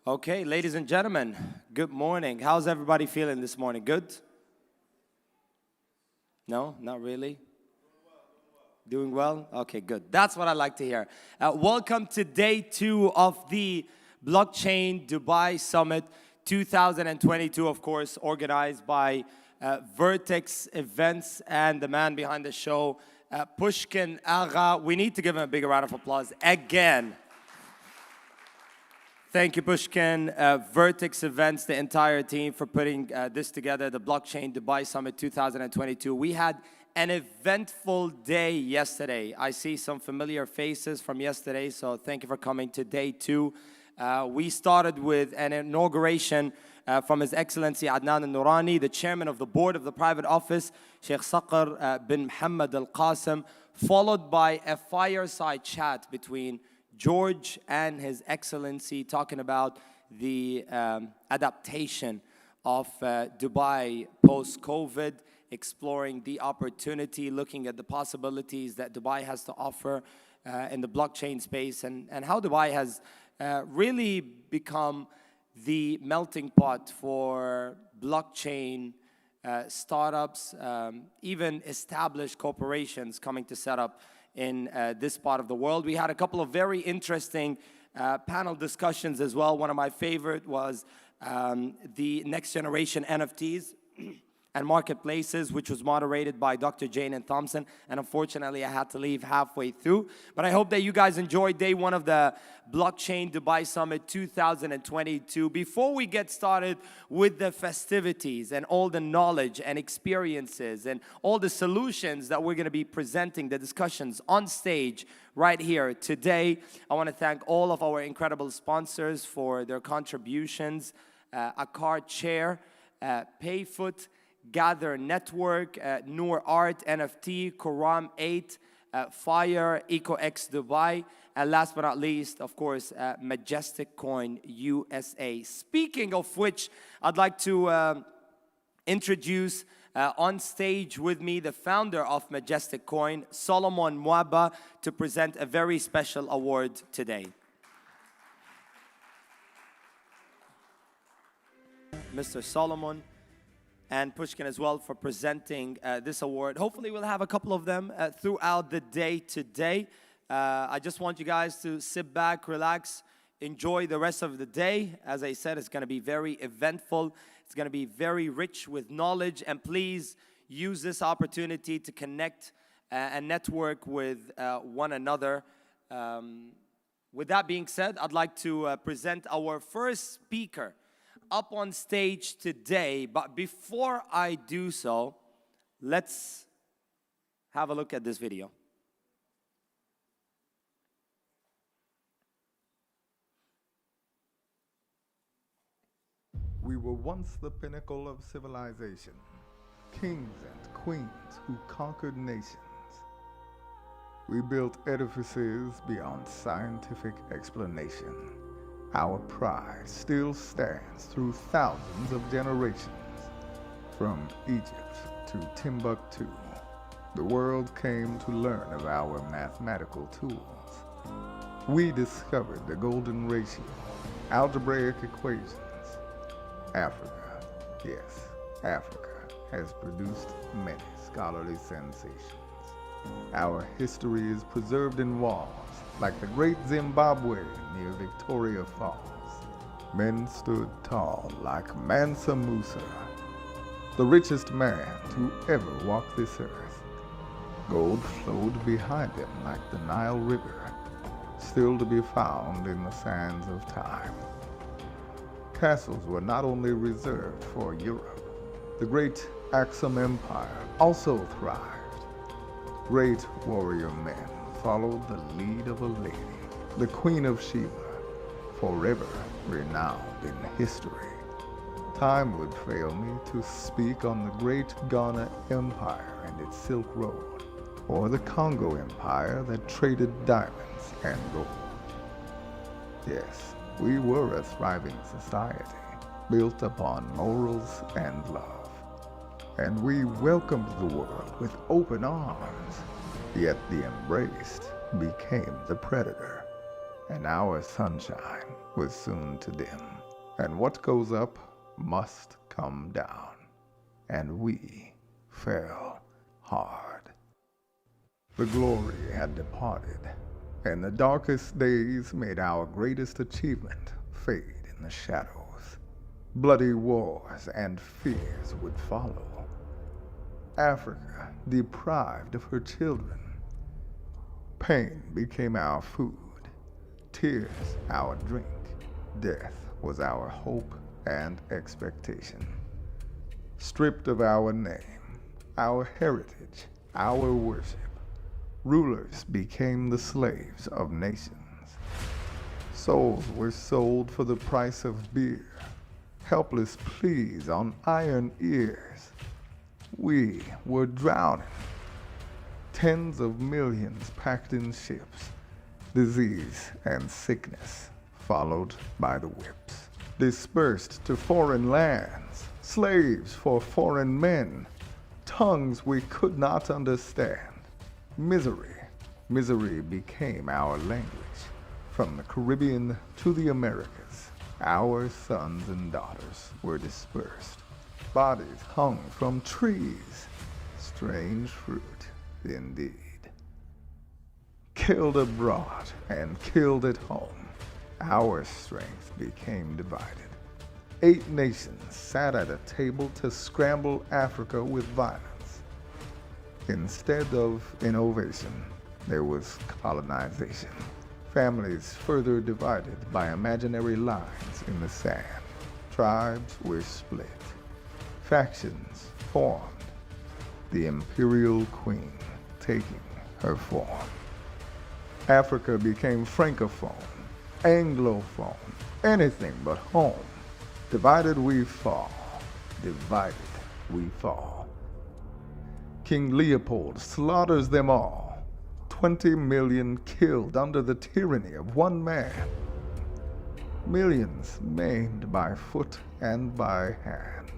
Okay, ladies and gentlemen, good morning. How's everybody feeling this morning? Good? No, not really? Doing well? Okay, good. That's what I like to hear. Welcome to day 2 of the Blockchain Dubai Summit 2022, of course, organized by Vertex Events and the man behind the show, Pushkinagha. We need to give him a bigger round of applause again. Thank you, Pushkin, Vertex Events, the entire team for putting this together, the Blockchain Dubai Summit 2022. We had an eventful day yesterday. I see some familiar faces from yesterday, so thank you for coming to day 2. We started with an inauguration from His Excellency Adnan al-Noorani, the chairman of the board of the private office, Sheikh Saqr bin Muhammad al-Qasim, followed by a fireside chat between George and His Excellency, talking about the adaptation of Dubai post-COVID, exploring the opportunity, looking at the possibilities that Dubai has to offer in the blockchain space, and how Dubai has really become the melting pot for blockchain startups, even established corporations coming to set up in this part of the world. We had a couple of very interesting panel discussions as well. One of my favorite was the next generation NFTs and marketplaces, which was moderated by Dr. Jane and Thompson. And unfortunately, I had to leave halfway through. But I hope that you guys enjoyed day 1 of the Blockchain Dubai Summit 2022. Before we get started with the festivities and all the knowledge and experiences and all the solutions that we're going to be presenting, the discussions on stage right here today, I want to thank all of our incredible sponsors for their contributions. Akar Chair, Payfoot, Gather Network, Noor Art NFT, Quram 8, Fire, EcoX Dubai, and last but not least, of course, Majestic Coin USA. Speaking of which, I'd like to introduce on stage with me the founder of Majestic Coin, Solomon Mwaba, to present a very special award today. Mr. Solomon and Pushkin as well for presenting this award. Hopefully we'll have a couple of them throughout the day today. I just want you guys to sit back, relax, enjoy the rest of the day. As I said, it's going to be very eventful. It's going to be very rich with knowledge. And please use this opportunity to connect and network with one another. With that being said, I'd like to present our first speaker up on stage today. But before I do so, let's have a look at this video. We were once the pinnacle of civilization, kings and queens who conquered nations. We built edifices beyond scientific explanation. Our pride still stands through thousands of generations. From Egypt to Timbuktu, the world came to learn of our mathematical tools. We discovered the golden ratio, algebraic equations. Africa, yes, Africa has produced many scholarly sensations. Our history is preserved in walls, like the great Zimbabwe near Victoria Falls. Men stood tall like Mansa Musa, the richest man to ever walk this earth. Gold flowed behind him like the Nile River, still to be found in the sands of time. Castles were not only reserved for Europe. The great Axum Empire also thrived. Great warrior men followed the lead of a lady, the Queen of Sheba, forever renowned in history. Time would fail me to speak on the great Ghana Empire and its Silk Road, or the Congo Empire that traded diamonds and gold. Yes, we were a thriving society, built upon morals and love. And we welcomed the world with open arms, yet the embraced became the predator. and our sunshine was soon to dim. And what goes up must come down, and we fell hard. The glory had departed, and the darkest days made our greatest achievement fade in the shadows. Bloody wars and fears would follow. Africa deprived of her children. Pain became our food, tears our drink. Death was our hope and expectation. Stripped of our name, our heritage, our worship, rulers became the slaves of nations. Souls were sold for the price of beer, helpless pleas on iron ears. We were drowning. Tens of millions packed in ships, disease and sickness followed by the whips. Dispersed to foreign lands, slaves for foreign men, tongues we could not understand. Misery became our language. From the Caribbean to the Americas, our sons and daughters were dispersed. Bodies hung from trees. Strange fruit indeed. Killed abroad and killed at home, our strength became divided. 8 nations sat at a table to scramble Africa with violence. Instead of innovation, there was colonization. Families further divided by imaginary lines in the sand. Tribes were split. Factions formed. The imperial queen taking her form. Africa became francophone, anglophone, anything but home. Divided we fall, divided we fall. King Leopold slaughters them all. 20 million killed under the tyranny of one man. Millions maimed by foot and by hand.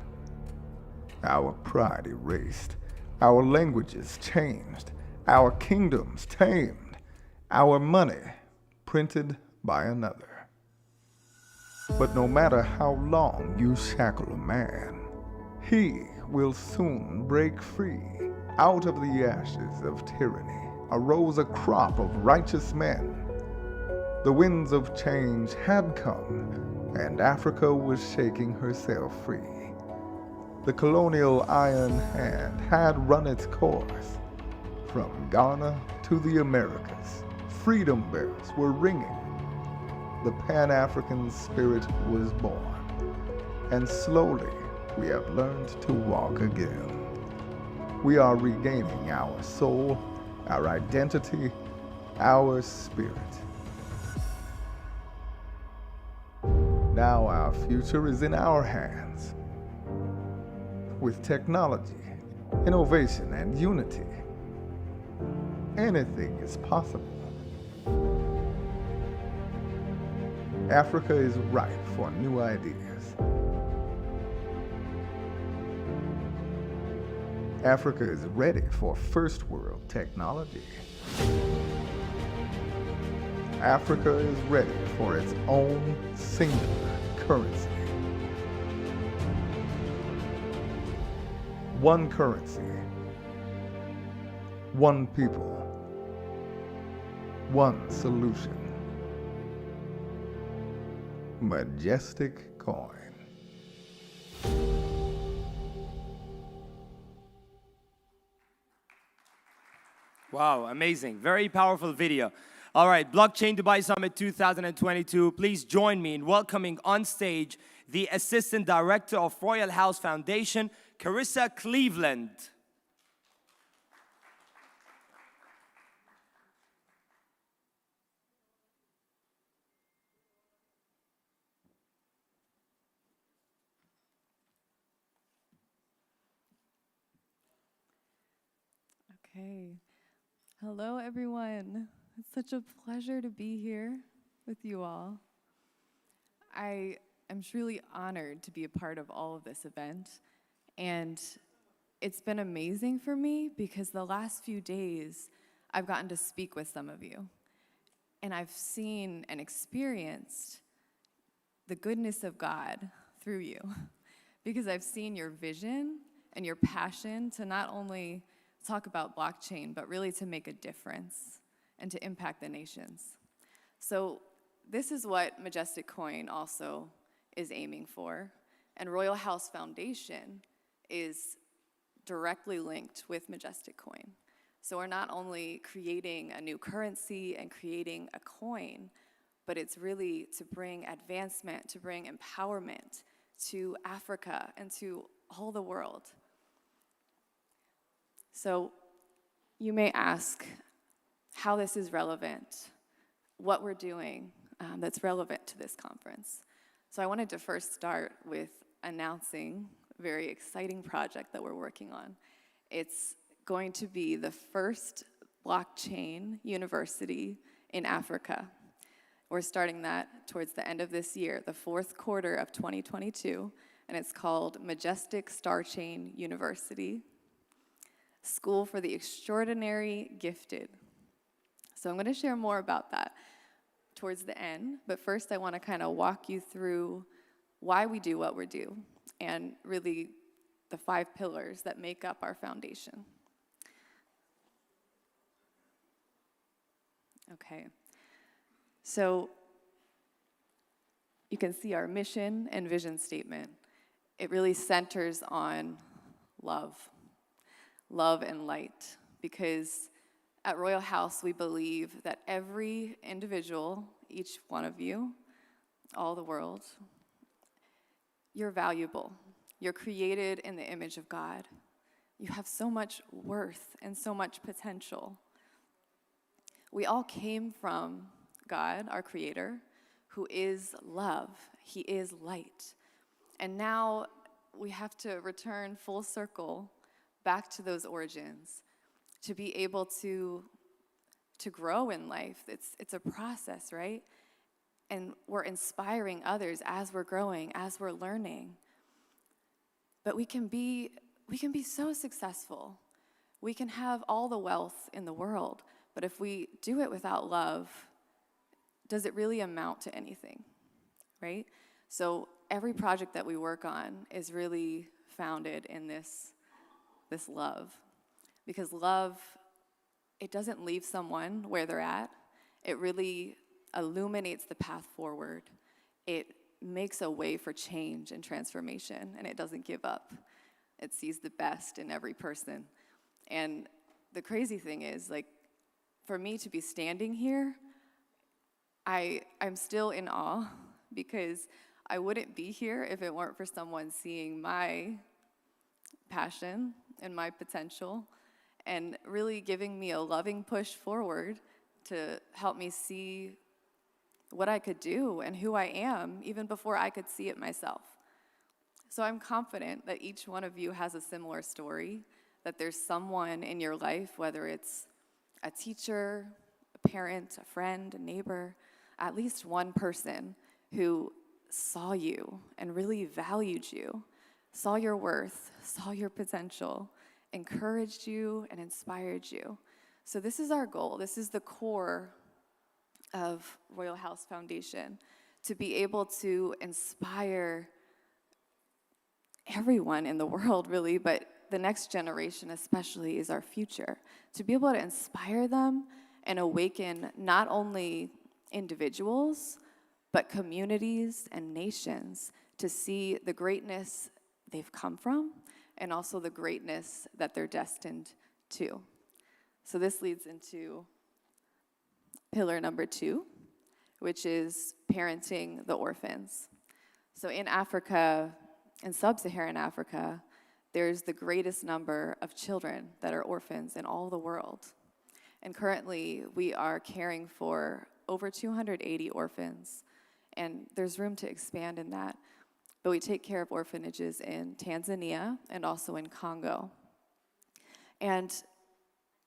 Our pride erased, our languages changed, our kingdoms tamed, our money printed by another. But no matter how long you shackle a man, he will soon break free. Out of the ashes of tyranny arose a crop of righteous men. The winds of change had come, and Africa was shaking herself free. The colonial iron hand had run its course. From Ghana to the Americas, freedom bells were ringing. The Pan-African spirit was born, and slowly we have learned to walk again. We are regaining our soul, our identity, our spirit. Now our future is in our hands. With technology, innovation, and unity, anything is possible. Africa is ripe for new ideas. Africa is ready for first world technology. Africa is ready for its own singular currency. One currency, one people, one solution. Majestic coin. Wow, amazing. Very powerful video. All right, Blockchain Dubai Summit 2022. Please join me in welcoming on stage the Assistant Director of Royal House Foundation, Carissa Cleveland. Okay. Hello, everyone. It's such a pleasure to be here with you all. I am truly honored to be a part of all of this event, and it's been amazing for me because the last few days I've gotten to speak with some of you. And I've seen and experienced the goodness of God through you because I've seen your vision and your passion to not only talk about blockchain, but really to make a difference and to impact the nations. So this is what Majestic Coin also is aiming for. And Royal House Foundation is directly linked with Majestic Coin. So we're not only creating a new currency and creating a coin, but it's really to bring advancement, to bring empowerment to Africa and to all the world. So you may ask how this is relevant, what we're doing that's relevant to this conference. So I wanted to first start with announcing a very exciting project that we're working on. It's going to be the first blockchain university in Africa. We're starting that towards the end of this year, the fourth quarter of 2022, and it's called Majestic Starchain University, School for the Extraordinary Gifted. So I'm going to share more about that towards the end, but first I want to kind of walk you through why we do what we do, and really the 5 pillars that make up our foundation. Okay, so you can see our mission and vision statement. It really centers on love and light, because at Royal House we believe that every individual, each one of you, all the world, you're valuable. You're created in the image of God. You have so much worth and so much potential. We all came from God, our Creator, who is love. He is light. And now we have to return full circle back to those origins to be able to grow in life. It's a process, right? And we're inspiring others as we're growing, as we're learning. But we can be so successful. We can have all the wealth in the world, but if we do it without love, does it really amount to anything, right? So every project that we work on is really founded in this love. Because love, it doesn't leave someone where they're at. It really illuminates the path forward. It makes a way for change and transformation, and it doesn't give up. It sees the best in every person. And the crazy thing is, like, for me to be standing here, I'm still in awe, because I wouldn't be here if it weren't for someone seeing my passion and my potential and really giving me a loving push forward to help me see what I could do and who I am even before I could see it myself. So I'm confident that each one of you has a similar story, that there's someone in your life, whether it's a teacher, a parent, a friend, a neighbor, at least one person who saw you and really valued you, saw your worth, saw your potential, encouraged you and inspired you. So this is our goal. This is the core of Royal House Foundation, to be able to inspire everyone in the world, really, but the next generation especially is our future. To be able to inspire them and awaken not only individuals, but communities and nations to see the greatness they've come from and also the greatness that they're destined to. So this leads into pillar number 2, which is parenting the orphans. So in Africa, in sub-Saharan Africa, there's the greatest number of children that are orphans in all the world. And currently, we are caring for over 280 orphans, and there's room to expand in that. But we take care of orphanages in Tanzania and also in Congo. And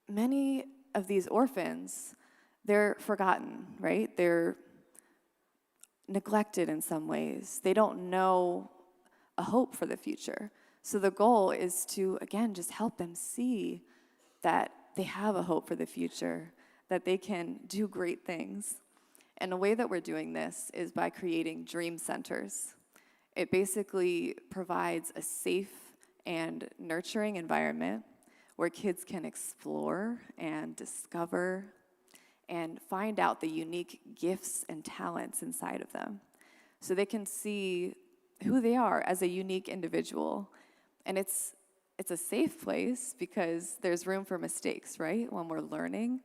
many of these orphans, they're forgotten, right? They're neglected in some ways. They don't know a hope for the future. So the goal is to, again, just help them see that they have a hope for the future, that they can do great things. And the way that we're doing this is by creating dream centers. It basically provides a safe and nurturing environment where kids can explore and discover and find out the unique gifts and talents inside of them. So they can see who they are as a unique individual. And it's a safe place because there's room for mistakes, right? When we're learning,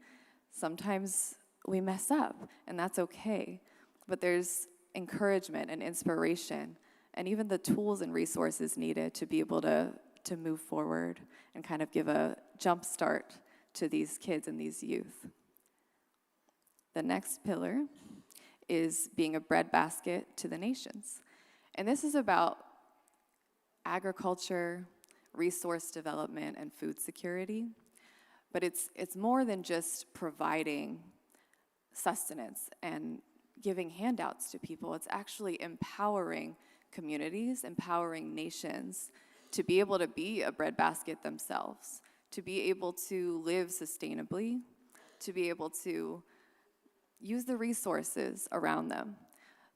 sometimes we mess up, and that's okay. But there's encouragement and inspiration, and even the tools and resources needed to be able to move forward and kind of give a jump start to these kids and these youth. The next pillar is being a breadbasket to the nations. And this is about agriculture, resource development, and food security. But it's more than just providing sustenance and giving handouts to people. It's actually empowering communities, empowering nations to be able to be a breadbasket themselves, to be able to live sustainably, to be able to use the resources around them.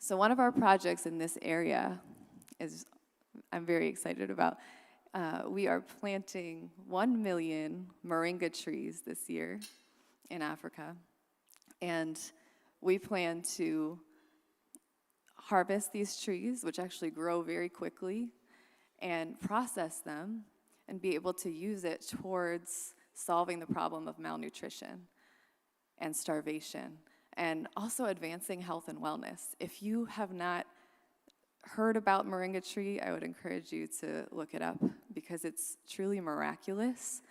So one of our projects in this area is, I'm very excited about, we are planting 1 million moringa trees this year in Africa. And we plan to harvest these trees, which actually grow very quickly, and process them and be able to use it towards solving the problem of malnutrition and starvation, and also advancing health and wellness. If you have not heard about moringa tree, I would encourage you to look it up because it's truly miraculous.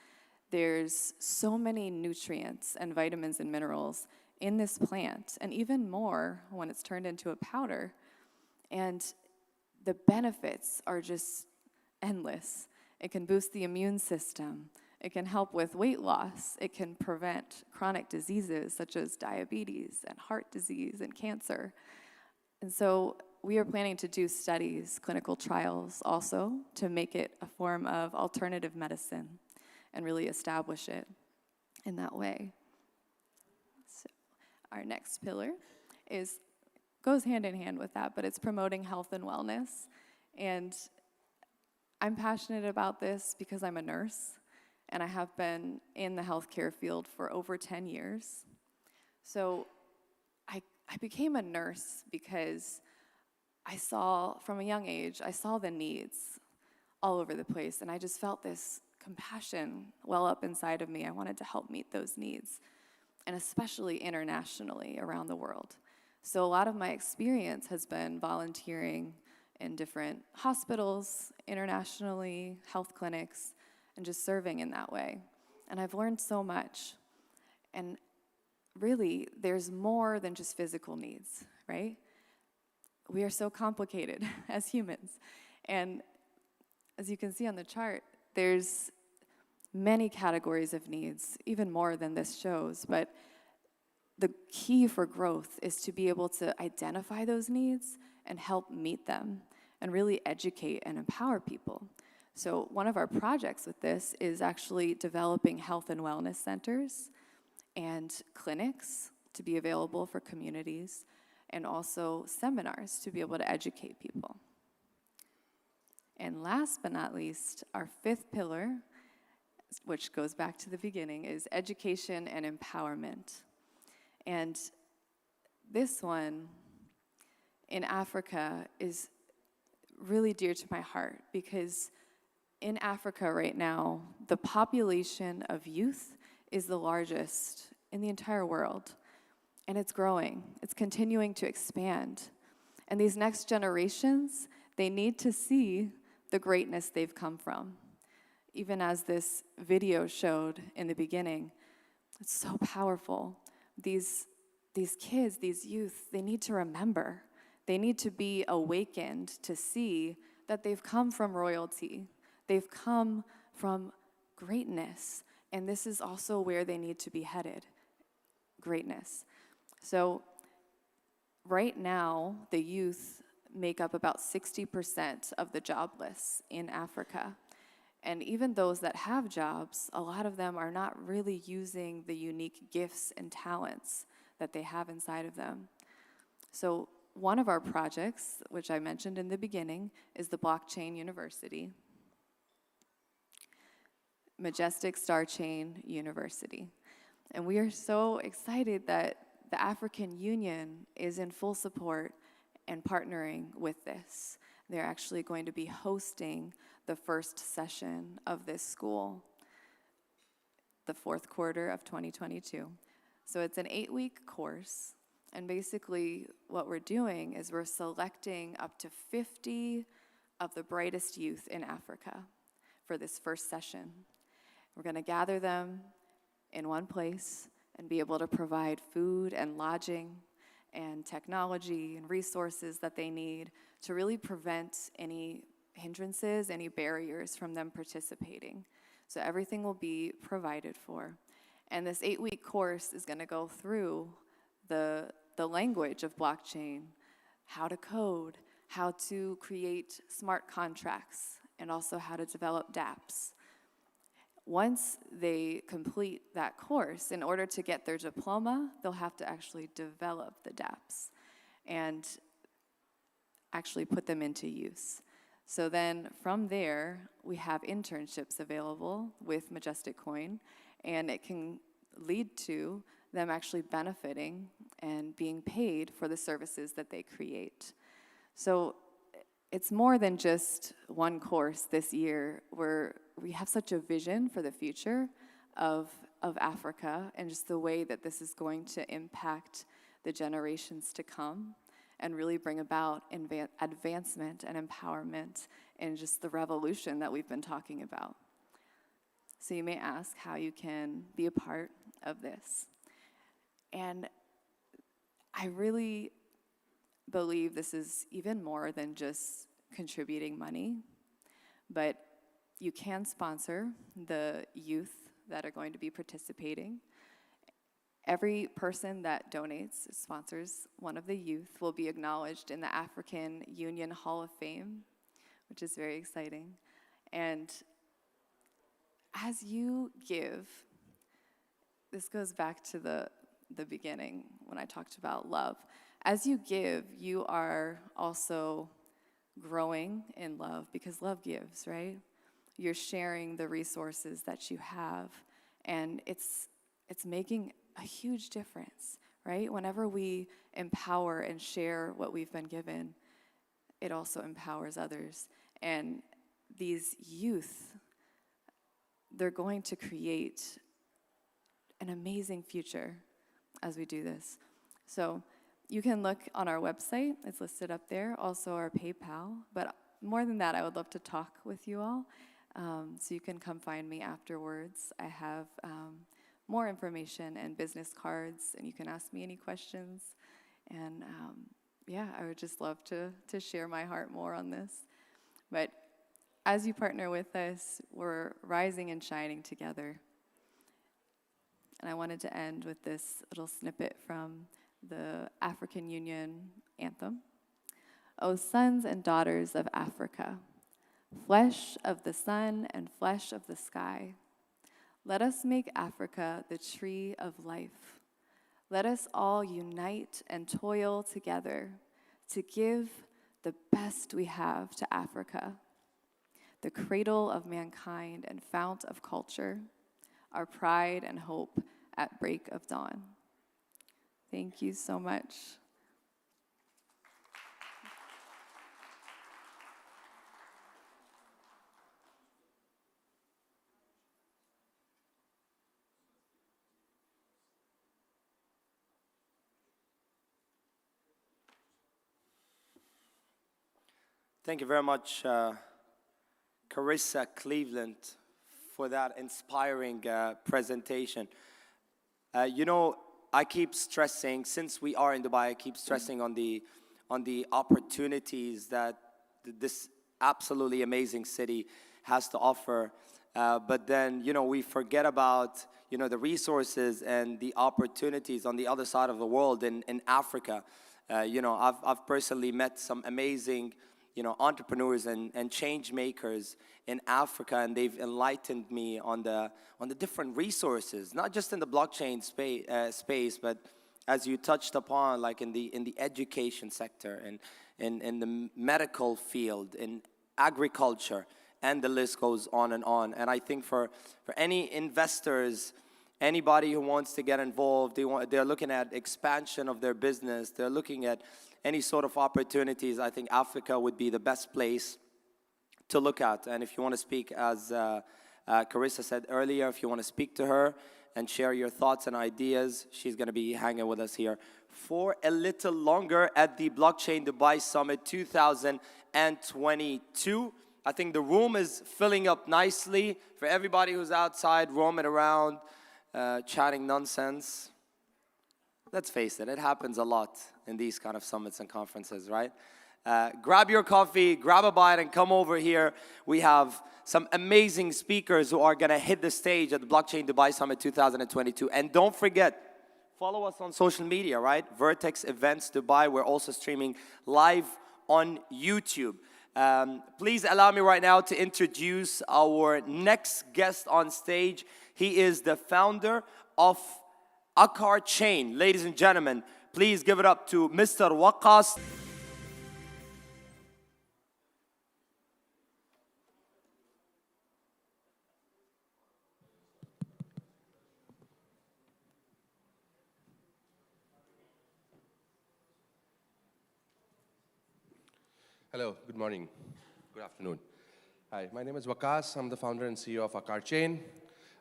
There's so many nutrients and vitamins and minerals in this plant, and even more when it's turned into a powder. And the benefits are just endless. It can boost the immune system. It can help with weight loss. It can prevent chronic diseases such as diabetes and heart disease and cancer. And so we are planning to do studies, clinical trials also, to make it a form of alternative medicine and really establish it in that way. So our next pillar goes hand in hand with that, but it's promoting health and wellness. And I'm passionate about this because I'm a nurse, and I have been in the healthcare field for over 10 years. So I became a nurse because I saw, from a young age, I saw the needs all over the place, and I just felt this compassion well up inside of me. I wanted to help meet those needs, and especially internationally around the world. So a lot of my experience has been volunteering in different hospitals, internationally, health clinics, and just serving in that way. And I've learned so much. And really, there's more than just physical needs, right? We are so complicated as humans. And as you can see on the chart, there's many categories of needs, even more than this shows. But the key for growth is to be able to identify those needs and help meet them and really educate and empower people. So one of our projects with this is actually developing health and wellness centers and clinics to be available for communities, and also seminars to be able to educate people. And last but not least, our fifth pillar, which goes back to the beginning, is education and empowerment. And this one in Africa is really dear to my heart because in Africa right now, the population of youth is the largest in the entire world. And it's growing. It's continuing to expand. And these next generations, they need to see the greatness they've come from. Even as this video showed in the beginning, it's so powerful. These kids, these youth, they need to remember. They need to be awakened to see that they've come from royalty. They've come from greatness. And this is also where they need to be headed, greatness. So right now, the youth make up about 60% of the jobless in Africa. And even those that have jobs, a lot of them are not really using the unique gifts and talents that they have inside of them. So one of our projects, which I mentioned in the beginning, is the Blockchain University, Majestic Star Chain University. And we are so excited that the African Union is in full support and partnering with this. They're actually going to be hosting the first session of this school, the fourth quarter of 2022. So it's an 8-week course, and basically what we're doing is we're selecting up to 50 of the brightest youth in Africa for this first session. We're gonna gather them in one place and be able to provide food and lodging and technology and resources that they need to really prevent any hindrances, any barriers from them participating. So everything will be provided for. And this 8-week course is gonna go through the language of blockchain, how to code, how to create smart contracts, and also how to develop dApps. Once they complete that course, in order to get their diploma, they'll have to actually develop the dApps and actually put them into use. So then from there, we have internships available with Majestic Coin, and it can lead to them actually benefiting and being paid for the services that they create. So it's more than just one course this year where we have such a vision for the future of Africa and just the way that this is going to impact the generations to come and really bring about advancement and empowerment and just the revolution that we've been talking about. So you may ask how you can be a part of this. And I really believe this is even more than just contributing money, but you can sponsor the youth that are going to be participating. Every person that donates, sponsors one of the youth, will be acknowledged in the African Union Hall of Fame, which is very exciting. And as you give, this goes back to the beginning when I talked about love. As you give, you are also growing in love because love gives, right? You're sharing the resources that you have, and it's making a huge difference, right? Whenever we empower and share what we've been given, it also empowers others. And these youth, they're going to create an amazing future as we do this. So you can look on our website, it's listed up there, also our PayPal, but more than that, I would love to talk with you all. So you can come find me afterwards. I have more information and business cards, and you can ask me any questions. And yeah, I would just love to share my heart more on this. But as you partner with us, we're rising and shining together. And I wanted to end with this little snippet from the African Union anthem. O sons and daughters of Africa, flesh of the sun and flesh of the sky, let us make Africa the tree of life. Let us all unite and toil together to give the best we have to Africa, the cradle of mankind and fount of culture, our pride and hope at break of dawn. Thank you so much. Thank you very much, Carissa Cleveland, for that inspiring presentation. You know, I keep stressing, since we are in Dubai, I keep stressing on the opportunities that this absolutely amazing city has to offer. But then, you know, we forget about, you know, the resources and the opportunities on the other side of the world in Africa. You know, I've personally met some amazing, you know, entrepreneurs and change makers in Africa, and they've enlightened me on the different resources, not just in the blockchain space, but as you touched upon, like in the education sector, and in the medical field, in agriculture, and the list goes on and on. And I think for any investors, anybody who wants to get involved, they're looking at expansion of their business, they're looking at any sort of opportunities, I think Africa would be the best place to look at. And if you want to speak, as Carissa said earlier, if you want to speak to her and share your thoughts and ideas, she's going to be hanging with us here for a little longer at the Blockchain Dubai Summit 2022. I think the room is filling up nicely. For everybody who's outside roaming around, chatting nonsense, let's face it, it happens a lot in these kind of summits and conferences, right? Grab your coffee, grab a bite, and come over here. We have some amazing speakers who are going to hit the stage at the Blockchain Dubai Summit 2022. And don't forget, follow us on social media, right? Vertex-Events-Dubai. We're also streaming live on YouTube. Please allow me right now to introduce our next guest on stage. He is the founder of Blcokchain. Ladies and gentlemen, please give it up to Mr. Waqas. Hello, good morning, good afternoon. Hi, my name is Waqas. I'm the founder and CEO of Blcokchain.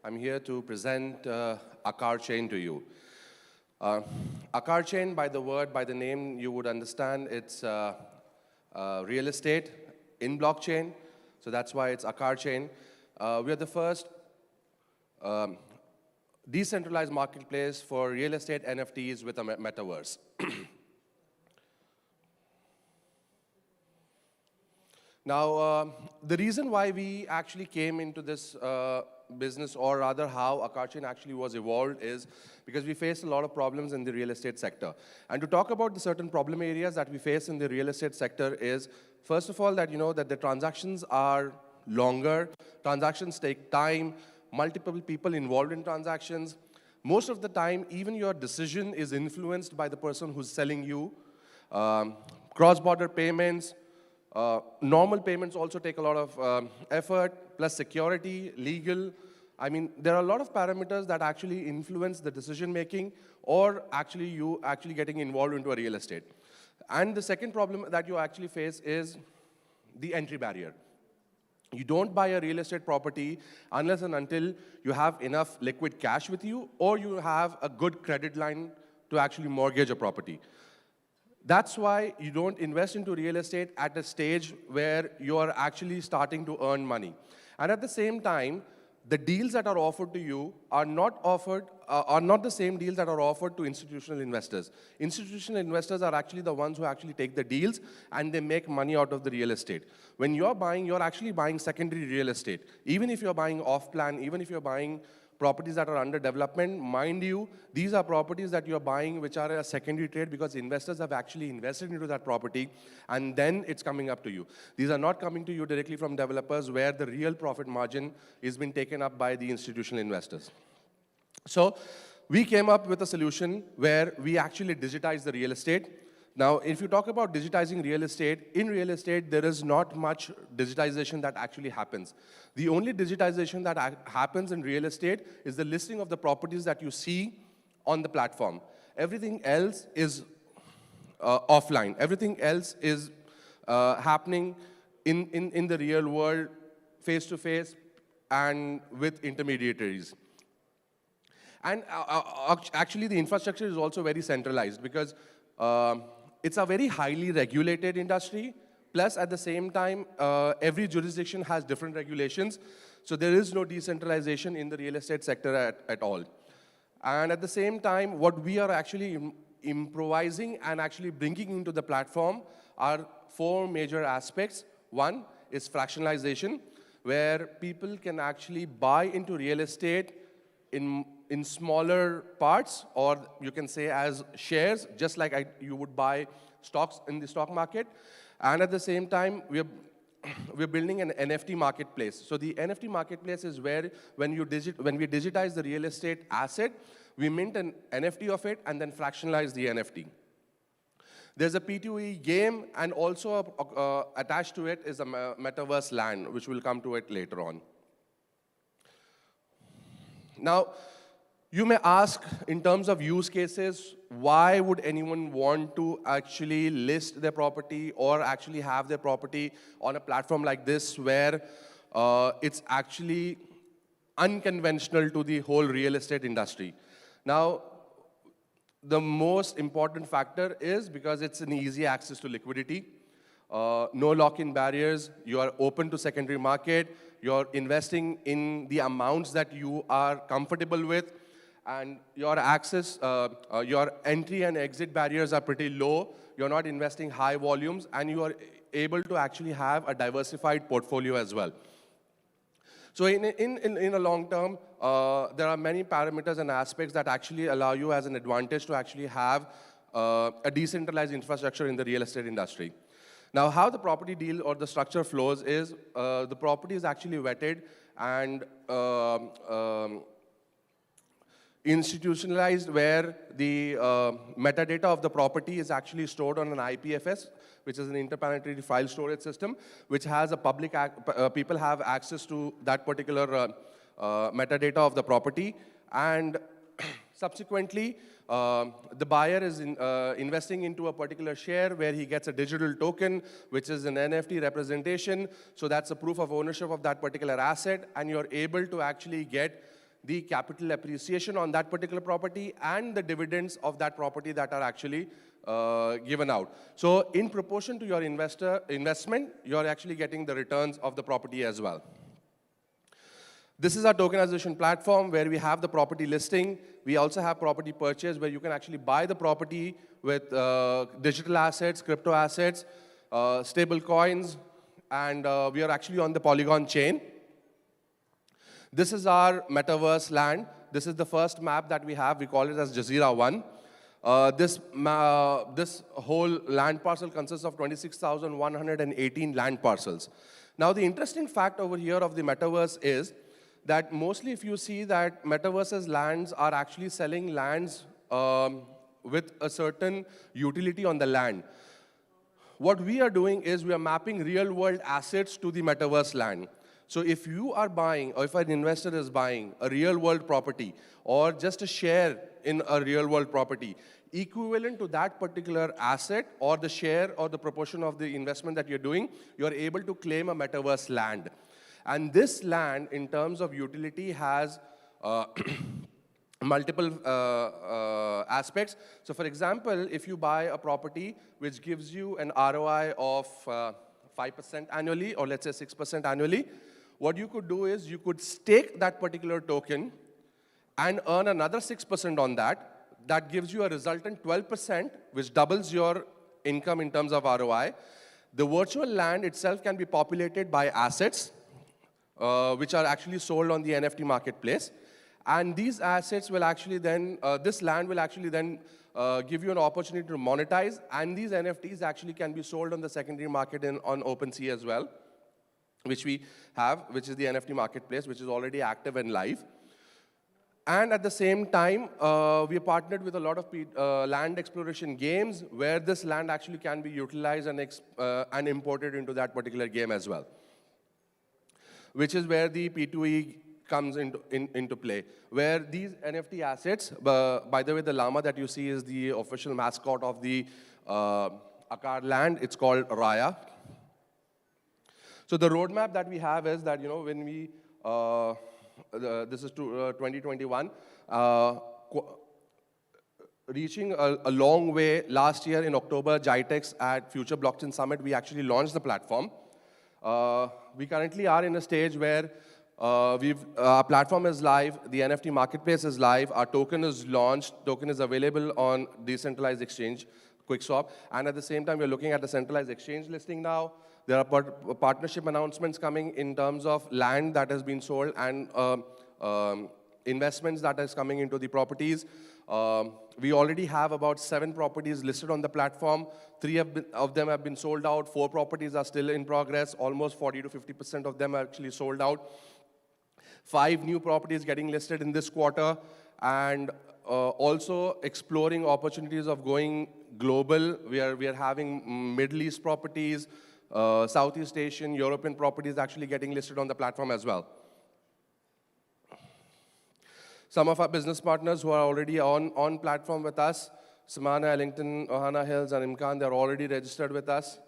I'm here to present Blcokchain to you. Blcokchain, by the name, you would understand it's real estate in blockchain. So that's why it's Blcokchain. We are the first decentralized marketplace for real estate NFTs with a metaverse. Now, the reason why we actually came into this business, or rather how Blcokchain actually was evolved, is because we faced a lot of problems in the real estate sector. And to talk about the certain problem areas that we face in the real estate sector is, first of all, that that the transactions are longer, transactions take time, multiple people involved in transactions. Most of the time, even your decision is influenced by the person who's selling you. Cross-border payments, normal payments also take a lot of effort, plus security, legal. I mean, there are a lot of parameters that actually influence the decision-making, or actually you getting involved into a real estate. And the second problem that you actually face is the entry barrier. You don't buy a real estate property unless and until you have enough liquid cash with you, or you have a good credit line to actually mortgage a property. That's why you don't invest into real estate at a stage where you are actually starting to earn money. And at the same time, the deals that are offered to you are not the same deals that are offered to institutional investors. Institutional investors are actually the ones who actually take the deals and they make money out of the real estate. When you're buying, you're actually buying secondary real estate. Even if you're buying off-plan, even if you're buying properties that are under development, mind you, these are properties that you're buying which are a secondary trade because investors have actually invested into that property, and then it's coming up to you. These are not coming to you directly from developers where the real profit margin is being taken up by the institutional investors. So we came up with a solution where we actually digitize the real estate. Now, if you talk about digitizing real estate, in real estate, there is not much digitization that actually happens. The only digitization that happens in real estate is the listing of the properties that you see on the platform. Everything else is offline. Everything else is happening in the real world, face-to-face, and with intermediaries. And actually, the infrastructure is also very centralized because it's a very highly regulated industry. Plus, at the same time, every jurisdiction has different regulations. So there is no decentralization in the real estate sector at all. And at the same time, what we are actually improvising and actually bringing into the platform are 4 major aspects. One is fractionalization, where people can actually buy into real estate in smaller parts, or you can say as shares, just like you would buy stocks in the stock market. And at the same time, we're building an NFT marketplace. So the NFT marketplace is where when we digitize the real estate asset, We mint an NFT of it and then fractionalize the NFT. There's a P2E game, and also attached to it is a metaverse land, which we'll come to it later on. Now, you may ask, in terms of use cases, why would anyone want to actually list their property or actually have their property on a platform like this, where it's actually unconventional to the whole real estate industry? Now, the most important factor is because it's an easy access to liquidity, no lock-in barriers, you are open to secondary market, you're investing in the amounts that you are comfortable with, and your access, your entry and exit barriers are pretty low, you're not investing high volumes, and you are able to actually have a diversified portfolio as well. So in a long term, there are many parameters and aspects that actually allow you as an advantage to actually have a decentralized infrastructure in the real estate industry. Now, how the property deal or the structure flows is the property is actually vetted and institutionalized, where the metadata of the property is actually stored on an IPFS, which is an interplanetary file storage system, which has a public, people have access to that particular metadata of the property. And subsequently, the buyer is investing into a particular share where he gets a digital token, which is an NFT representation. So that's a proof of ownership of that particular asset, and you're able to actually get the capital appreciation on that particular property and the dividends of that property that are actually given out. So in proportion to your investment, you're actually getting the returns of the property as well. This is our tokenization platform where we have the property listing. We also have property purchase, where you can actually buy the property with digital assets, crypto assets, stable coins, and we are actually on the Polygon chain. This is our metaverse land. This is the first map that we have. We call it as Jazeera 1. This whole land parcel consists of 26,118 land parcels. Now, the interesting fact over here of the metaverse is that mostly if you see that metaverse's lands are actually selling lands with a certain utility on the land. What we are doing is we are mapping real-world assets to the metaverse land. So if you are buying, or if an investor is buying a real-world property, or just a share in a real-world property, equivalent to that particular asset, or the share or the proportion of the investment that you're doing, you're able to claim a metaverse land. And this land, in terms of utility, has multiple aspects. So for example, if you buy a property which gives you an ROI of 5% annually, or let's say 6% annually, what you could do is you could stake that particular token and earn another 6% on that. That gives you a resultant 12%, which doubles your income in terms of ROI. The virtual land itself can be populated by assets, which are actually sold on the NFT marketplace. And these assets will actually then, this land will actually then give you an opportunity to monetize. And these NFTs actually can be sold on the secondary market on OpenSea as well, which we have, which is the NFT marketplace, which is already active and live. And at the same time, we are partnered with a lot of land exploration games, where this land actually can be utilized and imported into that particular game as well, which is where the P2E comes into play, where these NFT assets, by the way, the llama that you see is the official mascot of the Akar land. It's called Raya. So the roadmap that we have is that, you know, when we, this is 2021, reaching a long way. Last year in October, GITEX at Future Blockchain Summit, we actually launched the platform. We currently are in a stage where our platform is live, the NFT marketplace is live, our token is launched, token is available on decentralized exchange, QuickSwap, and at the same time, we're looking at the centralized exchange listing now. There are partnership announcements coming in terms of land that has been sold and investments that is coming into the properties. We already have about 7 properties listed on the platform. 3 of them have been sold out. 4 properties are still in progress. Almost 40 to 50% of them are actually sold out. 5 new properties getting listed in this quarter. And also exploring opportunities of going global. We are having Middle East properties, Southeast Asian, European properties actually getting listed on the platform as well. Some of our business partners who are already on platform with us, Samana, Ellington, Ohana Hills, and Imkan, they're already registered with us.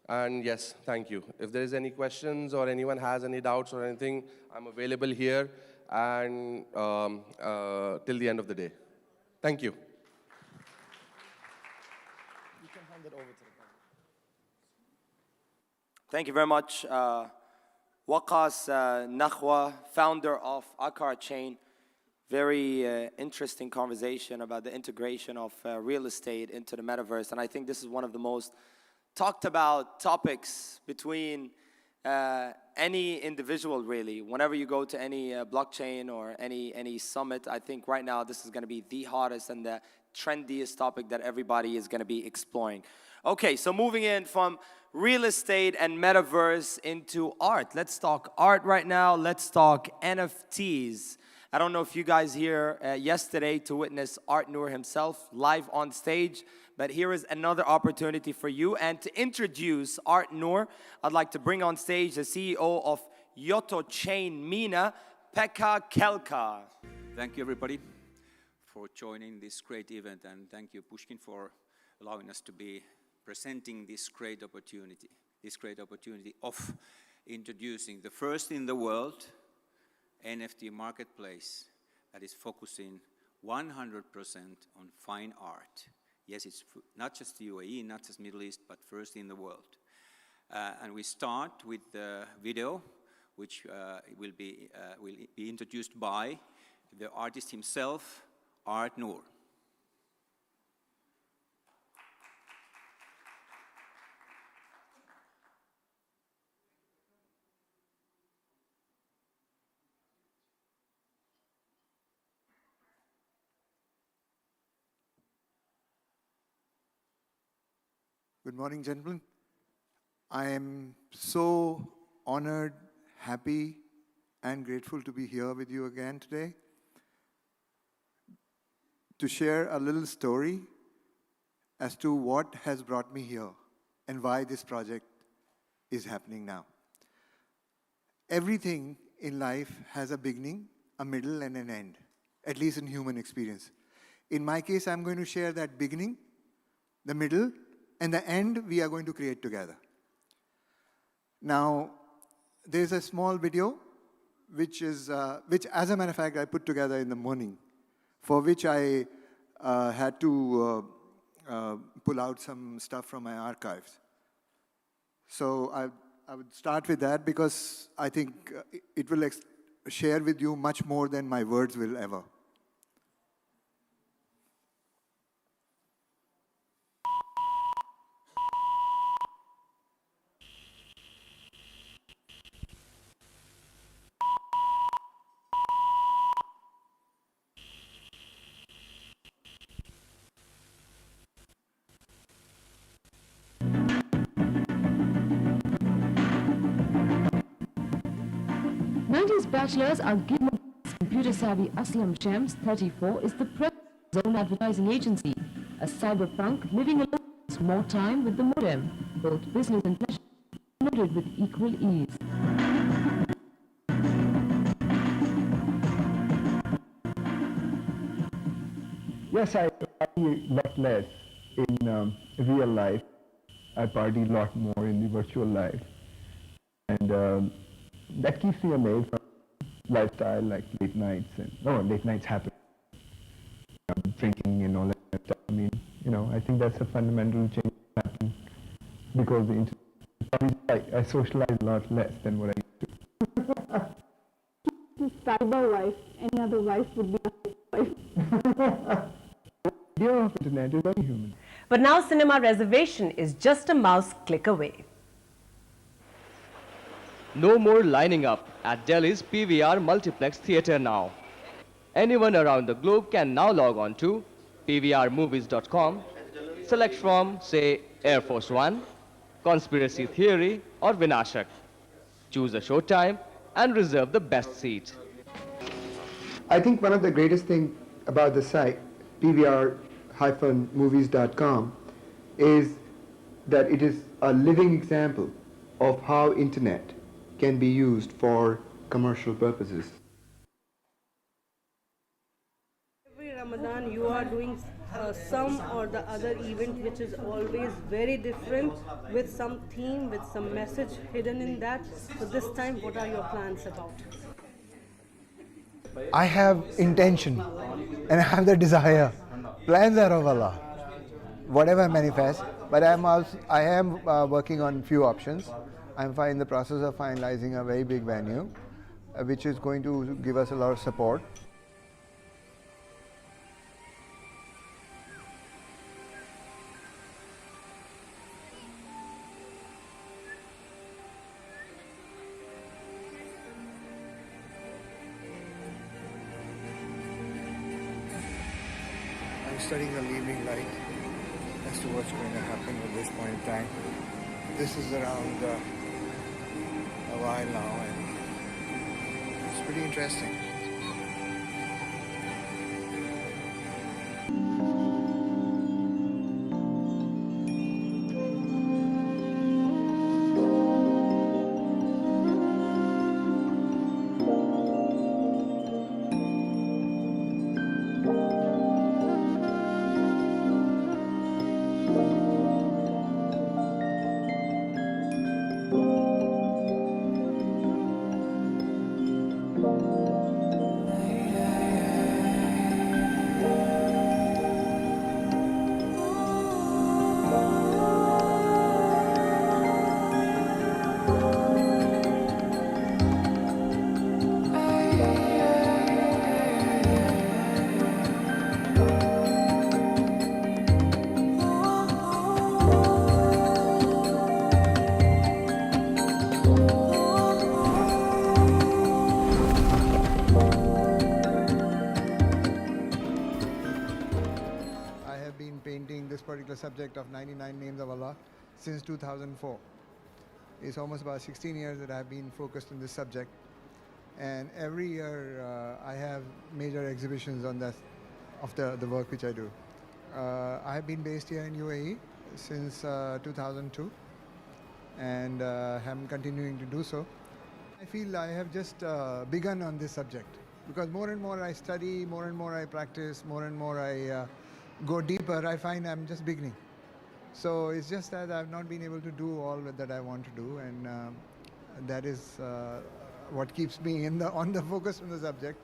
And yes, thank you. If there is any questions or anyone has any doubts or anything, I'm available here and till the end of the day. Thank you. You can hand it over to the Thank you very much. Waqas Nakhwa, founder of Blcokchain. Very interesting conversation about the integration of real estate into the metaverse. And I think this is one of the most talked about topics between any individual, really. Whenever you go to any blockchain or any summit, I think right now this is going to be the hottest and the trendiest topic that everybody is going to be exploring. Okay, so moving in from real estate and metaverse into art. Let's talk art right now. Let's talk NFTs. I don't know if you guys here yesterday to witness Art Noor himself live on stage, but here is another opportunity for you. And to introduce Art Noor, I'd like to bring on stage the CEO of Blcokchain MENA, Pekka Kelka. Thank you, everybody, for joining this great event, and thank you, Pushkin, for allowing us to be presenting this great opportunity of introducing the first in the world NFT marketplace that is focusing 100% on fine art. Yes, it's not just the UAE, not just Middle East, but first in the world. And we start with the video, which will be introduced by the artist himself, Art Noor. Good morning, gentlemen. I am so honored, happy, and grateful to be here with you again today to share a little story as to what has brought me here and why this project is happening now. Everything in life has a beginning, a middle, and an end, at least in human experience. In my case, I'm going to share that beginning, the middle, and the end we are going to create together. Now, there's a small video which as a matter of fact I put together in the morning, for which I had to pull out some stuff from my archives. So I would start with that because I think it will share with you much more than my words will ever. Bachelors are given computer-savvy Aslam Shams, 34, is the president of his own advertising agency. A cyberpunk living alone spends more time with the modem. Both business and pleasure are promoted with equal ease. Yes, I party a lot less in real life. I party a lot more in the virtual life. And that keeps me away from lifestyle like late nights. Late nights happen. Drinking and all that stuff. I mean, I think that's a fundamental change that happened because the internet. I socialize a lot less than what I used to. This cyber life, any other life would be a life. The idea of internet is very human. But now cinema reservation is just a mouse click away. No more lining up at Delhi's PVR Multiplex Theatre now. Anyone around the globe can now log on to pvrmovies.com, select from, say, Air Force One, Conspiracy Theory, or Vinashak. Choose a showtime and reserve the best seat. I think one of the greatest things about the site, pvr-movies.com, is that it is a living example of how internet can be used for commercial purposes. Every Ramadan you are doing some or the other event which is always very different, with some theme, with some message hidden in that. So this time, what are your plans about? I have intention and I have the desire. Plans are of Allah. Whatever manifests, but I am working on few options. I'm in the process of finalizing a very big venue, which is going to give us a lot of support. I'm studying the evening light as to what's going to happen at this point in time. This is around a while now, and it's pretty interesting. Particular subject of 99 names of Allah since 2004. It's almost about 16 years that I've been focused on this subject, and every year I have major exhibitions on that of the work which I do. I have been based here in UAE since 2002, and I'm continuing to do so. I feel I have just begun on this subject, because more and more I study, more and more I practice, more and more I go deeper, I find I'm just beginning. So it's just that I've not been able to do all that I want to do, and that is what keeps me on the focus on the subject.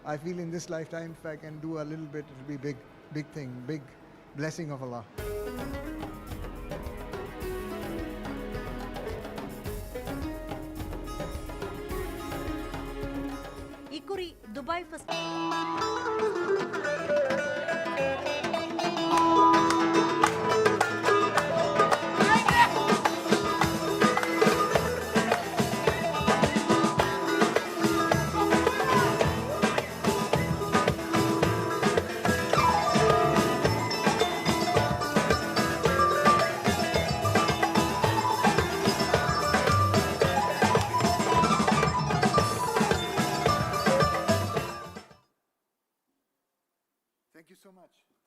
I feel in this lifetime, if I can do a little bit, it will be big thing, big blessing of Allah. Ikuri Dubai first.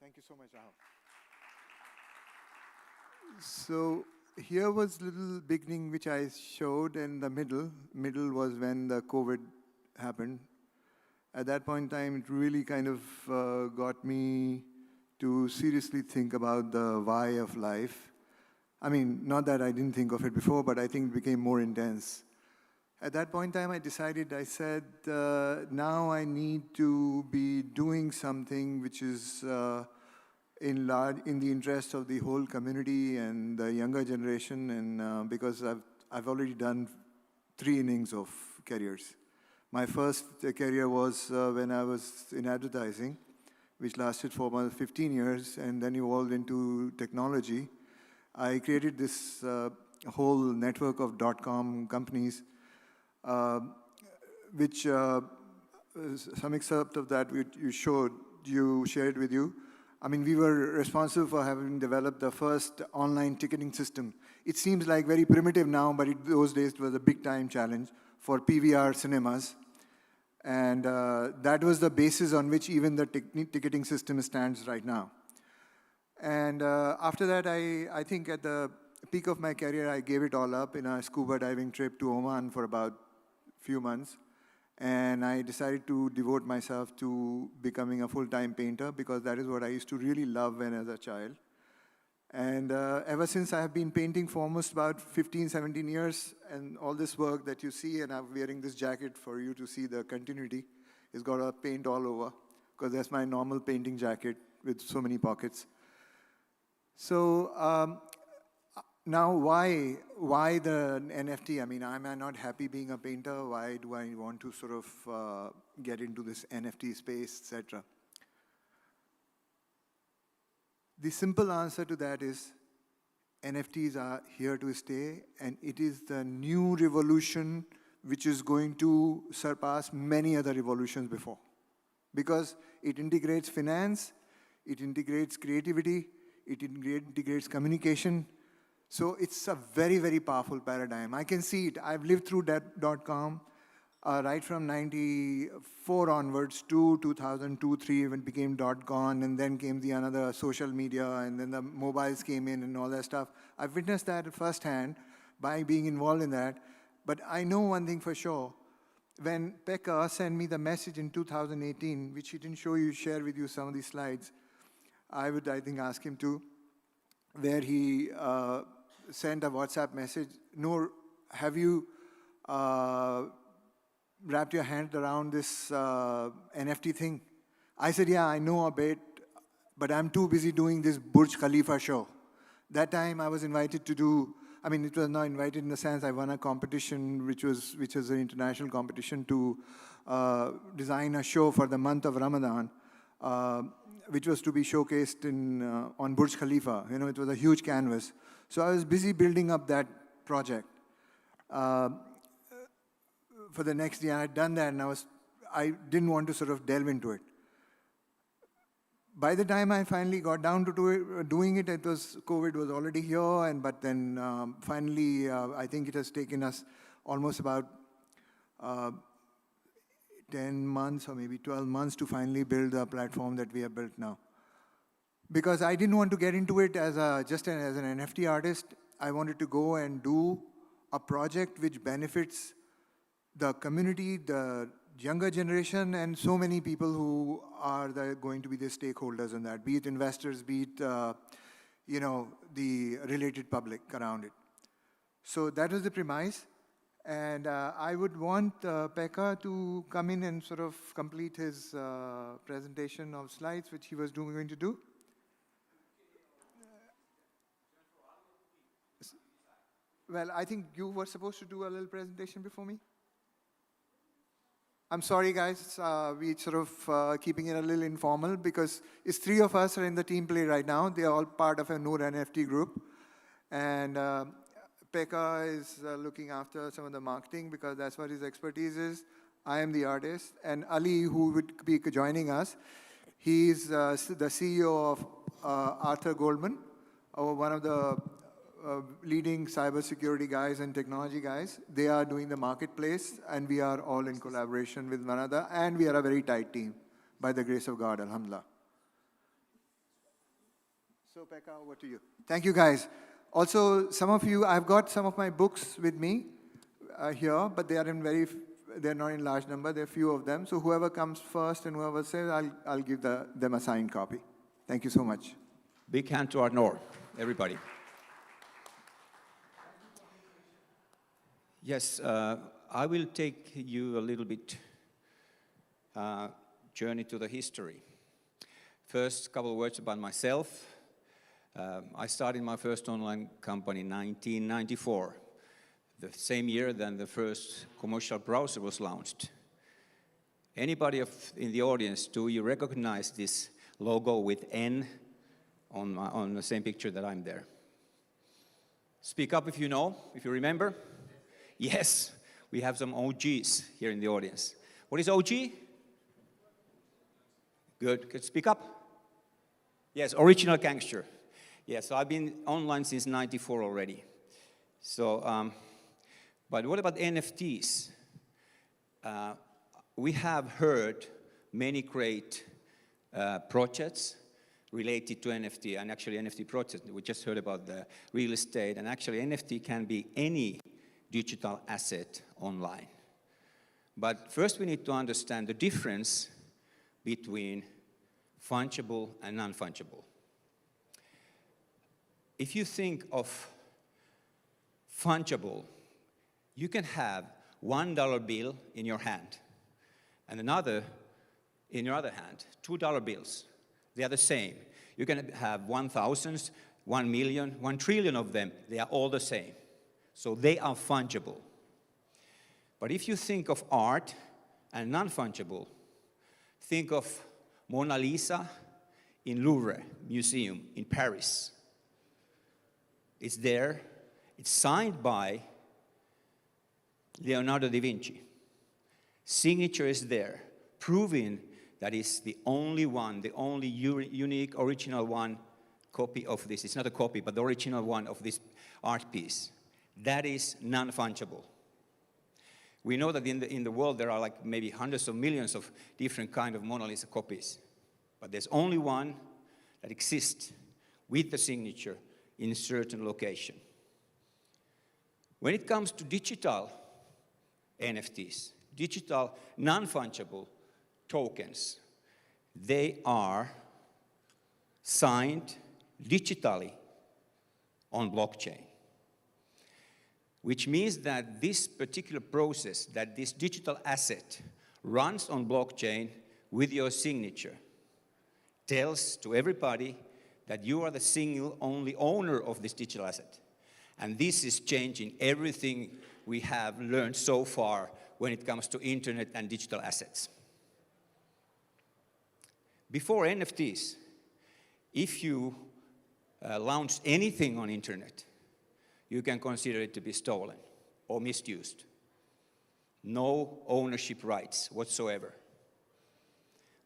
Thank you so much, Rahul. So here was little beginning which I showed in the middle. Middle was when the COVID happened. At that point in time, it really kind of got me to seriously think about the why of life. I mean, not that I didn't think of it before, but I think it became more intense. At that point in time, I said, now I need to be doing something which is in the interest of the whole community and the younger generation, and because I've already done 3 innings of careers. My first career was when I was in advertising, which lasted for about 15 years and then evolved into technology. I created this whole network of .com companies, which some excerpt of that you shared with you. I mean, we were responsible for having developed the first online ticketing system. It seems like very primitive now, but those days it was a big time challenge for PVR cinemas. And that was the basis on which even the ticketing system stands right now. And after that, I think at the peak of my career, I gave it all up in a scuba diving trip to Oman for about a few months. And I decided to devote myself to becoming a full-time painter because that is what I used to really love when I was a child. And ever since I have been painting for almost about 15, 17 years, and all this work that you see, and I'm wearing this jacket for you to see the continuity, it's got a paint all over, because that's my normal painting jacket with so many pockets. So now why the NFT? I mean, am I not happy being a painter? Why do I want to sort of get into this NFT space, etc.? The simple answer to that is NFTs are here to stay, and it is the new revolution which is going to surpass many other revolutions before. Because it integrates finance, it integrates creativity, it integrates communication. So it's a very, very powerful paradigm. I can see it. I've lived through that .com right from 94 onwards to 2002, 3 when it became .com, and then came the another social media, and then the mobiles came in and all that stuff. I've witnessed that firsthand by being involved in that. But I know one thing for sure. When Pekka sent me the message in 2018, which he didn't share with you some of these slides, I would, I think, ask him to, where he sent a WhatsApp message, Noor, have you wrapped your hand around this NFT thing? I said, yeah, I know a bit, but I'm too busy doing this Burj Khalifa show. That time I was invited to do, I mean, it was not invited in the sense I won a competition, which was an international competition to design a show for the month of Ramadan, which was to be showcased on Burj Khalifa. You know, it was a huge canvas. So I was busy building up that project. For the next year, I had done that, and I didn't want to sort of delve into it. By the time I finally got down to doing it, COVID was already here, but then finally, I think it has taken us almost about 10 months or maybe 12 months to finally build the platform that we have built now. Because I didn't want to get into it as an NFT artist. I wanted to go and do a project which benefits the community, the younger generation, and so many people who are going to be the stakeholders in that, be it investors, be it the related public around it. So that was the premise. And I would want Pekka to come in and sort of complete his presentation of slides, which he was going to do. Well, I think you were supposed to do a little presentation before me. I'm sorry, guys. We sort of keeping it a little informal because it's 3 of us are in the team play right now. They are all part of a Noor NFT group. And Pekka is looking after some of the marketing because that's what his expertise is. I am the artist. And Ali, who would be joining us, he's the CEO of Arthur Goldman, one of the leading cybersecurity guys and technology guys. They are doing the marketplace, and we are all in collaboration with one another, and we are a very tight team, by the grace of God, alhamdulillah. So, Pekka, over to you. Thank you, guys. Also, some of you, I've got some of my books with me here, but they are they're not in large number. There are few of them. So whoever comes first and whoever says, I'll give them a signed copy. Thank you so much. Big hand to our Noor, everybody. Yes, I will take you a little bit journey to the history. First, a couple of words about myself. I started my first online company in 1994, the same year than the first commercial browser was launched. Anybody in the audience, do you recognize this logo with N on the same picture that I'm there? Speak up if you know, if you remember. Yes, we have some OGs here in the audience. What is OG? Good, could speak up. Yes, original gangster. Yes, so I've been online since '94 already. So, but what about NFTs? we have heard many great projects related to NFT, and actually NFT projects. We just heard about the real estate, and actually NFT can be any digital asset online. But first we need to understand the difference between fungible and non-fungible. If you think of fungible, you can have $1 bill in your hand and another in your other hand, $2 bills. They are the same. You can have 1,000, 1 million, 1 trillion of them. They are all the same. So they are fungible. But if you think of art and non-fungible, think of Mona Lisa in Louvre Museum in Paris. It's there. It's signed by Leonardo da Vinci. Signature is there, proving that it's the only one, the only unique, original one copy of this. It's not a copy, but the original one of this art piece. That is non-fungible. We know that in the world there are like maybe hundreds of millions of different kind of Mona Lisa copies. But there's only one that exists with the signature in a certain location. When it comes to digital NFTs, digital non-fungible tokens, they are signed digitally on blockchain, which means that this particular process, that this digital asset runs on blockchain with your signature, tells to everybody that you are the single only owner of this digital asset. And this is changing everything we have learned so far when it comes to internet and digital assets. Before NFTs, if you launch anything on internet, you can consider it to be stolen or misused. No ownership rights whatsoever.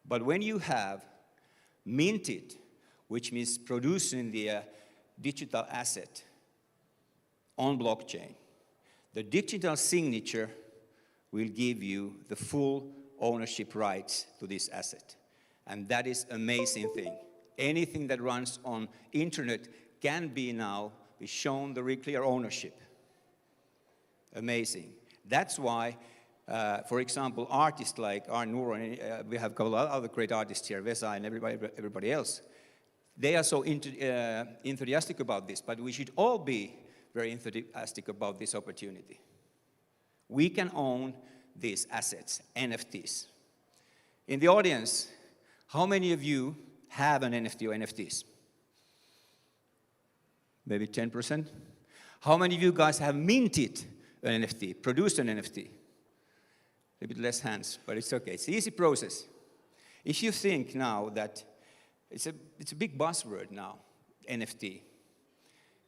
But when you have minted, which means producing the digital asset on blockchain, the digital signature will give you the full ownership rights to this asset. And that is an amazing thing. Anything that runs on internet can be now be shown the clear ownership. Amazing. That's why, for example, artists like Arnur, and we have a couple of other great artists here, Vesa and everybody else, they are so enthusiastic about this, but we should all be very enthusiastic about this opportunity. We can own these assets, NFTs. In the audience, how many of you have an NFT or NFTs? Maybe 10%? How many of you guys have minted an NFT, produced an NFT? A bit less hands, but it's okay. It's an easy process. If you think now that it's a big buzzword now, NFT,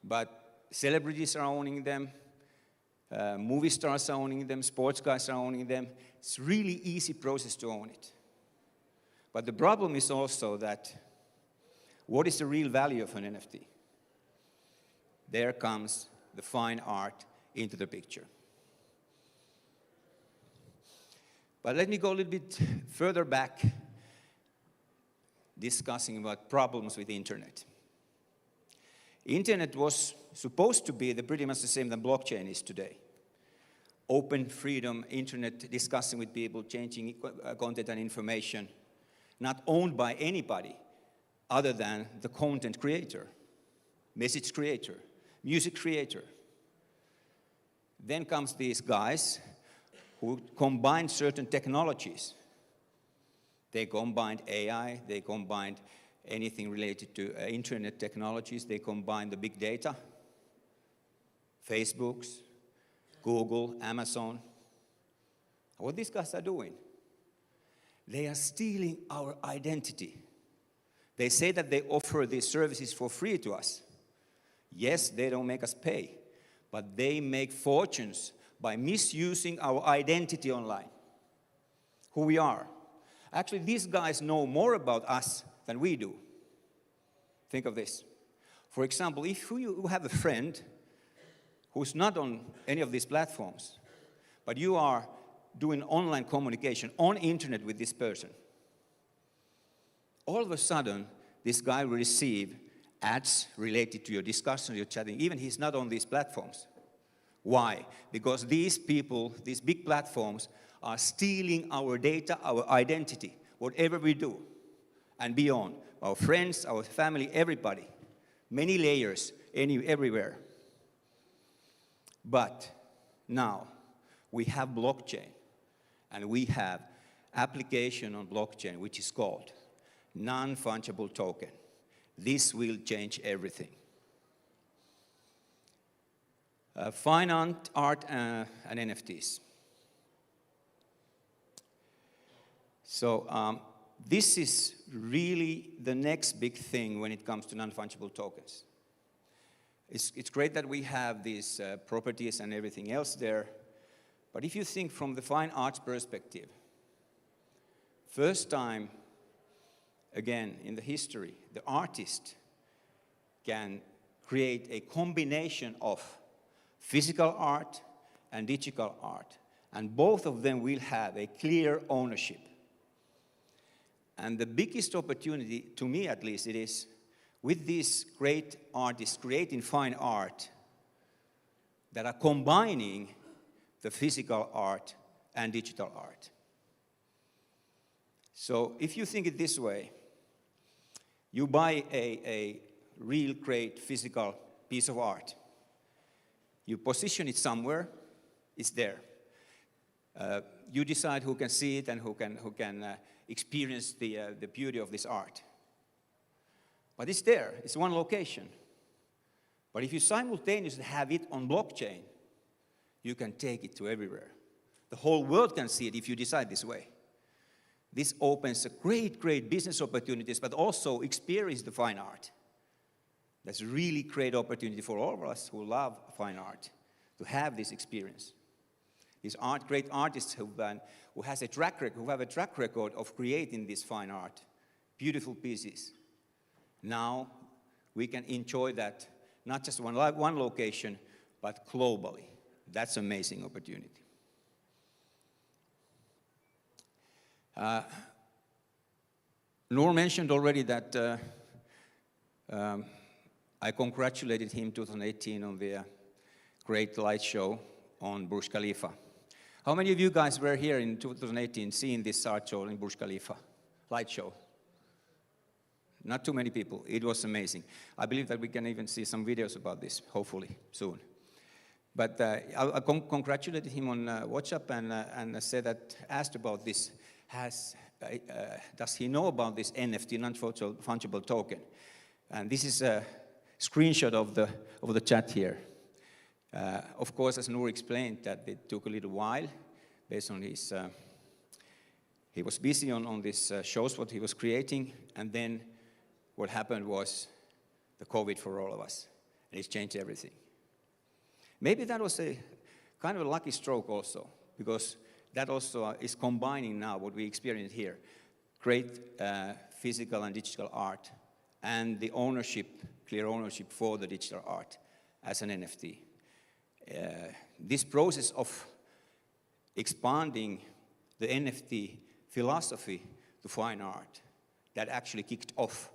but celebrities are owning them, movie stars are owning them, sports guys are owning them. It's a really easy process to own it. But the problem is also that what is the real value of an NFT? There comes the fine art into the picture. But let me go a little bit further back, discussing about problems with the internet. Internet was supposed to be pretty much the same than blockchain is today. Open, freedom, internet, discussing with people, changing content and information, not owned by anybody other than the content creator, message creator, music creator. Then comes these guys who combine certain technologies. They combined AI, they combined anything related to internet technologies, they combined the big data, Facebooks, Google, Amazon. What these guys are doing? They are stealing our identity. They say that they offer these services for free to us. Yes, they don't make us pay, but they make fortunes by misusing our identity online, who we are. Actually, these guys know more about us than we do. Think of this. For example, if you have a friend who's not on any of these platforms, but you are doing online communication on internet with this person. All of a sudden, this guy will receive ads related to your discussion, your chatting. Even he's not on these platforms. Why? Because these people, these big platforms, are stealing our data, our identity, whatever we do, and beyond. Our friends, our family, everybody. Many layers, everywhere. But now, we have blockchain, and we have application on blockchain, which is called non-fungible token. This will change everything. Fine art and NFTs. So this is really the next big thing when it comes to non-fungible tokens. It's great that we have these properties and everything else there, but if you think from the fine arts perspective, first time, again, in the history, the artist can create a combination of physical art and digital art, and both of them will have a clear ownership. And the biggest opportunity, to me at least, it is with these great artists creating fine art that are combining the physical art and digital art. So if you think it this way, you buy a real great physical piece of art. You position it somewhere, it's there. You decide who can see it and who can experience the beauty of this art. But it's there, it's one location. But if you simultaneously have it on blockchain, you can take it to everywhere. The whole world can see it if you decide this way. This opens a great, great business opportunities, but also experience the fine art. That's a really great opportunity for all of us who love fine art to have this experience. These great artists who have a track record of creating this fine art, beautiful pieces. Now we can enjoy that not just one location, but globally. That's an amazing opportunity. Noor mentioned already that I congratulated him in 2018 on the great light show on Burj Khalifa. How many of you guys were here in 2018 seeing this art show in Burj Khalifa, light show? Not too many people. It was amazing. I believe that we can even see some videos about this, hopefully, soon. But I congratulated him on WhatsApp and said that, asked about this, does he know about this NFT, non-fungible token? And this is a screenshot of the chat here. Of course, as Noor explained, that it took a little while, based on his, he was busy on these shows, what he was creating, and then what happened was the COVID for all of us, and it's changed everything. Maybe that was a kind of a lucky stroke also, because that also is combining now what we experience here, great physical and digital art, and the ownership, clear ownership for the digital art as an NFT. This process of expanding the NFT philosophy to fine art, that actually kicked off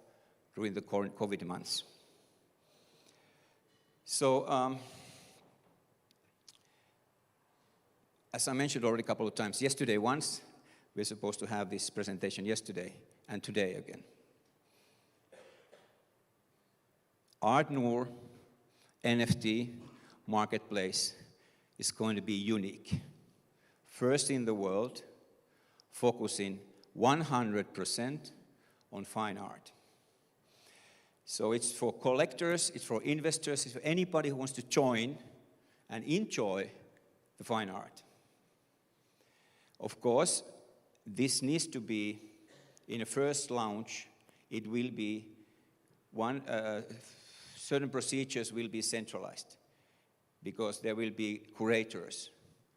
during the current COVID months. So, as I mentioned already a couple of times, yesterday once, we were supposed to have this presentation yesterday, and today again. Art Noor NFT marketplace is going to be unique. First in the world, focusing 100% on fine art. So it's for collectors, it's for investors, it's for anybody who wants to join and enjoy the fine art. Of course, this needs to be, in a first launch, it will be certain procedures will be centralized because there will be curators.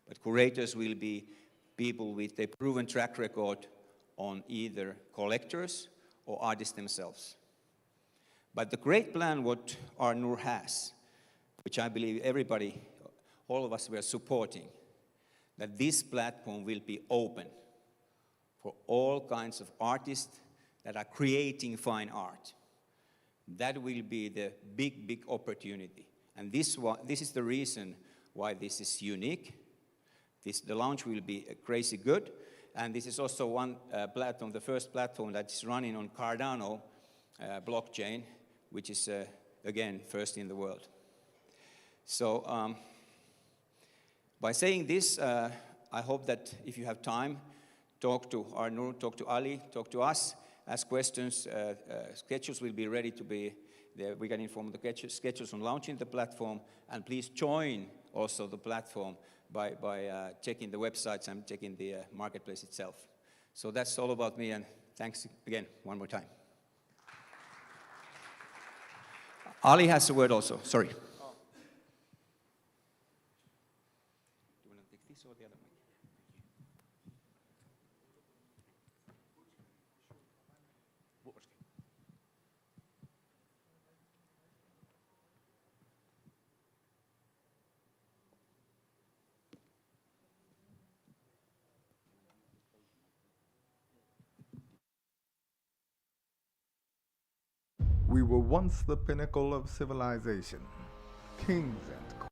But curators will be people with a proven track record on either collectors or artists themselves. But the great plan what Art Noor has, which I believe everybody, all of us were supporting, that this platform will be open for all kinds of artists that are creating fine art. That will be the big, big opportunity. And this is the reason why this is unique. The launch will be crazy good. And this is also one platform, the first platform that is running on Cardano blockchain, which is, again, first in the world. So by saying this, I hope that if you have time, talk to Arnoor, talk to Ali, talk to us, ask questions. Schedules will be ready to be there. We can inform the schedules on launching the platform, and please join also the platform by checking the websites and checking the marketplace itself. So that's all about me, and thanks again one more time. Ali has a word also, sorry. Do you want to take this or the other mic? We were once the pinnacle of civilization, kings and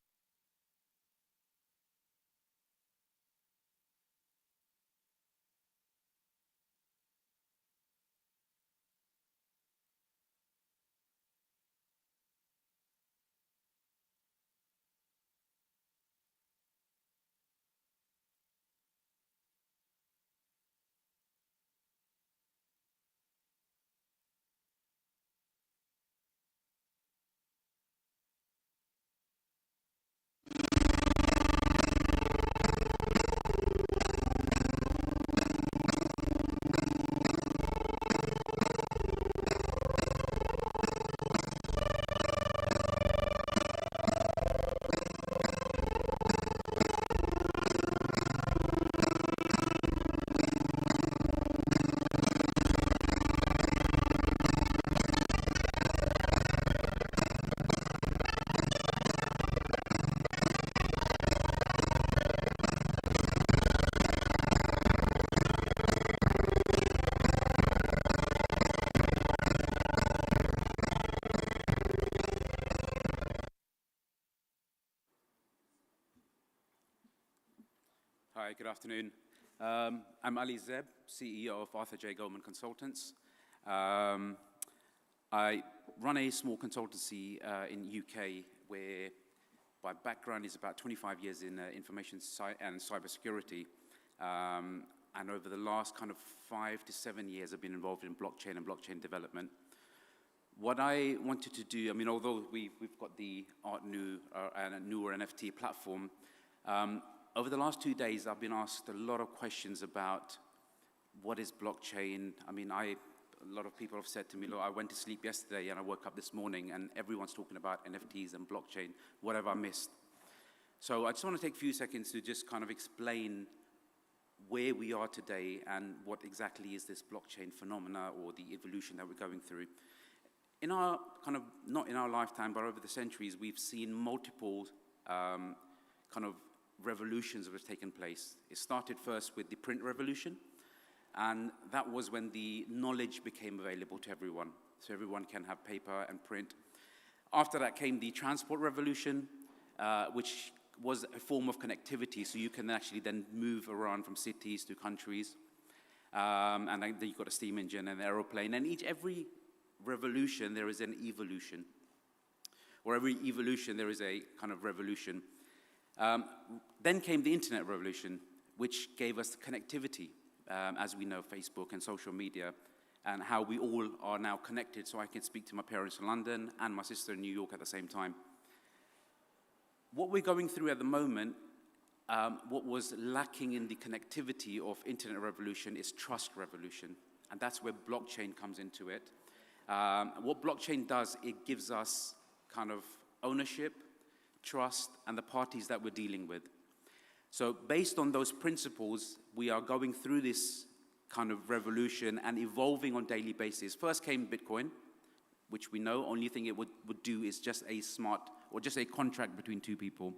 Hi, good afternoon. I'm Ali Zeb, CEO of Arthur J. Goldman Consultants. I run a small consultancy in UK where my background is about 25 years in information and cybersecurity. And over the last kind of 5 to 7 years, I've been involved in blockchain and blockchain development. What I wanted to do, I mean, although we've got the and a newer NFT platform, over the last 2 days, I've been asked a lot of questions about what is blockchain. I mean, a lot of people have said to me, look, I went to sleep yesterday and I woke up this morning and everyone's talking about NFTs and blockchain. What have I missed? So I just want to take a few seconds to just kind of explain where we are today and what exactly is this blockchain phenomena or the evolution that we're going through. In our kind of, not in our lifetime, but over the centuries, we've seen multiple kind of revolutions that have taken place. It started first with the print revolution, and that was when the knowledge became available to everyone, so everyone can have paper and print. After that came the transport revolution, which was a form of connectivity, so you can actually then move around from cities to countries. And then you've got a steam engine and an aeroplane, and every revolution there is an evolution, or every evolution there is a kind of revolution. Then came the internet revolution, which gave us connectivity, as we know, Facebook and social media, and how we all are now connected, so I can speak to my parents in London and my sister in New York at the same time. What we're going through at the moment, what was lacking in the connectivity of internet revolution is trust revolution, and that's where blockchain comes into it. What blockchain does, it gives us kind of ownership, trust, and the parties that we're dealing with. So based on those principles, we are going through this kind of revolution and evolving on a daily basis. First came Bitcoin, which we know only thing it would do is just a smart, or just a contract between two people.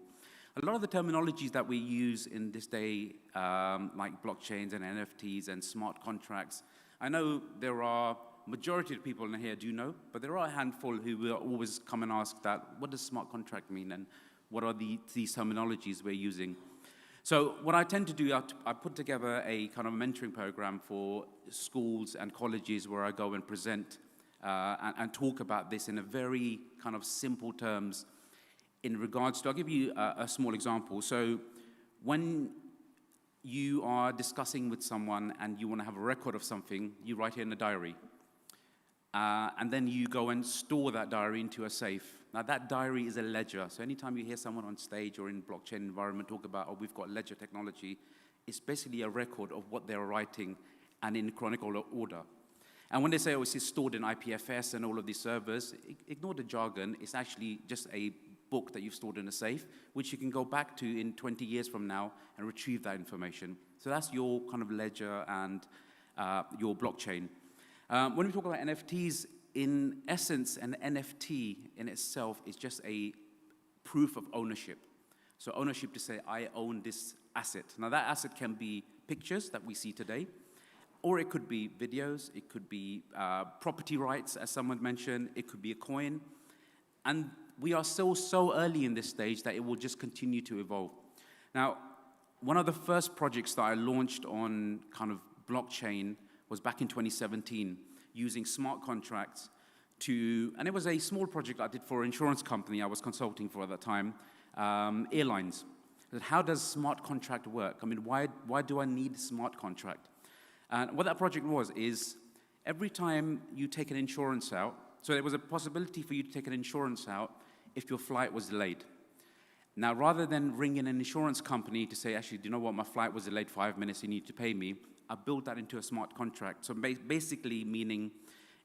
A lot of the terminologies that we use in this day, like blockchains and NFTs and smart contracts, I know there are majority of people in here do know, but there are a handful who will always come and ask that, what does smart contract mean and what are these terminologies we're using? So what I tend to do, I put together a kind of mentoring program for schools and colleges where I go and present and talk about this in a very kind of simple terms in regards to, I'll give you a small example. So when you are discussing with someone and you want to have a record of something, you write it in a diary. And then you go and store that diary into a safe. Now that diary is a ledger. So anytime you hear someone on stage or in blockchain environment talk about, oh, we've got ledger technology, it's basically a record of what they're writing and in chronicle order. And when they say, oh, it's stored in IPFS and all of these servers, ignore the jargon. It's actually just a book that you've stored in a safe, which you can go back to in 20 years from now and retrieve that information. So that's your kind of ledger and your blockchain. When we talk about NFTs, in essence, an NFT in itself is just a proof of ownership. So ownership to say, I own this asset. Now that asset can be pictures that we see today, or it could be videos, it could be property rights, as someone mentioned, it could be a coin. And we are still so early in this stage that it will just continue to evolve. Now, one of the first projects that I launched on kind of blockchain was back in 2017, using smart contracts and it was a small project I did for an insurance company I was consulting for at that time, airlines. How does smart contract work? I mean, why do I need smart contract? And what that project was is every time you take an insurance out, so there was a possibility for you to take an insurance out if your flight was delayed. Now, rather than ringing an insurance company to say, actually, do you know what, my flight was delayed 5 minutes, you need to pay me, I built that into a smart contract. So basically meaning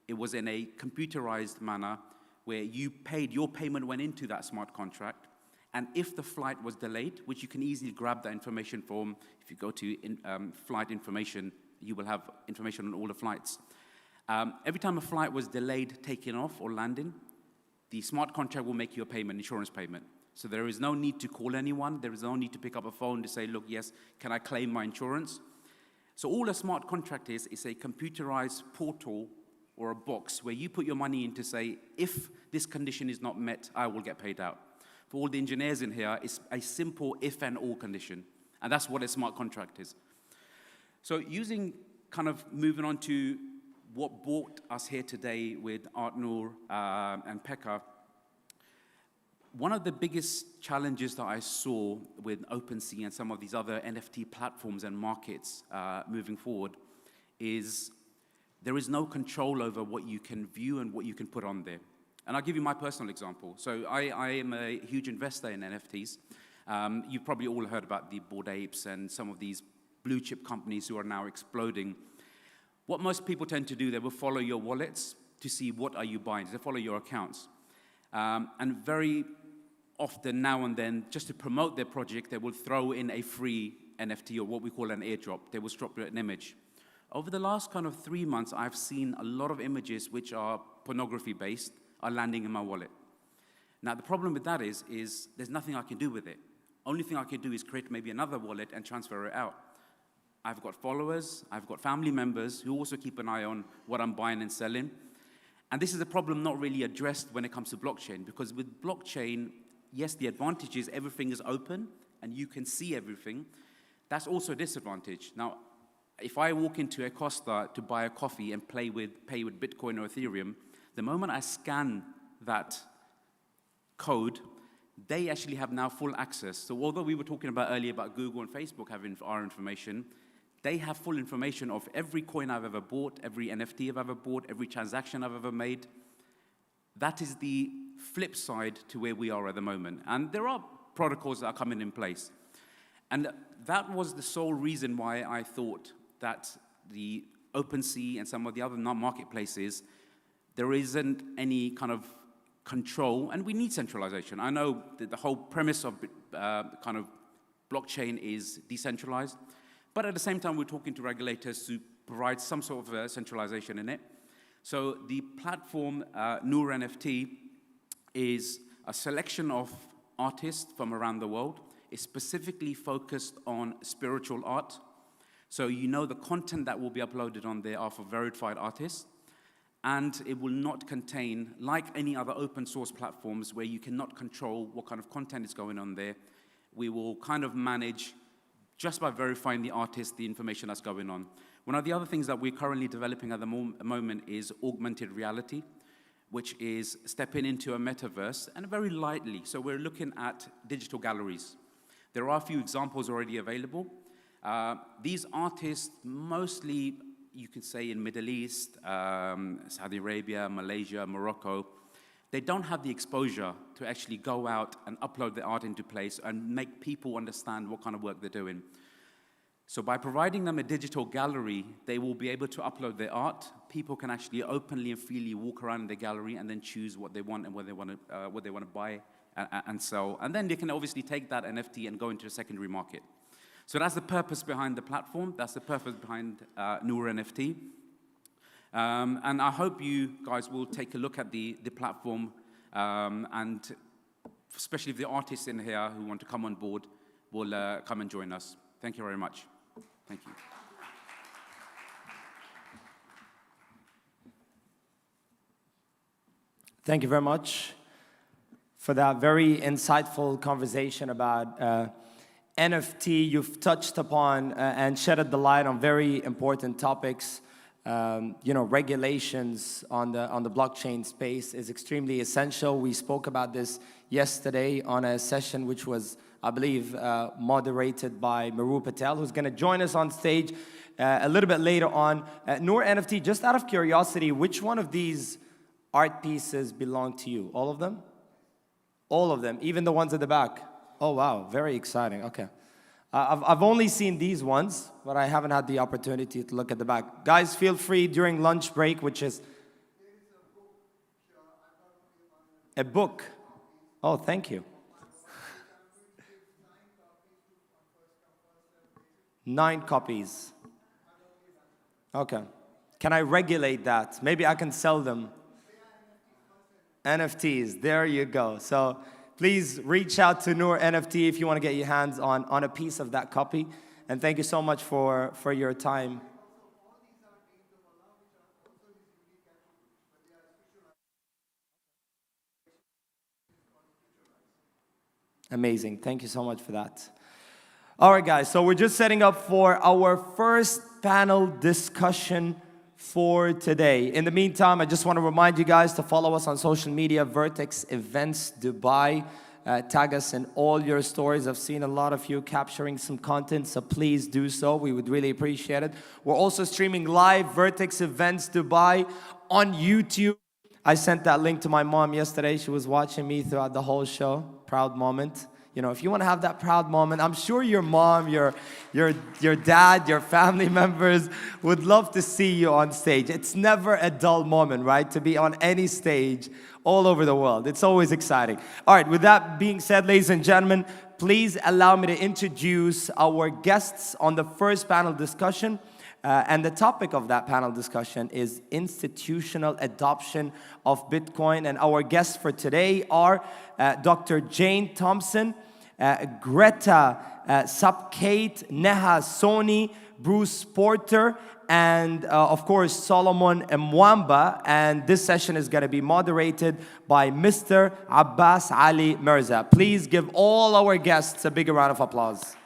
it was in a computerized manner where your payment went into that smart contract. And if the flight was delayed, which you can easily grab that information from, if you go to flight information, you will have information on all the flights. Every time a flight was delayed taking off or landing, the smart contract will make you a payment, insurance payment. So there is no need to call anyone. There is no need to pick up a phone to say, look, yes, can I claim my insurance? So all a smart contract is a computerized portal or a box where you put your money in to say, if this condition is not met, I will get paid out. For all the engineers in here, it's a simple if and or condition. And that's what a smart contract is. So kind of moving on to what brought us here today with Artnoor and Pekka, one of the biggest challenges that I saw with OpenSea and some of these other NFT platforms and markets moving forward is there is no control over what you can view and what you can put on there. And I'll give you my personal example. So I am a huge investor in NFTs. You've probably all heard about the Bored Apes and some of these blue chip companies who are now exploding. What most people tend to do, they will follow your wallets to see what are you buying. They follow your accounts. And very often now and then, just to promote their project, they will throw in a free NFT or what we call an airdrop. They will drop an image. Over the last kind of 3 months, I've seen a lot of images which are pornography-based are landing in my wallet. Now, the problem with that is there's nothing I can do with it. Only thing I can do is create maybe another wallet and transfer it out. I've got followers, I've got family members who also keep an eye on what I'm buying and selling. And this is a problem not really addressed when it comes to blockchain, because with blockchain, yes, the advantage is everything is open and you can see everything. That's also a disadvantage. Now, if I walk into a Costa to buy a coffee and pay with Bitcoin or Ethereum, the moment I scan that code, they actually have now full access. So although we were talking about earlier about Google and Facebook having our information, they have full information of every coin I've ever bought, every NFT I've ever bought, every transaction I've ever made. That is the flip side to where we are at the moment. And there are protocols that are coming in place. And that was the sole reason why I thought that the OpenSea and some of the other marketplaces, there isn't any kind of control, and we need centralization. I know that the whole premise of kind of blockchain is decentralized, but at the same time, we're talking to regulators to provide some sort of centralization in it. So the platform, Noor NFT, is a selection of artists from around the world. is specifically focused on spiritual art. So you know the content that will be uploaded on there are for verified artists, and it will not contain, like any other open source platforms where you cannot control what kind of content is going on there, we will kind of manage, just by verifying the artist, the information that's going on. One of the other things that we're currently developing at the moment is augmented reality, which is stepping into a metaverse, and very lightly. So we're looking at digital galleries. There are a few examples already available. These artists, mostly, you could say in Middle East, Saudi Arabia, Malaysia, Morocco, they don't have the exposure to actually go out and upload their art into place and make people understand what kind of work they're doing. So by providing them a digital gallery, they will be able to upload their art. People can actually openly and freely walk around the gallery and then choose what they want and what they want to buy and sell. And then they can obviously take that NFT and go into a secondary market. So that's the purpose behind the platform. That's the purpose behind Noor NFT. And I hope you guys will take a look at the platform, and especially if the artists in here who want to come on board will come and join us. Thank you very much. Thank you. Thank you very much for that very insightful conversation about NFT. You've touched upon and shedded the light on very important topics. You know, regulations on the blockchain space is extremely essential. We spoke about this yesterday on a session which was, I believe, moderated by Maru Patel, who's going to join us on stage a little bit later on. Noor NFT, just out of curiosity, which one of these art pieces belong to you? All of them? All of them, even the ones at the back? Oh, wow, very exciting. Okay. I've only seen these ones, but I haven't had the opportunity to look at the back. Guys, feel free during lunch break, which is a book. Oh, thank you. 9 copies. Okay. Can I regulate that? Maybe I can sell them. NFTs, there you go. So please reach out to Noor NFT if you want to get your hands on a piece of that copy. And thank you so much for your time. Amazing. Thank you so much for that. All right, guys. So we're just setting up for our first panel discussion for today. In the meantime, I just want to remind you guys to follow us on social media, Vertex-Events-Dubai. Tag us in all your stories. I've seen a lot of you capturing some content, so please do so. We would really appreciate it. We're also streaming live Vertex-Events-Dubai on YouTube. I sent that link to my mom yesterday. She was watching me throughout the whole show. Proud moment. You know, if you want to have that proud moment, I'm sure your mom, your dad, your family members would love to see you on stage. It's never a dull moment, right? To be on any stage all over the world. It's always exciting. All right, with that being said, ladies and gentlemen, please allow me to introduce our guests on the first panel discussion. And the topic of that panel discussion is institutional adoption of Bitcoin. And our guests for today are Dr. Jane Thompson, Greta Sapkate, Neha Soni, Bruce Porter, and of course Solomon Mwamba. And this session is going to be moderated by Mr. Abbas Ali Mirza. Please give all our guests a big round of applause.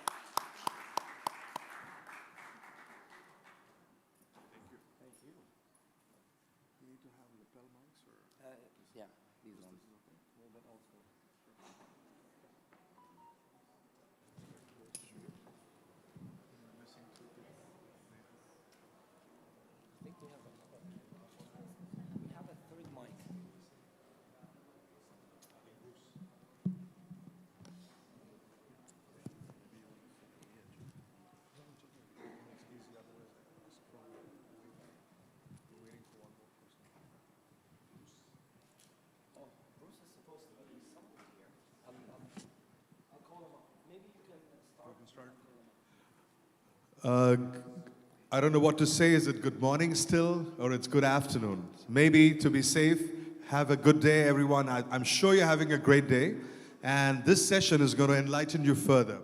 I don't know what to say. Is it good morning still, or it's good afternoon? Maybe to be safe, have a good day, everyone. I'm sure you're having a great day. and this session is going to enlighten you further.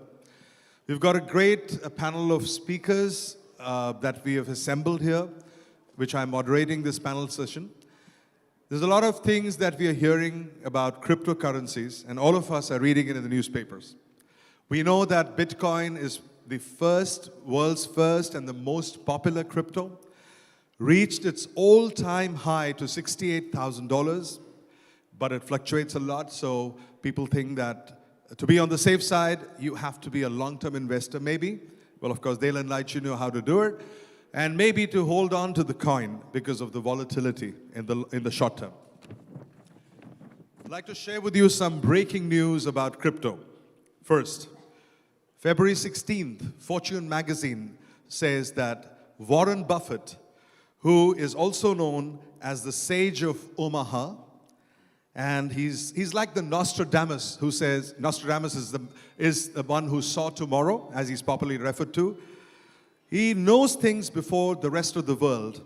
We've got a great panel of speakers that we have assembled here, which I'm moderating this panel session. There's a lot of things that we are hearing about cryptocurrencies, and all of us are reading it in the newspapers. We know that Bitcoin is the world's first and the most popular crypto, reached its all-time high to $68,000, but it fluctuates a lot, so people think that to be on the safe side, you have to be a long-term investor, maybe. Well, of course, they'll enlighten you how to do it, and maybe to hold on to the coin because of the volatility in the short term. I'd like to share with you some breaking news about crypto. First, February 16th, Fortune magazine says that Warren Buffett, who is also known as the Sage of Omaha, and he's like the Nostradamus, who says, Nostradamus is the one who saw tomorrow, as he's popularly referred to. He knows things before the rest of the world.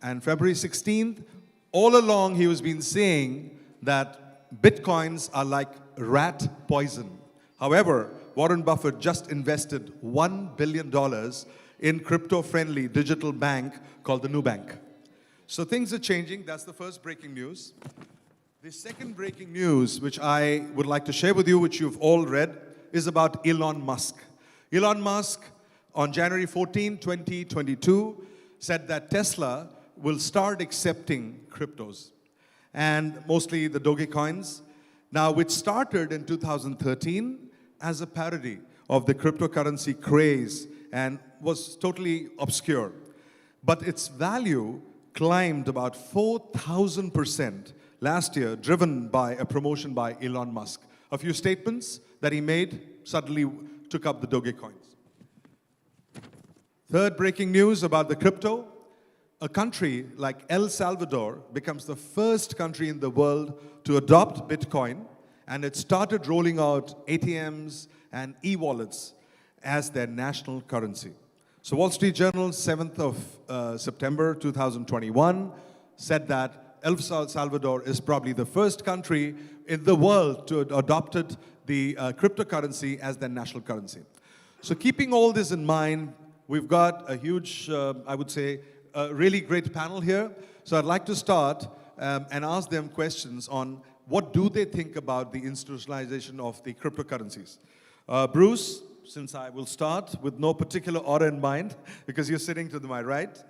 And February 16th, all along he was been saying that Bitcoins are like rat poison. However, Warren Buffett just invested $1 billion in crypto-friendly digital bank called the Nubank. So things are changing. That's the first breaking news. The second breaking news, which I would like to share with you, which you've all read, is about Elon Musk. Elon Musk, on January 14, 2022, said that Tesla will start accepting cryptos, and mostly the Dogecoins, now which started in 2013 as a parody of the cryptocurrency craze and was totally obscure. But its value climbed about 4,000% last year, driven by a promotion by Elon Musk. A few statements that he made suddenly took up the Dogecoins. Third breaking news about the crypto. A country like El Salvador becomes the first country in the world to adopt Bitcoin, and it started rolling out ATMs and e-wallets as their national currency. So Wall Street Journal, 7th of September 2021, said that El Salvador is probably the first country in the world to adopt the cryptocurrency as their national currency. So keeping all this in mind, we've got a huge, I would say, a really great panel here. So I'd like to start and ask them questions on what do they think about the institutionalization of the cryptocurrencies. Bruce, since I will start with no particular order in mind, because you're sitting to my right.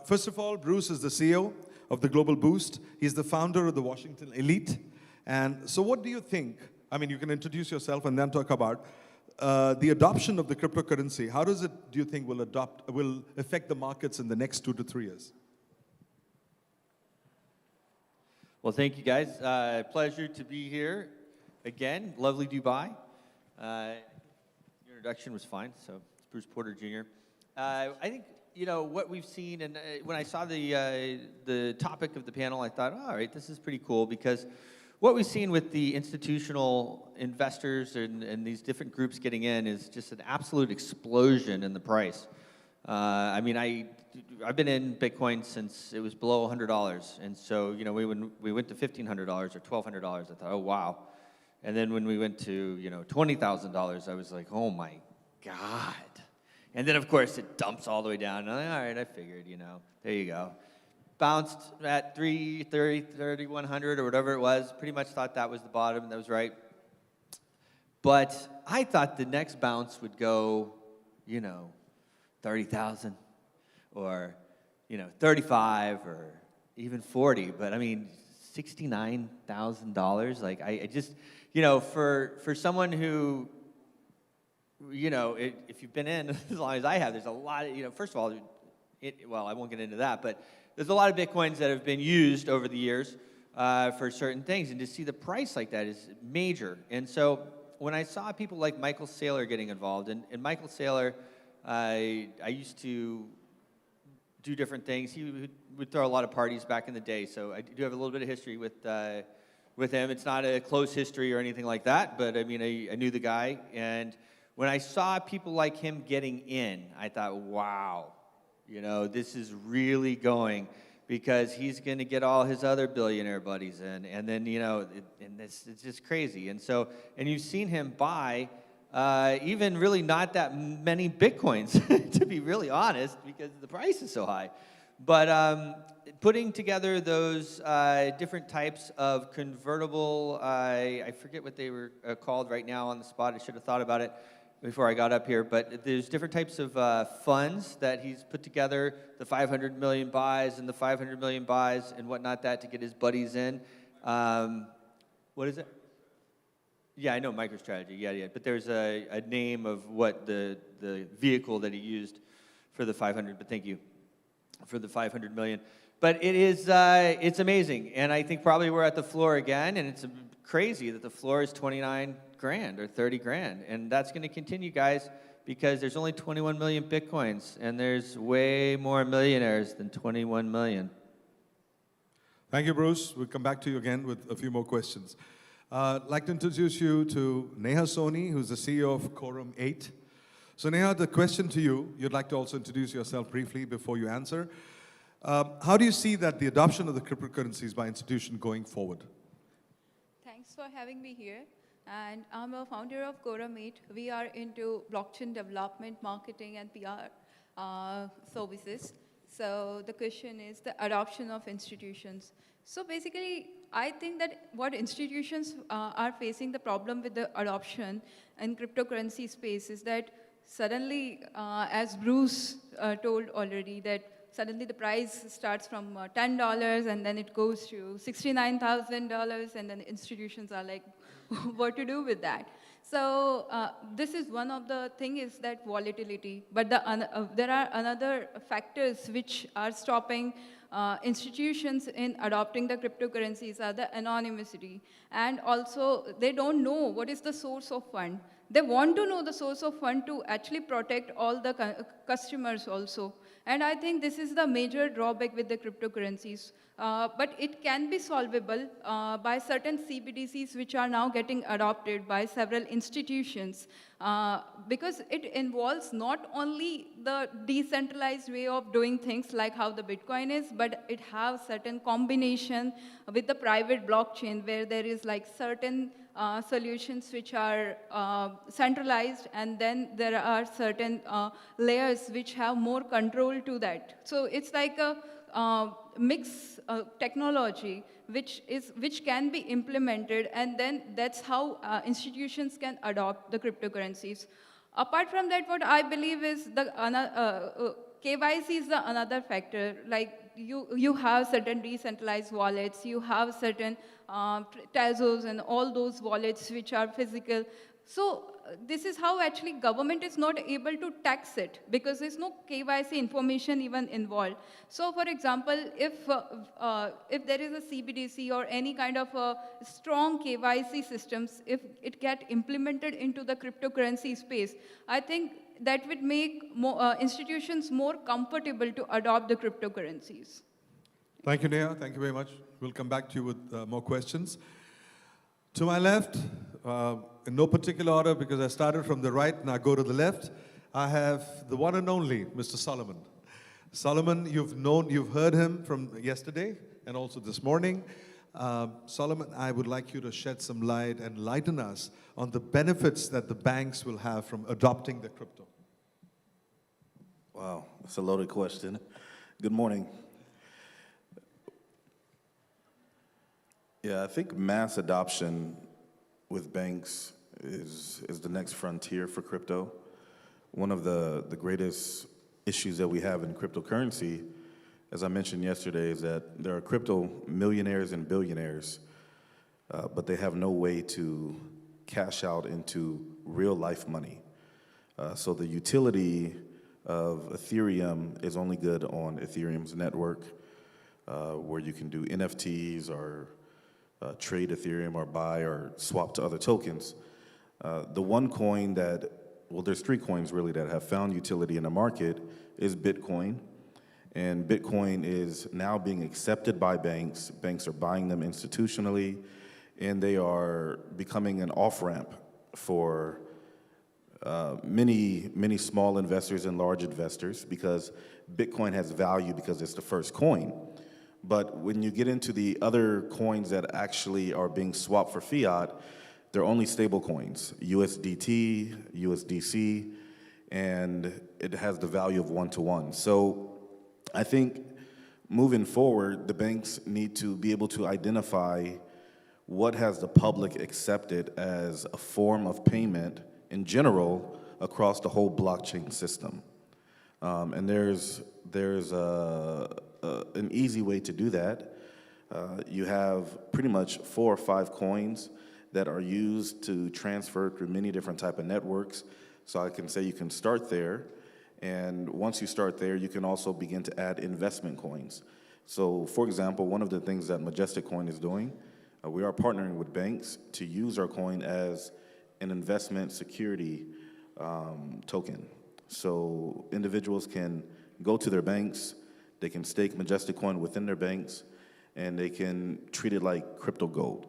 First of all, Bruce is the CEO of the Global Boost. He's the founder of the Washington Elite. And so what do you think? I mean, you can introduce yourself and then talk about the adoption of the cryptocurrency. How does it, do you think, will affect the markets in the next 2 to 3 years? Well, thank you, guys. Pleasure to be here again. Lovely Dubai. Your introduction was fine, so it's Bruce Porter Jr. I think, you know, what we've seen, and when I saw the topic of the panel, I thought, all right, this is pretty cool, because what we've seen with the institutional investors and these different groups getting in is just an absolute explosion in the price. I mean, I've been in Bitcoin since it was below $100, and so, you know, when we went to $1,500 or $1,200, I thought, oh wow. And then when we went to, you know, $20,000, I was like, oh my God. And then of course it dumps all the way down. And I'm like, all right, I figured, you know, there you go. Bounced at 3,100 or whatever it was. Pretty much thought that was the bottom. That was right. But I thought the next bounce would go, you know, 30,000 or, you know, 35 or even 40. But I mean, $69,000. Like I just, you know, for someone who, you know, if you've been in as long as I have, there's a lot of, you know, first of all, well, I won't get into that, but there's a lot of Bitcoins that have been used over the years for certain things, and to see the price like that is major. And so when I saw people like Michael Saylor getting involved, and Michael Saylor, I used to do different things. He would throw a lot of parties back in the day, so I do have a little bit of history with him. It's not a close history or anything like that, but I mean, I knew the guy, and when I saw people like him getting in, I thought, wow, you know, this is really going. because he's going to get all his other billionaire buddies in, and then, you know, it's just crazy. And so, and you've seen him buy even really not that many Bitcoins, to be really honest, because the price is so high. But putting together those different types of convertible, I forget what they were called right now on the spot. I should have thought about it before I got up here. But there's different types of funds that he's put together, the 500 million buys and the 500 million buys and whatnot, that to get his buddies in. What is it? Yeah, I know MicroStrategy. Yeah. But there's a name of what the vehicle that he used for the 500. But thank you for the 500 million. But it is, it's amazing. And I think probably we're at the floor again, and it's crazy that the floor is 29 grand or 30 grand. And that's going to continue, guys, because there's only 21 million Bitcoins, and there's way more millionaires than 21 million. Thank you, Bruce. We'll come back to you again with a few more questions. I'd like to introduce you to Neha Soni, who's the CEO of Quorum 8. So Neha, the question to you, you'd like to also introduce yourself briefly before you answer. How do you see that the adoption of the cryptocurrencies by institutions going forward? Thanks for having me here. And I'm a founder of Quorum 8. We are into blockchain development, marketing, and PR services. So the question is the adoption of institutions. So basically, I think that what institutions are facing the problem with the adoption in cryptocurrency space is that suddenly, as Bruce told already, that suddenly the price starts from $10 and then it goes to $69,000, and then the institutions are like, what to do with that? So this is one of the thing is that volatility, but there are another factors which are stopping institutions in adopting the cryptocurrencies are the anonymity, and also they don't know what is the source of fund. They want to know the source of fund to actually protect all the customers also. And I think this is the major drawback with the cryptocurrencies. But it can be solvable by certain CBDCs which are now getting adopted by several institutions, because it involves not only the decentralized way of doing things like how the Bitcoin is, but it has certain combination with the private blockchain where there is like certain solutions which are centralized, and then there are certain layers which have more control to that. So it's like a mix technology which can be implemented, and then that's how institutions can adopt the cryptocurrencies. Apart from that, what I believe is the KYC is the another factor. Like you have certain decentralized wallets, you have certain Tezos and all those wallets which are physical. So this is how actually government is not able to tax it, because there's no KYC information even involved. So for example, if there is a CBDC or any kind of a strong KYC systems, if it get implemented into the cryptocurrency space, I think that would make more, institutions more comfortable to adopt the cryptocurrencies. Thank you, Neha. Thank you very much. We'll come back to you with more questions. To my left, in no particular order, because I started from the right and I go to the left, I have the one and only Mr. Solomon. Solomon, you've heard him from yesterday and also this morning. Solomon, I would like you to shed some light and enlighten us on the benefits that the banks will have from adopting the crypto. Wow, that's a loaded question. Good morning. Yeah, I think mass adoption with banks is the next frontier for crypto. One of the greatest issues that we have in cryptocurrency, as I mentioned yesterday, is that there are crypto millionaires and billionaires, but they have no way to cash out into real life money. So the utility of Ethereum is only good on Ethereum's network, where you can do NFTs or trade Ethereum or buy or swap to other tokens. The one coin that, well, there's three coins really that have found utility in the market is Bitcoin. And Bitcoin is now being accepted by banks. Banks are buying them institutionally, and they are becoming an off-ramp for many small investors and large investors, because Bitcoin has value because it's the first coin. But when you get into the other coins that actually are being swapped for fiat, they're only stable coins, USDT, USDC, and it has the value of 1-to-1. So I think moving forward, the banks need to be able to identify what has the public accepted as a form of payment in general across the whole blockchain system. And there's an easy way to do that. You have pretty much 4 or 5 coins that are used to transfer through many different type of networks. So I can say you can start there, and once you start there, you can also begin to add investment coins. So for example, one of the things that Majestic Coin is doing, we are partnering with banks to use our coin as an investment security token. So individuals can go to their banks, they can stake Majestic Coin within their banks, and they can treat it like crypto gold.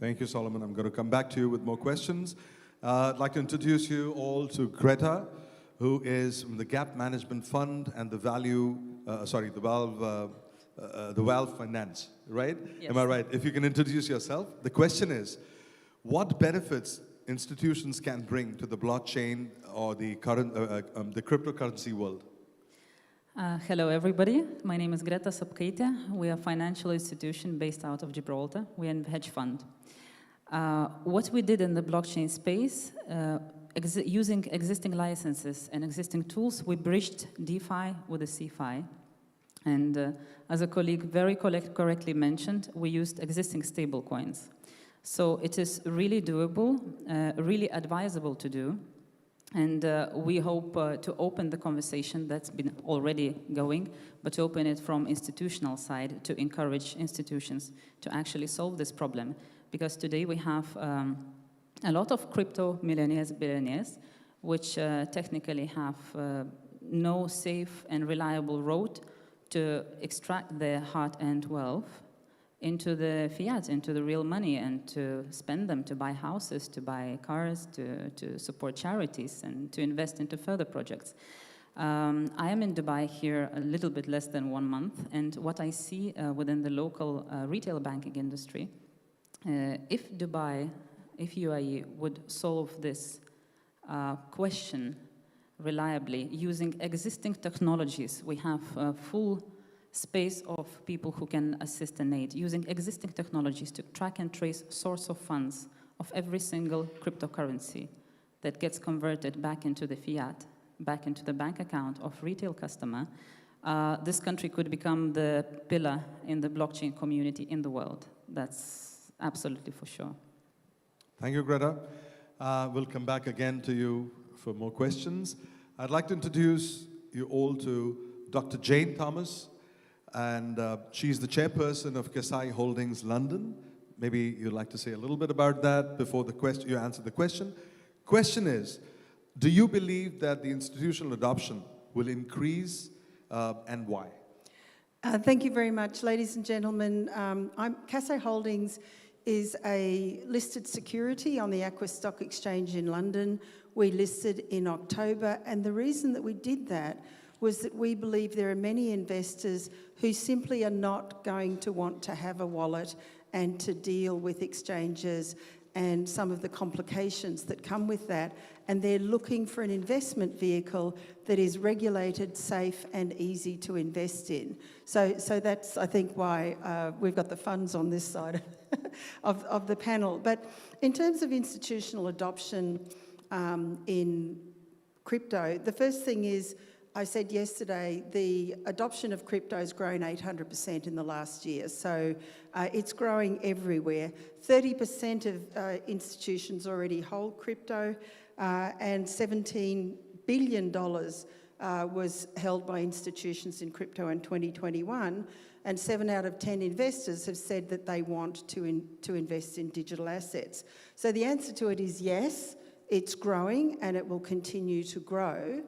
Thank you, Solomon. I'm going to come back to you with more questions. I'd like to introduce you all to Greta, who is from the Gap Management Fund and the Valve Finance, right? Yes. Am I right? If you can introduce yourself. The question is, what benefits institutions can bring to the blockchain or the cryptocurrency world? Hello, everybody. My name is Greta Sapkaite. We are a financial institution based out of Gibraltar. We are a hedge fund. What we did in the blockchain space, using existing licenses and existing tools, we bridged DeFi with the CeFi. And as a colleague very correctly mentioned, we used existing stablecoins. So it is really doable, really advisable to do. And we hope to open the conversation that's been already going, but to open it from institutional side to encourage institutions to actually solve this problem. Because today we have a lot of crypto millionaires, billionaires, which technically have no safe and reliable road to extract their hard-earned wealth into the fiat, into the real money, and to spend them to buy houses, to buy cars, to support charities, and to invest into further projects. I am in Dubai here a little bit less than 1 month, and what I see within the local retail banking industry, if UAE would solve this question reliably using existing technologies, we have full space of people who can assist and aid, using existing technologies to track and trace source of funds of every single cryptocurrency that gets converted back into the fiat, back into the bank account of retail customer, this country could become the pillar in the blockchain community in the world. That's absolutely for sure. Thank you, Greta. We'll come back again to you for more questions. I'd like to introduce you all to Dr. Jane Thomas, and she's the chairperson of Kasai Holdings London. Maybe you'd like to say a little bit about that before you answer the question. Question is, do you believe that the institutional adoption will increase, and why? Thank you very much, ladies and gentlemen. Kasai Holdings is a listed security on the Aquis Stock Exchange in London. We listed in October, and the reason that we did that was that we believe there are many investors who simply are not going to want to have a wallet and to deal with exchanges and some of the complications that come with that. And they're looking for an investment vehicle that is regulated, safe, and easy to invest in. So that's, I think, why we've got the funds on this side of the panel. But in terms of institutional adoption in crypto, the first thing is, I said yesterday, the adoption of crypto has grown 800% in the last year. So it's growing everywhere. 30% of institutions already hold crypto, and $17 billion was held by institutions in crypto in 2021. And 7 out of 10 investors have said that they want to invest in digital assets. So the answer to it is yes, it's growing and it will continue to grow.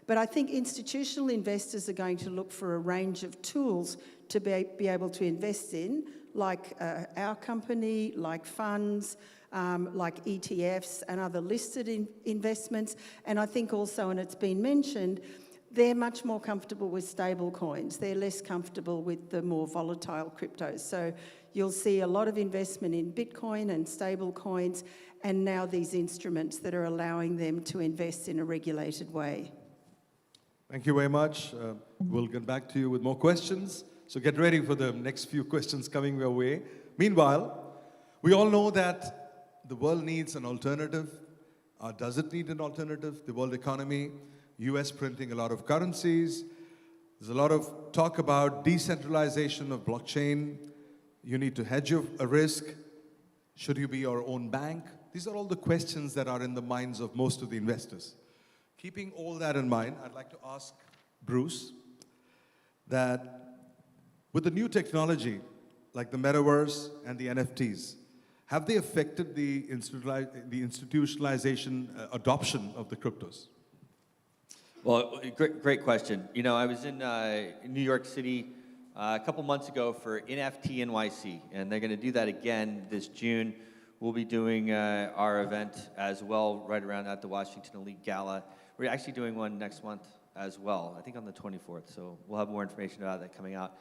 But I think institutional investors are going to look for a range of tools to be able to invest in, like our company, like funds, like ETFs and other listed investments. And I think also, and it's been mentioned, they're much more comfortable with stable coins. They're less comfortable with the more volatile cryptos. So you'll see a lot of investment in Bitcoin and stable coins, and now these instruments that are allowing them to invest in a regulated way. Thank you very much. We'll get back to you with more questions. So get ready for the next few questions coming your way. Meanwhile, we all know that the world needs an alternative. Does it need an alternative? The world economy, US printing a lot of currencies. There's a lot of talk about decentralization of blockchain. You need to hedge a risk. Should you be your own bank? These are all the questions that are in the minds of most of the investors. Keeping all that in mind, I'd like to ask Bruce that with the new technology, like the metaverse and the NFTs, have they affected the institutionalization adoption of the cryptos? Well, great question. You know, I was in New York City a couple months ago for NFT NYC, and they're going to do that again this June. We'll be doing our event as well right around at the Washington Elite Gala. We're actually doing one next month as well, I think on the 24th, so we'll have more information about that coming out.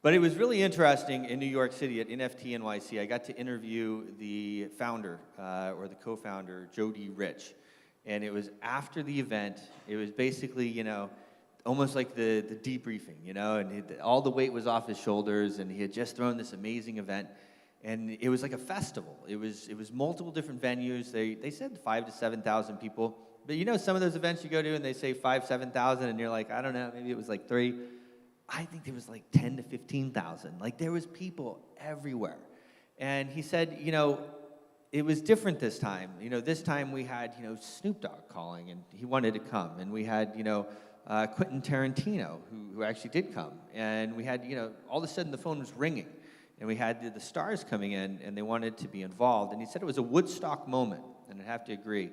But it was really interesting in New York City at NFT NYC. I got to interview the founder, or the co-founder, Jody Rich. And it was after the event. It was basically, you know, almost like the debriefing, you know, and all the weight was off his shoulders, and he had just thrown this amazing event. And it was like a festival. It was multiple different venues. They said 5,000 to 7,000 people. But you know, some of those events you go to and they say 5,000, 7,000, and you're like, I don't know, maybe it was like 3. I think there was like 10 to 15,000. Like there was people everywhere. And he said, you know, it was different this time. You know, this time we had, you know, Snoop Dogg calling, and he wanted to come. And we had, you know, Quentin Tarantino, who actually did come. And we had, you know, all of a sudden the phone was ringing. And we had the stars coming in, and they wanted to be involved. And he said it was a Woodstock moment, and I'd have to agree.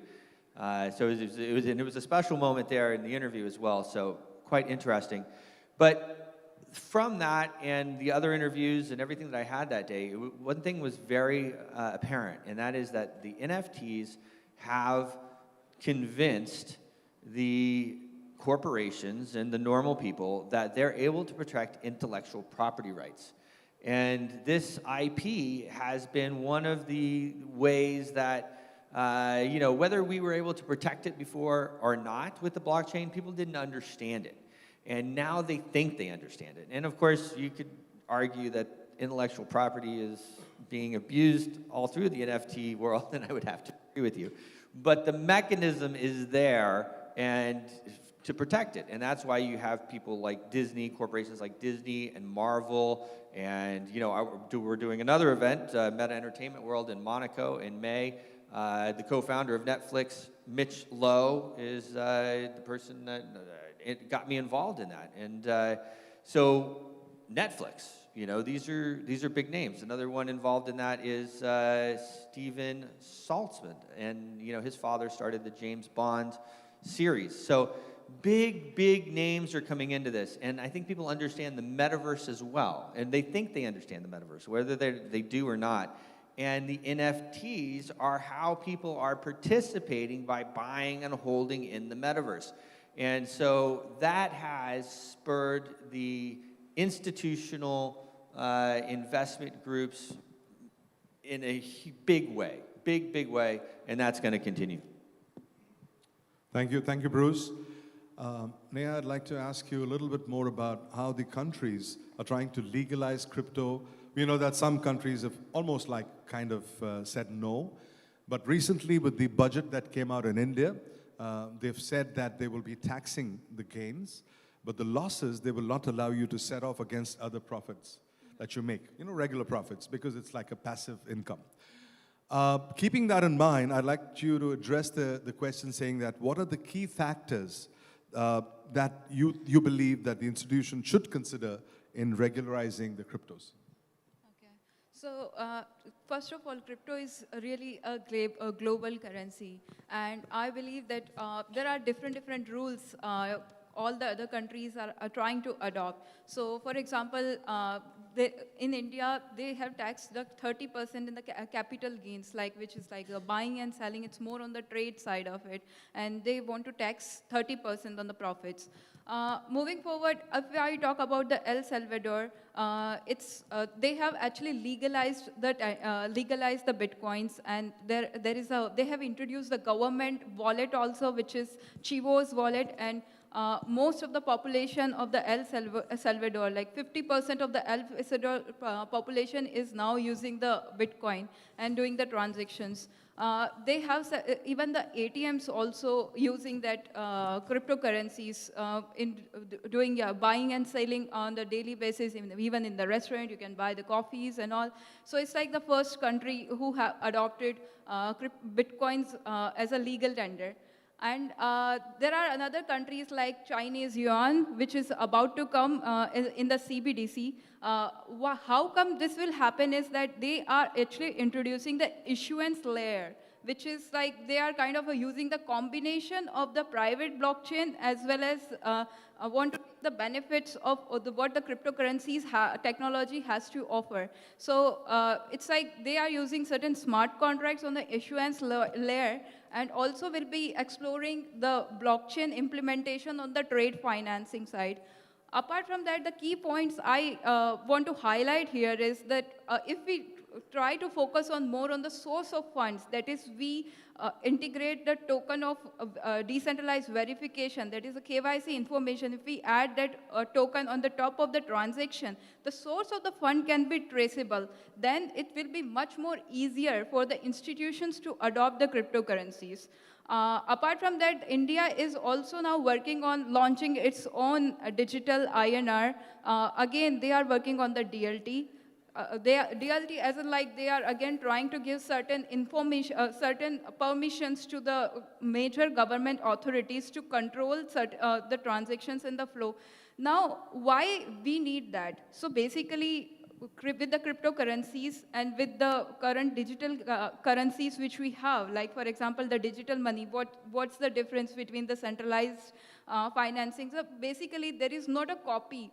So it was a special moment there in the interview as well, so quite interesting. But from that and the other interviews and everything that I had that day, one thing was very apparent, and that is that the NFTs have convinced the corporations and the normal people that they're able to protect intellectual property rights. And this IP has been one of the ways that you know, whether we were able to protect it before or not with the blockchain, people didn't understand it. And now they think they understand it. And of course, you could argue that intellectual property is being abused all through the NFT world, and I would have to agree with you. But the mechanism is there and to protect it. And that's why you have people like Disney, corporations like Disney and Marvel, and you know, we're doing another event, Meta Entertainment World in Monaco in May. The co-founder of Netflix, Mitch Lowe, is the person that it got me involved in that. And so Netflix, you know, these are big names. Another one involved in that is Steven Saltzman, and you know, his father started the James Bond series. So big names are coming into this, and I think people understand the metaverse as well, and they think they understand the metaverse, whether they do or not. And the NFTs are how people are participating by buying and holding in the metaverse. And so that has spurred the institutional investment groups in a big way, big way, and that's going to continue. Thank you, Bruce. Neha, I'd like to ask you a little bit more about how the countries are trying to legalize crypto. We know that some countries have almost like kind of said no, but recently with the budget that came out in India, they've said that they will be taxing the gains, but the losses, they will not allow you to set off against other profits that you make, you know, regular profits, because it's like a passive income. Keeping that in mind, I'd like you to address the question saying that what are the key factors that you believe that the institution should consider in regularizing the cryptos? So, first of all, crypto is really a global currency, and I believe that there are different rules all the other countries are trying to adopt. So for example, in India, they have taxed the 30% in the capital gains, like which is like buying and selling. It's more on the trade side of it, and they want to tax 30% on the profits. Moving forward, if I talk about the El Salvador, they have actually legalized the bitcoins, and they have introduced the government wallet also, which is Chivo's wallet, and most of the population of the El Salvador, like 50% of the El Salvador population is now using the Bitcoin and doing the transactions. They have even the ATMs also using that cryptocurrencies in doing buying and selling on the daily basis. Even in the restaurant, you can buy the coffees and all. So it's like the first country who have adopted Bitcoins as a legal tender. And there are another countries like Chinese yuan, which is about to come in the CBDC. How come this will happen is that they are actually introducing the issuance layer, which is like they are kind of using the combination of the private blockchain as well as want to take the benefits of what the cryptocurrencies technology has to offer. So it's like they are using certain smart contracts on the issuance layer, and also will be exploring the blockchain implementation on the trade financing side. Apart from that, the key points I want to highlight here is that if we try to focus on more on the source of funds, that is we integrate the token of decentralized verification, that is a KYC information. If we add that token on the top of the transaction, the source of the fund can be traceable. Then it will be much more easier for the institutions to adopt the cryptocurrencies. Apart from that, India is also now working on launching its own digital INR. Again, they are working on the DLT. DLT as in like they are again trying to give certain information, certain permissions to the major government authorities to control the transactions in the flow. Now, why we need that? So basically, with the cryptocurrencies and with the current digital currencies which we have, like for example, the digital money, what's the difference between the centralized financing? So basically, there is not a copy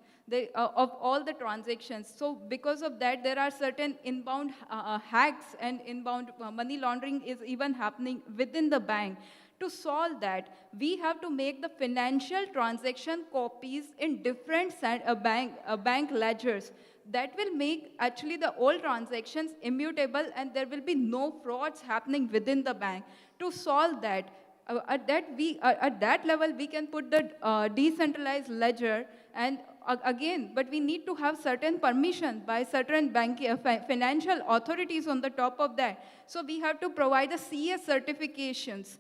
of all the transactions. So because of that, there are certain inbound hacks and inbound money laundering is even happening within the bank. To solve that, we have to make the financial transaction copies in different bank ledgers. That will make actually the old transactions immutable, and there will be no frauds happening within the bank. To solve that, at that level, we can put the decentralized ledger, and again, but we need to have certain permission by certain financial authorities on the top of that. So we have to provide the CS certifications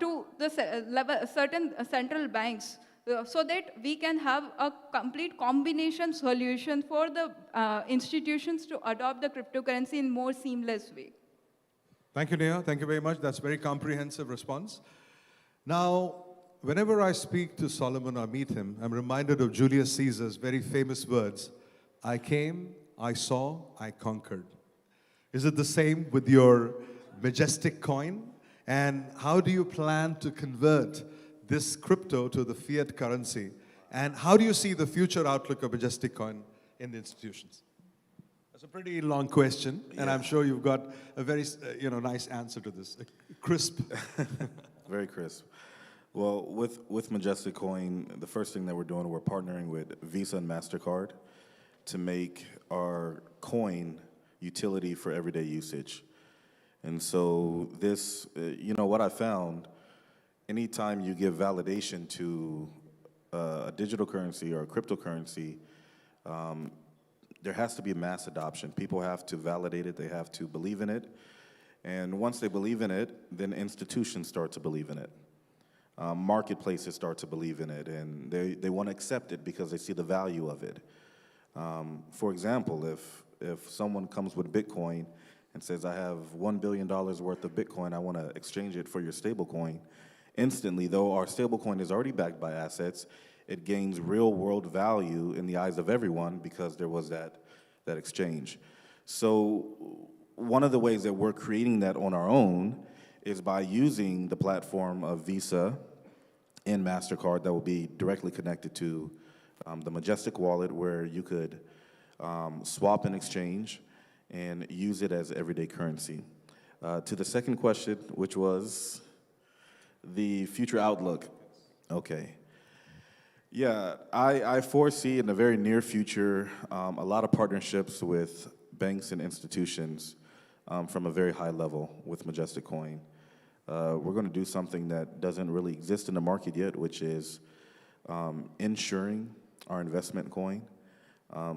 to the certain central banks, so that we can have a complete combination solution for the institutions to adopt the cryptocurrency in more seamless way. Thank you, Neha. Thank you very much. That's a very comprehensive response. Now, whenever I speak to Solomon or meet him, I'm reminded of Julius Caesar's very famous words, "I came, I saw, I conquered." Is it the same with your Majestic coin? And how do you plan to convert this crypto to the fiat currency? And how do you see the future outlook of Majestic coin in the institutions? That's a pretty long question, and I'm sure you've got a very nice answer to this. Crisp. Very crisp. Well, with Majestic Coin, the first thing that we're doing, we're partnering with Visa and MasterCard to make our coin utility for everyday usage. And so this, what I found, anytime you give validation to a digital currency or a cryptocurrency, there has to be mass adoption. People have to validate it, they have to believe in it. And once they believe in it, then institutions start to believe in it. Marketplaces start to believe in it, and they want to accept it because they see the value of it. For example, if someone comes with Bitcoin and says, "I have $1 billion worth of Bitcoin, I want to exchange it for your stablecoin," instantly, though our stablecoin is already backed by assets, it gains real-world value in the eyes of everyone because there was that exchange. So one of the ways that we're creating that on our own is by using the platform of Visa and MasterCard that will be directly connected to the Majestic wallet, where you could swap and exchange and use it as everyday currency. To the second question, which was the future outlook. Okay. Yeah, I foresee in the very near future a lot of partnerships with banks and institutions from a very high level with Majestic Coin. We're going to do something that doesn't really exist in the market yet, which is insuring our investment coin.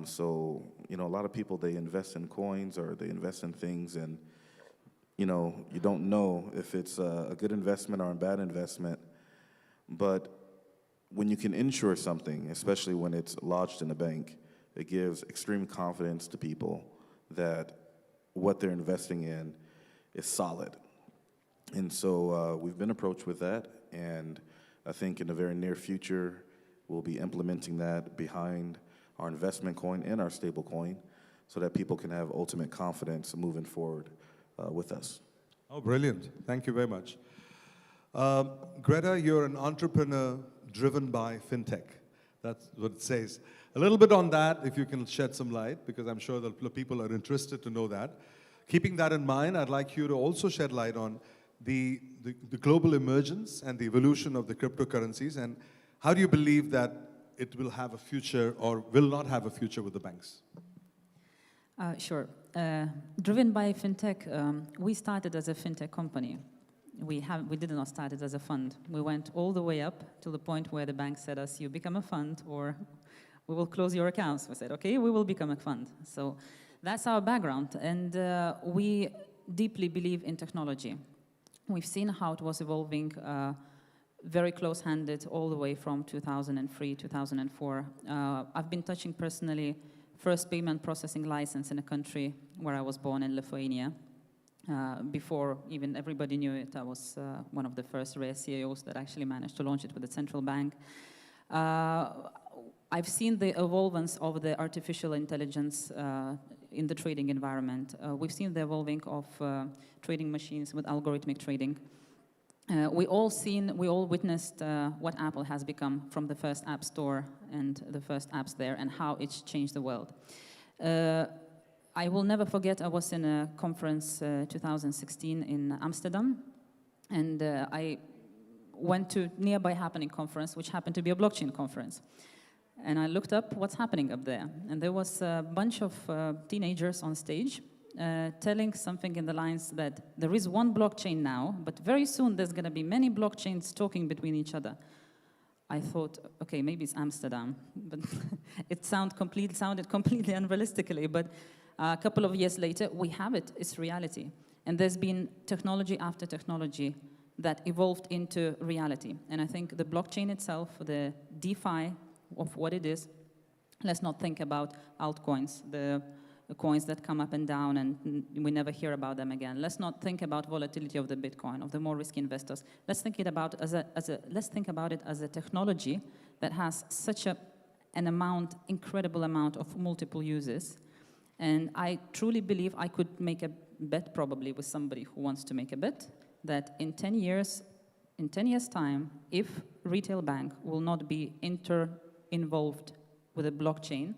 So, you know, a lot of people, they invest in coins or they invest in things, and, you know, you don't know if it's a good investment or a bad investment. But when you can insure something, especially when it's lodged in a bank, it gives extreme confidence to people that what they're investing in is solid. And so we've been approached with that, and I think in the very near future, we'll be implementing that behind our investment coin and our stable coin so that people can have ultimate confidence moving forward with us. Oh, brilliant. Thank you very much. Greta, you're an entrepreneur driven by fintech. That's what it says. A little bit on that, if you can shed some light, because I'm sure that people are interested to know that. Keeping that in mind, I'd like you to also shed light on the global emergence and the evolution of the cryptocurrencies, and how do you believe that it will have a future or will not have a future with the banks? Sure. Driven by fintech, we started as a fintech company. We did not start it as a fund. We went all the way up to the point where the bank said us, you become a fund or we will close your accounts. We said, okay, we will become a fund. So that's our background. And we deeply believe in technology. We've seen how it was evolving very close-handed all the way from 2003, 2004. I've been touching personally first payment processing license in a country where I was born, in Lithuania. Before even everybody knew it, I was one of the first rare CEOs that actually managed to launch it with the central bank. I've seen the evolvence of the artificial intelligence in the trading environment. We've seen the evolving of trading machines with algorithmic trading. We all witnessed what Apple has become from the first app store and the first apps there, and how it's changed the world. I will never forget, I was in a conference 2016 in Amsterdam, and I went to nearby happening conference, which happened to be a blockchain conference. And I looked up what's happening up there, and there was a bunch of teenagers on stage telling something in the lines that there is one blockchain now, but very soon there's going to be many blockchains talking between each other. I thought, okay, maybe it's Amsterdam, but it sounded completely unrealistically. But a couple of years later, we have it. It's reality. And there's been technology after technology that evolved into reality. And I think the blockchain itself, the DeFi of what it is, let's not think about altcoins, the coins that come up and down and we never hear about them again. Let's not think about volatility of the Bitcoin, of the more risky investors. Let's think about it as a technology that has such an incredible amount of multiple uses. And I truly believe I could make a bet probably with somebody who wants to make a bet that in 10 years time, if retail bank will not be involved with a blockchain,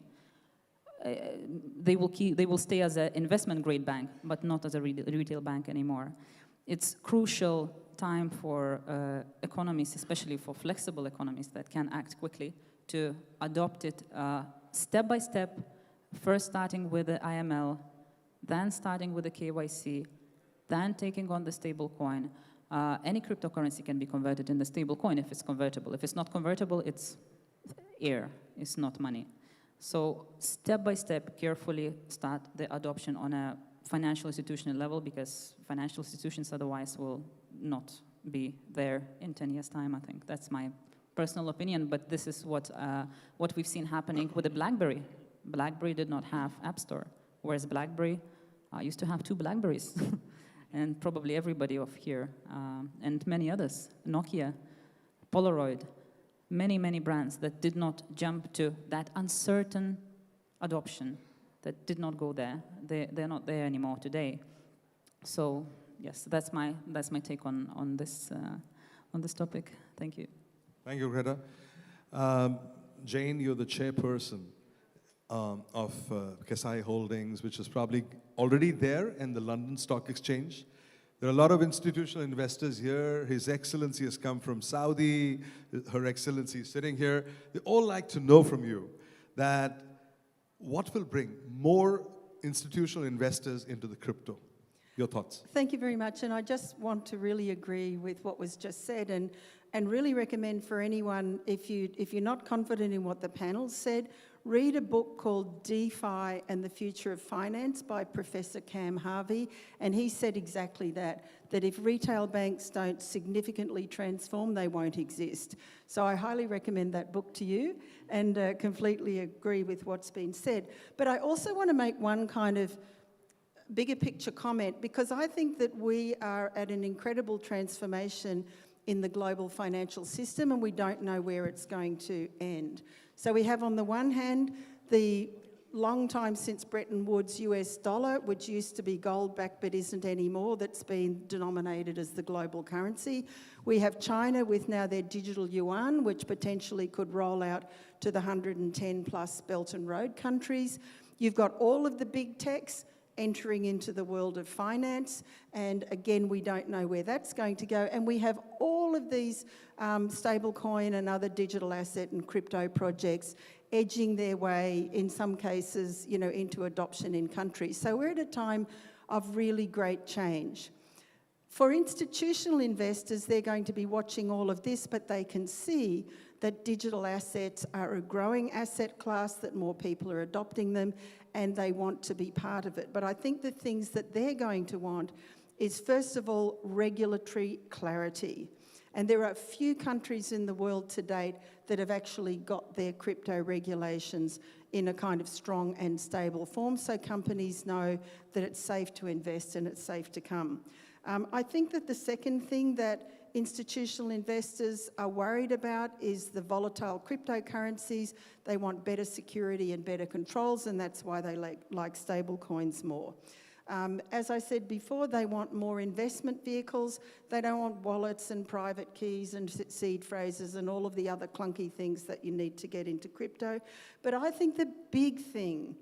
they will stay as an investment grade bank, but not as a retail bank anymore. It's crucial time for economies, especially for flexible economies that can act quickly, to adopt it step by step, first starting with the IML, then starting with the KYC, then taking on the stable coin. Any cryptocurrency can be converted in the stable coin if it's convertible. If it's not convertible, it's air, it's not money. So step by step, carefully start the adoption on a financial institutional level, because financial institutions otherwise will not be there in 10 years' time, I think. That's my personal opinion, but this is what we've seen happening with the BlackBerry. BlackBerry did not have App Store, whereas BlackBerry used to have 2 BlackBerries, and probably everybody of here, and many others, Nokia, Polaroid, many brands that did not jump to that uncertain adoption, that did not go there. They're not there anymore today. So yes, that's my take on this topic. Thank you. Thank you, Greta. Jane, you're the chairperson of Kasai Holdings, which is probably already there in the London Stock Exchange. There are a lot of institutional investors here. His Excellency has come from Saudi. Her Excellency is sitting here. They all like to know from you that what will bring more institutional investors into the crypto? Your thoughts? Thank you very much. And I just want to really agree with what was just said and really recommend for anyone, if you're not confident in what the panel said, read a book called DeFi and the Future of Finance by Professor Cam Harvey. And he said exactly that if retail banks don't significantly transform, they won't exist. So I highly recommend that book to you and completely agree with what's been said. But I also want to make one kind of bigger picture comment, because I think that we are at an incredible transformation in the global financial system, and we don't know where it's going to end. So we have on the one hand the long time since Bretton Woods US dollar, which used to be gold backed but isn't anymore, that's been denominated as the global currency. We have China with now their digital yuan, which potentially could roll out to the 110 plus Belt and Road countries. You've got all of the big techs entering into the world of finance, and again, we don't know where that's going to go. And we have all of these stablecoin and other digital asset and crypto projects edging their way, in some cases, into adoption in countries. So we're at a time of really great change. For institutional investors, they're going to be watching all of this, but they can see that digital assets are a growing asset class, that more people are adopting them, and they want to be part of it. But I think the things that they're going to want is, first of all, regulatory clarity. And there are a few countries in the world to date that have actually got their crypto regulations in a kind of strong and stable form, so companies know that it's safe to invest and it's safe to come. I think that the second thing that institutional investors are worried about is the volatile cryptocurrencies. They want better security and better controls, and that's why they like stable coins more. As I said before, they want more investment vehicles. They don't want wallets and private keys and seed phrases and all of the other clunky things that you need to get into crypto. But I think the big thing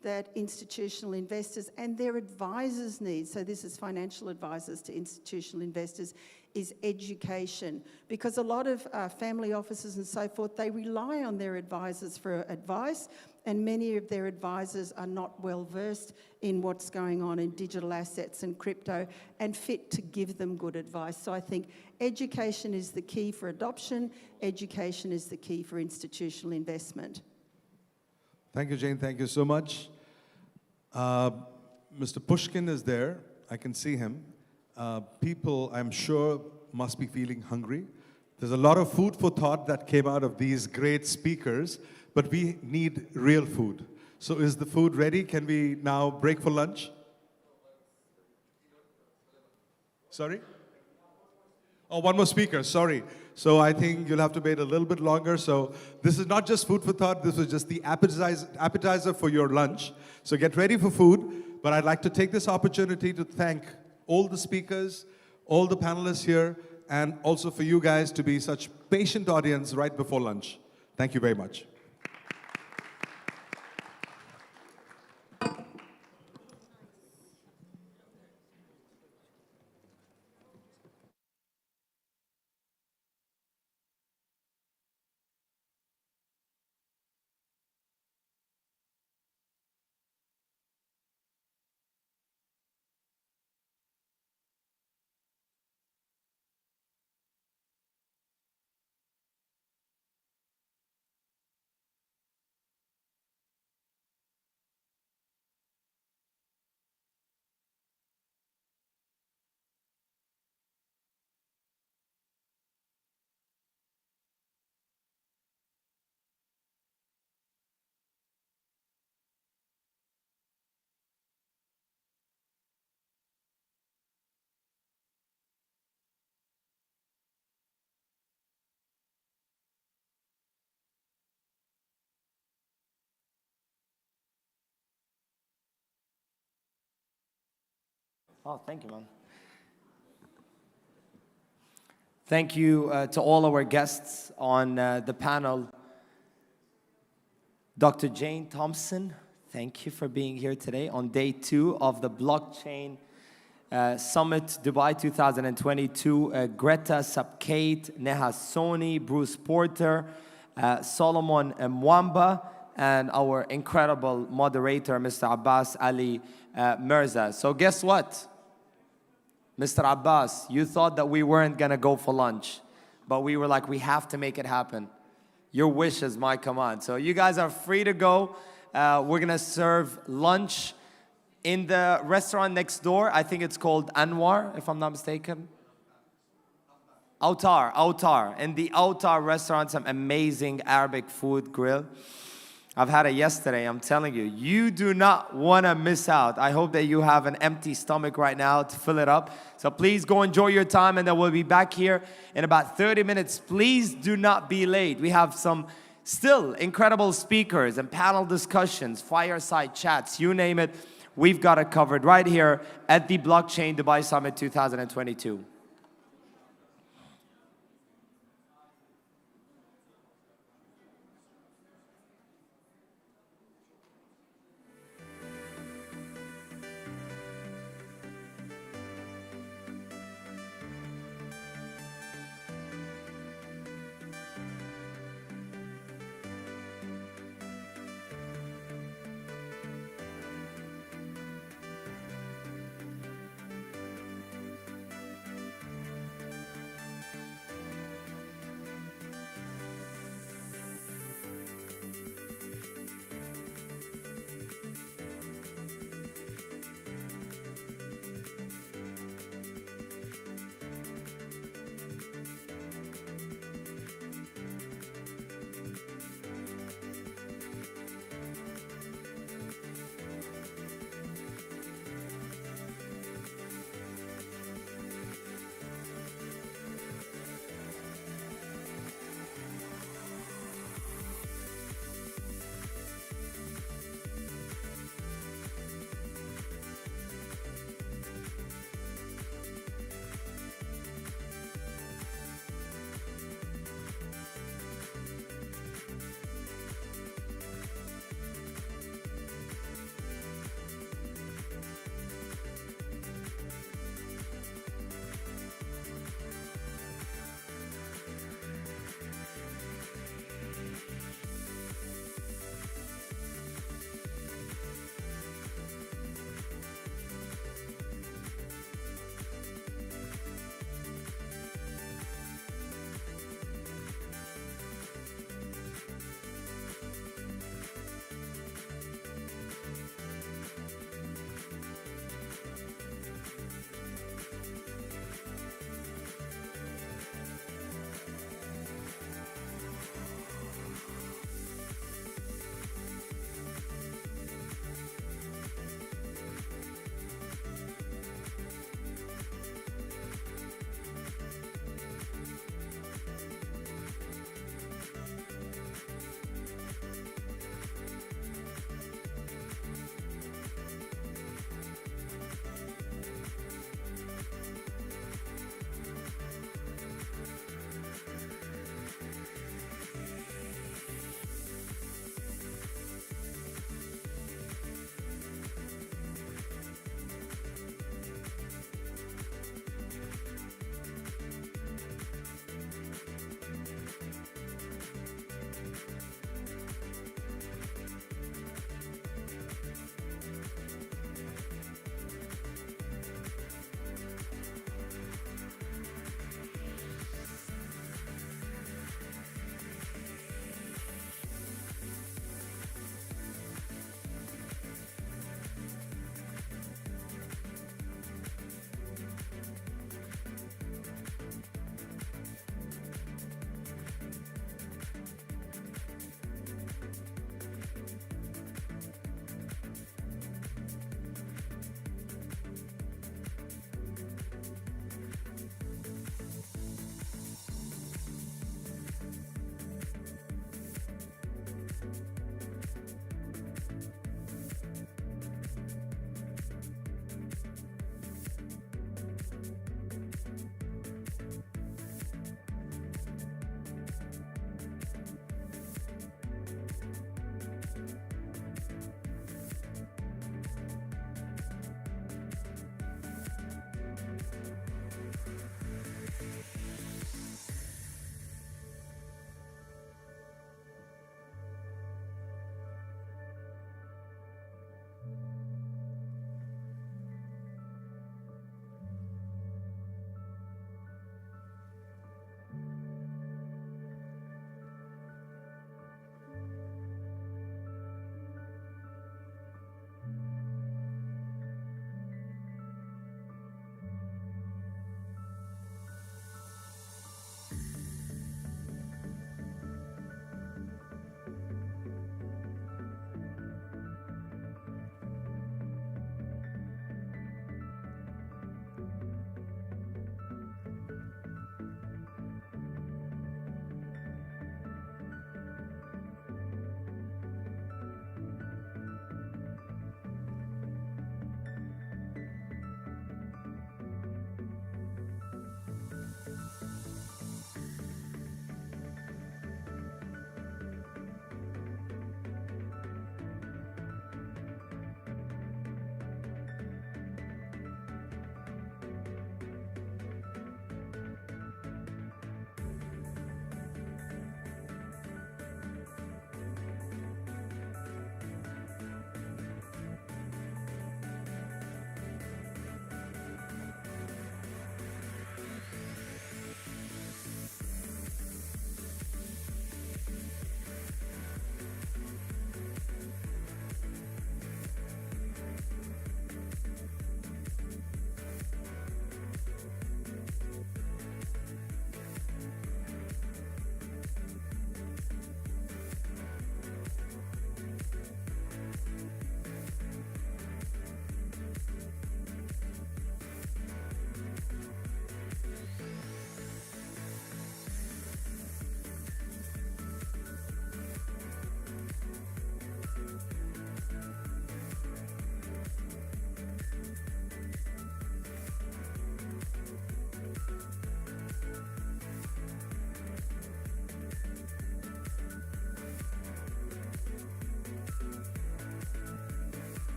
that institutional investors and their advisors need, so this is financial advisors to institutional investors, is education. Because a lot of family offices and so forth, they rely on their advisors for advice, and many of their advisors are not well versed in what's going on in digital assets and crypto and fit to give them good advice. So I think education is the key for adoption, education is the key for institutional investment. Thank you, Jane. Thank you so much. Mr. Pushkin is there. I can see him. People, I'm sure, must be feeling hungry. There's a lot of food for thought that came out of these great speakers, but we need real food. So is the food ready? Can we now break for lunch? Sorry? Oh, one more speaker, sorry. So I think you'll have to wait a little bit longer. So this is not just food for thought, this was just the appetizer for your lunch. So get ready for food, but I'd like to take this opportunity to thank all the speakers, all the panelists here, and also for you guys to be such patient audience right before lunch. Thank you very much. Oh, thank you, man. Thank you to all our guests on the panel. Dr. Jane Thompson, thank you for being here today on day 2 of the Blockchain Summit Dubai 2022. Greta Sapkate, Neha Soni, Bruce Porter, Solomon Mwamba, and our incredible moderator, Mr. Abbas Ali Mirza. So guess what? Mr. Abbas, you thought that we weren't gonna go for lunch, but we were like, we have to make it happen. Your wish is my command. So you guys are free to go. We're gonna serve lunch in the restaurant next door. I think it's called Anwar, if I'm not mistaken. Autar. In the Autar restaurant, some amazing Arabic food grill. I've had it yesterday, I'm telling you. You do not want to miss out. I hope that you have an empty stomach right now to fill it up. So please go enjoy your time, and then we'll be back here in about 30 minutes. Please do not be late. We have some still incredible speakers and panel discussions, fireside chats, you name it. We've got it covered right here at the Blockchain Dubai Summit 2022.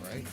right?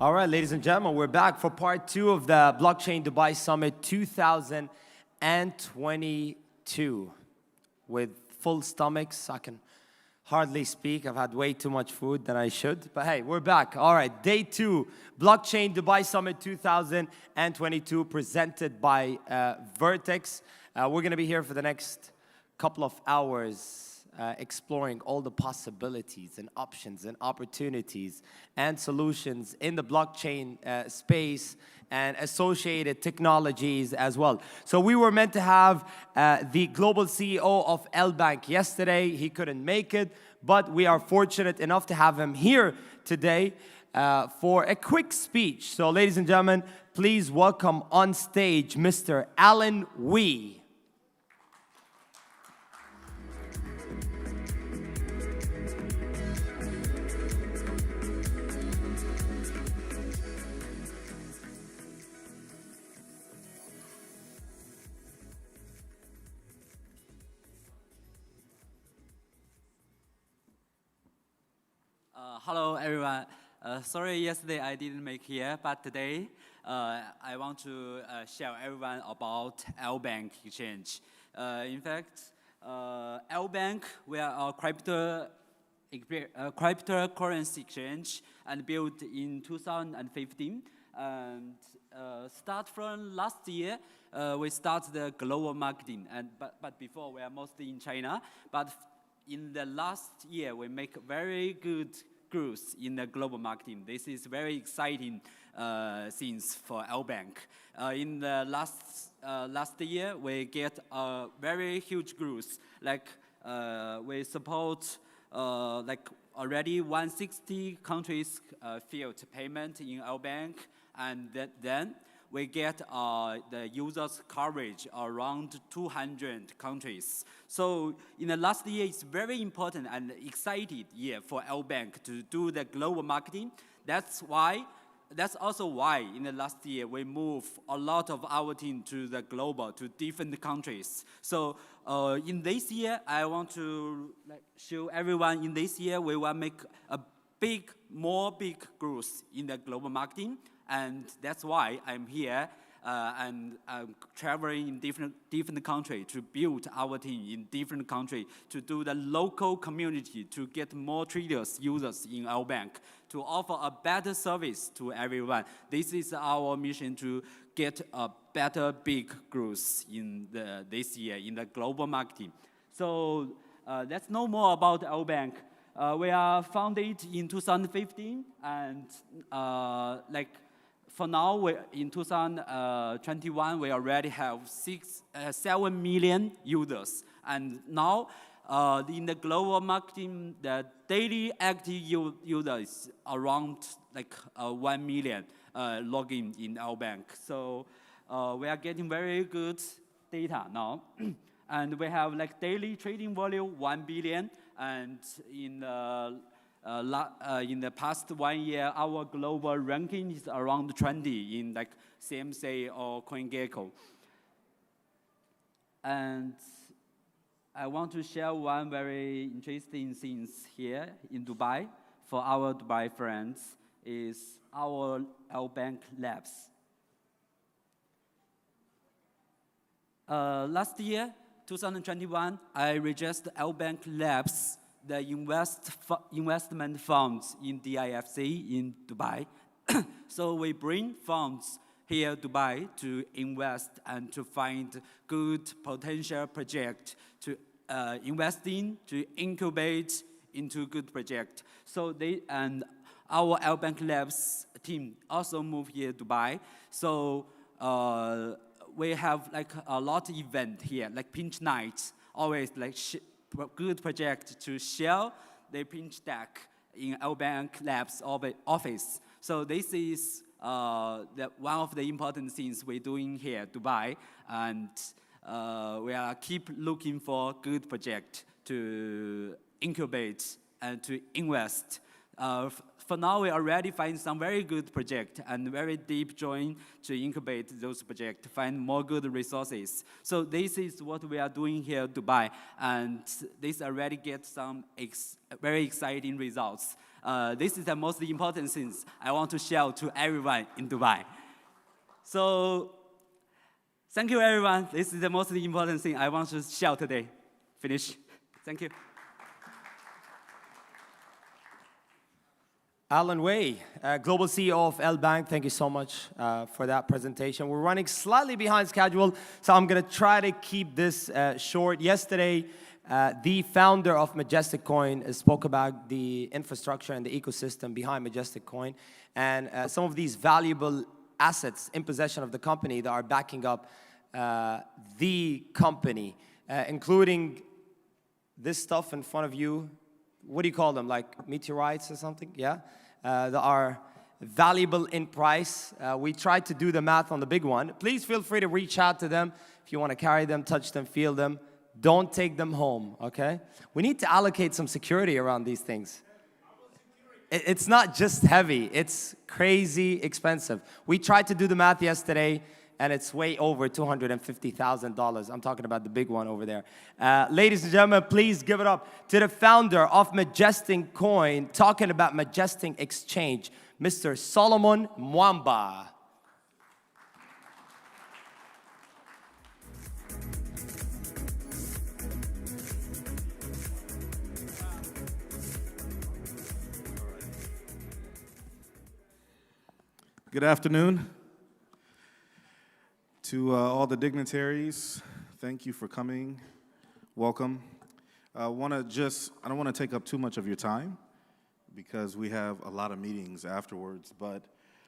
All right, ladies and gentlemen, we're back for part 2 of the Blockchain Dubai Summit 2022. With full stomachs, I can hardly speak. I've had way too much food than I should. But hey, we're back. All right, day 2, Blockchain Dubai Summit 2022, presented by Vertex. We're going to be here for the next couple of hours, exploring all the possibilities and options and opportunities and solutions in the blockchain space and associated technologies as well. So we were meant to have the global CEO of L-Bank yesterday. He couldn't make it, but we are fortunate enough to have him here today for a quick speech. So ladies and gentlemen, please welcome on stage Mr. Alan Wee. Hello, everyone. Sorry, yesterday I didn't make here, but today I want to share everyone about L-Bank exchange. In fact, L-Bank, we are a cryptocurrency exchange and built in 2015. And start from last year, we started the global marketing. But before, we are mostly in China. But in the last year, we make very good growth in the global marketing. This is very exciting things for L-Bank. In the last year, we get a very huge growth. Like we support like already 160 countries field payment in L-Bank, and then we get the users coverage around 200 countries. So in the last year, it's very important and exciting year for L-Bank to do the global marketing. That's also why in the last year, we move a lot of our team to the global, to different countries. So in this year, I want to show everyone in this year, we will make a more big growth in the global marketing. And that's why I'm here and I'm traveling in different countries to build our team in different countries, to do the local community, to get more traders, users in our bank, to offer a better service to everyone. This is our mission, to get a better big growth in this year in the global marketing. So let's know more about our bank. We are founded in 2015, and for now, in 2021, we already have 7 million users. And now, in the global marketing, the daily active users is around 1 million login in our bank. So we are getting very good data now. And we have daily trading volume 1 billion. And in the past 1 year, our global ranking is around 20 in CMC or CoinGecko. And I want to share one very interesting thing here in Dubai for our Dubai friends is our L-Bank Labs. Last year, 2021, I registered L-Bank Labs, the investment funds in DIFC in Dubai. So we bring funds here Dubai to invest and to find good potential project to invest in, to incubate into good project. So our L-Bank Labs team also moved here Dubai. So we have a lot of event here, like Pinch Night, always good project to share the pinch deck in L-Bank Labs office. So this is one of the important things we're doing here, Dubai, and we are keep looking for good project to incubate and to invest. For now, we already find some very good project and very deep join to incubate those projects, to find more good resources. So this is what we are doing here in Dubai, and this already gets some very exciting results. This is the most important things I want to share to everyone in Dubai. So, thank you, everyone. This is the most important thing I want to share today. Finish. Thank you. Alan Way, Global CEO of L Bank, thank you so much for that presentation. We're running slightly behind schedule, so I'm going to try to keep this short. Yesterday, the founder of Majestic Coin spoke about the infrastructure and the ecosystem behind Majestic Coin and some of these valuable assets in possession of the company that are backing up the company, including this stuff in front of you. What do you call them, like meteorites or something? Yeah, that are valuable in price. We tried to do the math on the big one. Please feel free to reach out to them if you want to carry them, touch them, feel them. Don't take them home, okay? We need to allocate some security around these things. It's not just heavy, it's crazy expensive. We tried to do the math yesterday, and it's way over $250,000. I'm talking about the big one over there. Ladies and gentlemen, please give it up to the founder of Majestic Coin, talking about Majestic Exchange, Mr. Solomon Mwamba. Good afternoon. To all the dignitaries, thank you for coming. Welcome. I don't want to take up too much of your time because we have a lot of meetings afterwards, but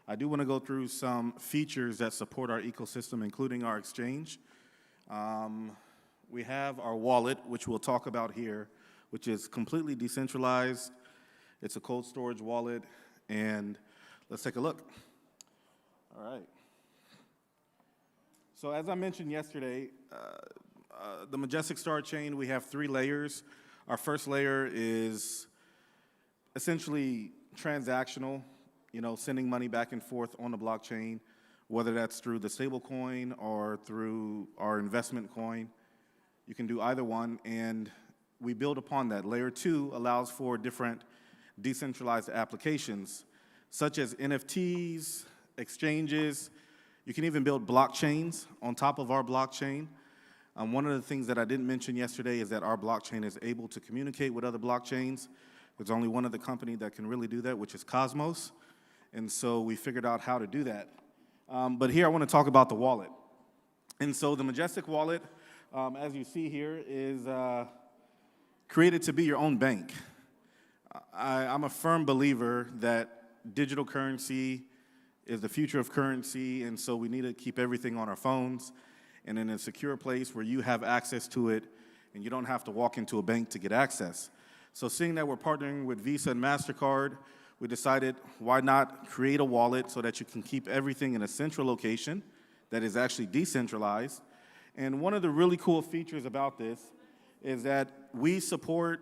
I do want to go through some features that support our ecosystem, including our exchange. We have our wallet, which we'll talk about here, which is completely decentralized. It's a cold storage wallet, and let's take a look. All right. So as I mentioned yesterday, the Majestic Star chain, we have 3 layers. Our first layer is essentially transactional, sending money back and forth on the blockchain, whether that's through the stable coin or through our investment coin. You can do either one, and we build upon that. Layer 2 allows for different decentralized applications, such as NFTs, exchanges. You can even build blockchains on top of our blockchain. One of the things that I didn't mention yesterday is that our blockchain is able to communicate with other blockchains. There's only one other company that can really do that, which is Cosmos. And so we figured out how to do that. But here I want to talk about the wallet. And so the Majestic wallet, as you see here, is created to be your own bank. I'm a firm believer that digital currency is the future of currency, and so we need to keep everything on our phones and in a secure place where you have access to it and you don't have to walk into a bank to get access. So seeing that we're partnering with Visa and MasterCard, we decided why not create a wallet so that you can keep everything in a central location that is actually decentralized. And one of the really cool features about this is that we support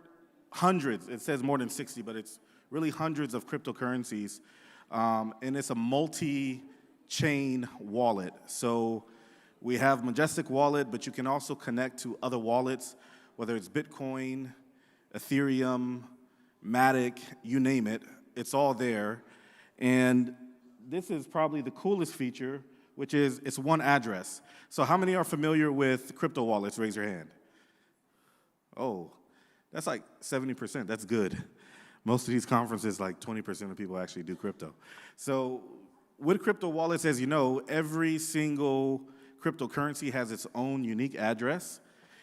hundreds, it says more than 60, but it's really hundreds of cryptocurrencies. And it's a multi-chain wallet. So we have Majestic Wallet, but you can also connect to other wallets, whether it's Bitcoin, Ethereum, Matic, you name it. It's all there. And this is probably the coolest feature, which is it's one address. So how many are familiar with crypto wallets? Raise your hand. Oh, that's like 70%. That's good. Most of these conferences, like 20% of people actually do crypto. So with crypto wallets, as you know, every single cryptocurrency has its own unique address.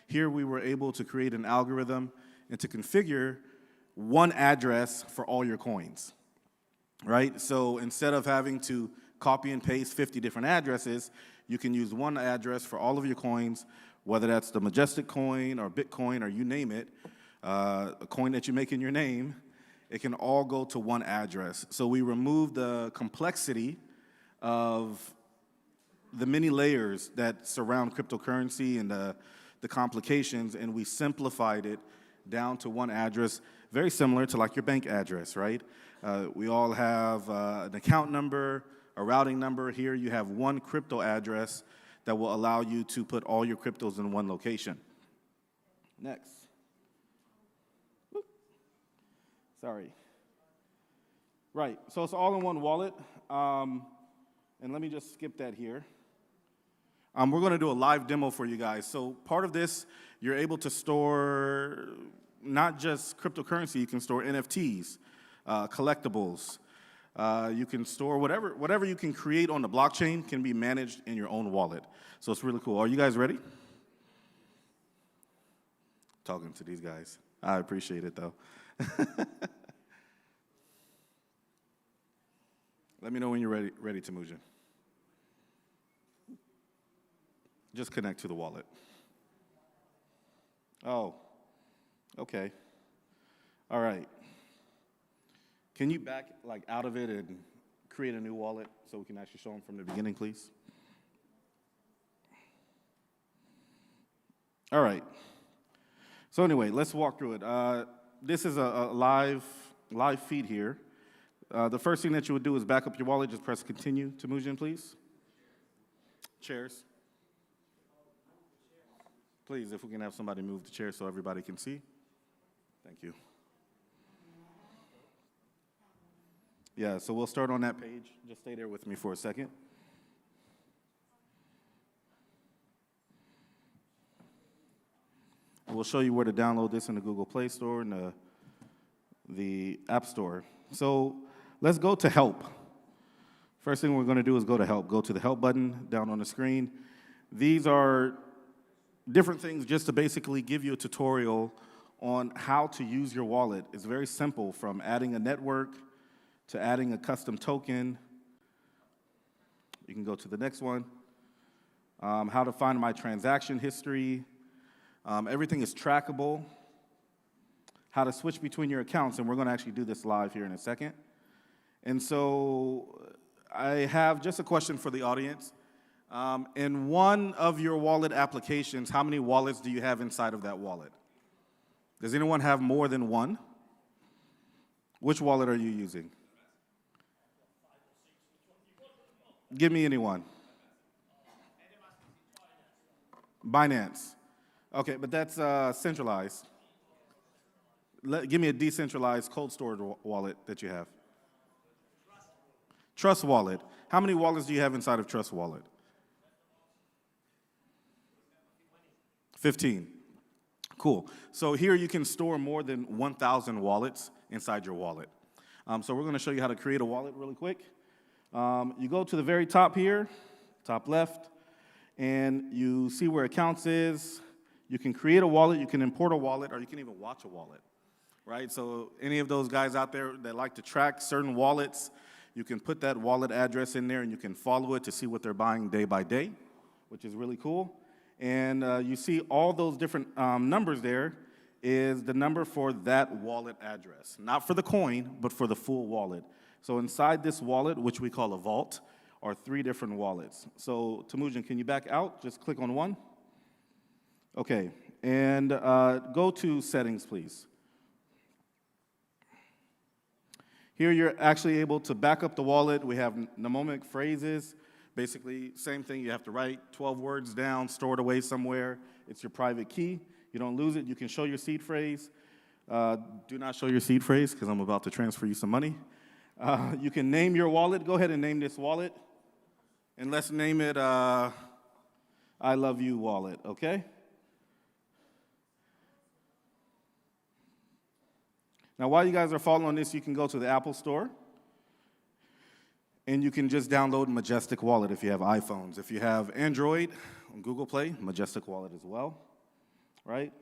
Here we were able to create an algorithm and to configure one address for all your coins, right? So instead of having to copy and paste 50 different addresses, you can use one address for all of your coins, whether that's the Majestic coin or Bitcoin or you name it, a coin that you make in your name. It can all go to one address. So we removed the complexity of the many layers that surround cryptocurrency and the complications, and we simplified it down to one address, very similar to like your bank address, right? We all have an account number, a routing number. Here you have one crypto address that will allow you to put all your cryptos in one location. Next. Sorry. Right, so it's all in one wallet. And let me just skip that here. We're going to do a live demo for you guys. So part of this, you're able to store not just cryptocurrency, you can store NFTs, collectibles. You can store whatever you can create on the blockchain can be managed in your own wallet. So it's really cool. Are you guys ready? Talking to these guys. I appreciate it, though. Let me know when you're ready, Temujin. Just connect to the wallet. Oh, okay. All right. Can you back out of it and create a new wallet so we can actually show them from the beginning, please? All right. So anyway, let's walk through it. This is a live feed here. The first thing that you would do is back up your wallet. Just press continue. Temujin, please. Chairs. Please, if we can have somebody move the chair so everybody can see. Thank you. Yeah, so we'll start on that page. Just stay there with me for a second. We'll show you where to download this in the Google Play Store and the App Store. So let's go to Help. First thing we're going to do is go to Help. Go to the Help button down on the screen. These are different things just to basically give you a tutorial on how to use your wallet. It's very simple, from adding a network to adding a custom token. You can go to the next one. How to find my transaction history. Everything is trackable. How to switch between your accounts, and we're going to actually do this live here in a second. And so I have just a question for the audience. In one of your wallet applications, how many wallets do you have inside of that wallet? Does anyone have more than one? Which wallet are you using? Give me anyone. Binance. Okay, but that's centralized. Give me a decentralized cold storage wallet that you have. Trust Wallet. How many wallets do you have inside of Trust Wallet? 15. Cool. So here you can store more than 1,000 wallets inside your wallet. So we're going to show you how to create a wallet really quick. You go to the very top here, top left, and you see where accounts is. You can create a wallet, you can import a wallet, or you can even watch a wallet, right? So any of those guys out there that like to track certain wallets, you can put that wallet address in there and you can follow it to see what they're buying day by day, which is really cool. And you see all those different numbers there is the number for that wallet address. Not for the coin, but for the full wallet. So inside this wallet, which we call a vault, are 3 different wallets. So Temujin, can you back out? Just click on one. Okay, and go to settings, please. Here you're actually able to back up the wallet. We have mnemonic phrases. Basically, same thing. You have to write 12 words down, store it away somewhere. It's your private key. You don't lose it. You can show your seed phrase. Do not show your seed phrase because I'm about to transfer you some money. You can name your wallet. Go ahead and name this wallet. And let's name it I Love You Wallet, okay? Now, while you guys are following this, you can go to the Apple Store. And you can just download Majestic Wallet if you have iPhones. If you have Android on Google Play, Majestic Wallet as well, right?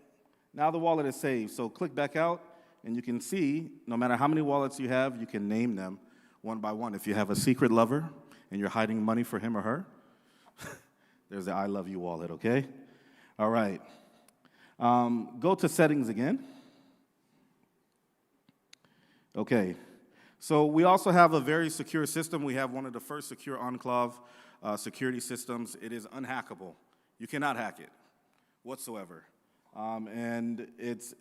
Now the wallet is saved, so click back out, and you can see no matter how many wallets you have, you can name them one by one. If you have a secret lover and you're hiding money for him or her, there's the I Love You wallet, okay? All right. Go to settings again. Okay. So we also have a very secure system. We have one of the first secure enclave security systems. It is unhackable. You cannot hack it whatsoever. And it's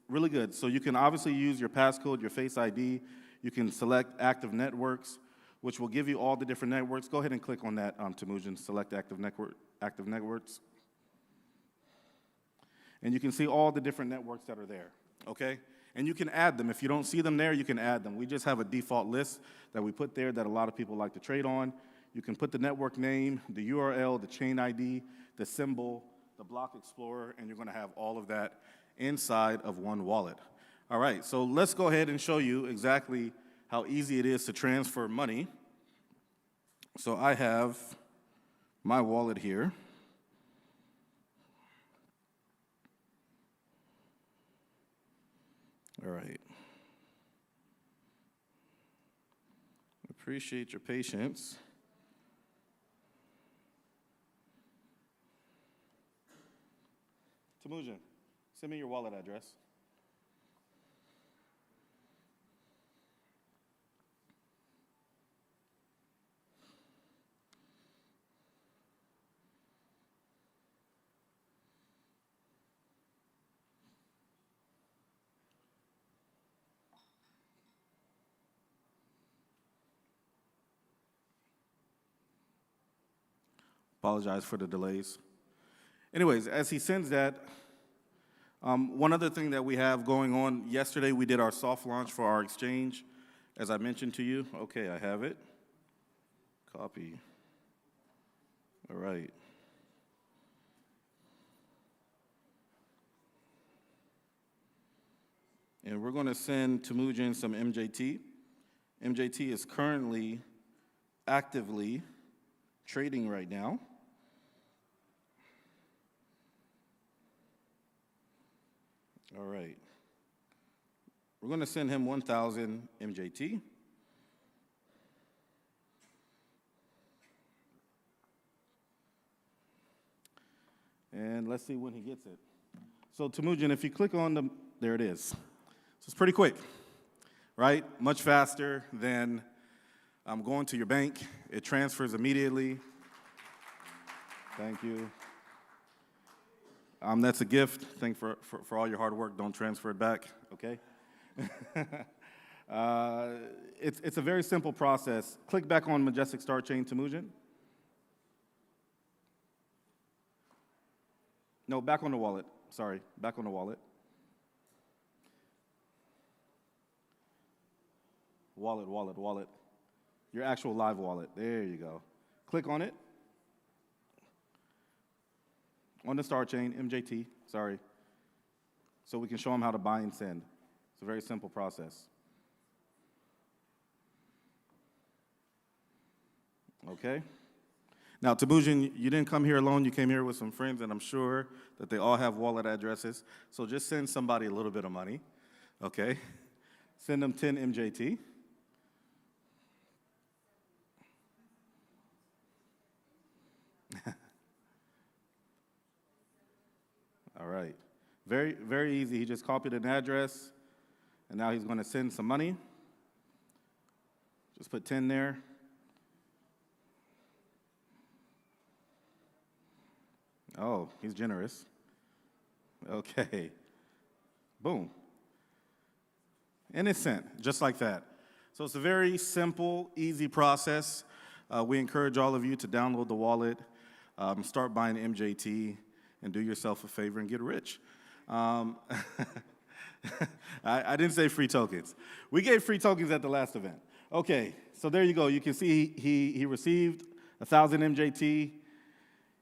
really good. So you can obviously use your passcode, your Face ID. You can select active networks, which will give you all the different networks. Go ahead and click on that, Temujin, select active networks. And you can see all the different networks that are there, okay? And you can add them. If you don't see them there, you can add them. We just have a default list that we put there that a lot of people like to trade on. You can put the network name, the URL, the chain ID, the symbol, the block explorer, and you're going to have all of that inside of one wallet. All right, so let's go ahead and show you exactly how easy it is to transfer money. So I have my wallet here. All right. Appreciate your patience. Temujin, send me your wallet address. Apologize for the delays. Anyways, as he sends that, one other thing that we have going on, yesterday we did our soft launch for our exchange, as I mentioned to you. Okay, I have it. Copy. All right. And we're going to send Temujin some MJT. MJT is currently actively trading right now. All right. We're going to send him 1,000 MJT. And let's see when he gets it. So Temujin, if you click on the, there it is. So it's pretty quick, right? Much faster than going to your bank. It transfers immediately. Thank you. That's a gift. Thank you for all your hard work. Don't transfer it back, okay? It's a very simple process. Click back on Majestic Star Chain, Temujin. No, back on the wallet. Sorry, back on the wallet. Wallet. Your actual live wallet. There you go. Click on it. On the Star Chain, MJT, sorry. So we can show them how to buy and send. It's a very simple process. Okay? Now, Temujin, you didn't come here alone. You came here with some friends, and I'm sure that they all have wallet addresses. So just send somebody a little bit of money, okay? Send them 10 MJT. All right. Very, very easy. He just copied an address, and now he's going to send some money. Just put 10 there. Oh, he's generous. Okay. Boom. And it's sent, just like that. So it's a very simple, easy process. We encourage all of you to download the wallet, start buying MJT, and do yourself a favor and get rich. I didn't say free tokens. We gave free tokens at the last event. Okay, so there you go. You can see he received 1,000 MJT.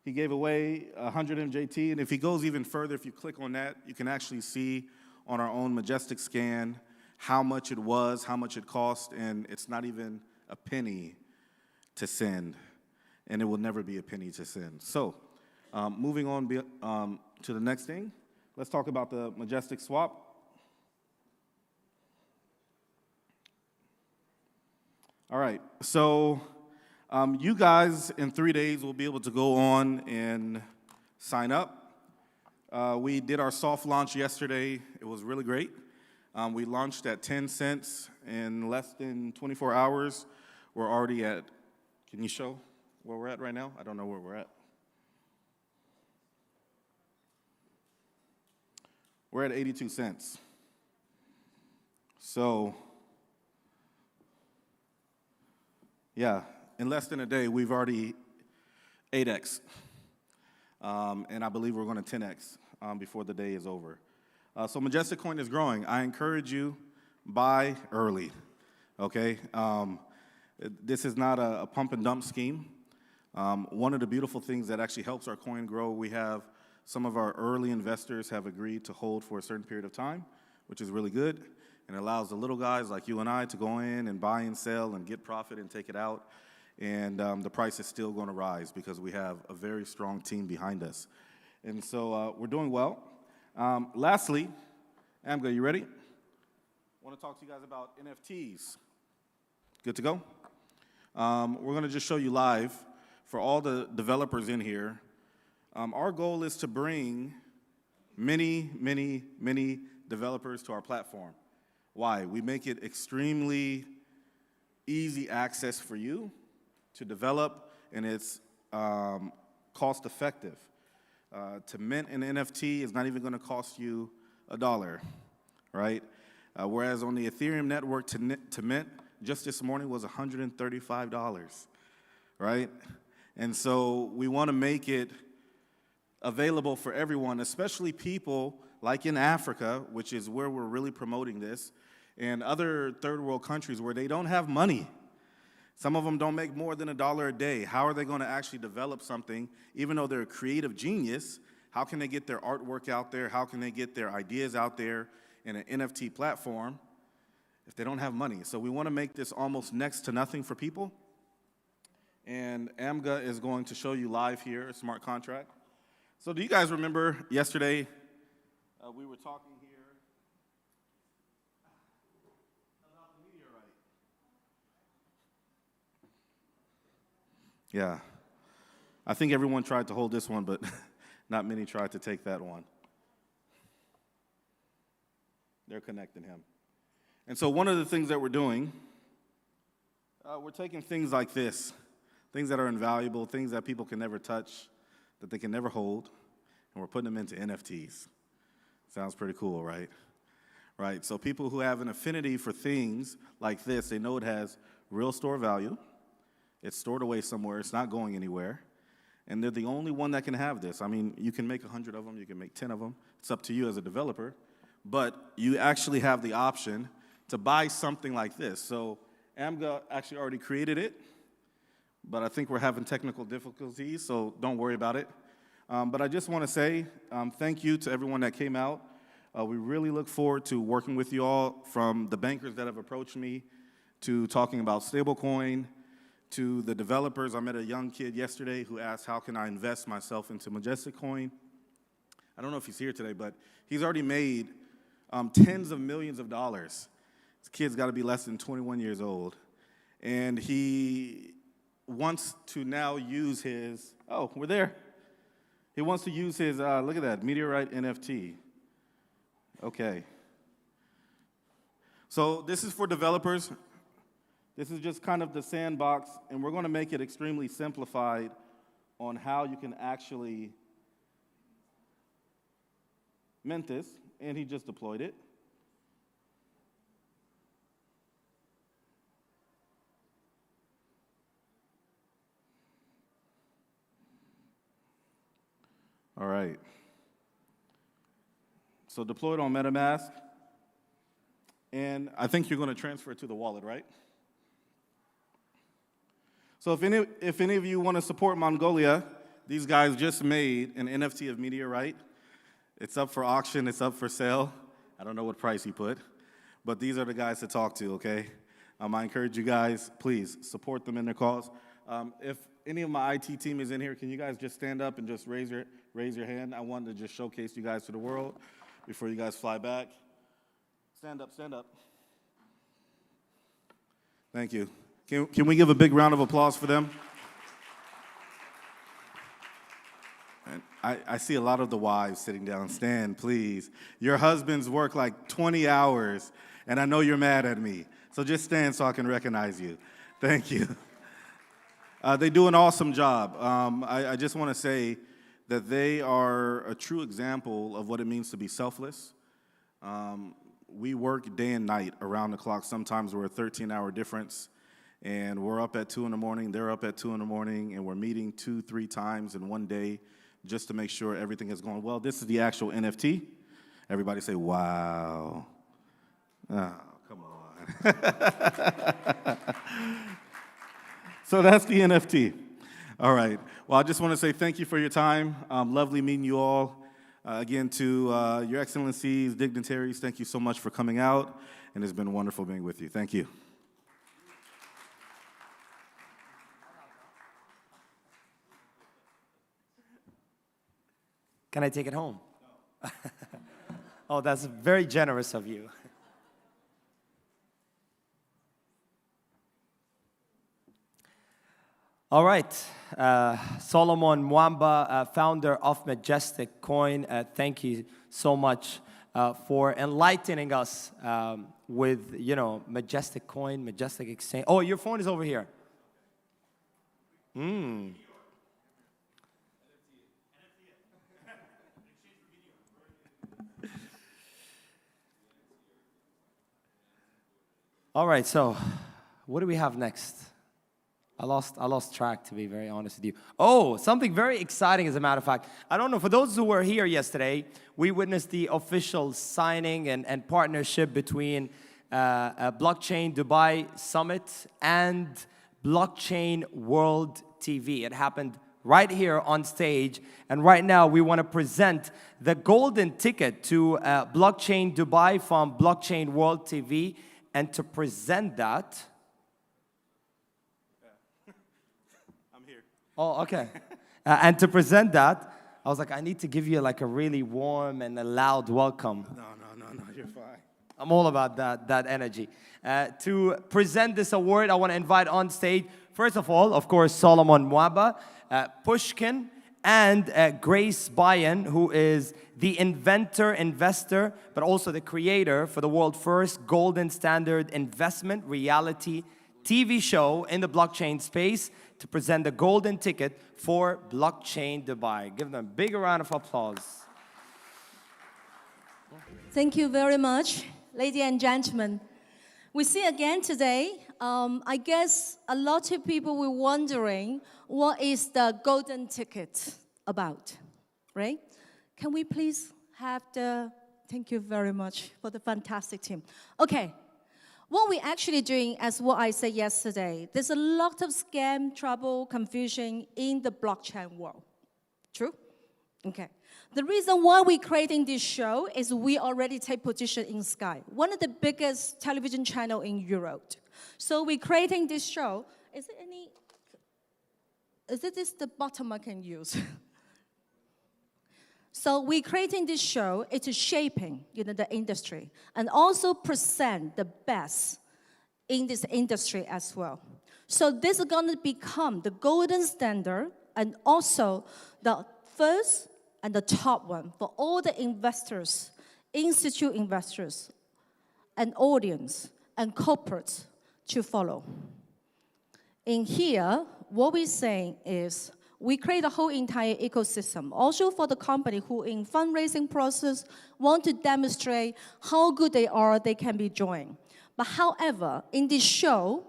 He gave away 100 MJT. And if he goes even further, if you click on that, you can actually see on our own Majestic scan how much it was, how much it cost, and it's not even a penny to send. And it will never be a penny to send. So, moving on to the next thing, let's talk about the Majestic swap. All right, so you guys in 3 days will be able to go on and sign up. We did our soft launch yesterday. It was really great. We launched at 10 cents in less than 24 hours. We're already at, can you show where we're at right now? I don't know where we're at. We're at 82 cents. So, yeah, in less than a day, we've already 8x. And I believe we're going to 10x before the day is over. So Majestic Coin is growing. I encourage you, buy early, okay? This is not a pump and dump scheme. One of the beautiful things that actually helps our coin grow, we have some of our early investors have agreed to hold for a certain period of time, which is really good, and it allows the little guys like you and I to go in and buy and sell and get profit and take it out, and the price is still going to rise because we have a very strong team behind us. And so we're doing well. Lastly, Amga, you ready? I want to talk to you guys about NFTs. Good to go? We're going to just show you live for all the developers in here. Our goal is to bring many, many, many developers to our platform. Why? We make it extremely easy access for you to develop, and it's cost effective. To mint an NFT is not even going to cost you $1, right? Whereas on the Ethereum network to mint, just this morning was $135, right? And so we want to make it available for everyone, especially people like in Africa, which is where we're really promoting this, and other third world countries where they don't have money. Some of them don't make more than $1 a day. How are they going to actually develop something, even though they're a creative genius? How can they get their artwork out there? How can they get their ideas out there in an NFT platform if they don't have money? So we want to make this almost next to nothing for people. And Amga is going to show you live here a smart contract. So do you guys remember yesterday we were talking here about the meteorite? Yeah. I think everyone tried to hold this one, but not many tried to take that one. They're connecting him. And so one of the things that we're doing, we're taking things like this, things that are invaluable, things that people can never touch, that they can never hold, and we're putting them into NFTs. Sounds pretty cool, right? Right, so people who have an affinity for things like this, they know it has real store value. It's stored away somewhere. It's not going anywhere. And they're the only one that can have this. I mean, you can make 100 of them. You can make 10 of them. It's up to you as a developer. But you actually have the option to buy something like this. So Amga actually already created it, but I think we're having technical difficulties, so don't worry about it. But I just want to say thank you to everyone that came out. We really look forward to working with you all, from the bankers that have approached me to talking about stablecoin, to the developers. I met a young kid yesterday who asked, how can I invest myself into Majestic Coin? I don't know if he's here today, but he's already made tens of millions of dollars. This kid's got to be less than 21 years old. And he wants to now use his, oh, we're there. He wants to use his, look at that, Meteorite NFT. Okay. So this is for developers. This is just kind of the sandbox, and we're going to make it extremely simplified on how you can actually mint this, and he just deployed it. All right. So deployed on MetaMask, and I think you're going to transfer it to the wallet, right? So if any of you want to support Mongolia, these guys just made an NFT of Meteorite. It's up for auction. It's up for sale. I don't know what price he put, but these are the guys to talk to, okay? I encourage you guys, please, support them in their cause. If any of my IT team is in here, can you guys just stand up and just raise your hand? I wanted to just showcase you guys to the world before you guys fly back. Stand up, stand up. Thank you. Can we give a big round of applause for them? And I see a lot of the wives sitting down. Stand, please. Your husbands work like 20 hours, and I know you're mad at me. So just stand so I can recognize you. Thank you. They do an awesome job. I just want to say that they are a true example of what it means to be selfless. We work day and night around the clock. Sometimes we're a 13-hour difference. And we're up at 2 in the morning, they're up at 2 in the morning, and we're meeting 2-3 times in one day just to make sure everything is going well. This is the actual NFT. Everybody say, wow. Oh, come on. So that's the NFT. All right. Well, I just want to say thank you for your time. Lovely meeting you all. Again, to Your Excellencies, dignitaries, thank you so much for coming out, and it's been wonderful being with you. Thank you. Can I take it home? No. Oh, that's very generous of you. All right, Solomon Mwamba, founder of Majestic Coin, thank you so much for enlightening us with, you know, Majestic Coin, Majestic Exchange. Oh, your phone is over here. All right, so what do we have next? I lost track, to be very honest with you. Oh, something very exciting, as a matter of fact. I don't know, for those who were here yesterday, we witnessed the official signing and partnership between Blockchain Dubai Summit and Blockchain World TV. It happened right here on stage, and right now we want to present the golden ticket to Blockchain Dubai from Blockchain World TV, and to present that... Oh, okay. And to present that, I was like, I need to give you like a really warm and a loud welcome. No, you're fine. I'm all about that energy. To present this award, I want to invite on stage, first of all, of course, Solomon Mwamba, Pushkin, and Grace Bayan, who is the inventor, investor, but also the creator for the world's first golden standard investment reality TV show in the blockchain space, to present the golden ticket for Blockchain Dubai. Give them a big round of applause. Thank you very much, ladies and gentlemen. We see again today, I guess a lot of people were wondering what is the golden ticket about, right? Can we please have the, thank you very much for the fantastic team. Okay. What we're actually doing, as what I said yesterday, there's a lot of scam, trouble, confusion in the blockchain world. True? Okay. The reason why we're creating this show is we already take position in Sky, one of the biggest television channel in Europe. So we're creating this show. Is it this the bottom I can use? So we're creating this show, it's shaping, you know, the industry, and also present the best in this industry as well. So this is going to become the golden standard, and also the first and the top one for all the investors, institute investors, and audience, and corporates to follow. In here, what we're saying is, we create a whole entire ecosystem, also for the company who in fundraising process want to demonstrate how good they are, they can be joined. But however, in this show,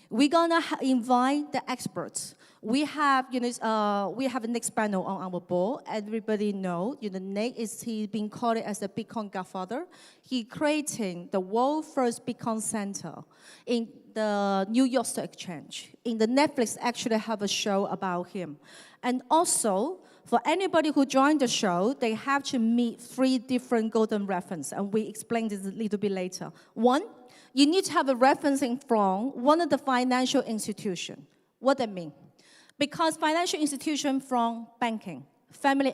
we're gonna invite the experts. We have, you know, we have a next panel on our board. Everybody know, you know, Nick he's been called as the Bitcoin Godfather. He creating the world first Bitcoin center in the New York Stock Exchange. In the Netflix actually have a show about him. And also, for anybody who joined the show, they have to meet 3 different golden references, and we explain this a little bit later. One, you need to have a referencing from one of the financial institutions. What that mean? Because financial institution from banking, family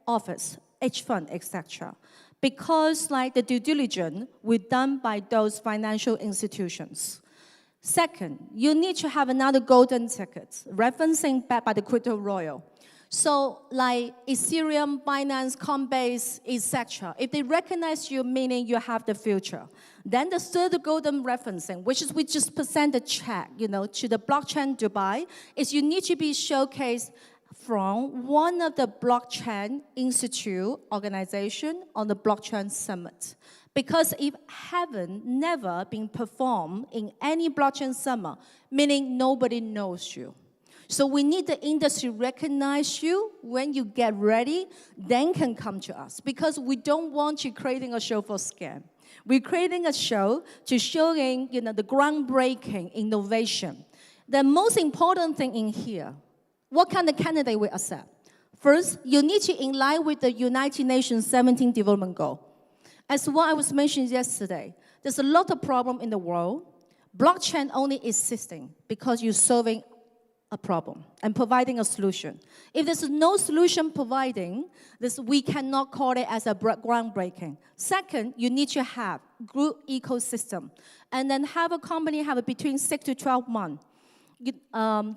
office, hedge fund, etc. Because like the due diligence were done by those financial institutions. Second, you need to have another golden ticket, referencing back by the crypto royal. So like Ethereum, Binance, Coinbase, etc. If they recognize you, meaning you have the future. Then the third golden referencing, which is we just present the check, you know, to the Blockchain Dubai, is you need to be showcased from one of the blockchain institute organization on the blockchain summit. Because if haven't never been performed in any blockchain summit, meaning nobody knows you. So we need the industry recognize you. When you get ready, then can come to us. Because we don't want you creating a show for scam. We're creating a show to showing, the groundbreaking innovation. The most important thing in here, what kind of candidate we accept? First, you need to in line with the United Nations 17 Development Goal. As what I was mentioning yesterday, there's a lot of problem in the world. Blockchain only existing because you're solving a problem and providing a solution. If there's no solution providing, we cannot call it as a groundbreaking. Second, you need to have group ecosystem, and then have a company have a between 6 to 12 months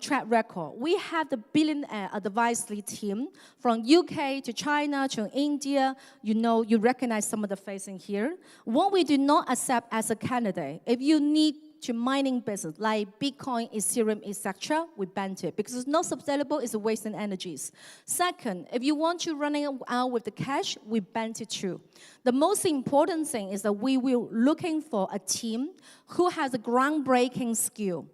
track record. We have the billionaire advisory team from UK to China to India. You recognize some of the faces in here. What we do not accept as a candidate, if you need to mining business like Bitcoin, Ethereum, etc., we ban it because it's not sustainable, it's a waste in energies. Second, if you want to run out with the cash, we ban it too. The most important thing is that we will looking for a team who has a groundbreaking skill.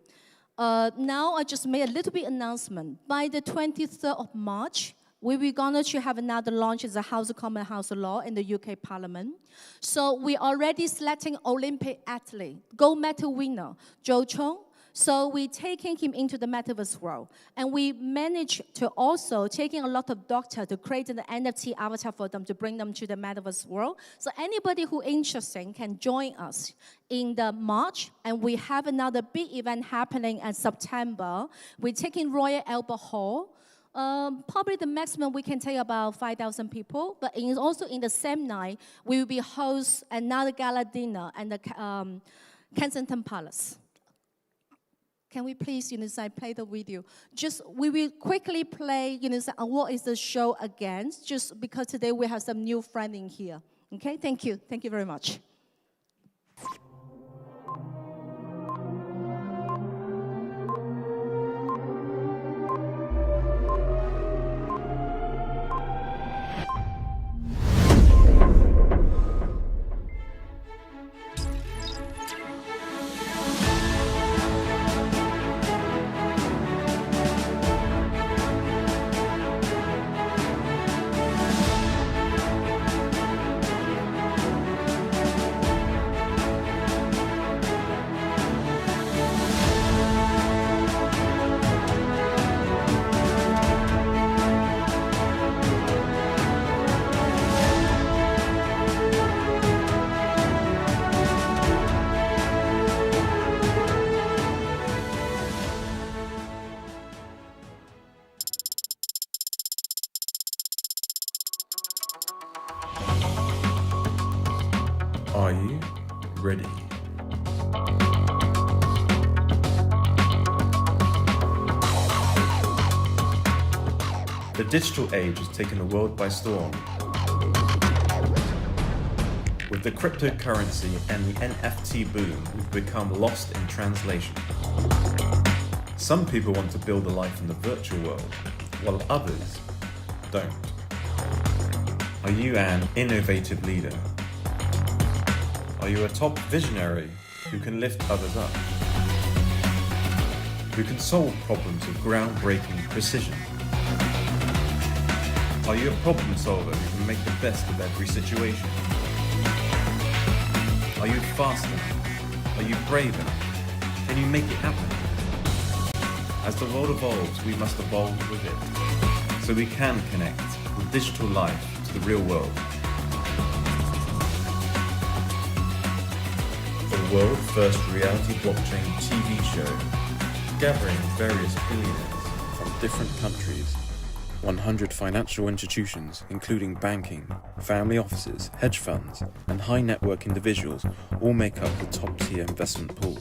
Now I just made a little bit announcement. By the 23rd of March, we were going to have another launch as a House of Commons House of Law in the UK Parliament. So we're already selecting Olympic athlete, gold medal winner, Joe Chong. So we're taking him into the metaverse world. And we managed to also taking a lot of doctors to create an NFT avatar for them to bring them to the metaverse world. So anybody who interested can join us in the March. And we have another big event happening in September. We're taking Royal Albert Hall. Probably the maximum we can take about 5,000 people, but also in the same night, we will be host another gala dinner at the Kensington Palace. Can we please, play the video? We will quickly play, what is the show again, just because today we have some new friends in here. Okay, thank you. Thank you very much. Are you ready? The digital age has taken the world by storm. With the cryptocurrency and the NFT boom, we've become lost in translation. Some people want to build a life in the virtual world, while others don't. Are you an innovative leader? Are you a top visionary who can lift others up? Who can solve problems with groundbreaking precision? Are you a problem solver who can make the best of every situation? Are you fast enough? Are you brave enough? Can you make it happen? As the world evolves, we must evolve with it, so we can connect the digital life to the real world. The world's first reality blockchain TV show, gathering various billionaires from different countries, 100 financial institutions, including banking, family offices, hedge funds, and high net worth individuals, all make up the top-tier investment pool.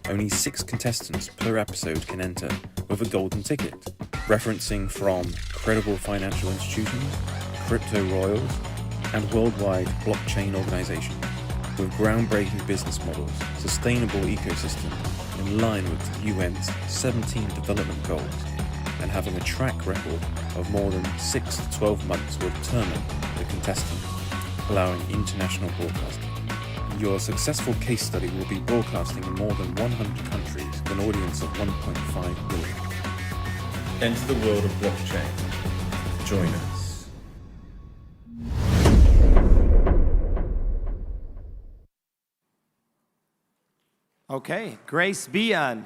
Only 6 contestants per episode can enter with a golden ticket, referencing from credible financial institutions, crypto royals, and worldwide blockchain organizations, with groundbreaking business models, sustainable ecosystem in line with the UN's 17 development goals, and having a track record of more than 6 to 12 months will determine the contestant, allowing international broadcasting. Your successful case study will be broadcasting in more than 100 countries with an audience of 1.5 billion. Enter the world of blockchain. Join us. Okay, Grace Bian,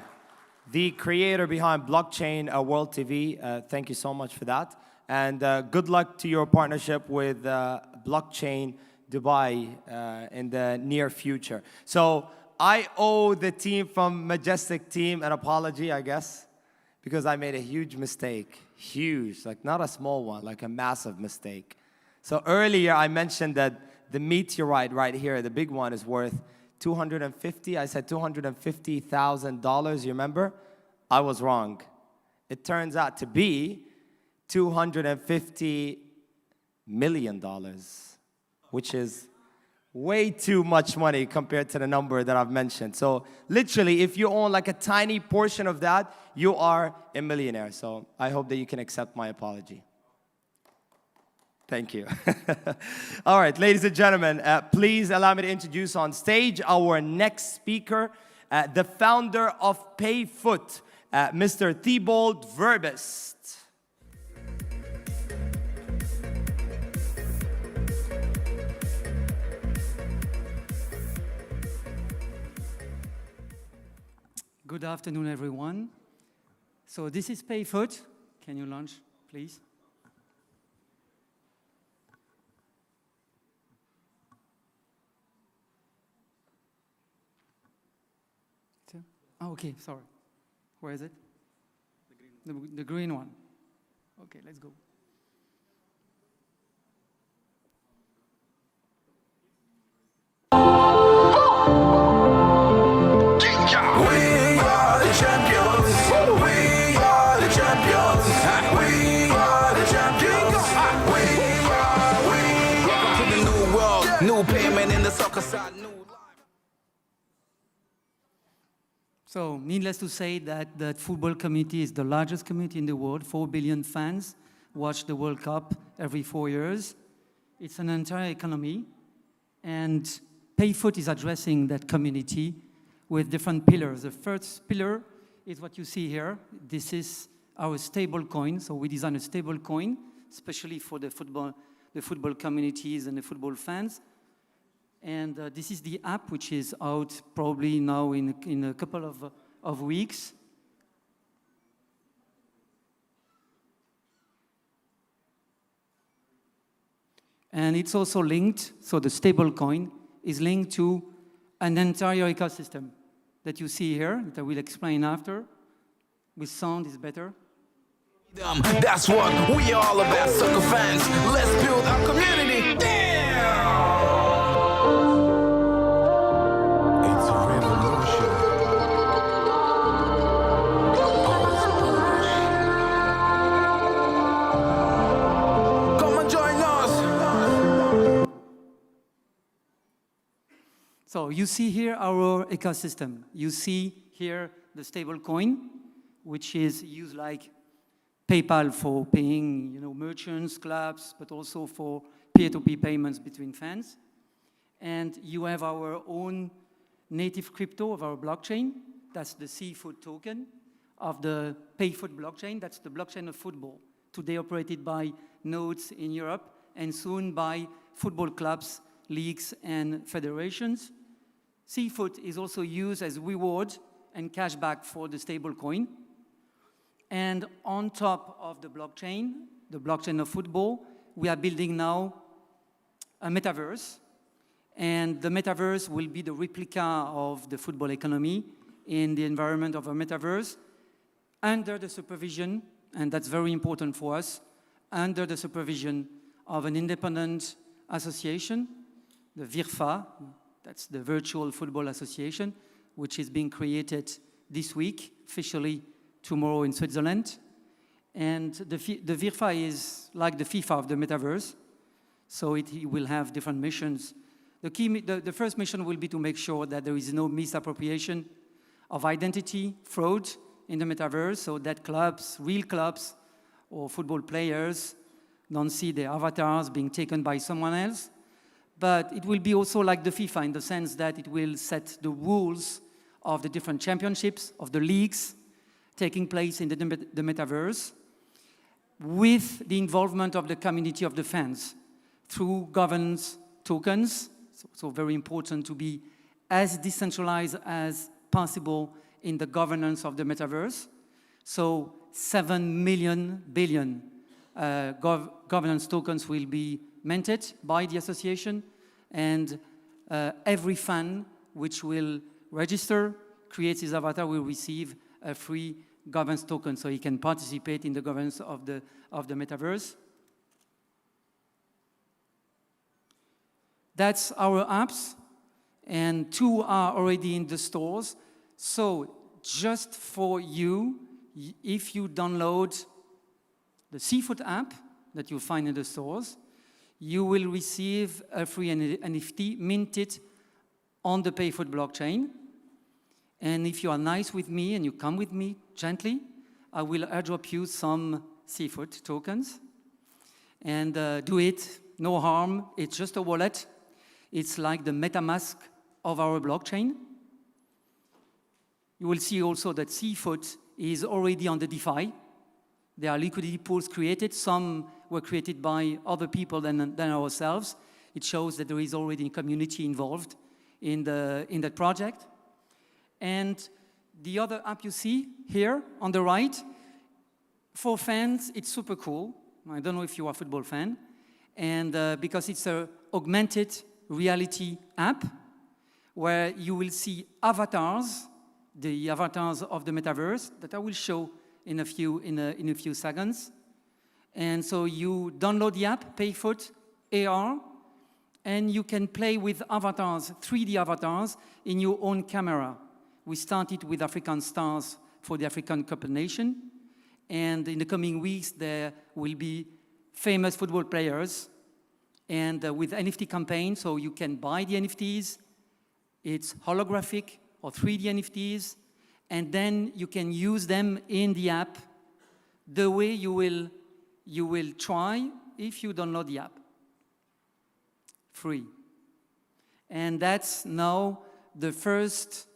the creator behind Blockchain World TV. Thank you so much for that. And good luck to your partnership with Blockchain Dubai in the near future. So I owe the team from Majestic Team an apology, I guess, because I made a huge mistake. Huge, like not a small one, like a massive mistake. So earlier I mentioned that the meteorite right here, the big one, is worth $250. I said $250,000, you remember? I was wrong. It turns out to be $250 million, which is way too much money compared to the number that I've mentioned. So literally, if you own like a tiny portion of that, you are a millionaire. So I hope that you can accept my apology. Thank you. All right, ladies and gentlemen, please allow me to introduce on stage our next speaker, the founder of PayFoot, Mr. Thibault Verbist. Good afternoon, everyone. So this is PayFoot. Can you launch, please? Oh, okay, sorry. Where is it? The green one. Okay, let's go. So, needless to say that the football community is the largest community in the world. 4 billion fans watch the World Cup every 4 years. It's an entire economy, and PayFoot is addressing that community with different pillars. The first pillar is what you see here. This is our stable coin. So we designed a stable coin, especially for the football communities and the football fans. And this is the app, which is out probably now in a couple of weeks. And it's also linked, so the stable coin is linked to an entire ecosystem that you see here, that I will explain after. With sound is better. That's what we are all about, soccer fans. Let's build our community. Damn! It's a revolution. Come and join us. So you see here our ecosystem. You see here the stable coin, which is used like PayPal for paying, merchants, clubs, but also for peer-to-peer payments between fans. And you have our own native crypto of our blockchain. That's the Seafood token of the PayFoot blockchain. That's the blockchain of football, today operated by nodes in Europe and soon by football clubs, leagues, and federations. Seafoot is also used as reward and cashback for the stable coin. And on top of the blockchain of football, we are building now a metaverse. And the metaverse will be the replica of the football economy in the environment of a metaverse under the supervision, and that's very important for us, under the supervision of an independent association, the VIRFA, that's the Virtual Football Association, which is being created this week, officially tomorrow in Switzerland. And the VIRFA is like the FIFA of the metaverse, so it will have different missions. The first mission will be to make sure that there is no misappropriation of identity, fraud in the metaverse, so that clubs, real clubs, or football players don't see their avatars being taken by someone else. But it will be also like the FIFA in the sense that it will set the rules of the different championships, of the leagues taking place in the metaverse. with the involvement of the community of the fans through governance tokens. So very important to be as decentralized as possible in the governance of the metaverse. So 7 billion governance tokens will be minted by the association, and every fan which will register, create his avatar, will receive a free governance token, so he can participate in the governance of the metaverse. That's our apps, and 2 are already in the stores. So just for you, if you download the Seafood app that you'll find in the stores, you will receive a free NFT minted on the PayFoot blockchain. And if you are nice with me and you come with me gently, I will airdrop you some Seafood tokens. And do it, no harm, it's just a wallet. It's like the MetaMask of our blockchain. You will see also that Seafood is already on the DeFi. There are liquidity pools created. Some were created by other people than ourselves. It shows that there is already a community involved in that project. And the other app you see here on the right, for fans, it's super cool. I don't know if you are a football fan. And because it's an augmented reality app where you will see avatars, the avatars of the metaverse that I will show in a few seconds. And so you download the app, PayFoot AR, and you can play with avatars, 3D avatars, in your own camera. We started with African stars for the African Cup of Nations, and in the coming weeks there will be famous football players, and with NFT campaign, so you can buy the NFTs. It's holographic or 3D NFTs, and then you can use them in the app the way you will try if you download the app. Free. And that's now the first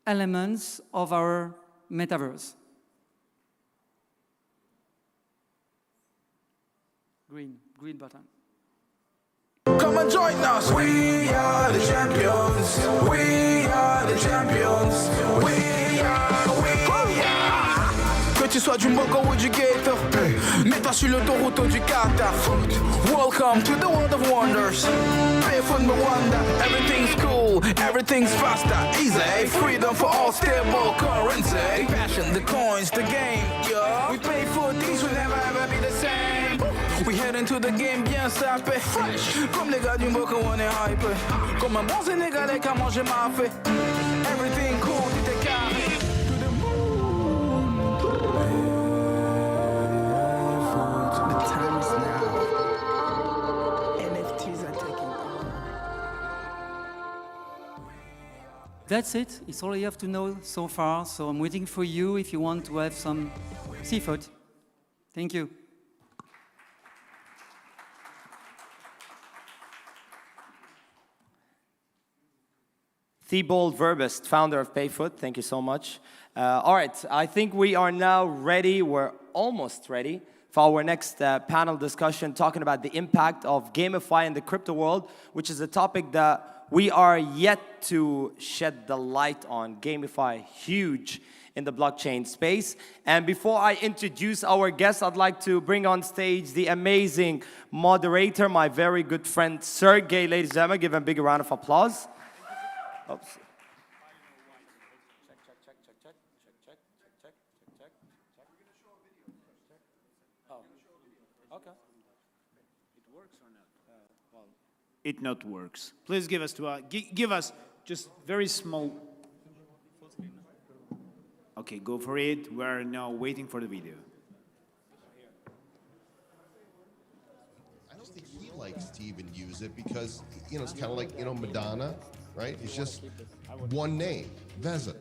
elements of our metaverse. Green button. Come and join us. We are the champions. We are the champions. We are. Que tu sois du Moco ou du Gator, mets-toi sur l'autoroute du Qatar. Welcome to the world of wonders. Pay for the wonder. Everything's cool, everything's faster, easy. Freedom for all, stable currency. Passion, the coins, the game. Yeah. We pay for things, will never ever be the same. We head into the game bien sapé. Comme les gars du Moco, on est hype. Comme un bon Sénégalais qui a mangé ma fait. Everything cool, tout est carré. That's it. It's all you have to know so far. So I'm waiting for you if you want to have some seafood. Thank you. Thibault Verbist, founder of PayFoot, thank you so much. All right, I think we are now ready, we're almost ready for our next panel discussion talking about the impact of gamify in the crypto world, which is a topic that we are yet to shed the light on. Gamify, huge in the blockchain space. And before I introduce our guest, I'd like to bring on stage the amazing moderator, my very good friend Sergey. Ladies and gentlemen, give him a big round of applause. Oops. It not works. Please give us just very small. Okay, go for it. We're now waiting for the video. I don't think he likes to even use it because, you know, it's kind of like, you know, Madonna, right? It's just one name, Veza.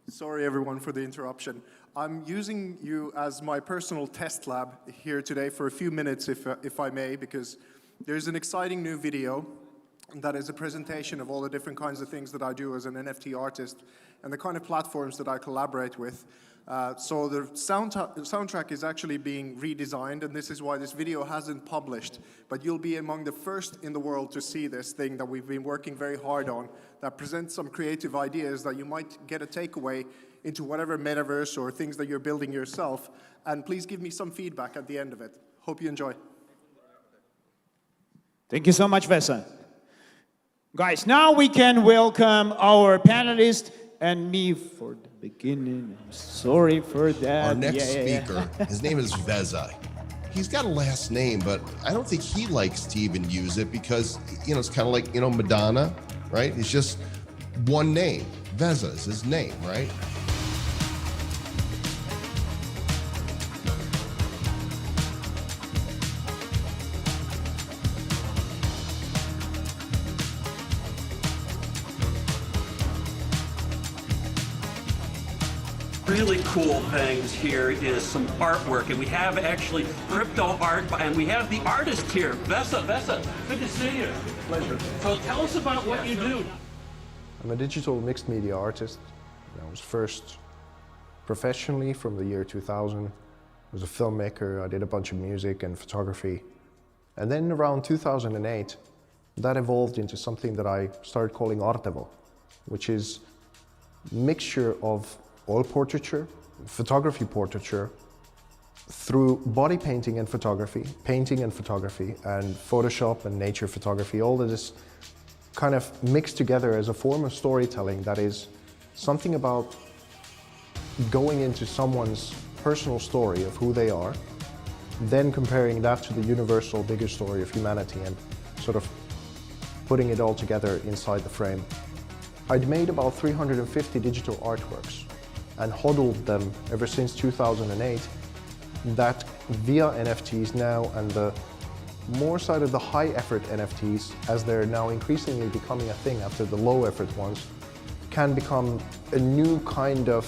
Sorry, everyone, for the interruption. I'm using you as my personal test lab here today for a few minutes, if I may, because there's an exciting new video that is a presentation of all the different kinds of things that I do as an NFT artist and the kind of platforms that I collaborate with. So the soundtrack is actually being redesigned, and this is why this video hasn't published, but you'll be among the first in the world to see this thing that we've been working very hard on, that presents some creative ideas that you might get a takeaway into whatever metaverse or things that you're building yourself. And please give me some feedback at the end of it. Hope you enjoy. Thank you so much, Vesa. Guys, now we can welcome our panelists and me for the beginning. I'm sorry for that. Our next speaker, his name is Vesa. He's got a last name, but I don't think he likes to even use it because, it's kind of like, Madonna, right? It's just one name. Vesa is his name, right? Really cool things here is some artwork, and we have actually crypto art, and we have the artist here, Vesa, good to see you. Pleasure. So tell us about what you do. I'm a digital mixed media artist. I was first professionally from the year 2000. I was a filmmaker, I did a bunch of music and photography. And then around 2008, that evolved into something that I started calling Artevo, which is a mixture of oil portraiture, photography portraiture, through body painting and photography, and Photoshop and nature photography, all of this kind of mixed together as a form of storytelling that is something about going into someone's personal story of who they are, then comparing that to the universal bigger story of humanity and sort of putting it all together inside the frame. I'd made about 350 digital artworks and hodled them ever since 2008, that via NFTs now and the more side of the high effort NFTs, as they're now increasingly becoming a thing after the low effort ones, can become a new kind of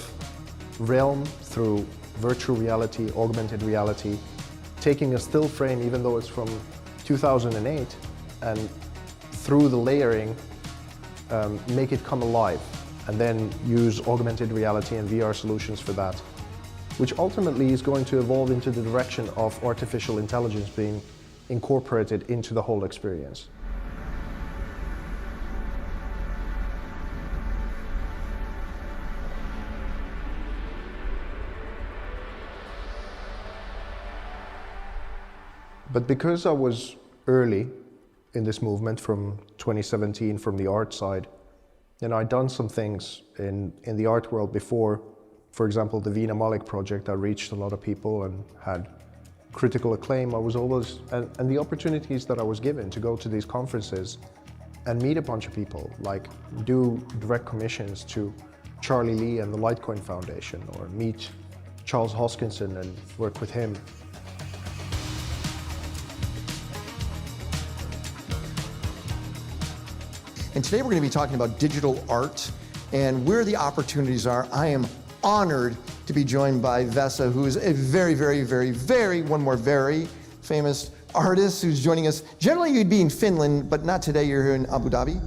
realm through virtual reality, augmented reality, taking a still frame even though it's from 2008 and through the layering make it come alive, and then use augmented reality and VR solutions for that, which ultimately is going to evolve into the direction of artificial intelligence being incorporated into the whole experience. But because I was early in this movement from 2017 from the art side, and I'd done some things in the art world before. For example, the Veena Malik project that reached a lot of people and had critical acclaim. I was always, and the opportunities that I was given to go to these conferences and meet a bunch of people, like do direct commissions to Charlie Lee and the Litecoin Foundation, or meet Charles Hoskinson and work with him. And today we're going to be talking about digital art and where the opportunities are. I am honored to be joined by Vesa, who is a very famous artist who's joining us. Generally you'd be in Finland, but not today, you're here in Abu Dhabi.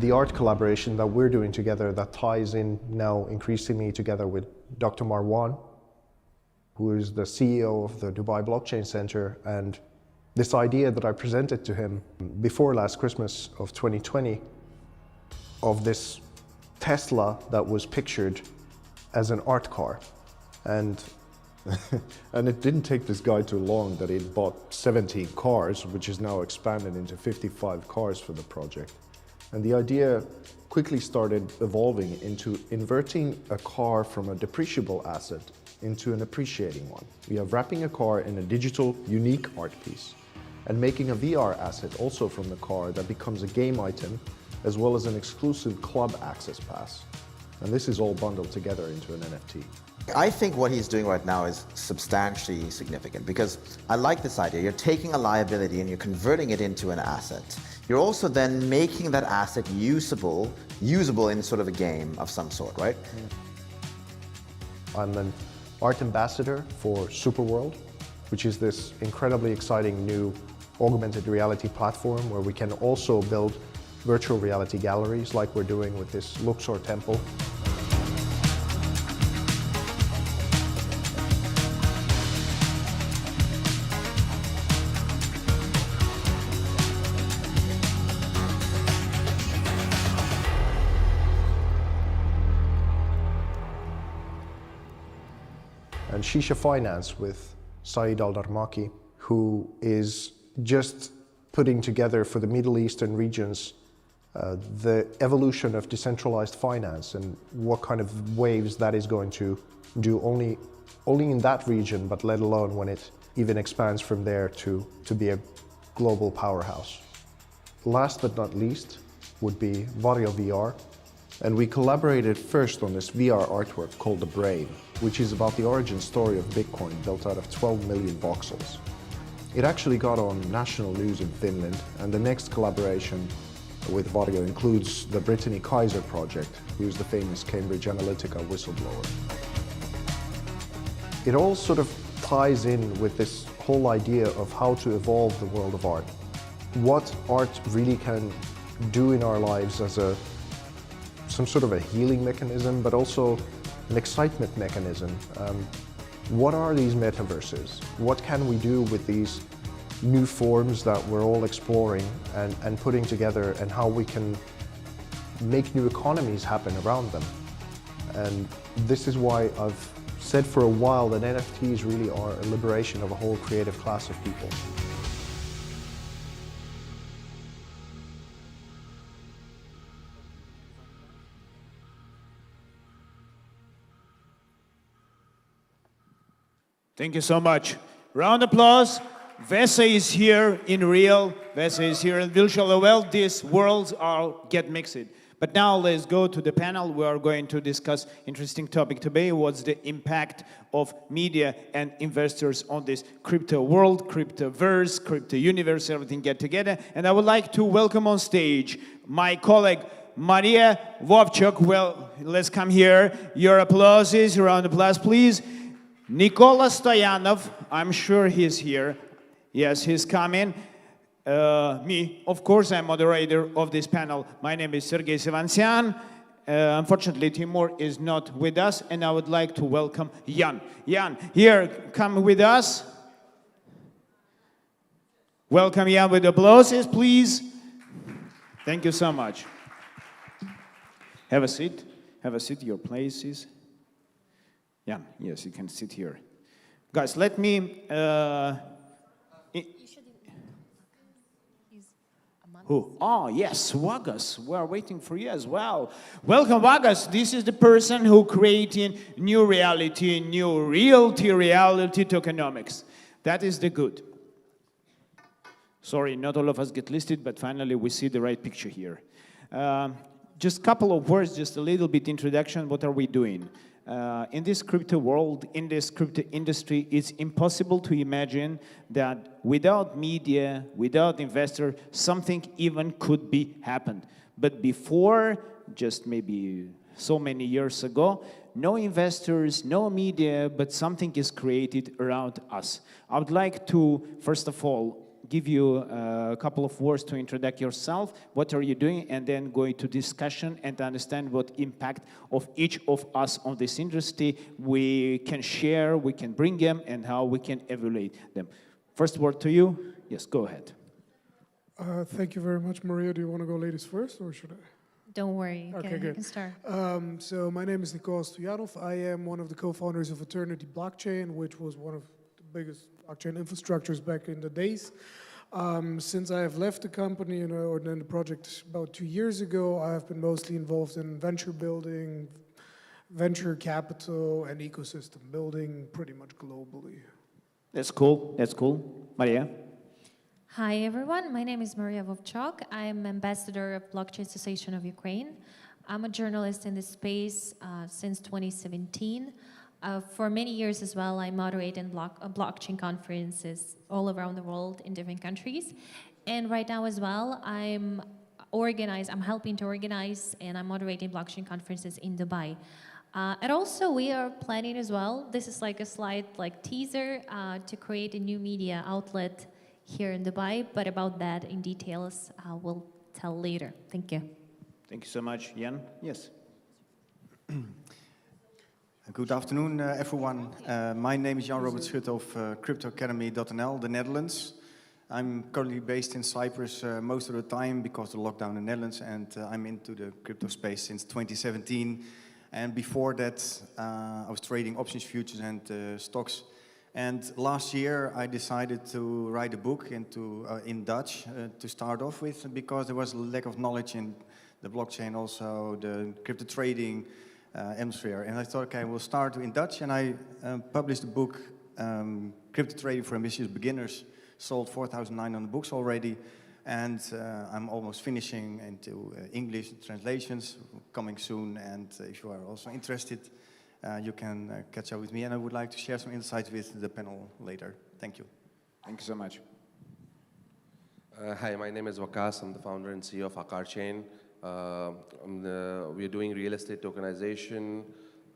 The art collaboration that we're doing together that ties in now increasingly together with Dr. Marwan, who is the CEO of the Dubai Blockchain Center, and this idea that I presented to him before last Christmas of 2020 of this Tesla that was pictured as an art car. And it didn't take this guy too long that he'd bought 17 cars, which is now expanded into 55 cars for the project. And the idea quickly started evolving into inverting a car from a depreciable asset into an appreciating one. We are wrapping a car in a digital, unique art piece and making a VR asset also from the car that becomes a game item, as well as an exclusive club access pass. And this is all bundled together into an NFT. I think what he's doing right now is substantially significant, because I like this idea. You're taking a liability and you're converting it into an asset. You're also then making that asset usable in sort of a game of some sort, right? I'm an art ambassador for Superworld, which is this incredibly exciting new augmented reality platform where we can also build virtual reality galleries like we're doing with this Luxor temple. And Shisha Finance with Saeed Al-Darmaki, who is just putting together for the Middle Eastern regions the evolution of decentralized finance and what kind of waves that is going to do only in that region, but let alone when it even expands from there to be a global powerhouse. Last but not least would be Vario VR. And we collaborated first on this VR artwork called The Brain, which is about the origin story of Bitcoin built out of 12 million voxels. It actually got on national news in Finland, and the next collaboration with Vario includes the Brittany Kaiser project, who's the famous Cambridge Analytica whistleblower. It all sort of ties in with this whole idea of how to evolve the world of art. What art really can do in our lives as some sort of a healing mechanism, but also an excitement mechanism. What are these metaverses? What can we do with these new forms that we're all exploring and putting together, and how we can make new economies happen around them? And this is why I've said for a while that NFTs really are a liberation of a whole creative class of people. Thank you so much. Round of applause. Vesa is here in real. Vesa is here in virtual. Well, these worlds all get mixed. But now let's go to the panel. We are going to discuss interesting topic today. What's the impact of media and investors on this crypto world, cryptoverse, crypto universe, everything get together. And I would like to welcome on stage my colleague, Maria Vovchuk. Well, let's come here. Your applauses, round of applause, please. Nikola Stoyanov, I'm sure he's here. Yes, he's coming. Me, of course, I'm moderator of this panel. My name is Sergei Sevansyan. Unfortunately, Timur is not with us, and I would like to welcome Jan. Jan, here, come with us. Welcome Jan with applauses, please. Thank you so much. Have a seat. Have a seat, your places. Yeah, yes, you can sit here. Guys, let me... Who? Oh, yes, Vagas. We're waiting for you as well. Welcome, Vagas. This is the person who created new reality, new reality tokenomics. That is the good. Sorry, not all of us get listed, but finally we see the right picture here. Just a couple of words, just a little bit introduction. What are we doing? In this crypto world, in this crypto industry, it's impossible to imagine that without media, without investor, something even could be happened. But before, just maybe so many years ago, no investors, no media, but something is created around us. I would like to, first of all, give you a couple of words to introduce yourself, what are you doing, and then go into discussion and understand what impact of each of us on this industry we can share, we can bring them, and how we can evaluate them. First word to you. Yes, go ahead. Thank you very much, Maria. Do you want to go ladies first, or should I? Don't worry, Okay, good. you can start. So my name is Nikola Stoyanov. I am one of the co-founders of Eternity Blockchain, which was one of the biggest blockchain infrastructures back in the days. Since I have left the company, or then the project about 2 years ago, I have been mostly involved in venture building, venture capital, and ecosystem building pretty much globally. That's cool. That's cool. Maria? Hi, everyone. My name is Maria Vovchuk. I am ambassador of Blockchain Association of Ukraine. I'm a journalist in this space since 2017. For many years as well, I moderate in blockchain conferences all around the world in different countries. And right now as well, I'm helping to organize, and I'm moderating blockchain conferences in Dubai. And also we are planning as well, this is like a slide like teaser to create a new media outlet here in Dubai, but about that in details we'll tell later. Thank you. Thank you so much. Jan? Yes. Good afternoon, everyone. My name is Jan Robert Schut of CryptoAcademy.nl, the Netherlands. I'm currently based in Cyprus most of the time because of the lockdown in the Netherlands, and I'm into the crypto space since 2017. And before that, I was trading options, futures, and stocks. And last year, I decided to write a book in Dutch to start off with, because there was a lack of knowledge in the blockchain, also the crypto trading atmosphere. And I thought, okay, we'll start in Dutch. And I published the book, Crypto Trading for Ambitious Beginners. Sold 4,900 books already. And I'm almost finishing into English translations, coming soon. And if you are also interested, you can catch up with me. And I would like to share some insights with the panel later. Thank you. Thank you so much. Hi, my name is Waqas. I'm the founder and CEO of Blcokchain. We're doing real estate tokenization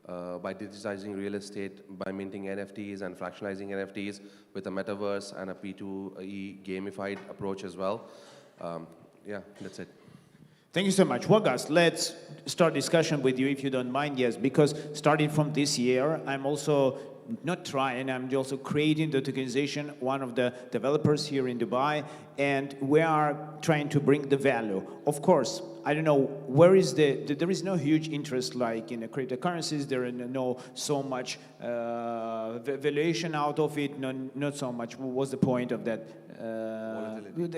by digitizing real estate, by minting NFTs and fractionalizing NFTs with a metaverse and a P2E gamified approach as well. Yeah, that's it. Thank you so much. Waqas, let's start discussion with you if you don't mind, yes, because starting from this year, I'm also not trying, I'm also creating the tokenization, one of the developers here in Dubai, and we are trying to bring the value. Of course, I don't know, where is there is no huge interest like in the cryptocurrencies, there is no so much valuation out of it, not so much. What was the point of that?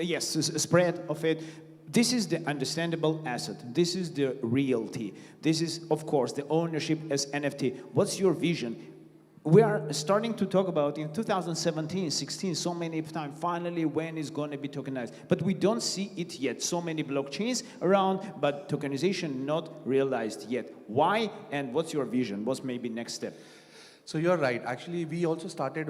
Yes, spread of it. This is the understandable asset. This is the realty. This is, of course, the ownership as NFT. What's your vision? We are starting to talk about in 2017, 16, so many times, finally, when it's going to be tokenized. But we don't see it yet. So many blockchains around, but tokenization not realized yet. Why, and what's your vision? What's maybe next step? So you're right. Actually, we also started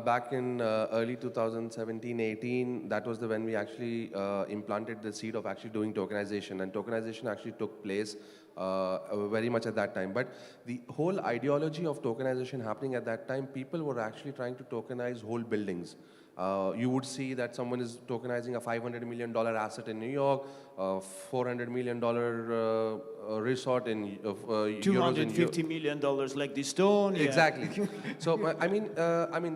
back in early 2017-18. That was when we actually implanted the seed of actually doing tokenization. And tokenization actually took place very much at that time. But the whole ideology of tokenization happening at that time, people were actually trying to tokenize whole buildings. You would see that someone is tokenizing a $500 million asset in New York, $400 million resort in $250 million like the stone. Yeah. Exactly. So I mean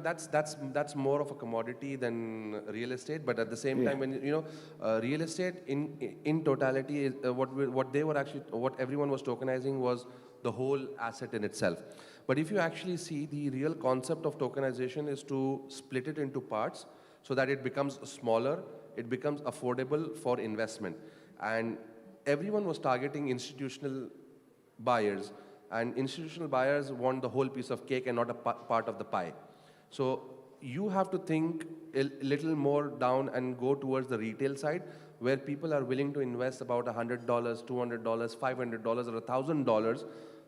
that's more of a commodity than real estate. But at the same time, when real estate in totality is what everyone was tokenizing was the whole asset in itself. But if you actually see, the real concept of tokenization is to split it into parts so that it becomes smaller, it becomes affordable for investment. And everyone was targeting institutional buyers, and institutional buyers want the whole piece of cake and not a part of the pie. So you have to think a little more down and go towards the retail side, where people are willing to invest about $100, $200, $500 or $1,000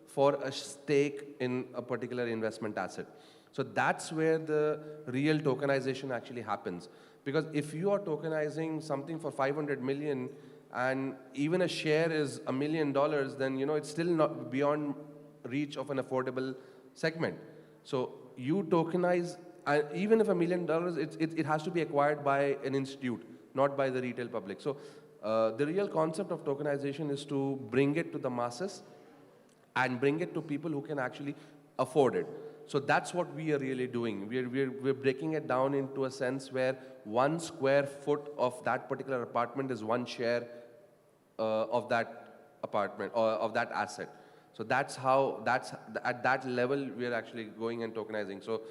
for a stake in a particular investment asset. So that's where the real tokenization actually happens. Because if you are tokenizing something for 500 million and even a share is $1 million, then it's still not beyond reach of an affordable segment. So you tokenize, even if $1 million, it has to be acquired by an institute, not by the retail public. So the real concept of tokenization is to bring it to the masses and bring it to people who can actually afford it. So that's what we are really doing. We're breaking it down into a sense where 1 square foot of that particular apartment is 1 share of that apartment or of that asset. So that's at that level we're actually going and tokenizing. So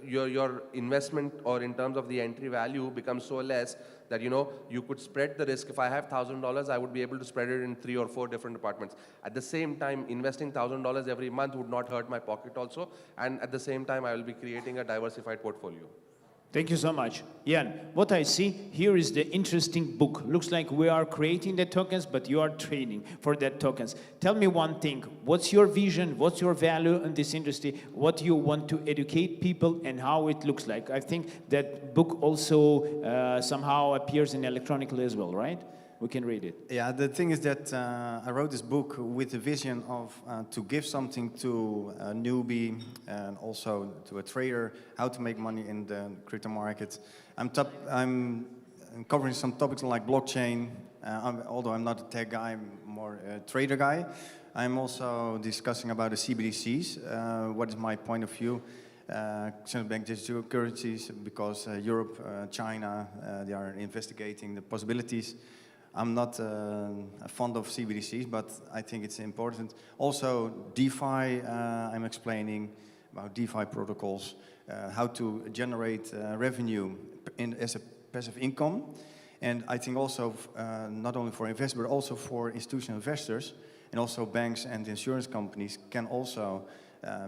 your investment or in terms of the entry value becomes so less that you could spread the risk. If I have $1,000, I would be able to spread it in 3 or 4 different apartments. At the same time, investing $1,000 every month would not hurt my pocket also, and at the same time, I will be creating a diversified portfolio. Thank you so much. Jan, what I see here is the interesting book. Looks like we are creating the tokens, but you are trading for that tokens. Tell me one thing. What's your vision? What's your value in this industry? What you want to educate people and how it looks like? I think that book also somehow appears in electronically as well, right? we can read it. Yeah, the thing is that I wrote this book with the vision of to give something to a newbie and also to a trader, how to make money in the crypto market. I'm covering some topics like blockchain, although I'm not a tech guy, I'm more a trader guy. I'm also discussing about the CBDCs, what is my point of view. Central bank digital currencies, because Europe, China, they are investigating the possibilities. I'm not fond of CBDCs, but I think it's important. Also, DeFi, I'm explaining about DeFi protocols, how to generate revenue as a passive income. And I think also, not only for investors, but also for institutional investors, and also banks and insurance companies can also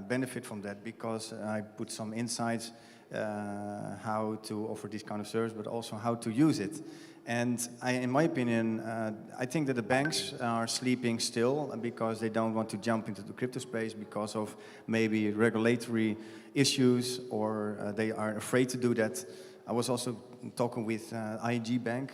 benefit from that, because I put some insights how to offer this kind of service, but also how to use it. And in my opinion, I think that the banks are sleeping still because they don't want to jump into the crypto space because of maybe regulatory issues, or they are afraid to do that. I was also talking with ING Bank.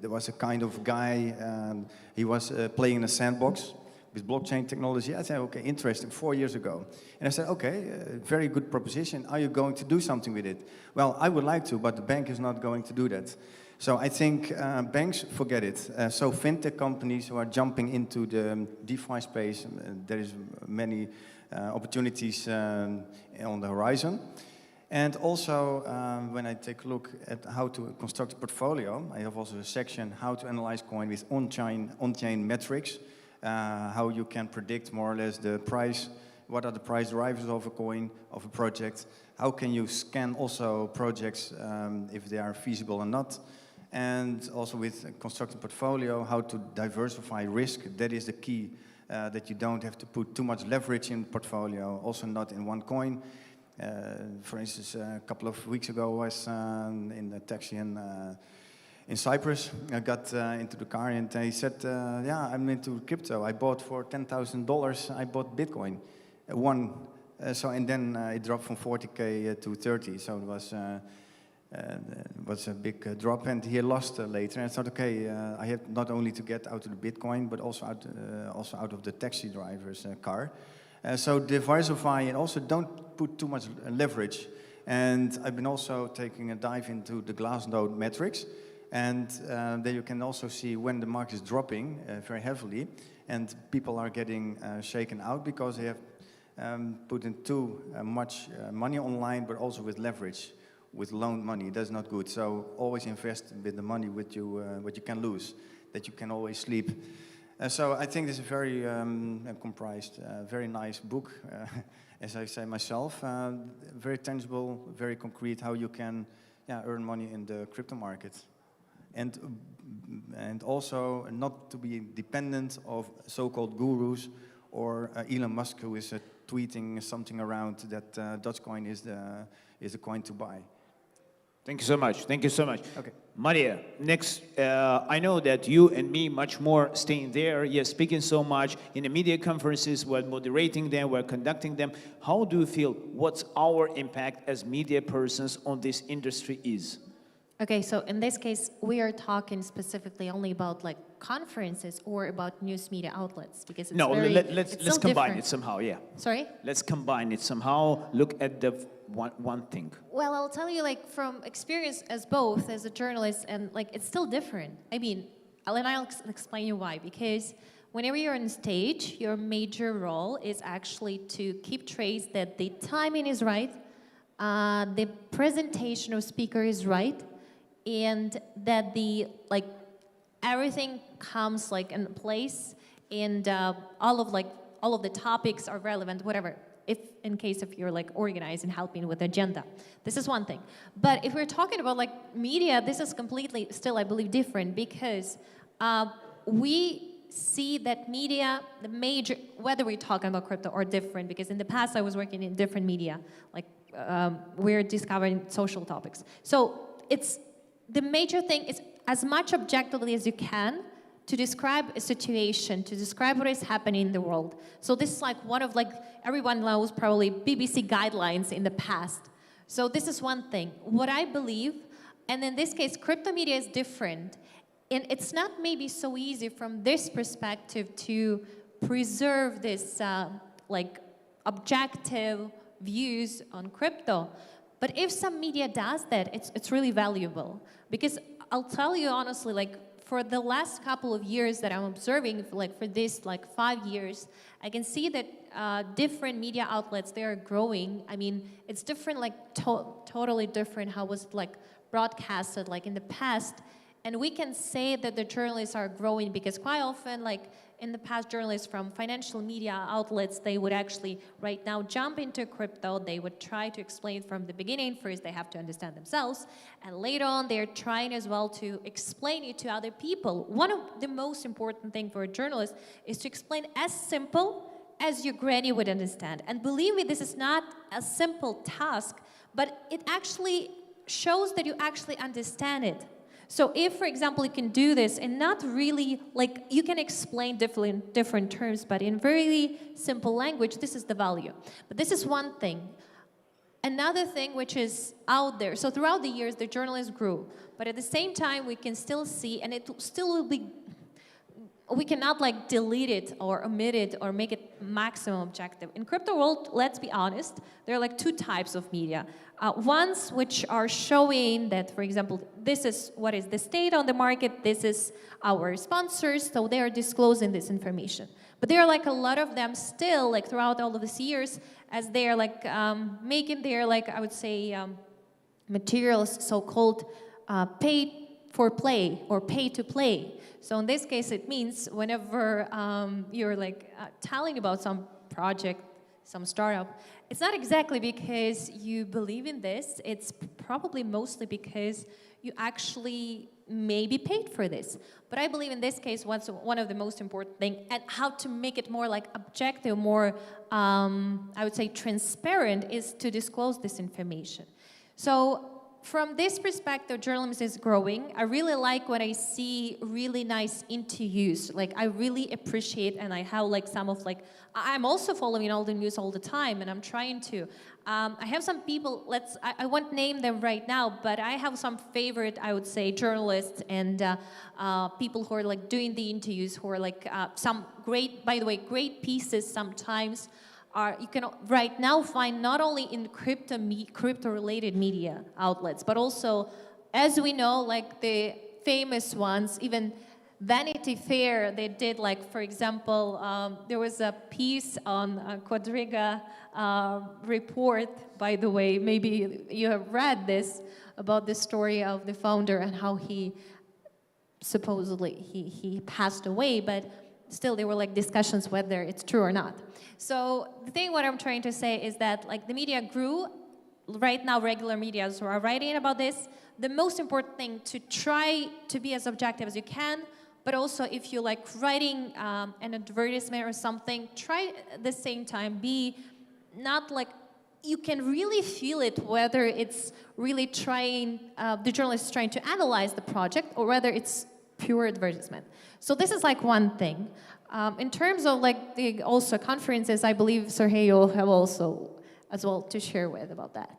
There was a kind of guy, he was playing in a sandbox with blockchain technology. I said, okay, interesting, 4 years ago. And I said, okay, very good proposition. Are you going to do something with it? Well, I would like to, but the bank is not going to do that. So I think banks forget it. So fintech companies who are jumping into the DeFi space, there is many opportunities on the horizon. And also, when I take a look at how to construct a portfolio, I have also a section how to analyze coin with on-chain metrics. How you can predict more or less the price, what are the price drivers of a coin, of a project, how can you scan also projects if they are feasible or not, and also with constructing portfolio, how to diversify risk. That is the key, that you don't have to put too much leverage in the portfolio, also not in one coin. For instance, a couple of weeks ago I was in a taxi in Cyprus. I got into the car and he said, yeah, I'm into crypto. I bought for $10,000, I bought Bitcoin. And then it dropped from 40K to 30. So it was a big drop, and he lost later. And I thought, okay, I have not only to get out of the Bitcoin, but also out of the taxi driver's car. So diversify, and also don't put too much leverage. And I've been also taking a dive into the Glassnode metrics. And there you can also see when the market is dropping very heavily, and people are getting shaken out because they have put in too much money online, but also with leverage, with loaned money. That's not good. So always invest with the money what you can lose, that you can always sleep. So I think this is a very comprised, very nice book, as I say myself. Very tangible, very concrete, how you can earn money in the crypto market. And also not to be dependent of so-called gurus or Elon Musk, who is tweeting something around that Dogecoin is the coin to buy. Thank you so much. Thank you so much. Okay. Maria, next, I know that you and me much more staying there. You're speaking so much in the media conferences. We're moderating them. We're conducting them. How do you feel? What's our impact as media persons on this industry is? Okay, so in this case, we are talking specifically only about like conferences or about news media outlets, because it's let's combine it somehow. Yeah. Sorry? Let's combine it somehow. Look at the one thing. Well, I'll tell you, like, from experience as both as a journalist, and like it's still different. I mean, I'll explain you why. Because whenever you're on stage, your major role is actually to keep trace that the timing is right, the presentation of speaker is right, and that the everything comes like in place, and all of the topics are relevant, whatever. In case if you're like organizing, helping with the agenda, this is one thing. But if we're talking about like media, this is completely still, I believe, different, because we see that media, the major, whether we're talking about crypto or different, because in the past I was working in different media, like we're discovering social topics. So it's the major thing is as much objectively as you can to describe a situation, to describe what is happening in the world. So this is like one of everyone knows probably BBC guidelines in the past. So this is one thing. What I believe, and in this case, crypto media is different. and it's not maybe so easy from this perspective to preserve this like objective views on crypto. But if some media does that, it's really valuable. Because I'll tell you honestly, like for the last couple of years that I'm observing, like for this like 5 years, I can see that different media outlets, they are growing. I mean, it's different, like totally different how was it like broadcasted like in the past. And we can say that the journalists are growing because quite often, like in the past, journalists from financial media outlets, they would actually right now jump into crypto. They would try to explain from the beginning. First, they have to understand themselves. And later on, they're trying as well to explain it to other people. One of the most important things for a journalist is to explain as simple as your granny would understand. And believe me, this is not a simple task, but it actually shows that you actually understand it. So if, for example, you can do this and not really, like, you can explain different terms, but in very simple language, this is the value. But this is one thing. Another thing which is out there, so throughout the years, the journalists grew, but at the same time, we can still see, and it still will be, we cannot like delete it or omit it or make it maximum objective. In crypto world, let's be honest, there are like two types of media. Ones which are showing that, for example, this is what is the state on the market, this is our sponsors, so they are disclosing this information. But there are like a lot of them still, like throughout all of these years, as they are like making their, like I would say, materials so-called pay for play or pay to play. So in this case, it means whenever you're like telling about some project, some startup, it's not exactly because you believe in this, it's probably mostly because you actually maybe paid for this. But I believe in this case, one of the most important things, and how to make it more like objective, more, I would say transparent, is to disclose this information. So from this perspective, journalism is growing. I really like when I see really nice interviews. Like, I really appreciate, and I have like some of like, I'm also following all the news all the time, and I'm trying to. I have some people, I won't name them right now, but I have some favorite, I would say, journalists and people who are like doing the interviews, who are like some great, by the way, great pieces sometimes. You can right now find not only in crypto-related media outlets, but also, as we know, like the famous ones, even Vanity Fair, they did like, for example, there was a piece on Quadriga report, by the way, maybe you have read this, about the story of the founder and how he supposedly, he passed away, but still there were like discussions whether it's true or not. So the thing what I'm trying to say is that like the media grew. Right now regular media are writing about this. The most important thing to try to be as objective as you can, but also if you like writing an advertisement or something, try at the same time be not like, you can really feel it whether it's really trying, the journalist is trying to analyze the project or whether it's pure advertisement. So this is like one thing. In terms of like the also conferences, I believe Sergio have also as well to share with about that.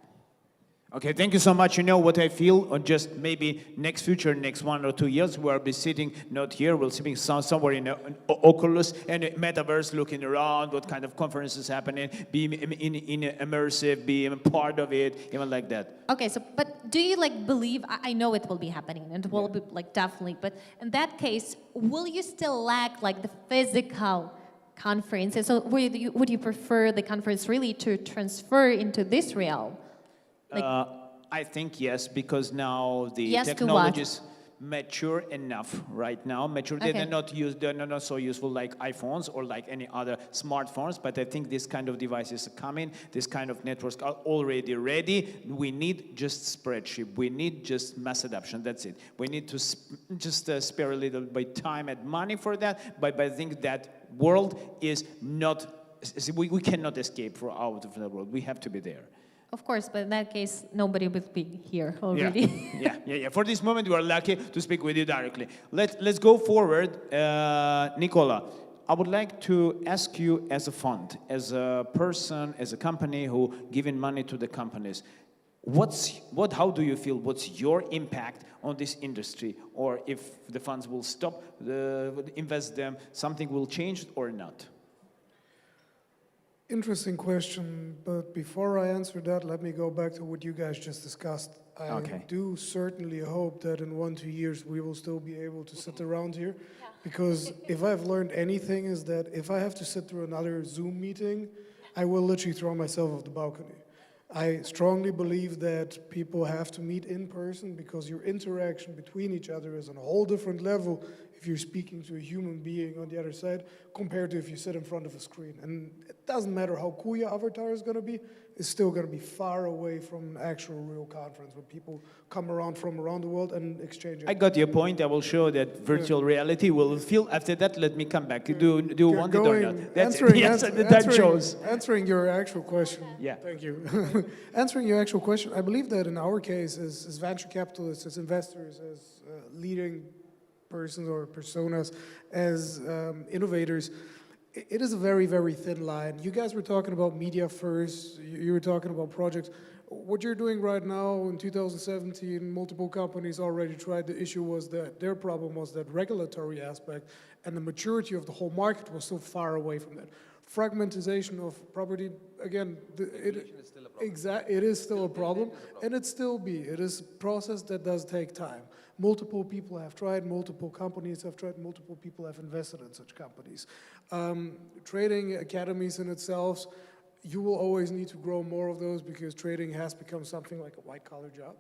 Okay, thank you so much. You know what I feel, or just maybe next future, next 1 or 2 years, we'll be sitting not here, we'll be sitting somewhere in Oculus and Metaverse, looking around what kind of conferences happening, being in immersive, being part of it, even like that. Okay, so but do you like believe? I know it will be happening, and it will be like definitely. But in that case, will you still lack like the physical conferences? So would you prefer the conference really to transfer into this realm? Like, I think yes, because now the yes technologies mature enough right now. Mature, okay. they're not so useful like iPhones or like any other smartphones, but I think this kind of devices are coming, this kind of networks are already ready. We need just spreadsheet, we need just mass adoption, that's it. We need to just spare a little bit time and money for that, but I think that world is not, we cannot escape out of the world, we have to be there. Of course, but in that case, nobody would be here already. Yeah. For this moment, we are lucky to speak with you directly. Let's go forward. Nicola, I would like to ask you as a fund, as a person, as a company who giving money to the companies, How do you feel? What's your impact on this industry? Or if the funds will stop, invest them, something will change or not? Interesting question, but before I answer that, let me go back to what you guys just discussed. I do certainly hope that in 1-2 years we will still be able to sit around here, because if I've learned anything is that if I have to sit through another Zoom meeting, I will literally throw myself off the balcony. I strongly believe that people have to meet in person because your interaction between each other is on a whole different level if you're speaking to a human being on the other side compared to if you sit in front of a screen. And it doesn't matter how cool your avatar is going to be, it's still going to be far away from an actual real conference where people come around from around the world and exchange. I got your point. I will show that virtual reality will feel. After that, let me come back. Do you want it or not? That's that shows. Answering your actual question. Yeah. Thank you. Answering your actual question, I believe that in our case, as venture capitalists, as investors, as leading persons or personas, as innovators, it is a very, very thin line. You guys were talking about media first, you were talking about projects. What you're doing right now in 2017, multiple companies already tried. The issue was that their problem was that regulatory aspect and the maturity of the whole market was so far away from that. Fragmentization of property, again, it is still a problem, and it still be. It is a process that does take time. Multiple people have tried, multiple companies have tried, multiple people have invested in such companies. Trading academies in itself, you will always need to grow more of those because trading has become something like a white-collar job.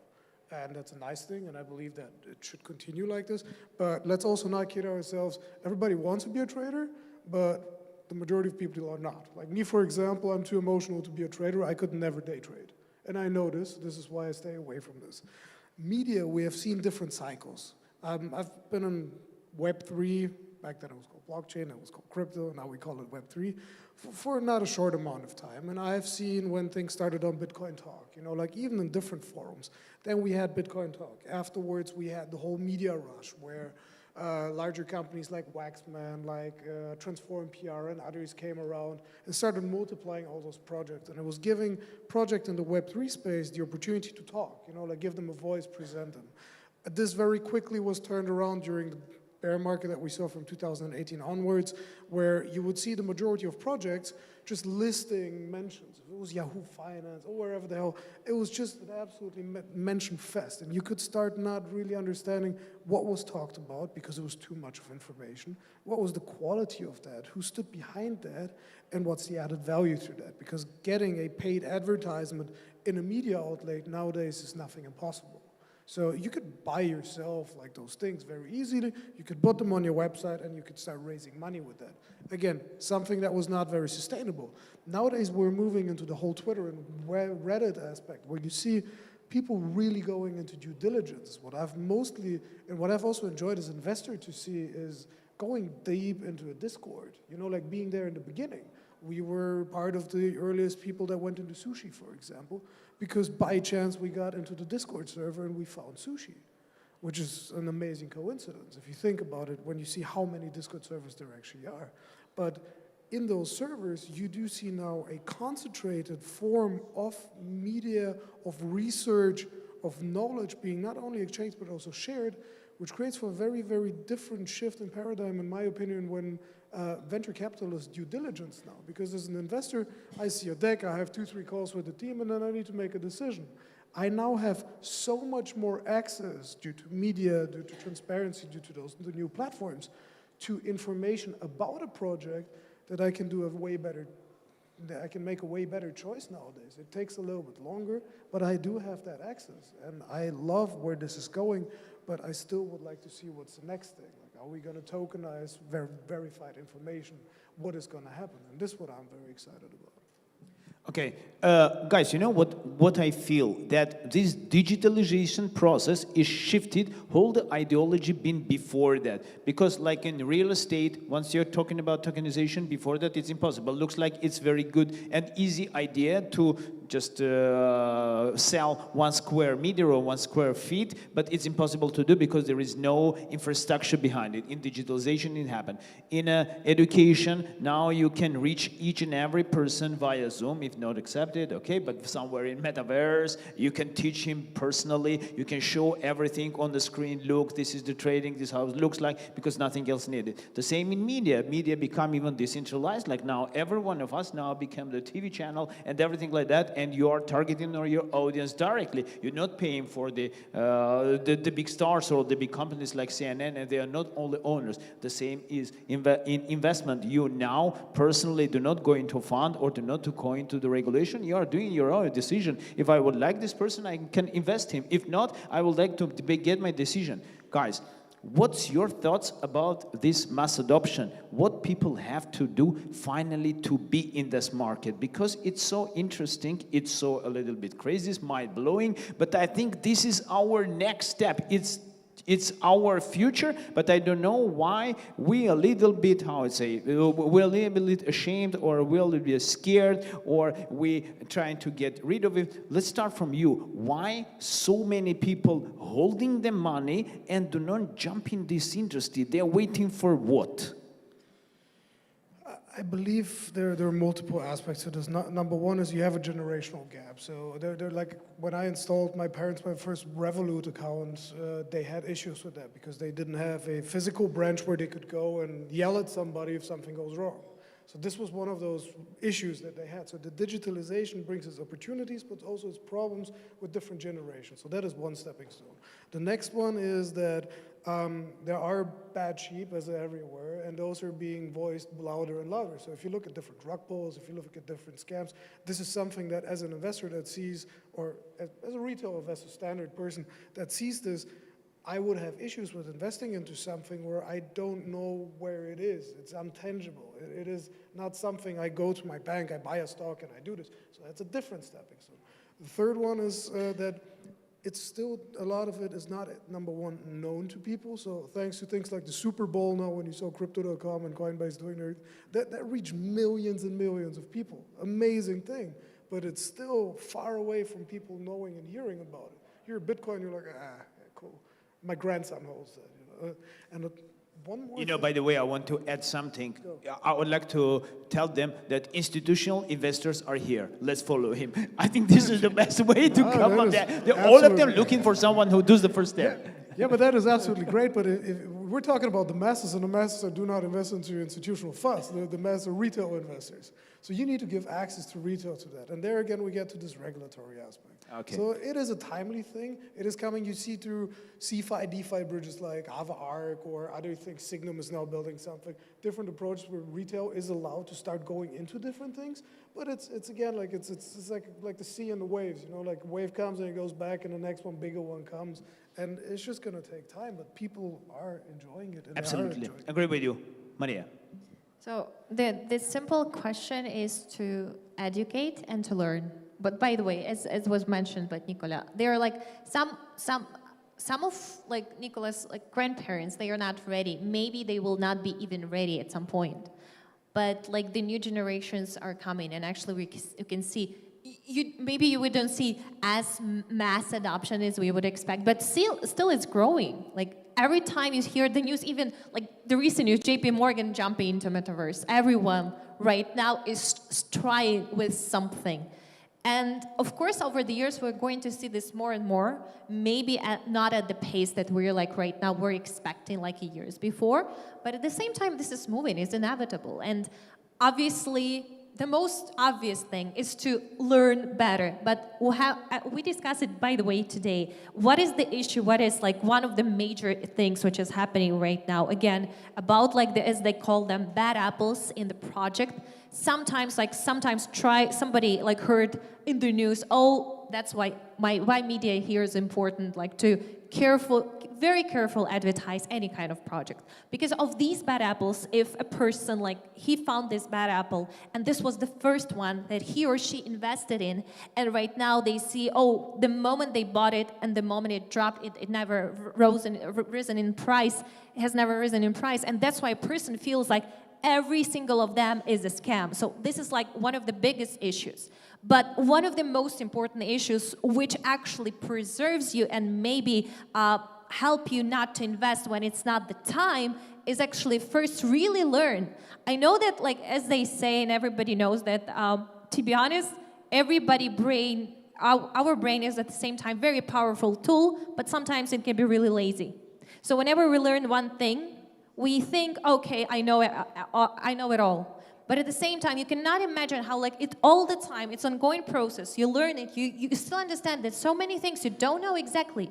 And that's a nice thing, and I believe that it should continue like this. But let's also not kid ourselves. Everybody wants to be a trader, but the majority of people are not. Like me, for example, I'm too emotional to be a trader. I could never day trade. And I know this. This is why I stay away from this. Media, we have seen different cycles. I've been in Web3, back then it was called blockchain, it was called crypto, now we call it Web3, for not a short amount of time. And I've seen when things started on Bitcoin Talk, you know, like even in different forums. Then we had Bitcoin Talk. Afterwards, we had the whole media rush where larger companies like Waxman, like Transform PR and others came around and started multiplying all those projects. And it was giving projects in the Web3 space the opportunity to talk, you know, like give them a voice, present them. This very quickly was turned around during the bear market that we saw from 2018 onwards, where you would see the majority of projects just listing mentions. If it was Yahoo Finance or wherever the hell, it was just an absolutely mention fest. And you could start not really understanding what was talked about because it was too much of information. What was the quality of that? Who stood behind that? And what's the added value to that? Because getting a paid advertisement in a media outlet nowadays is nothing impossible. So you could buy yourself like those things very easily. You could put them on your website and you could start raising money with that. Again, something that was not very sustainable. Nowadays we're moving into the whole Twitter and Reddit aspect where you see people really going into due diligence. What I've mostly, and what I've also enjoyed as an investor to see is going deep into a Discord. You know, like being there in the beginning. We were part of the earliest people that went into sushi, for example, because by chance we got into the Discord server and we found sushi, which is an amazing coincidence if you think about it when you see how many Discord servers there actually are. But in those servers, you do see now a concentrated form of media, of research, of knowledge being not only exchanged but also shared, which creates for a very, very different shift in paradigm, in my opinion, when venture capitalists due diligence now. Because as an investor, I see a deck, I have 2-3 calls with the team, and then I need to make a decision. I now have so much more access due to media, due to transparency, due to the new platforms, to information about a project that I can do a way better, that I can make a way better choice nowadays. It takes a little bit longer, but I do have that access. And I love where this is going, but I still would like to see what's the next thing. Like, are we going to tokenize verified information? What is going to happen? And this is what I'm very excited about. Okay, guys, you know what I feel? That this digitalization process is shifted, whole the ideology been before that. Because like in real estate, once you're talking about tokenization, before that it's impossible. Looks like it's very good and easy idea to just sell 1 square meter or 1 square feet, but it's impossible to do because there is no infrastructure behind it. In digitalization, it happened. In education, now you can reach each and every person via Zoom, if not accepted, okay, but somewhere in metaverse, you can teach him personally, you can show everything on the screen, look, this is the trading, this is how it looks like, because nothing else needed. The same in media. Media become even decentralized, like now every one of us now become the TV channel and everything like that, and you are targeting your audience directly. You're not paying for the big stars or the big companies like CNN, and they are not only owners. The same is in investment. You now personally do not go into a fund or do not to go into the regulation. You are doing your own decision. If I would like this person, I can invest him. If not, I would like to get my decision. Guys, what's your thoughts about this mass adoption? What people have to do finally to be in this market? Because it's so interesting, it's so a little bit crazy, it's mind-blowing, but I think this is our next step. It's our future, but I don't know why we a little bit, how I say, we're a little bit ashamed, or we're a little bit scared, or we trying to get rid of it. Let's start from you. Why so many people holding the money and do not jump in this industry? They're waiting for what? I believe there are multiple aspects to this. Number one is you have a generational gap. So they're like, when I installed my first Revolut account, they had issues with that because they didn't have a physical branch where they could go and yell at somebody if something goes wrong. So this was one of those issues that they had. So the digitalization brings its opportunities, but also its problems with different generations. So that is one stepping stone. The next one is that there are bad sheep, as everywhere, and those are being voiced louder and louder. So if you look at different drug pulls, if you look at different scams, this is something that as an investor that sees, or as a retail investor, standard person that sees this, I would have issues with investing into something where I don't know where it is. It's untangible. It is not something I go to my bank, I buy a stock, and I do this. So that's a different stepping stone. The third one is that it's still, a lot of it is not, number one, known to people. So thanks to things like the Super Bowl now, when you saw Crypto.com and Coinbase doing that reached millions and millions of people. Amazing thing. But it's still far away from people knowing and hearing about it. You're a Bitcoin, you're like, yeah, cool. My grandson holds that. And one more by the way, I want to add something. I would like to tell them that institutional investors are here. Let's follow him. I think this is the best way to come on there. All of them looking for someone who does the first step. Yeah, but that is absolutely great. But if we're talking about the masses, and the masses do not invest into institutional funds. The masses are retail investors. So you need to give access to retail to that. And there again, we get to this regulatory aspect. Okay. So it is a timely thing. It is coming, you see through CeFi, DeFi bridges like Arc or other things. Signum is now building something. Different approaches where retail is allowed to start going into different things. But it's again, like it's like the sea and the waves, like a wave comes and it goes back and the next one, bigger one comes. And it's just gonna take time, but people are enjoying it. And absolutely, agree with you. Maria. So the simple question is to educate and to learn. But by the way, as was mentioned by Nicola, there are like some of like Nicola's like grandparents, they are not ready. Maybe they will not be even ready at some point. But like the new generations are coming, and actually you can see, maybe you wouldn't see as mass adoption as we would expect, but still it's growing. Like every time you hear the news, even like the recent news, JP Morgan jumping into metaverse. Everyone right now is trying with something. And of course, over the years, we're going to see this more and more, maybe not at the pace that we're like right now, we're expecting like years before, but at the same time, this is moving, it's inevitable. And obviously, the most obvious thing is to learn better, but we discussed it, by the way, today. What is the issue? What is like one of the major things which is happening right now? Again, about like as they call them, bad apples in the project. Sometimes somebody like heard in the news, oh, that's why media here is important, like to very careful advertise any kind of project. Because of these bad apples, if a person like, he found this bad apple, and this was the first one that he or she invested in, and right now they see, oh, the moment they bought it and the moment it dropped, it never risen in price, it has never risen in price, and that's why a person feels like every single of them is a scam. So this is like one of the biggest issues. But one of the most important issues which actually preserves you and maybe help you not to invest when it's not the time is actually first really learn. I know that, like, as they say, and everybody knows that, to be honest, our brain is at the same time very powerful tool, but sometimes it can be really lazy. So whenever we learn one thing, we think, okay, I know it all. But at the same time, you cannot imagine how, like, it all the time, it's an ongoing process. You learn it, you still understand that so many things you don't know exactly.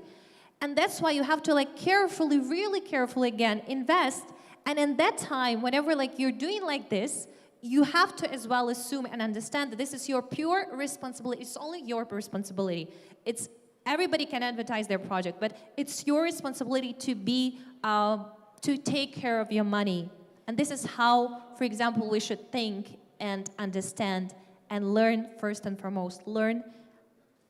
And that's why you have to, like, carefully, really carefully, again, invest. And in that time, whenever, like, you're doing like this, you have to as well assume and understand that this is your pure responsibility. It's only your responsibility. It's everybody can advertise their project, but it's your responsibility to be to take care of your money. And this is how, for example, we should think and understand and learn first and foremost. Learn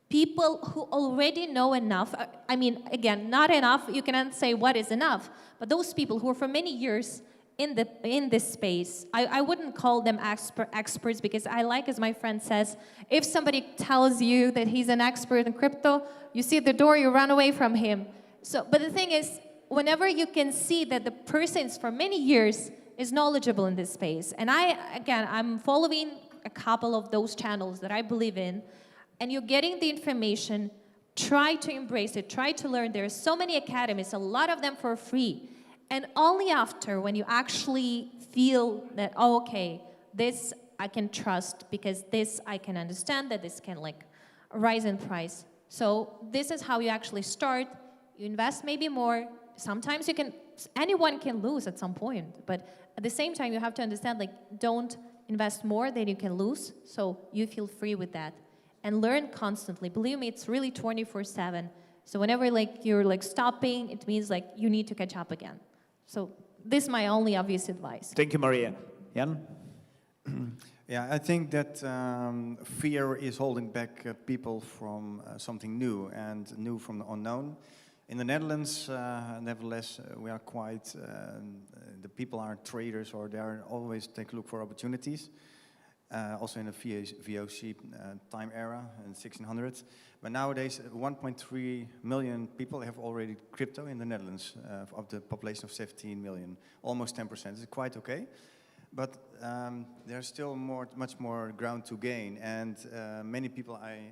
people who already know enough. I mean, again, not enough. You cannot say what is enough, but those people who are for many years in this space. I wouldn't call them experts because I like, as my friend says, if somebody tells you that he's an expert in crypto, you see at the door, you run away from him. So, but the thing is, whenever you can see that the person for many years is knowledgeable in this space, and I'm following a couple of those channels that I believe in, and you're getting the information, try to embrace it, try to learn. There are so many academies, a lot of them for free. And only after, when you actually feel that, oh, okay, this I can trust because this I can understand that this can, like, rise in price. So this is how you actually start. You invest maybe more. Sometimes anyone can lose at some point, but at the same time, you have to understand, like, don't invest more than you can lose, so you feel free with that. And learn constantly. Believe me, it's really 24/7. So whenever, like, you're, like, stopping, it means, like, you need to catch up again. So this is my only obvious advice. Thank you, Maria. Jan? Yeah, I think that fear is holding back people from something new and new from the unknown. In the Netherlands, nevertheless, we are quite, the people are traders, or they are always take a look for opportunities. Also in the VOC time era, in 1600s. But nowadays, 1.3 million people have already crypto in the Netherlands, of the population of 17 million, almost 10%. It's quite okay. But there's still much more ground to gain. And many people I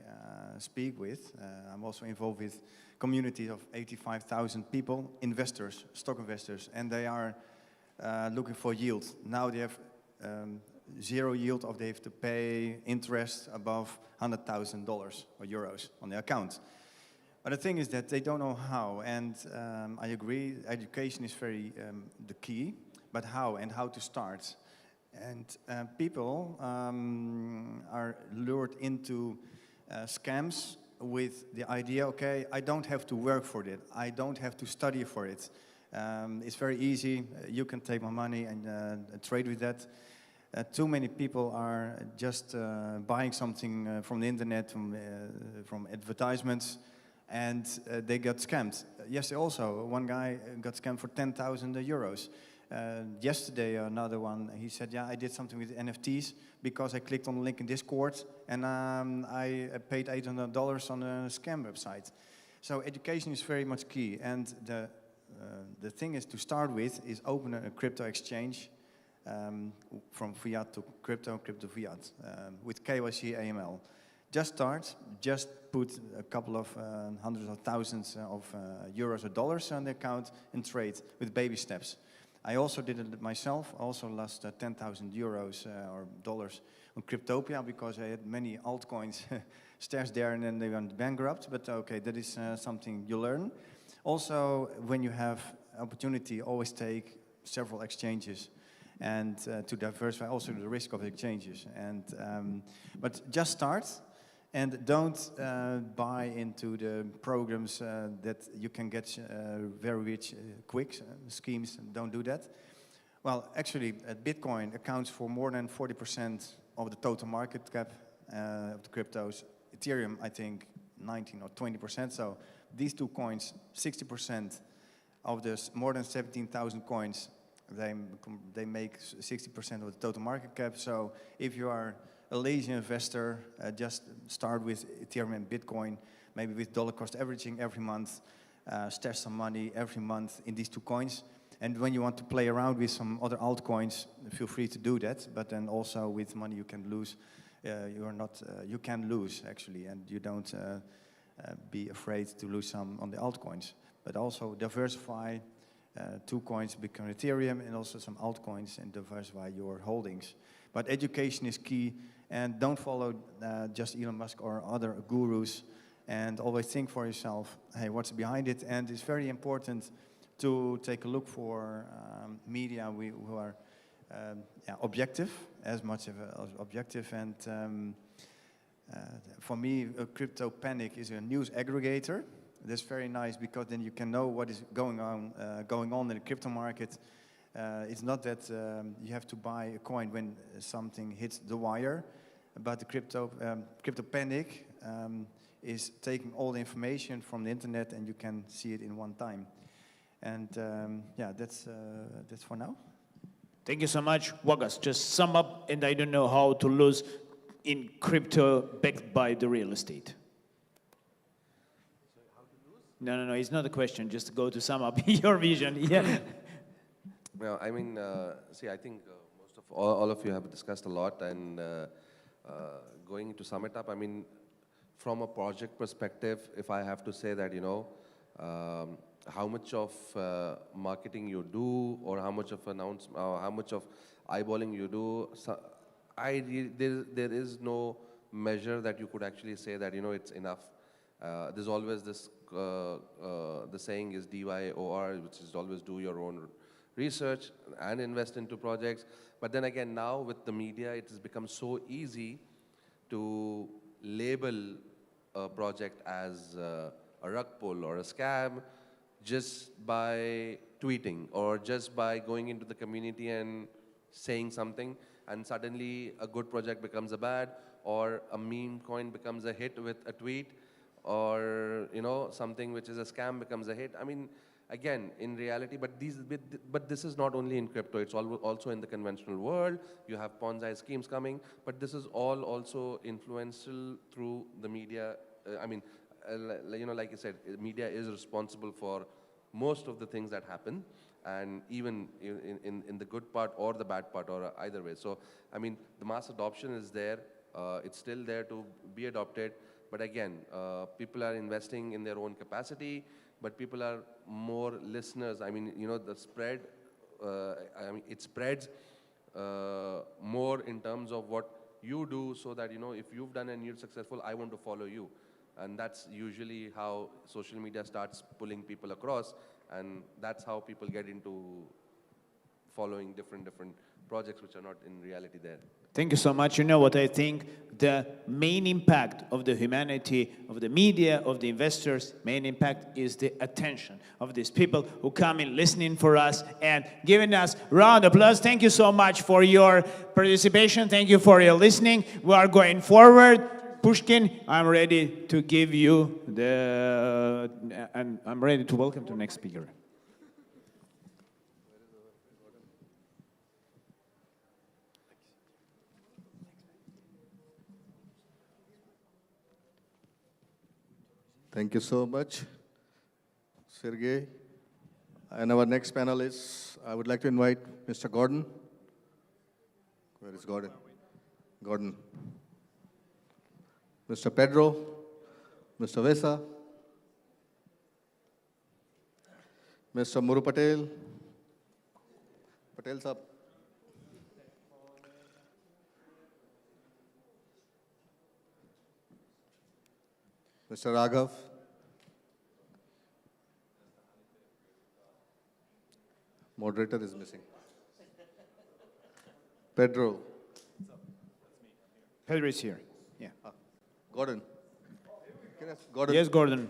speak with, I'm also involved with community of 85,000 people, investors, stock investors, and they are looking for yield. Now they have zero yield, or they have to pay interest above $100,000 or euros on their account. But the thing is that they don't know how, and I agree, education is very the key, but how and how to start. And people are lured into scams with the idea, okay, I don't have to work for it, I don't have to study for it. It's very easy, you can take my money and trade with that. Too many people are just buying something from the internet, from advertisements, and they got scammed. Yesterday also, one guy got scammed for 10,000 euros. Yesterday, another one, he said, yeah, I did something with NFTs because I clicked on the link in Discord, and I paid $800 on a scam website. So education is very much key, and the thing is to start with is open a crypto exchange, from fiat to crypto, crypto fiat, with KYC AML. Just start, just put a couple of hundreds of thousands of euros or dollars on the account and trade with baby steps. I also did it myself, also lost 10,000 euros or dollars on Cryptopia because I had many altcoins stashed there and then they went bankrupt, but okay, that is something you learn. Also, when you have opportunity, always take several exchanges, and to diversify also the risk of exchanges. And but just start, and don't buy into the programs that you can get very rich quick schemes. Don't do that. Well, actually, Bitcoin accounts for more than 40% of the total market cap of the cryptos. Ethereum, I think, 19 or 20%. So these two coins, 60% of the more than 17,000 coins they make 60% of the total market cap. So if you are a lazy investor, just start with Ethereum and Bitcoin, maybe with dollar cost averaging every month, stash some money every month in these two coins. And when you want to play around with some other altcoins, feel free to do that. But then also with money you can lose, you can lose actually, and you don't be afraid to lose some on the altcoins. But also diversify 2 coins, Bitcoin, Ethereum, and also some altcoins, and diversify your holdings. But education is key, and don't follow just Elon Musk or other gurus, and always think for yourself, hey, what's behind it? And it's very important to take a look for media who are objective, as much as objective. And for me, a Crypto Panic is a news aggregator. That's very nice, because then you can know what is going on in the crypto market. It's not that you have to buy a coin when something hits the wire, but the Crypto Panic is taking all the information from the internet, and you can see it in one time. And yeah, that's for now. Thank you so much. Wagas, just sum up, and I don't know how to lose in crypto backed by the real estate. No, it's not a question. Just go to sum up your vision. Yeah. Well, I mean, see, I think most of all of you have discussed a lot, and going to sum it up, I mean, from a project perspective, if I have to say that, you know, how much of marketing you do, or how much of announcement, or how much of eyeballing you do, so there is no measure that you could actually say that, you know, it's enough. There's always this, the saying is DYOR, which is always do your own research and invest into projects. But then again, now with the media, it has become so easy to label a project as a rug pull or a scam just by tweeting, or just by going into the community and saying something, and suddenly a good project becomes a bad, or a meme coin becomes a hit with a tweet, or, you know, something which is a scam becomes a hit. I mean, again, in reality, but this is not only in crypto, it's also in the conventional world. You have Ponzi schemes coming, but this is all also influential through the media. I mean, you know, like you said, media is responsible for most of the things that happen, and even in the good part or the bad part, or either way. So, I mean, the mass adoption is there. It's still there to be adopted. But again, people are investing in their own capacity, but people are more listeners. I mean, you know, the spread, I mean, it spreads more in terms of what you do, so that, you know, if you've done and you're successful, I want to follow you. And that's usually how social media starts pulling people across, and that's how people get into following different projects which are not in reality there. Thank you so much. You know what I think? The main impact of the humanity, of the media, of the investors, main impact is the attention of these people who come in listening for us and giving us round of applause. Thank you so much for your participation. Thank you for your listening. We are going forward. Pushkin, I'm ready to give you and I'm ready to welcome the next speaker. Thank you so much, Sergey. And our next panelist, I would like to invite Mr. Gordon. Where is Gordon? Gordon. Mr. Pedro, Mr. Vesa, Mr. Muru Patel, Patel Sahab, Mr. Raghav, moderator is missing, Pedro. Pedro is here. Yeah. Gordon. Gordon. Yes, Gordon.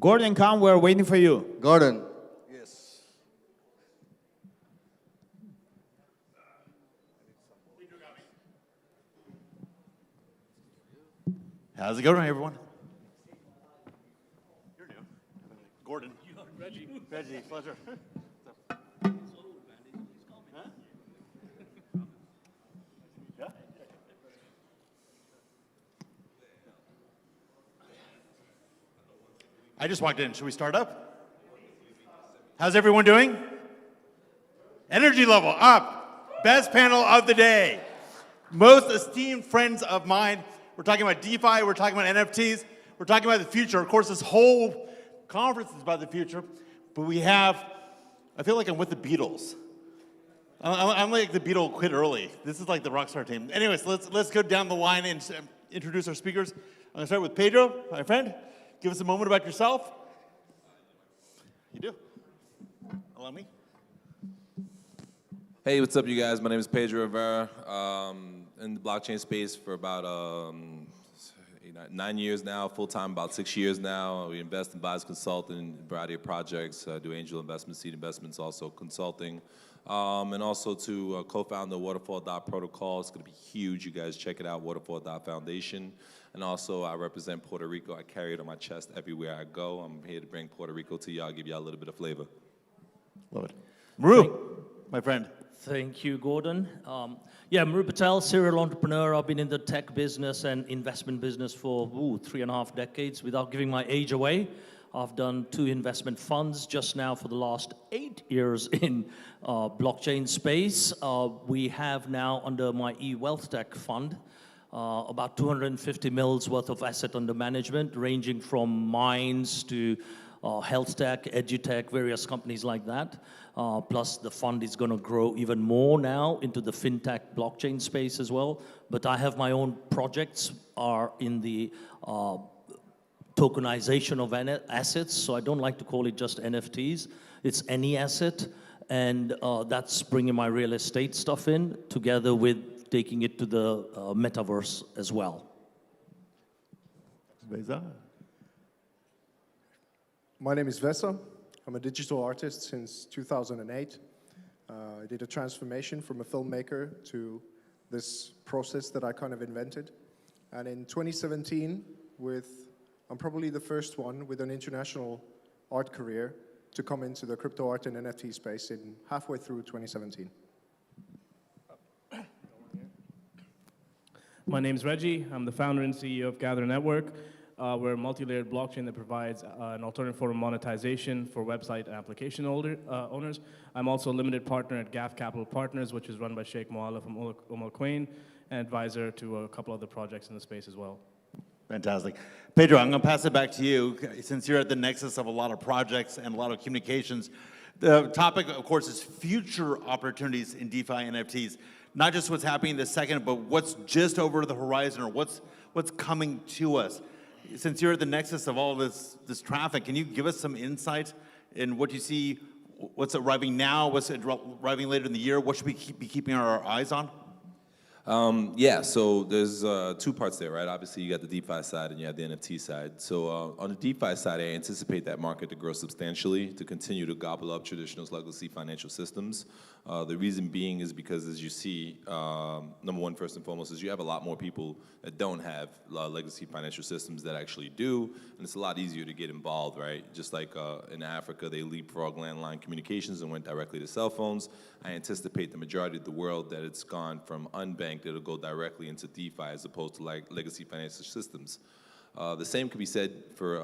Gordon, come. We're waiting for you. Gordon. Yes. How's it going, everyone? You're new. Gordon. Reggie, pleasure. I just walked in. Should we start up? How's everyone doing? Energy level up. Best panel of the day. Most esteemed friends of mine. We're talking about DeFi. We're talking about NFTs. We're talking about the future. Of course, this whole conference is about the future. But we have, I feel like I'm with the Beatles. I'm like the Beatles quit early. This is like the rockstar team. Anyways, let's go down the line and introduce our speakers. I'm gonna start with Pedro, my friend. Give us a moment about yourself. You do. Allow me. Hey, what's up, you guys? My name is Pedro Rivera. In the blockchain space for about 9 years now, full-time about 6 years now. We invest and buy as consultant in a variety of projects, do angel investments, seed investments, also consulting. And also to co-found the Waterfall.protocol. It's going to be huge. You guys check it out, Waterfall.foundation. And also I represent Puerto Rico. I carry it on my chest everywhere I go. I'm here to bring Puerto Rico to y'all, give y'all a little bit of flavor. Love it. Maru, my friend. Thank you, Gordon. Yeah, Maru Patel, serial entrepreneur. I've been in the tech business and investment business for 3.5 decades. Without giving my age away, I've done 2 investment funds just now for the last 8 years in blockchain space. We have now under my eWealth Tech fund about 250 mils worth of asset under management, ranging from mines to health tech, edutech, various companies like that. Plus the fund is going to grow even more now into the fintech blockchain space as well. But I have my own projects are in the tokenization of assets, so I don't like to call it just NFTs. It's any asset, and that's bringing my real estate stuff in, together with taking it to the metaverse as well. My name is Vesa. I'm a digital artist since 2008. I did a transformation from a filmmaker to this process that I kind of invented. And in 2017, I'm probably the first one with an international art career to come into the crypto art and NFT space in halfway through 2017. My name's Reggie. I'm the founder and CEO of Gather Network. We're a multi-layered blockchain that provides an alternative form of monetization for website and application owners. I'm also a limited partner at GAF Capital Partners, which is run by Sheikh Moala from Quain, and advisor to a couple other projects in the space as well. Fantastic. Pedro, I'm going to pass it back to you. Since you're at the nexus of a lot of projects and a lot of communications, the topic, of course, is future opportunities in DeFi and NFTs. Not just what's happening this second, but what's just over the horizon or what's coming to us. Since you're at the nexus of all this traffic, can you give us some insight in what you see, what's arriving now, what's arriving later in the year? What should we be keeping our eyes on? Yeah, so there's 2 parts there, right? Obviously, you got the DeFi side and you have the NFT side. So on the DeFi side, I anticipate that market to grow substantially, to continue to gobble up traditional legacy financial systems. The reason being is because, as you see, number one, first and foremost, is you have a lot more people that don't have legacy financial systems that actually do, and it's a lot easier to get involved, right? Just like in Africa, they leapfrogged landline communications and went directly to cell phones. I anticipate the majority of the world that it's gone from unbanked, it'll go directly into DeFi as opposed to like legacy financial systems. The same could be said for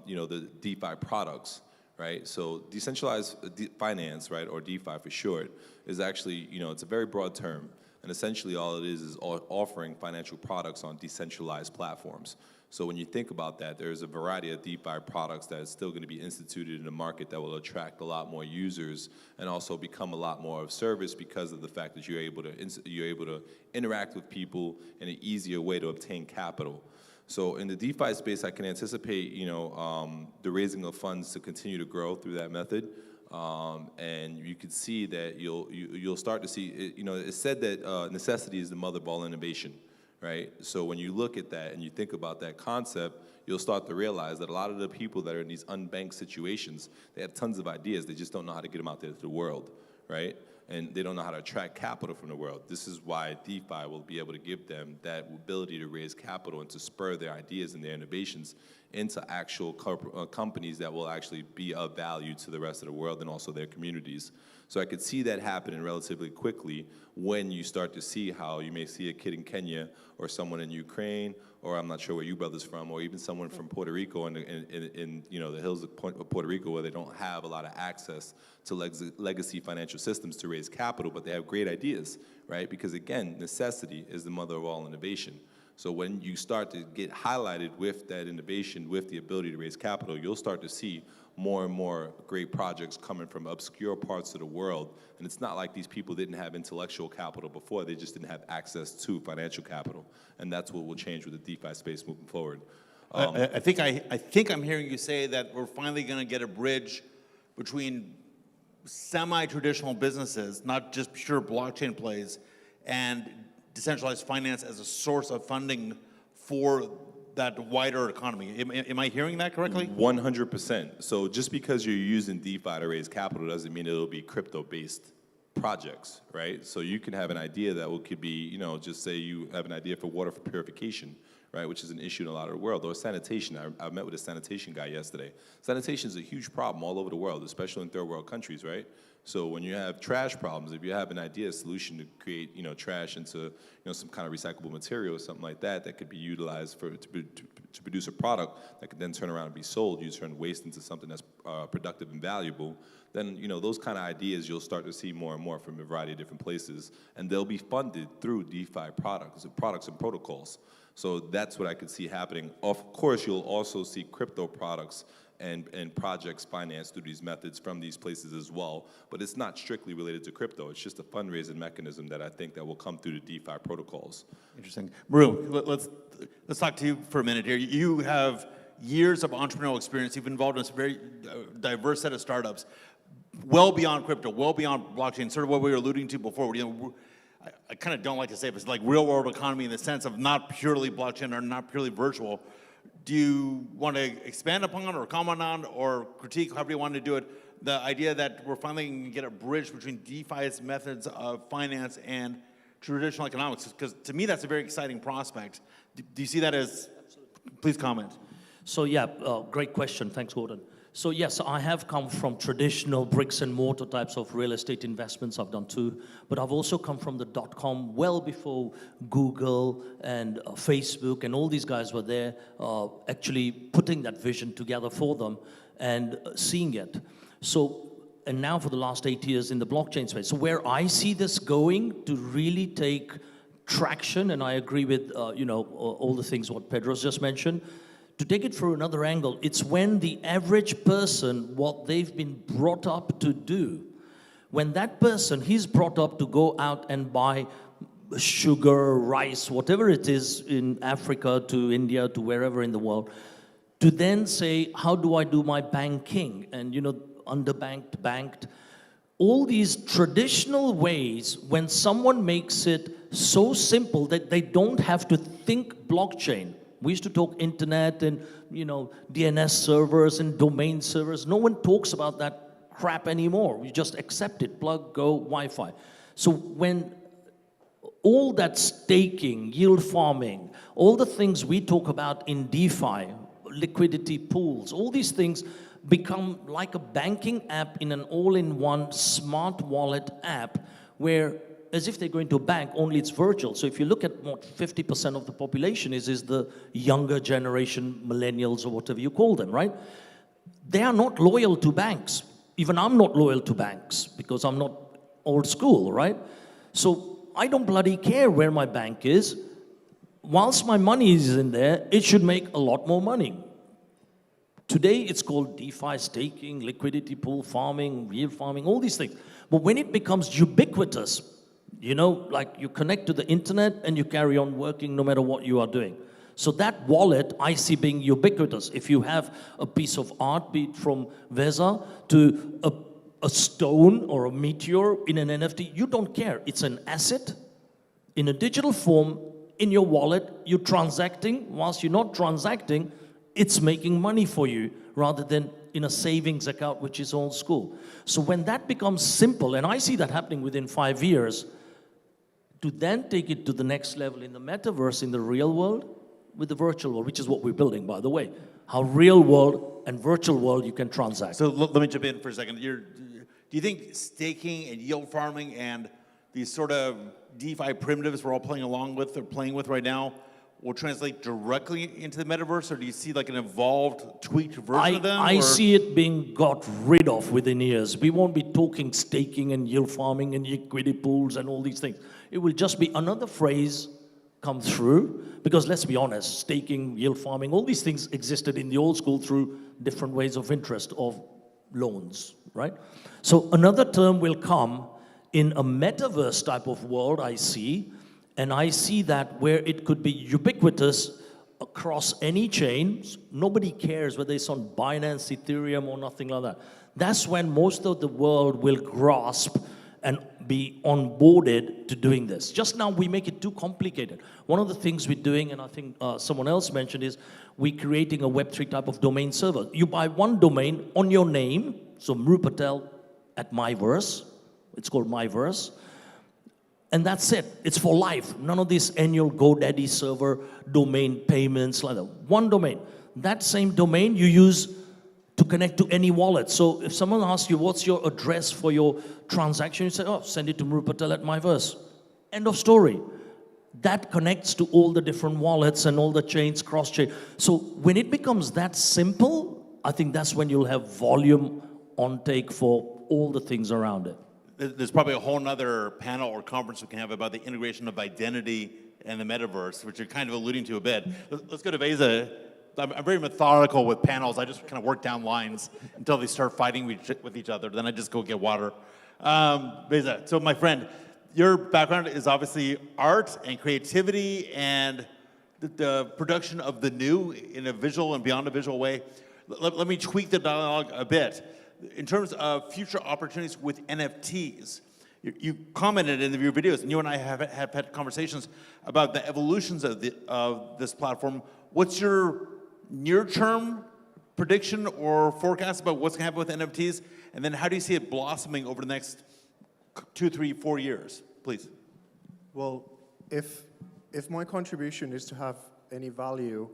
the DeFi products, right? So decentralized finance, right, or DeFi for short, is actually, it's a very broad term. And essentially all it is offering financial products on decentralized platforms. So when you think about that, there's a variety of DeFi products that is still going to be instituted in the market that will attract a lot more users and also become a lot more of service because of the fact that you're able to interact with people in an easier way to obtain capital. So in the DeFi space, I can anticipate, the raising of funds to continue to grow through that method. And you can see that you'll start to see, it's said that necessity is the mother of all innovation, right? So when you look at that and you think about that concept, you'll start to realize that a lot of the people that are in these unbanked situations, they have tons of ideas, they just don't know how to get them out there to the world, right? And they don't know how to attract capital from the world. This is why DeFi will be able to give them that ability to raise capital and to spur their ideas and their innovations into actual companies that will actually be of value to the rest of the world and also their communities. So I could see that happening relatively quickly when you start to see how you may see a kid in Kenya or someone in Ukraine, or I'm not sure where you brothers from, or even someone from Puerto Rico in you know, the hills of Puerto Rico, where they don't have a lot of access to legacy financial systems to raise capital, but they have great ideas, right? Because again, necessity is the mother of all innovation. So when you start to get highlighted with that innovation, with the ability to raise capital, you'll start to see more and more great projects coming from obscure parts of the world. And it's not like these people didn't have intellectual capital before, they just didn't have access to financial capital. And that's what will change with the DeFi space moving forward. I think I'm hearing you say that we're finally going to get a bridge between semi-traditional businesses, not just pure blockchain plays, and decentralized finance as a source of funding for that wider economy. Am I hearing that correctly? 100%. So just because you're using DeFi to raise capital doesn't mean it'll be crypto-based projects, right? So you can have an idea that could be, you know, just say you have an idea for water purification, right, which is an issue in a lot of the world, or sanitation. I met with a sanitation guy yesterday. Sanitation is a huge problem all over the world, especially in third world countries, right? So when you have trash problems, if you have an idea, a solution to create, you know, trash into, you know, some kind of recyclable material or something like that, that could be utilized to produce a product that could then turn around and be sold, you turn waste into something that's productive and valuable, then, you know, those kind of ideas you'll start to see more and more from a variety of different places, and they'll be funded through DeFi products and protocols. So that's what I could see happening. Of course, you'll also see crypto products and projects financed through these methods from these places as well, but it's not strictly related to crypto. It's just a fundraising mechanism that I think that will come through the DeFi protocols. Interesting. Maru, let's talk to you for a minute here. You have years of entrepreneurial experience. You've been involved in a very diverse set of startups, well beyond crypto, well beyond blockchain, sort of what we were alluding to before. You know, I kind of don't like to say it, but it's like real world economy in the sense of not purely blockchain or not purely virtual. Do you want to expand upon or comment on or critique, however you want to do it, the idea that we're finally going to get a bridge between DeFi's methods of finance and traditional economics? Because to me, that's a very exciting prospect. Do you see that as, please comment. So yeah, great question. Thanks, Gordon. So yes, I have come from traditional bricks and mortar types of real estate investments. I've done two, but I've also come from the .com well before Google and Facebook and all these guys were there, actually putting that vision together for them and seeing it. So, and now for the last 8 years in the blockchain space. So where I see this going to really take traction, and I agree with you know, all the things what Pedro's just mentioned. To take it from another angle, it's when the average person, what they've been brought up to do, when that person, he's brought up to go out and buy sugar, rice, whatever it is in Africa to India to wherever in the world, to then say, how do I do my banking? And, you know, underbanked, banked. All these traditional ways, when someone makes it so simple that they don't have to think blockchain. We used to talk internet and, you know, DNS servers and domain servers. No one talks about that crap anymore. We just accept it, plug, go, Wi-Fi. So when all that staking, yield farming, all the things we talk about in DeFi, liquidity pools, all these things become like a banking app in an all-in-one smart wallet app where as if they're going to a bank, only it's virtual. So if you look at what 50% of the population is the younger generation, millennials or whatever you call them, right? They are not loyal to banks. Even I'm not loyal to banks because I'm not old school, right? So I don't bloody care where my bank is. Whilst my money is in there, it should make a lot more money. Today it's called DeFi, staking, liquidity pool, farming, yield farming, all these things. But when it becomes ubiquitous, you know, like you connect to the internet and you carry on working no matter what you are doing. So that wallet I see being ubiquitous. If you have a piece of art, be it from Veza to a stone or a meteor in an NFT, you don't care. It's an asset in a digital form in your wallet. You're transacting. Whilst you're not transacting, it's making money for you rather than in a savings account, which is old school. So when that becomes simple, and I see that happening within 5 years, to then take it to the next level in the metaverse, in the real world, with the virtual world, which is what we're building, by the way. How real world and virtual world you can transact. So let me jump in for a second. Do you think staking and yield farming and these sort of DeFi primitives we're all playing along with or playing with right now will translate directly into the metaverse, or do you see like an evolved, tweaked version of them? I see it being got rid of within years. We won't be talking staking and yield farming and liquidity pools and all these things. It will just be another phrase come through, because let's be honest, staking, yield farming, all these things existed in the old school through different ways of interest of loans, right? So another term will come in a metaverse type of world, I see, and I see that where it could be ubiquitous across any chain. Nobody cares whether it's on Binance, Ethereum, or nothing like that. That's when most of the world will grasp and be onboarded to doing this. Just now, we make it too complicated. One of the things we're doing, and I think someone else mentioned, is we're creating a Web3 type of domain server. You buy one domain on your name, so Mru Patel at Myverse, it's called Myverse, and that's it. It's for life. None of this annual GoDaddy server domain payments like that. One domain. That same domain you use to connect to any wallet. So if someone asks you, what's your address for your transaction? You say, oh, send it to Mru Patel at Myverse. End of story. That connects to all the different wallets and all the chains, cross-chain. So when it becomes that simple, I think that's when you'll have volume on take for all the things around it. There's probably a whole nother panel or conference we can have about the integration of identity and the metaverse, which you're kind of alluding to a bit. Let's go to Veza. I'm very methodical with panels. I just kind of work down lines until they start fighting with each other. Then I just go get water. Veza, so my friend, your background is obviously art and creativity and the production of the new in a visual and beyond a visual way. Let me tweak the dialogue a bit. In terms of future opportunities with NFTs, you commented in your videos, and you and I have had conversations about the evolutions of this platform. What's your near-term prediction or forecast about what's going to happen with NFTs? And then how do you see it blossoming over the next 2, 3, 4 years, please? Well, if my contribution is to have any value,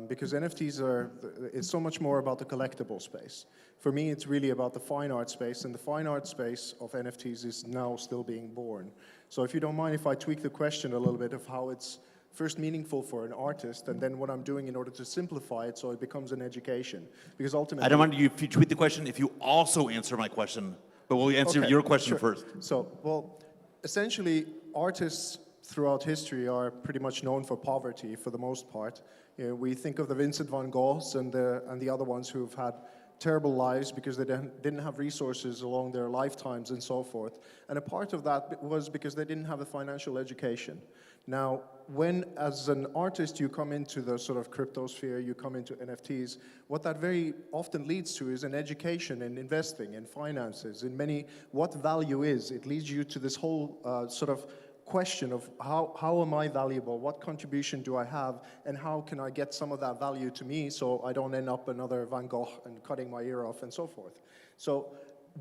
because NFTs it's so much more about the collectible space. For me, it's really about the fine art space, and the fine art space of NFTs is now still being born. So if you don't mind if I tweak the question a little bit of how it's first meaningful for an artist, and then what I'm doing in order to simplify it so it becomes an education. Because ultimately— I don't mind if you tweet the question, if you also answer my question, but we'll answer your question first. So, well, essentially, artists throughout history are pretty much known for poverty for the most part. You know, we think of the Vincent van Goghs and the other ones who've had terrible lives because they didn't have resources along their lifetimes and so forth. And a part of that was because they didn't have a financial education. Now, when as an artist you come into the sort of crypto sphere, you come into NFTs, what that very often leads to is an education in investing, in finances, in what value is. It leads you to this whole sort of question of how am I valuable, what contribution do I have, and how can I get some of that value to me so I don't end up another Van Gogh and cutting my ear off and so forth. So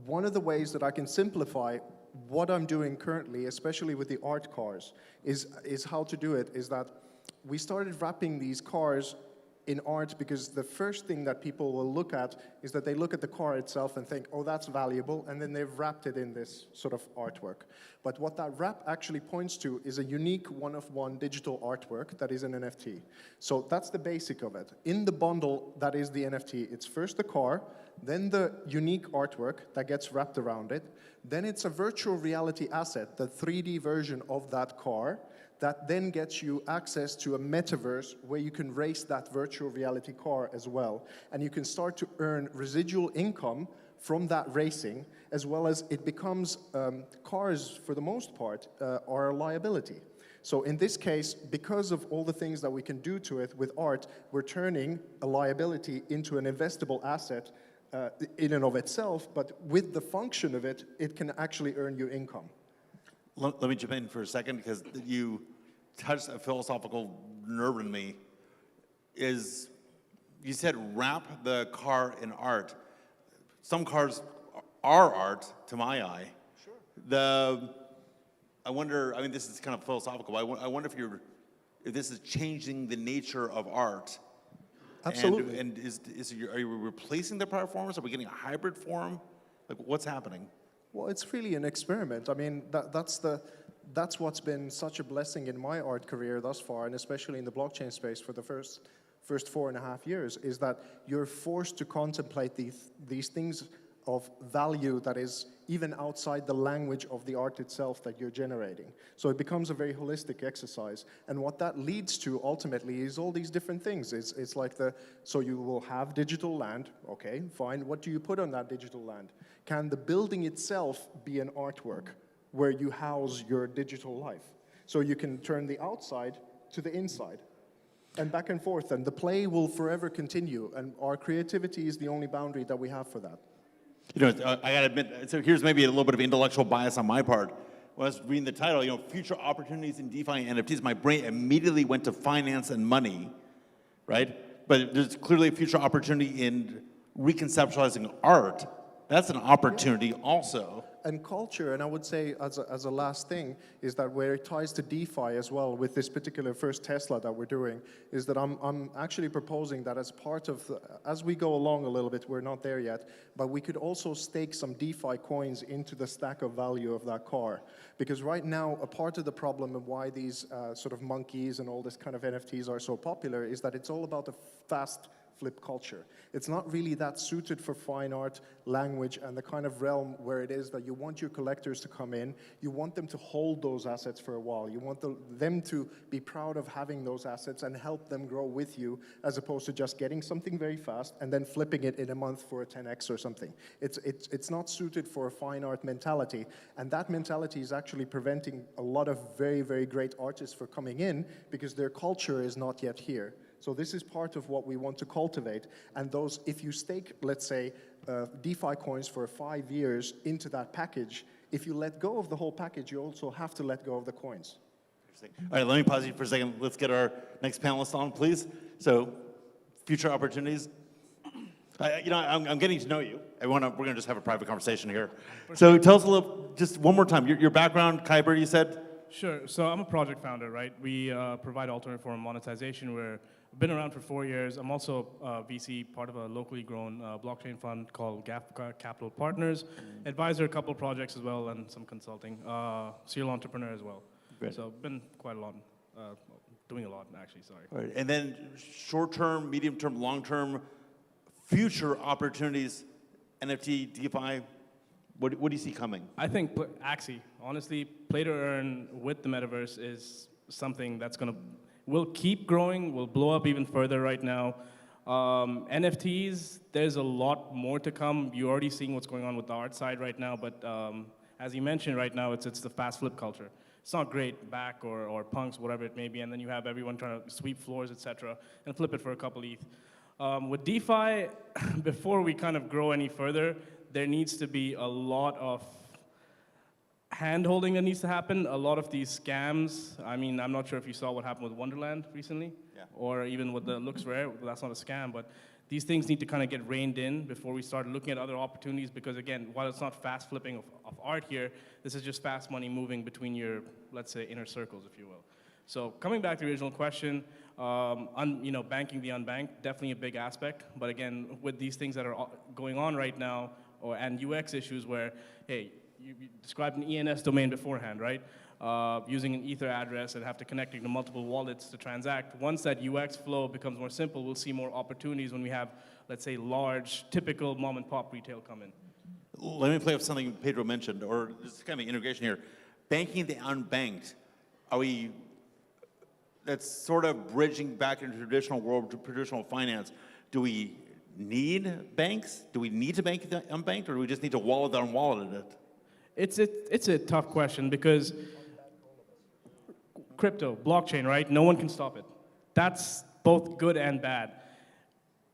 one of the ways that I can simplify what I'm doing currently, especially with the art cars, is how to do it, is that we started wrapping these cars in art because the first thing that people will look at is that they look at the car itself and think, oh, that's valuable, and then they've wrapped it in this sort of artwork. But what that wrap actually points to is a unique one-of-one digital artwork that is an NFT. So that's the basic of it. In the bundle, that is the NFT. It's first the car, then the unique artwork that gets wrapped around it, then it's a virtual reality asset, the 3D version of that car, that then gets you access to a metaverse where you can race that virtual reality car as well. And you can start to earn residual income from that racing, as well as it becomes, cars, for the most part, are a liability. So in this case, because of all the things that we can do to it with art, we're turning a liability into an investable asset in and of itself, but with the function of it, it can actually earn you income. Let me jump in for a second, because you touched a philosophical nerve in me. You said wrap the car in art. Some cars are art, to my eye. Sure. I wonder, I mean, this is kind of philosophical, I wonder if this is changing the nature of art. Absolutely. And are you replacing the performance? Are we getting a hybrid form? Like, what's happening? Well, it's really an experiment. I mean, that's what's been such a blessing in my art career thus far, and especially in the blockchain space for the first 4.5 years, is that you're forced to contemplate these things of value that is even outside the language of the art itself that you're generating. So it becomes a very holistic exercise. And what that leads to ultimately is all these different things. It's like so you will have digital land, okay, fine. What do you put on that digital land? Can the building itself be an artwork where you house your digital life? So you can turn the outside to the inside. And back and forth, and the play will forever continue, and our creativity is the only boundary that we have for that. You know, I gotta admit, so here's maybe a little bit of intellectual bias on my part. When I was reading the title, you know, future opportunities in DeFi and NFTs, my brain immediately went to finance and money, right? But there's clearly a future opportunity in reconceptualizing art. That's an opportunity also. And culture, and I would say as a last thing, is that where it ties to DeFi as well with this particular first Tesla that we're doing, is that I'm actually proposing that as part of, as we go along a little bit, we're not there yet, but we could also stake some DeFi coins into the stack of value of that car. Because right now, a part of the problem of why these sort of monkeys and all this kind of NFTs are so popular is that it's all about the fast flip culture. It's not really that suited for fine art, language, and the kind of realm where it is that you want your collectors to come in, you want them to hold those assets for a while, you want them to be proud of having those assets and help them grow with you, as opposed to just getting something very fast and then flipping it in a month for a 10x or something. It's not suited for a fine art mentality, and that mentality is actually preventing a lot of very, very great artists from coming in because their culture is not yet here. So this is part of what we want to cultivate. And those, if you stake, let's say, DeFi coins for 5 years into that package, if you let go of the whole package, you also have to let go of the coins. All right, let me pause you for a second. Let's get our next panelist on, please. So, future opportunities. You know, I'm getting to know you. We're gonna just have a private conversation here. So tell us a little, just one more time, your background, Kyber, you said? Sure, so I'm a project founder, right? We provide alternate form monetization. We've been around for 4 years. I'm also a VC, part of a locally grown blockchain fund called Capital Partners. Advisor a couple projects as well and some consulting. Serial entrepreneur as well. Great. So been quite a lot, doing a lot actually, sorry. All right. And then short-term, medium-term, long-term, future opportunities, NFT, DeFi, what do you see coming? I think Axie, honestly, play to earn with the metaverse is something that's will keep growing, will blow up even further right now. NFTs, there's a lot more to come. You're already seeing what's going on with the art side right now, but as you mentioned right now, it's the fast flip culture. It's not great back or punks, whatever it may be, and then you have everyone trying to sweep floors, etc., and flip it for a couple ETH. With DeFi, before we kind of grow any further, there needs to be a lot of hand-holding that needs to happen. A lot of these scams, I mean, I'm not sure if you saw what happened with Wonderland recently, or even with the Looks Rare, that's not a scam, but these things need to kind of get reined in before we start looking at other opportunities, because again, while it's not fast flipping of art here, this is just fast money moving between your, let's say, inner circles, if you will. So coming back to the original question, banking the unbanked, definitely a big aspect, but again, with these things that are going on right now, and UX issues where, hey, you described an ENS domain beforehand, right? Using an Ether address and have to connect it to multiple wallets to transact. Once that UX flow becomes more simple, we'll see more opportunities when we have, let's say, large, typical mom and pop retail come in. Let me play with something Pedro mentioned, or just kind of integration here. Banking the unbanked, that's sort of bridging back into the traditional world, to traditional finance. Do we need banks? Do we need to bank the unbanked, or do we just need to wallet the unwalleted it? It's a tough question because crypto, blockchain, right? No one can stop it. That's both good and bad.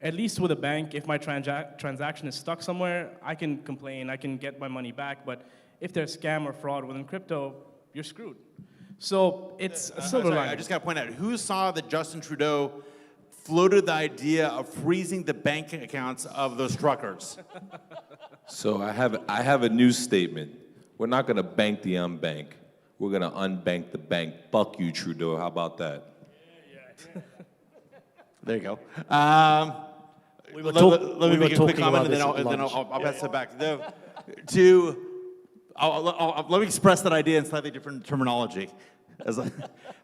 At least with a bank, if my transaction is stuck somewhere, I can complain, I can get my money back, but if there's scam or fraud within crypto, you're screwed. So it's a silver lining. I just got to point out, who saw that Justin Trudeau floated the idea of freezing the bank accounts of those truckers? So I have a new statement. We're not going to bank the unbank. We're going to unbank the bank. Fuck you, Trudeau. How about that? There you go. Let me make a quick comment, and then I'll pass it back. let me express that idea in slightly different terminology. All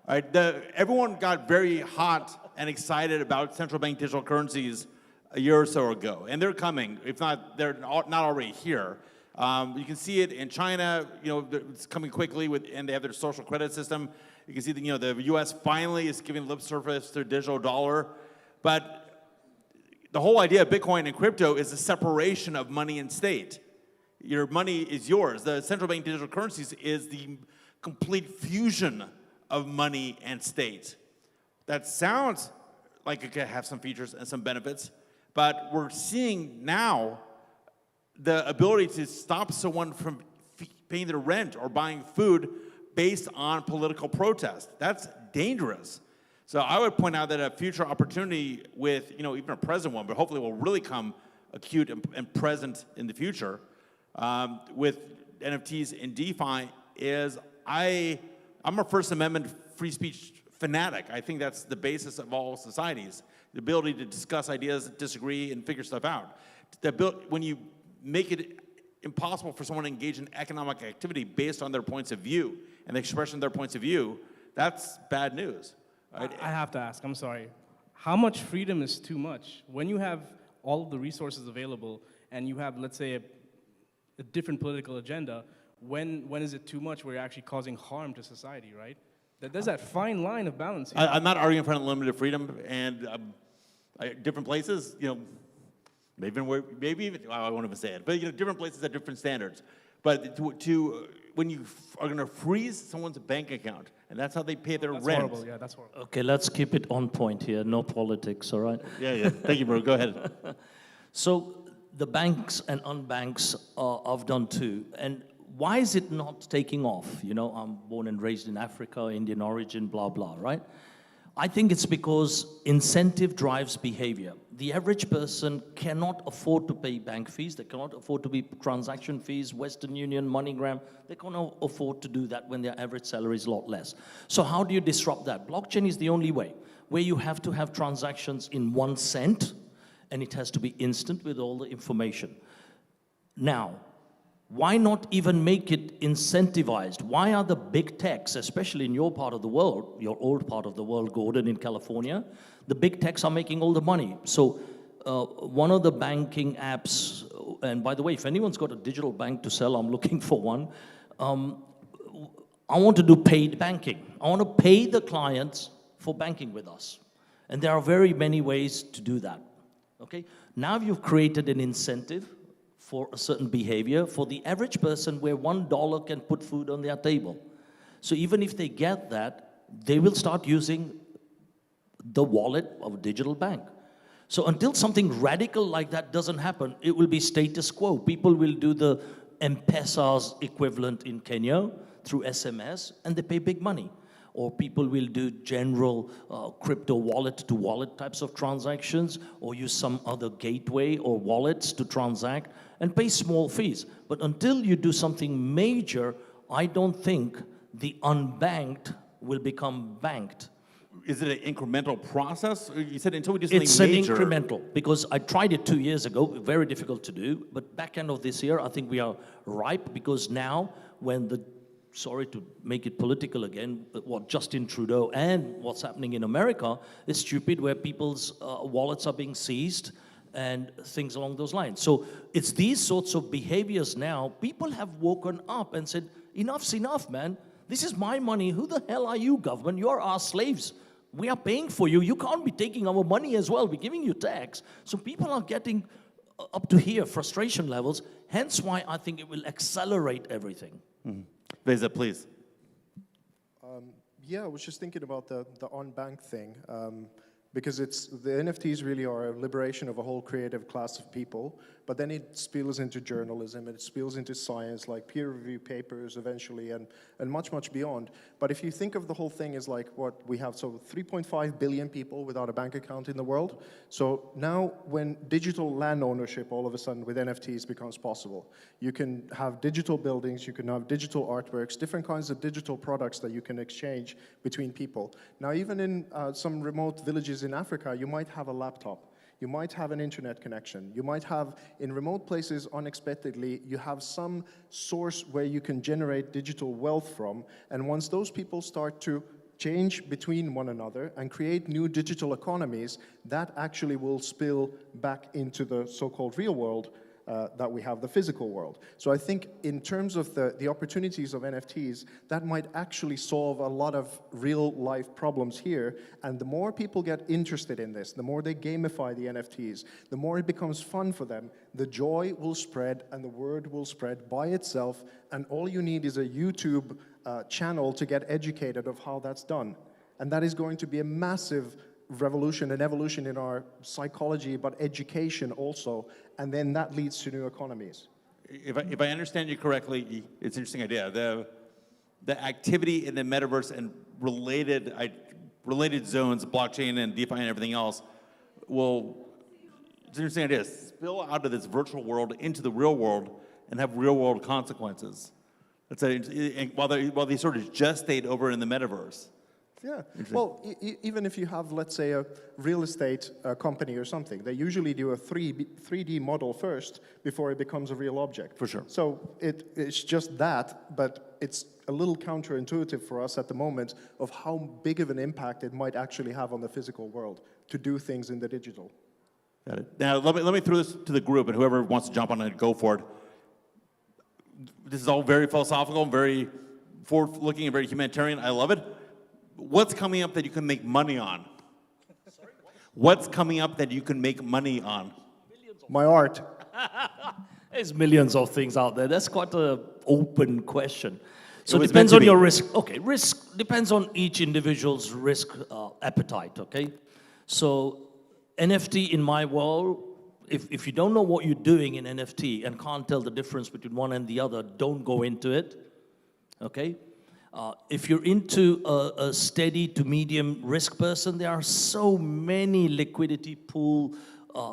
right, everyone got very hot and excited about central bank digital currencies a year or so ago, and they're coming. If not, they're not already here. You can see it in China. It's coming quickly and they have their social credit system. You can see that the U.S. finally is giving lip service to their digital dollar, but the whole idea of Bitcoin and crypto is the separation of money and state. Your money is yours. The central bank digital currencies is the complete fusion of money and state. That sounds like it could have some features and some benefits, but we're seeing now the ability to stop someone from paying their rent or buying food based on political protest. That's dangerous. So I would point out that a future opportunity with, even a present one, but hopefully will really come acute and present in the future with NFTs in DeFi is I'm a First Amendment free speech fanatic. I think that's the basis of all societies, the ability to discuss ideas, disagree, and figure stuff out. When you make it impossible for someone to engage in economic activity based on their points of view and the expression of their points of view, that's bad news. Right? I have to ask, I'm sorry. How much freedom is too much? When you have all of the resources available and you have, let's say, a different political agenda, when is it too much where you're actually causing harm to society, right? There's that fine line of balance here. I'm not arguing for unlimited freedom, and different places, maybe even, I won't even say it, but different places have different standards. But when you are going to freeze someone's bank account, and that's how they pay their rent. That's horrible, yeah, that's horrible. Okay, let's keep it on point here, no politics, all right? Yeah. Thank you, bro. Go ahead. So the banks and unbanks have done too, and why is it not taking off? I'm born and raised in Africa, Indian origin, blah, blah, right? I think it's because incentive drives behavior. The average person cannot afford to pay bank fees. They cannot afford to pay transaction fees, Western Union, MoneyGram. They cannot afford to do that when their average salary is a lot less. So how do you disrupt that? Blockchain is the only way, where you have to have transactions in 1 cent, and it has to be instant with all the information. Now, why not even make it incentivized? Why are the big techs, especially in your part of the world, your old part of the world, Gordon, in California, the big techs are making all the money? So one of the banking apps, and by the way, if anyone's got a digital bank to sell, I'm looking for one. I want to do paid banking. I want to pay the clients for banking with us. And there are very many ways to do that, okay? Now you've created an incentive for a certain behavior for the average person where $1 can put food on their table. So even if they get that, they will start using the wallet of a digital bank. So until something radical like that doesn't happen, it will be status quo. People will do the M-Pesa's equivalent in Kenya through SMS, and they pay big money. Or people will do general crypto wallet-to-wallet types of transactions, or use some other gateway or wallets to transact and pay small fees. But until you do something major, I don't think the unbanked will become banked. Is it an incremental process? You said until we do something major. It's an incremental, because I tried it 2 years ago, very difficult to do, but back end of this year, I think we are ripe, because now when the sorry to make it political again, but what Justin Trudeau and what's happening in America is stupid, where people's wallets are being seized and things along those lines. So it's these sorts of behaviors now. People have woken up and said, enough's enough, man. This is my money. Who the hell are you, government? You're our slaves. We are paying for you. You can't be taking our money as well. We're giving you tax. So people are getting up to here, frustration levels. Hence why I think it will accelerate everything. Mm-hmm. Vesa, please. Yeah, I was just thinking about the on-bank thing, because the NFTs really are a liberation of a whole creative class of people, but then it spills into journalism, and it spills into science, like peer-reviewed papers eventually, and much, much beyond. But if you think of the whole thing as like what we have, so 3.5 billion people without a bank account in the world. So now when digital land ownership all of a sudden with NFTs becomes possible, you can have digital buildings, you can have digital artworks, different kinds of digital products that you can exchange between people. Now even in some remote villages in Africa, you might have a laptop. You might have an internet connection. You might have, in remote places, unexpectedly, you have some source where you can generate digital wealth from. And once those people start to change between one another and create new digital economies, that actually will spill back into the so-called real world that we have, the physical world. So I think in terms of the opportunities of NFTs, that might actually solve a lot of real life problems here. And the more people get interested in this, the more they gamify the NFTs, the more it becomes fun for them, the joy will spread and the word will spread by itself. And all you need is a YouTube channel to get educated of how that's done. And that is going to be a massive revolution and evolution in our psychology, but education also, and then that leads to new economies. If I understand you correctly, it's an interesting idea. The activity in the metaverse and related zones, blockchain and DeFi and everything else, will, it's an interesting idea, spill out of this virtual world into the real world and have real world consequences. While they sort of gestate over in the metaverse. Yeah, well, even if you have, let's say, a real estate company or something, they usually do a 3D model first before it becomes a real object. For sure. So it's just that, but it's a little counterintuitive for us at the moment of how big of an impact it might actually have on the physical world to do things in the digital. Got it. Now, let me throw this to the group, and whoever wants to jump on it, go for it. This is all very philosophical, very forward-looking, and very humanitarian. I love it. What's coming up that you can make money on? Sorry, what? What's coming up that you can make money on? My art. There's millions of things out there. That's quite an open question. So it depends on your risk. Okay, risk depends on each individual's risk appetite, okay? So NFT in my world, if you don't know what you're doing in NFT and can't tell the difference between one and the other, don't go into it, okay? If you're into a steady to medium risk person, there are so many liquidity pool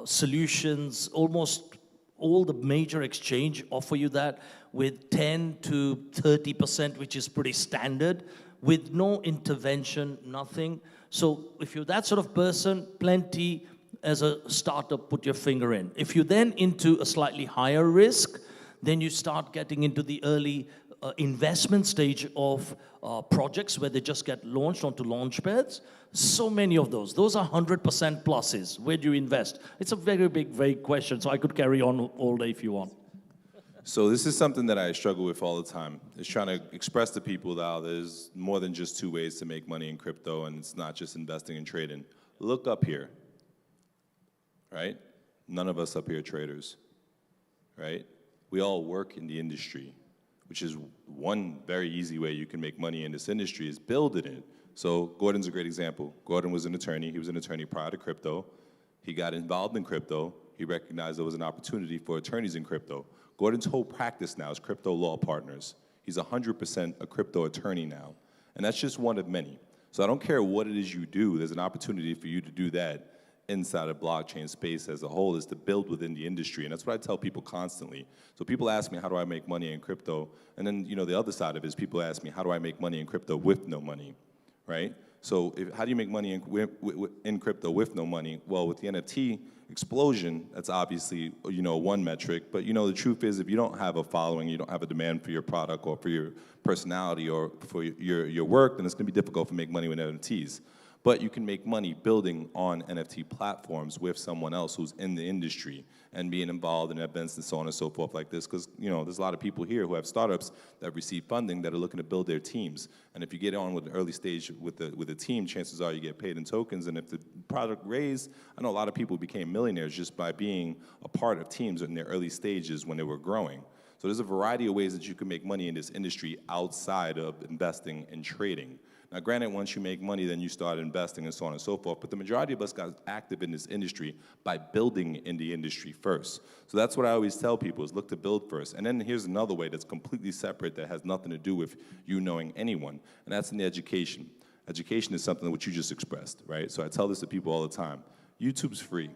solutions. Almost all the major exchange offer you that with 10 to 30%, which is pretty standard, with no intervention, nothing. So if you're that sort of person, plenty as a startup, put your finger in. If you're then into a slightly higher risk, then you start getting into the early investment stage of projects where they just get launched onto launch pads. So many of those. Those are 100% pluses. Where do you invest? It's a very big, vague question, so I could carry on all day if you want. So this is something that I struggle with all the time. Is trying to express to people that there's more than just 2 ways to make money in crypto, and it's not just investing and trading. Look up here, right? None of us up here are traders, right? We all work in the industry, which is one very easy way you can make money in this industry is building it. So Gordon's a great example. Gordon was an attorney. He was an attorney prior to crypto. He got involved in crypto. He recognized there was an opportunity for attorneys in crypto. Gordon's whole practice now is crypto law partners. He's 100% a crypto attorney now. And that's just one of many. So I don't care what it is you do, there's an opportunity for you to do that inside of blockchain space as a whole, is to build within the industry. And that's what I tell people constantly. So people ask me, how do I make money in crypto? And then, you know, the other side of it is people ask me, how do I make money in crypto with no money, right? So how do you make money in crypto with no money? Well, with the NFT explosion, that's obviously, you know, one metric. But, you know, the truth is, if you don't have a following, you don't have a demand for your product or for your personality or for your work, then it's going to be difficult to make money with NFTs. But you can make money building on NFT platforms with someone else who's in the industry and being involved in events and so on and so forth like this. Because, you know, there's a lot of people here who have startups that receive funding that are looking to build their teams. And if you get on with an early stage with a team, chances are you get paid in tokens. And if the product raised, I know a lot of people became millionaires just by being a part of teams in their early stages when they were growing. So there's a variety of ways that you can make money in this industry outside of investing and trading. Now, granted, once you make money, then you start investing and so on and so forth, but the majority of us got active in this industry by building in the industry first. So that's what I always tell people, is look to build first. And then here's another way that's completely separate that has nothing to do with you knowing anyone, and that's in the education. Education is something which you just expressed, right? So I tell this to people all the time. YouTube's free.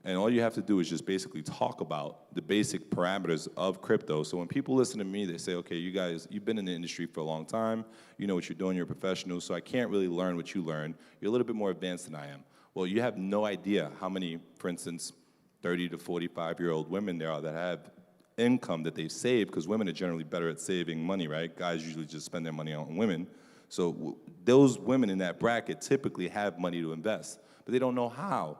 And all you have to do is just basically talk about the basic parameters of crypto. So when people listen to me, they say, okay, you guys, you've been in the industry for a long time. You know what you're doing, you're a professional, so I can't really learn what you learn. You're a little bit more advanced than I am. Well, you have no idea how many, for instance, 30 to 45-year-old women there are that have income that they've saved, because women are generally better at saving money, right? Guys usually just spend their money on women. So those women in that bracket typically have money to invest, but they don't know how.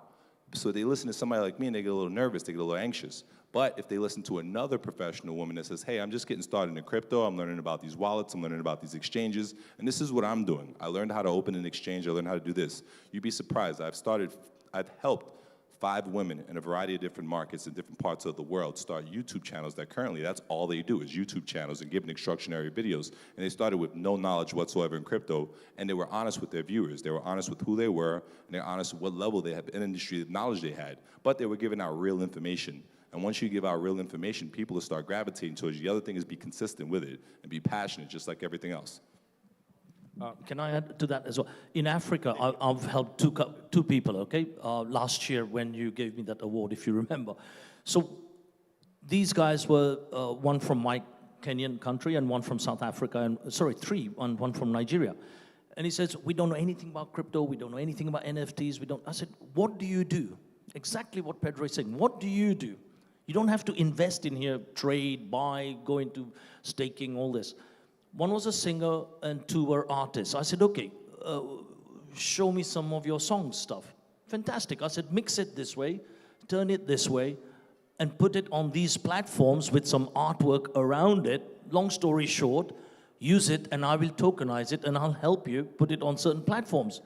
So they listen to somebody like me and they get a little nervous, they get a little anxious. But if they listen to another professional woman that says, hey, I'm just getting started in crypto, I'm learning about these wallets, I'm learning about these exchanges, and this is what I'm doing. I learned how to open an exchange, I learned how to do this. You'd be surprised, I've helped 5 women in a variety of different markets in different parts of the world start YouTube channels that currently, that's all they do is YouTube channels and give instructionary videos. And they started with no knowledge whatsoever in crypto, and they were honest with their viewers. They were honest with who they were, and they were honest with what level they had in industry knowledge they had. But they were giving out real information. And once you give out real information, people will start gravitating towards you. The other thing is be consistent with it and be passionate, just like everything else. Can I add to that as well? In Africa, I've helped two people, okay? Last year when you gave me that award, if you remember. So these guys were one from my Kenyan country and one from South Africa, and sorry, 3, one from Nigeria. And he says, we don't know anything about crypto, we don't know anything about NFTs, I said, what do you do? Exactly what Pedro is saying, what do you do? You don't have to invest in here, trade, buy, go into staking, all this. One was a singer and 2 were artists. I said, okay, show me some of your song stuff. Fantastic. I said, mix it this way, turn it this way, and put it on these platforms with some artwork around it. Long story short, use it and I will tokenize it and I'll help you put it on certain platforms.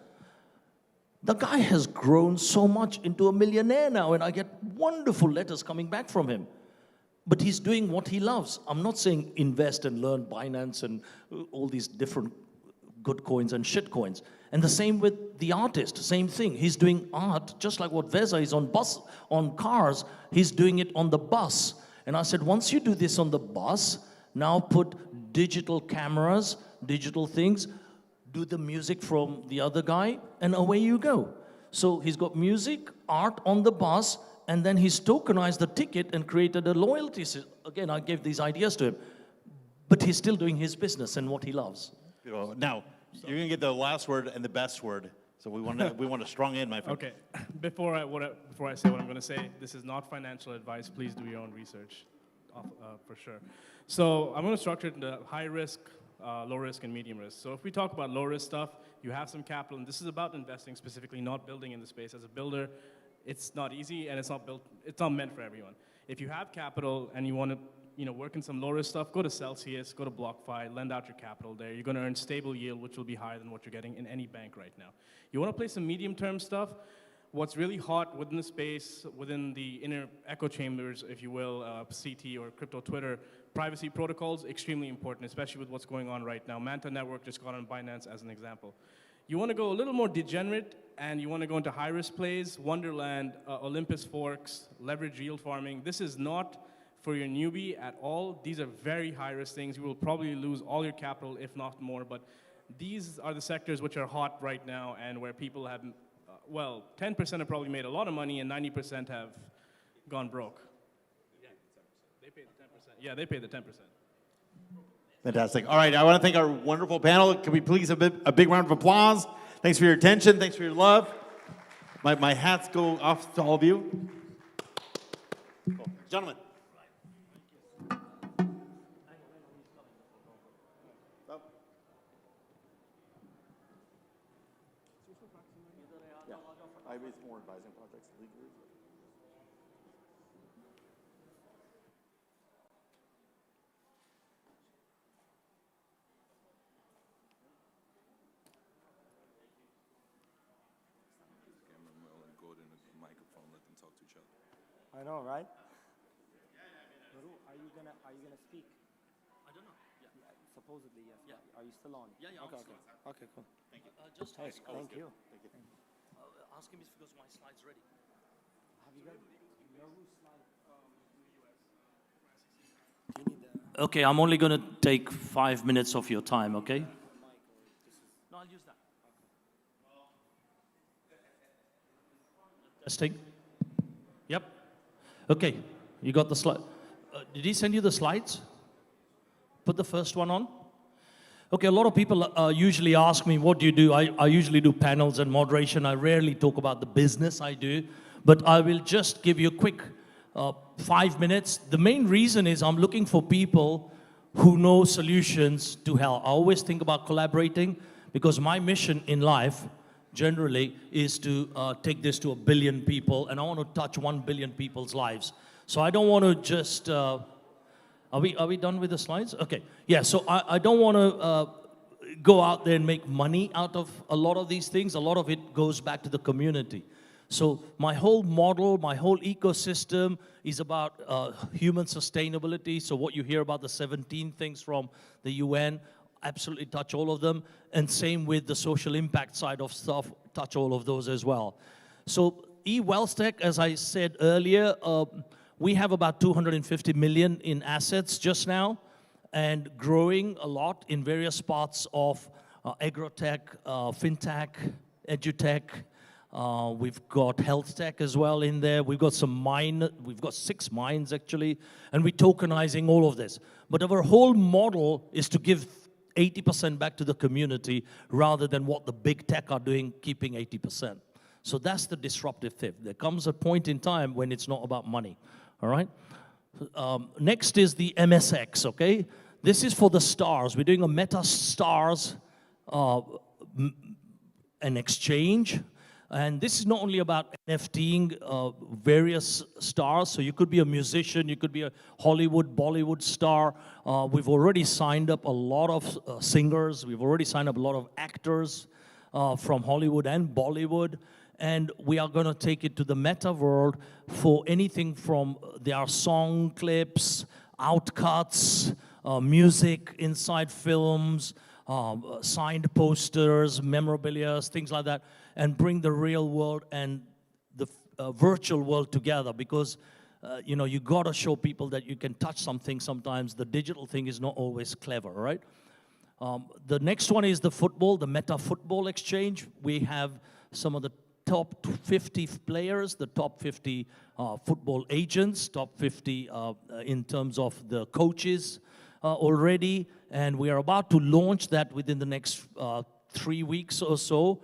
The guy has grown so much into a millionaire now, and I get wonderful letters coming back from him. But he's doing what he loves. I'm not saying invest and learn Binance and all these different good coins and shit coins. And the same with the artist, same thing. He's doing art, just like what Veza is on cars, he's doing it on the bus. And I said, once you do this on the bus, now put digital cameras, digital things, do the music from the other guy, and away you go. So he's got music, art on the bus, and then he's tokenized the ticket and created a loyalty system. Again, I gave these ideas to him, but he's still doing his business and what he loves. Now, you're gonna get the last word and the best word. So we want a strong end, my friend. Okay, before I say what I'm gonna say, this is not financial advice. Please do your own research, for sure. So I'm gonna structure it into high risk, low risk, and medium risk. So if we talk about low risk stuff, you have some capital, and this is about investing specifically, not building in the space. As a builder, it's not easy, and it's not meant for everyone. If you have capital and you want to work in some low risk stuff, go to Celsius, go to BlockFi, lend out your capital there. You're going to earn stable yield, which will be higher than what you're getting in any bank right now. You want to play some medium term stuff. What's really hot within the space, within the inner echo chambers, if you will, CT or crypto Twitter, privacy protocols, extremely important, especially with what's going on right now. Manta Network just got on Binance as an example. You want to go a little more degenerate, and you want to go into high-risk plays, Wonderland, Olympus Forks, leverage yield farming. This is not for your newbie at all. These are very high-risk things. You will probably lose all your capital, if not more, but these are the sectors which are hot right now and where people have, 10% have probably made a lot of money and 90% have gone broke. They paid the 10%. Yeah, they paid the 10%. Fantastic. All right, I want to thank our wonderful panel. Can we please have a big round of applause? Thanks for your attention. Thanks for your love. My hats go off to all of you. Cool. Gentlemen. I raise more advising projects legally. I know, right? Are you gonna speak? I don't know. Yeah. Supposedly, yes. Yeah. Are you still on? Yeah, Okay, I'm still okay. Okay, cool. Thank you. Thank you. Thank you. Ask him if because my slide's ready. Have you got your slide? Okay, I'm only going to take 5 minutes of your time, okay? No, I'll use that. Testing. Yep. Okay, you got the slide. Did he send you the slides? Put the first one on. Okay, a lot of people usually ask me, what do you do? I usually do panels and moderation. I rarely talk about the business I do, but I will just give you a quick 5 minutes. The main reason is I'm looking for people who know solutions to help. I always think about collaborating because my mission in life generally is to take this to 1 billion people, and I want to touch 1 billion people's lives. So I don't want to just, are we done with the slides? Okay, yeah, so I don't want to go out there and make money out of a lot of these things. A lot of it goes back to the community. So my whole model, my whole ecosystem is about human sustainability. So what you hear about the 17 things from the UN, absolutely touch all of them. And same with the social impact side of stuff, touch all of those as well. So eWealthTech, as I said earlier, we have about 250 million in assets just now and growing a lot in various parts of agrotech, fintech, edutech. We've got health tech as well in there. We've got we've got 6 mines actually, and we're tokenizing all of this. But our whole model is to give 80% back to the community rather than what the big tech are doing, keeping 80%. So that's the disruptive thing. There comes a point in time when it's not about money, all right? Next is the MSX, okay? This is for the stars. We're doing a Meta Stars an exchange. And this is not only about NFTing various stars. So you could be a musician, you could be a Hollywood, Bollywood star. We've already signed up a lot of singers. We've already signed up a lot of actors from Hollywood and Bollywood. And we are going to take it to the meta world for anything from their song clips, outcuts, music inside films, signed posters, memorabilia, things like that, and bring the real world and the virtual world together because, you know, you got to show people that you can touch something sometimes. The digital thing is not always clever, right? The next one is the football, the Meta Football Exchange. We have some of the top 50 players, the top 50 football agents, top 50 in terms of the coaches already, and we are about to launch that within the next 3 weeks or so,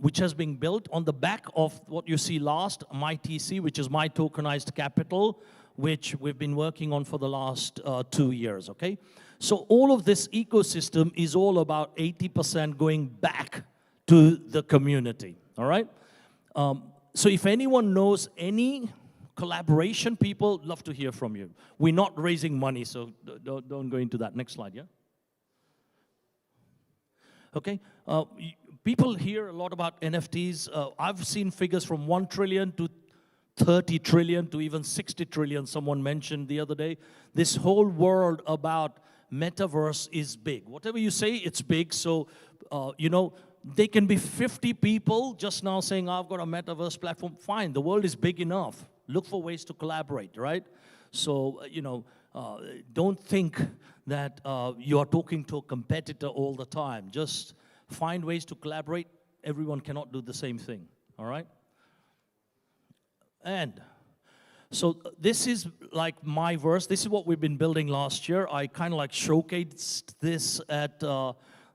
which has been built on the back of what you see last, MyTC, which is My Tokenized Capital, which we've been working on for the last 2 years, okay? So all of this ecosystem is all about 80% going back to the community, all right? So if anyone knows any collaboration, people, love to hear from you. We're not raising money, so don't go into that. Next slide, yeah? Okay, people hear a lot about NFTs. I've seen figures from 1 trillion to 30 trillion to even 60 trillion, someone mentioned the other day. This whole world about metaverse is big. Whatever you say, it's big. So, you know, they can be 50 people just now saying, I've got a metaverse platform. Fine, the world is big enough. Look for ways to collaborate, right? So, you know, don't think that you are talking to a competitor all the time. Just find ways to collaborate. Everyone cannot do the same thing, all right? And so this is like my verse. This is what we've been building last year. I kind of like showcased this at the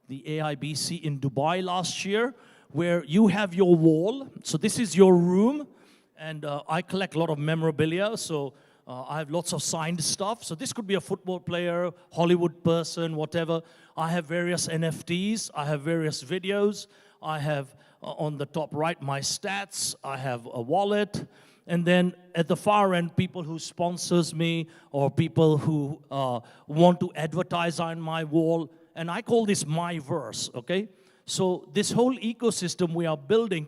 AIBC in Dubai last year, where you have your wall. So this is your room, and I collect a lot of memorabilia, so I have lots of signed stuff. So this could be a football player, Hollywood person, whatever. I have various NFTs. I have various videos. I have on the top right my stats. I have a wallet. And then at the far end, people who sponsors me or people who want to advertise on my wall. And I call this my verse, okay? So this whole ecosystem we are building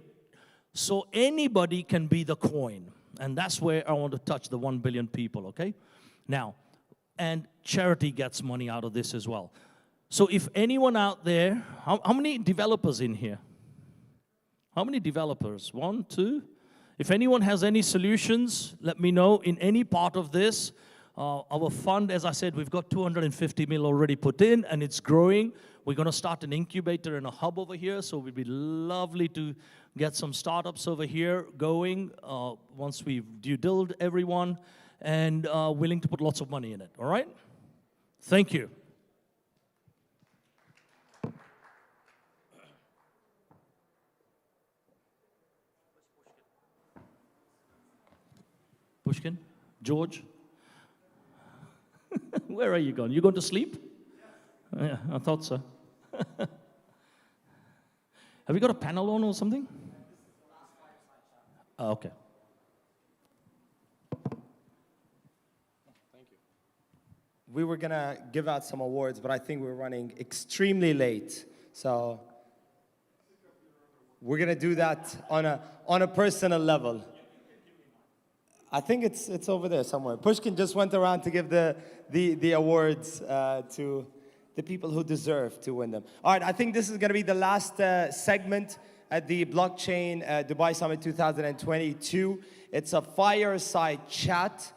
so anybody can be the coin. And that's where I want to touch the 1 billion people, okay? Now, and charity gets money out of this as well. So if anyone out there, how many developers in here? How many developers? 1, 2? If anyone has any solutions, let me know in any part of this. Our fund, as I said, we've got 250 mil already put in, and it's growing. We're going to start an incubator and a hub over here, so it would be lovely to get some startups over here going once we've due diliged everyone, and willing to put lots of money in it, all right? Thank you. Pushkin? George? Where are you going? You going to sleep? Yeah, I thought so. Have you got a panel on or something? Oh, okay. We were gonna give out some awards, but I think we're running extremely late. So we're gonna do that on a personal level. I think it's over there somewhere. Pushkin just went around to give the awards to the people who deserve to win them. All right, I think this is gonna be the last segment at the Blockchain Dubai Summit 2022. It's a fireside chat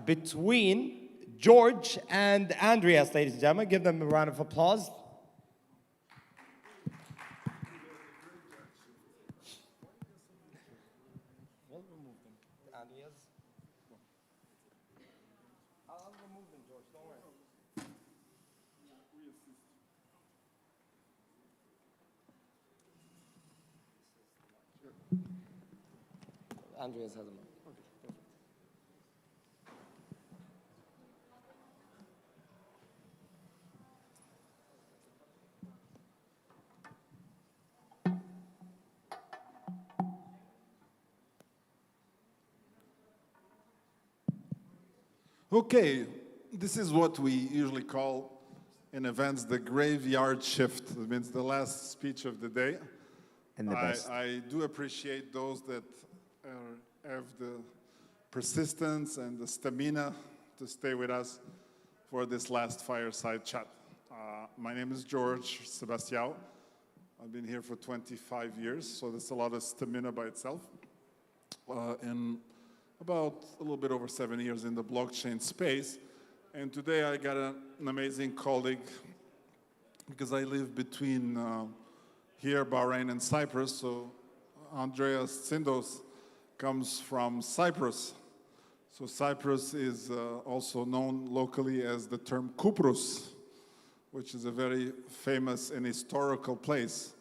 between George and Andreas, ladies and gentlemen. Give them a round of applause. Andreas has a mic. Okay, this is what we usually call in events the graveyard shift. It means the last speech of the day. And the best. I do appreciate those that have the persistence and the stamina to stay with us for this last fireside chat. My name is George Sebastião. I've been here for 25 years, so that's a lot of stamina by itself. And about a little bit over 7 years in the blockchain space. And today I got an amazing colleague because I live between here, Bahrain, and Cyprus. So Andreas Tsindos comes from Cyprus. So Cyprus is also known locally as the term Kuprus, which is a very famous and historical place.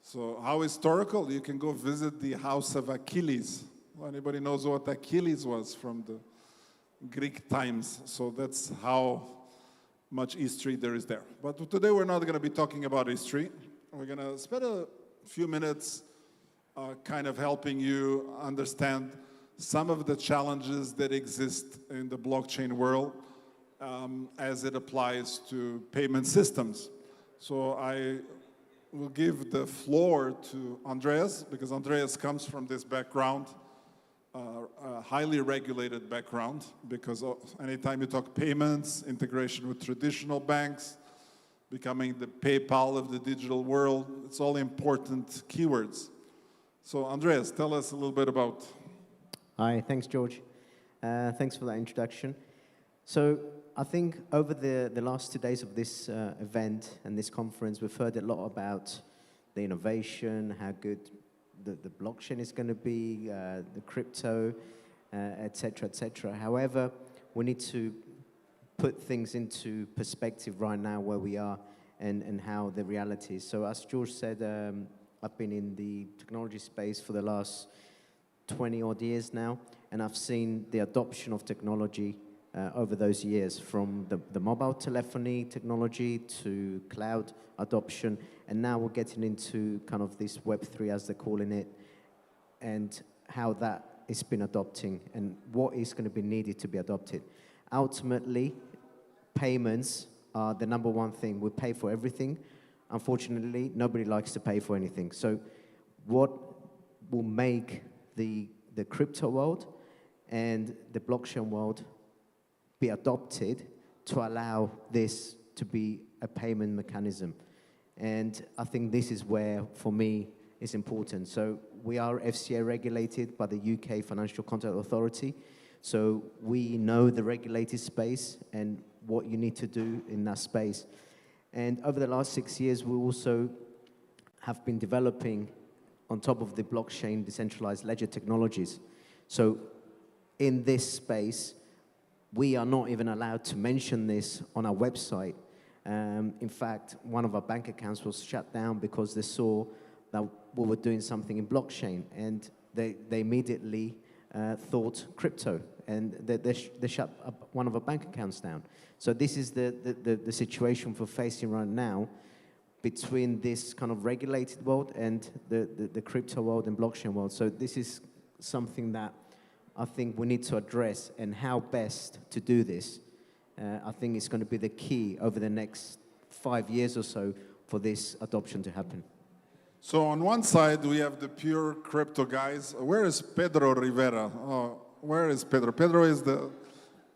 So how historical? You can go visit the house of Achilles. Anybody knows what Achilles was from the Greek times? So that's how much history there is there. But today we're not going to be talking about history. We're going to spend a few minutes kind of helping you understand some of the challenges that exist in the blockchain world as it applies to payment systems. So I will give the floor to Andreas, because Andreas comes from this background, a highly regulated background, because anytime you talk payments, integration with traditional banks, becoming the PayPal of the digital world, it's all important keywords. So Andreas, tell us a little bit about. Hi, thanks George. Thanks for that introduction. So I think over the last 2 days of this event and this conference, we've heard a lot about the innovation, how good the blockchain is going to be, the crypto, et cetera, However, we need to put things into perspective right now where we are and how the reality is. So as George said, I've been in the technology space for the last 20 odd years now, and I've seen the adoption of technology over those years, from the mobile telephony technology to cloud adoption, and now we're getting into kind of this Web3, as they're calling it, and how that has been adopting and what is going to be needed to be adopted. Ultimately, payments are the number one thing. We pay for everything. Unfortunately, nobody likes to pay for anything. So what will make the crypto world and the blockchain world be adopted to allow this to be a payment mechanism? And I think this is where, for me, it's important. So we are FCA regulated by the UK Financial Conduct Authority. So we know the regulated space and what you need to do in that space. And over the last 6 years, we also have been developing, on top of the blockchain, decentralized ledger technologies. So in this space, we are not even allowed to mention this on our website. In fact, one of our bank accounts was shut down because they saw that we were doing something in blockchain, and they immediately thought crypto, and they shut one of our bank accounts down. So this is the situation we're facing right now between this kind of regulated world and the crypto world and blockchain world. So this is something that I think we need to address, and how best to do this. I think it's going to be the key over the next 5 years or so for this adoption to happen. So on one side, we have the pure crypto guys. Where is Pedro Rivera? Oh, where is Pedro? Pedro is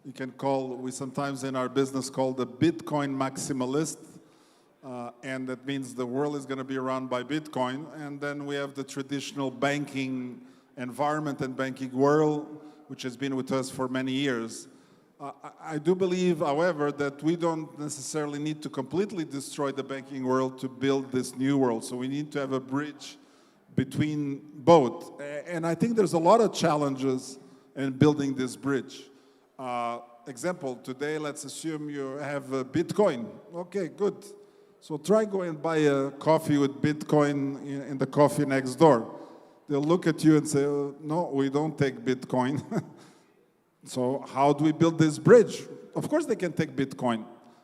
we sometimes in our business call the Bitcoin maximalist. And that means the world is going to be run by Bitcoin. And then we have the traditional banking environment and banking world, which has been with us for many years. I do believe, however, that we don't necessarily need to completely destroy the banking world to build this new world. So we need to have a bridge between both. And I think there's a lot of challenges in building this bridge. Example, today, let's assume you have Bitcoin. Okay, good. So try go and buy a coffee with Bitcoin in the coffee next door. They'll look at you and say, oh, no, we don't take Bitcoin. So how do we build this bridge? Of course they can take Bitcoin.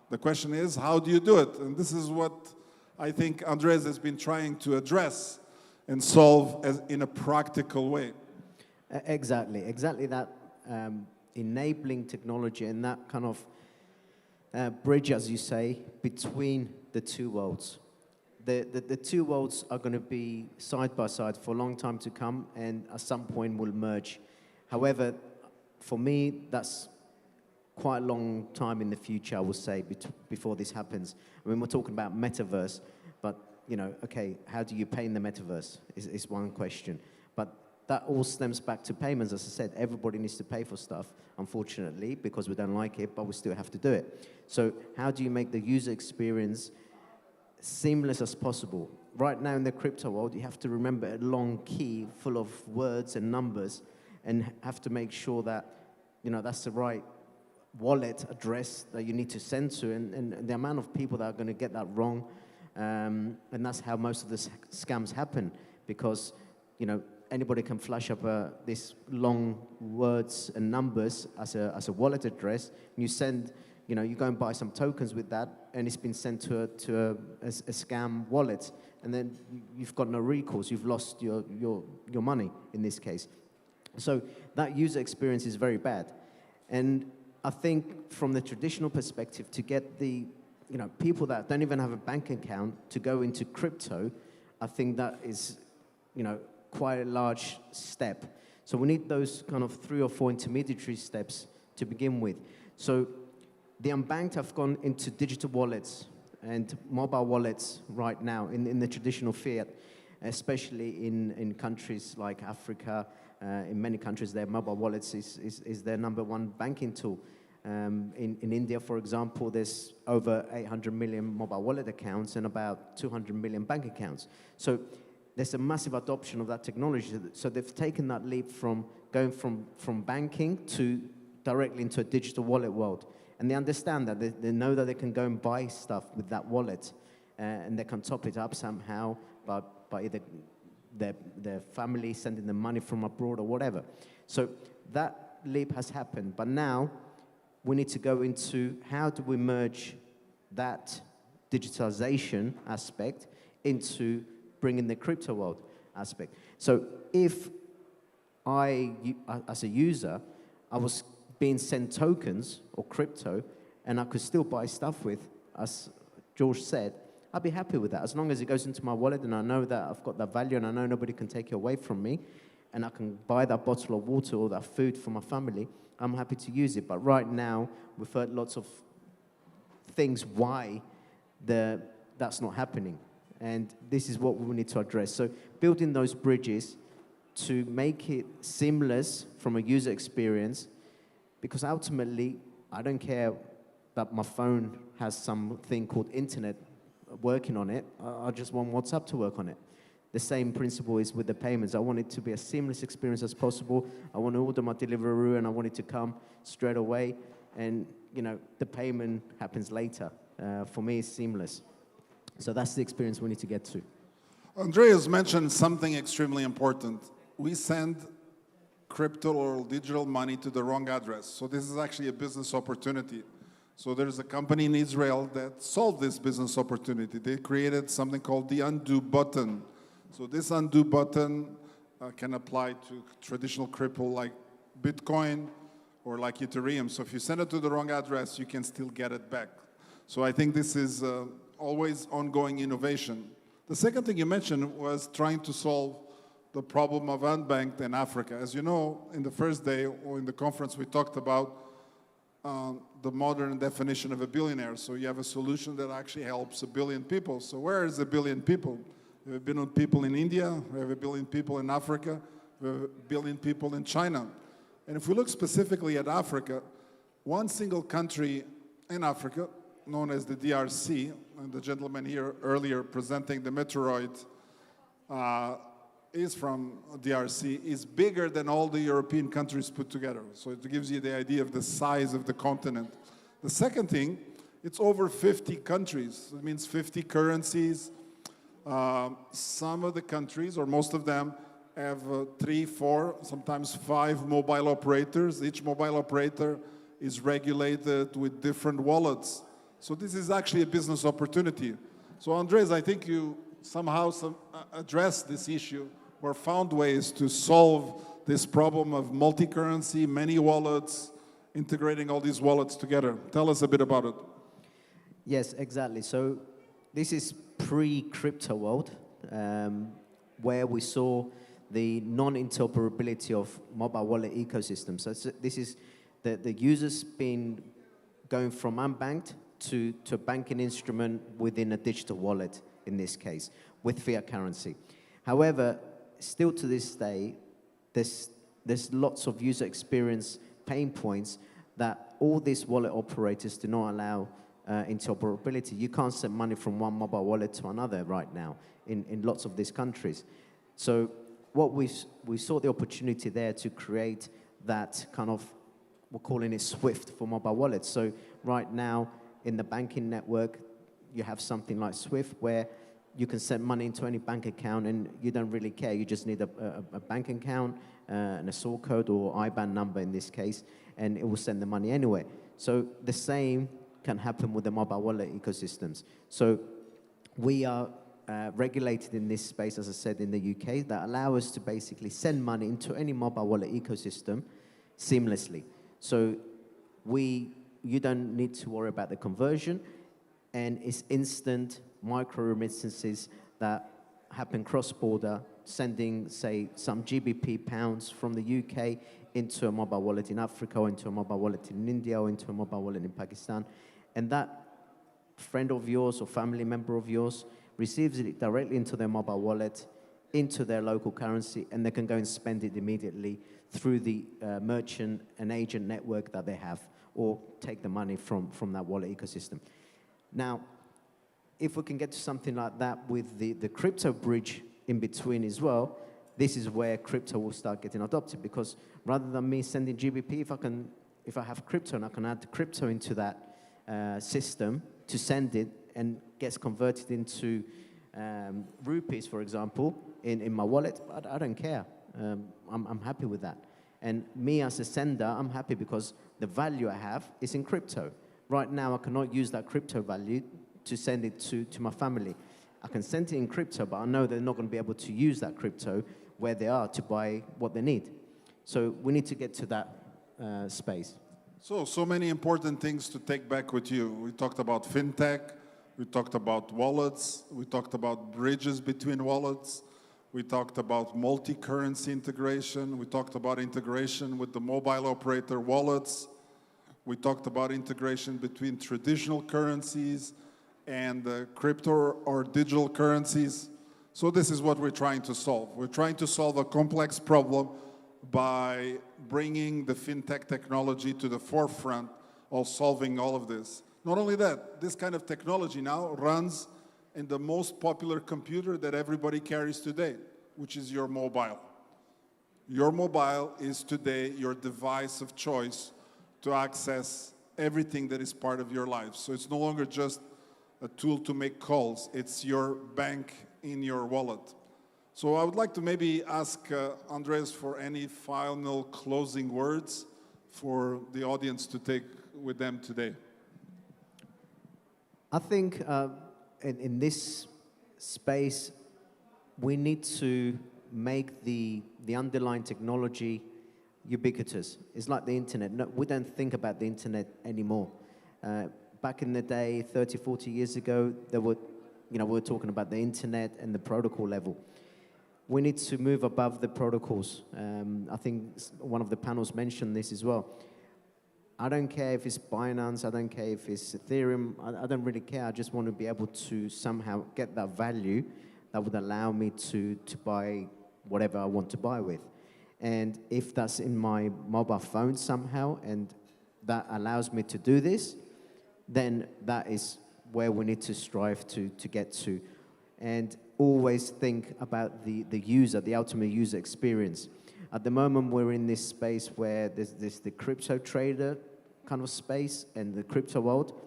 The question is, how do you do it? And this is what I think Andres has been trying to address and solve in a practical way. Exactly that enabling technology and that kind of bridge, as you say, between the two worlds. The two worlds are going to be side by side for a long time to come, and at some point will merge. However, for me, that's quite a long time in the future, I would say, before this happens. I mean, we're talking about metaverse, but, you know, okay, how do you pay in the metaverse is one question. But that all stems back to payments. As I said, everybody needs to pay for stuff, unfortunately, because we don't like it, but we still have to do it. So how do you make the user experience seamless as possible? Right now in the crypto world, you have to remember a long key full of words and numbers, and have to make sure that, you know, that's the right wallet address that you need to send to, and the amount of people that are going to get that wrong, and that's how most of the scams happen, because, you know, anybody can flash up this long words and numbers as a wallet address, and you send, you know, you go and buy some tokens with that, and it's been sent to a scam wallet, and then you've got no recourse. You've lost your money in this case. So that user experience is very bad. And I think from the traditional perspective, to get the, you know, people that don't even have a bank account to go into crypto, I think that is, you know, quite a large step. So we need those kind of 3 or 4 intermediary steps to begin with. So the unbanked have gone into digital wallets and mobile wallets right now in the traditional fiat, especially in countries like Africa. In many countries, their mobile wallets is their #1 banking tool. In India, for example, there's over 800 million mobile wallet accounts and about 200 million bank accounts. So there's a massive adoption of that technology. So they've taken that leap from going from banking to directly into a digital wallet world. And they understand that. They know that they can go and buy stuff with that wallet, and they can top it up somehow by either their family sending them money from abroad or whatever. So that leap has happened. But now we need to go into how do we merge that digitalization aspect into bringing the crypto world aspect. So if I, as a user, I was being sent tokens or crypto, and I could still buy stuff with, as George said, I'd be happy with that. As long as it goes into my wallet and I know that I've got that value and I know nobody can take it away from me, and I can buy that bottle of water or that food for my family, I'm happy to use it. But right now, we've heard lots of things why that's not happening. And this is what we need to address. So building those bridges to make it seamless from a user experience, because ultimately, I don't care that my phone has something called internet working on it. I just want WhatsApp to work on it. The same principle is with the payments. I want it to be as seamless experience as possible. I want to order my Deliveroo and I want it to come straight away. And, you know, the payment happens later. For me, it's seamless. So that's the experience we need to get to. Andreas mentioned something extremely important. We send crypto or digital money to the wrong address. So this is actually a business opportunity. So there's a company in Israel that solved this business opportunity. They created something called the undo button. So this undo button can apply to traditional crypto like Bitcoin or like Ethereum. So if you send it to the wrong address, you can still get it back. So I think this is always ongoing innovation. The second thing you mentioned was trying to solve the problem of unbanked in Africa. As you know, in the first day or in the conference, we talked about the modern definition of a billionaire. So you have a solution that actually helps 1 billion people. So where is 1 billion people? We have 1 billion people in India, we have 1 billion people in Africa, we have 1 billion people in China. And if we look specifically at Africa, one single country in Africa, known as the DRC, and the gentleman here earlier presenting the Meteoroid is from DRC, is bigger than all the European countries put together. So it gives you the idea of the size of the continent. The second thing, it's over 50 countries. It means 50 currencies. Some of the countries, or most of them, have 3, 4, sometimes 5 mobile operators. Each mobile operator is regulated with different wallets. So this is actually a business opportunity. So Andres, I think you somehow addressed this issue or found ways to solve this problem of multi-currency, many wallets, integrating all these wallets together. Tell us a bit about it. Yes, exactly. So this is pre-crypto world, where we saw the non-interoperability of mobile wallet ecosystem. So this is the users going from unbanked to a banking instrument within a digital wallet, in this case, with fiat currency. However, still to this day, there's lots of user experience pain points that all these wallet operators do not allow interoperability. You can't send money from one mobile wallet to another right now in lots of these countries. So what we saw the opportunity there to create that kind of, we're calling it SWIFT for mobile wallets. So right now in the banking network, you have something like SWIFT where you can send money into any bank account and you don't really care. You just need a bank account and a sort code or IBAN number in this case, and it will send the money anywhere. So the same can happen with the mobile wallet ecosystems. So we are regulated in this space, as I said, in the UK, that allow us to basically send money into any mobile wallet ecosystem seamlessly. So you don't need to worry about the conversion, and it's instant micro remittances that happen cross-border, sending, say, some GBP pounds from the UK into a mobile wallet in Africa, or into a mobile wallet in India, or into a mobile wallet in Pakistan. And that friend of yours or family member of yours receives it directly into their mobile wallet, into their local currency, and they can go and spend it immediately through the merchant and agent network that they have, or take the money from that wallet ecosystem. Now, if we can get to something like that with the crypto bridge in between as well, this is where crypto will start getting adopted, because rather than me sending GBP, if I have crypto and I can add crypto into that system to send it, and gets converted into rupees, for example, in my wallet, I don't care. I'm happy with that. And me as a sender, I'm happy because the value I have is in crypto. Right now, I cannot use that crypto value to send it to my family. I can send it in crypto, but I know they're not going to be able to use that crypto where they are to buy what they need. So we need to get to that space. So many important things to take back with you. We talked about fintech, we talked about wallets, we talked about bridges between wallets, we talked about multi-currency integration, we talked about integration with the mobile operator wallets, we talked about integration between traditional currencies and crypto or digital currencies. So this is what we're trying to solve. We're trying to solve a complex problem by bringing the fintech technology to the forefront of solving all of this. Not only that, this kind of technology now runs in the most popular computer that everybody carries today, which is your mobile. Your mobile is today your device of choice to access everything that is part of your life. So it's no longer just a tool to make calls, it's your bank in your wallet. So I would like to maybe ask Andres for any final closing words for the audience to take with them today. I think in this space, we need to make the underlying technology ubiquitous. It's like the internet. No, we don't think about the internet anymore. Back in the day, 30, 40 years ago, we were talking about the internet and the protocol level. We need to move above the protocols. I think one of the panels mentioned this as well. I don't care if it's Binance, I don't care if it's Ethereum, I don't really care. I just want to be able to somehow get that value that would allow me to buy whatever I want to buy with. And if that's in my mobile phone somehow, and that allows me to do this, then that is where we need to strive to get to. And always think about the user, the ultimate user experience. At the moment, we're in this space where there's the crypto trader kind of space and the crypto world,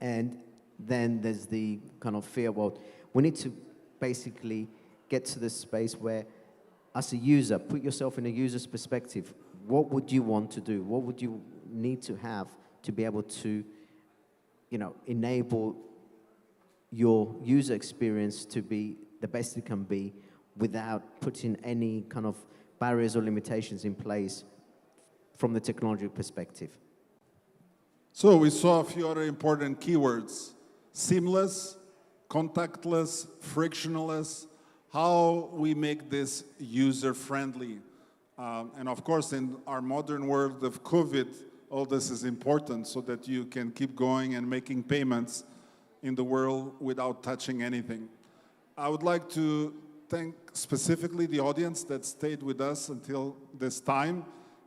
and then there's the kind of fiat world. We need to basically get to the space where, as a user, put yourself in a user's perspective. What would you want to do? What would you need to have to be able to, enable your user experience to be the best it can be without putting any kind of barriers or limitations in place from the technology perspective? So we saw a few other important keywords: seamless, contactless, frictionless, how we make this user-friendly. And of course, in our modern world of COVID, all this is important so that you can keep going and making payments in the world without touching anything. I would like to thank specifically the audience that stayed with us until this time.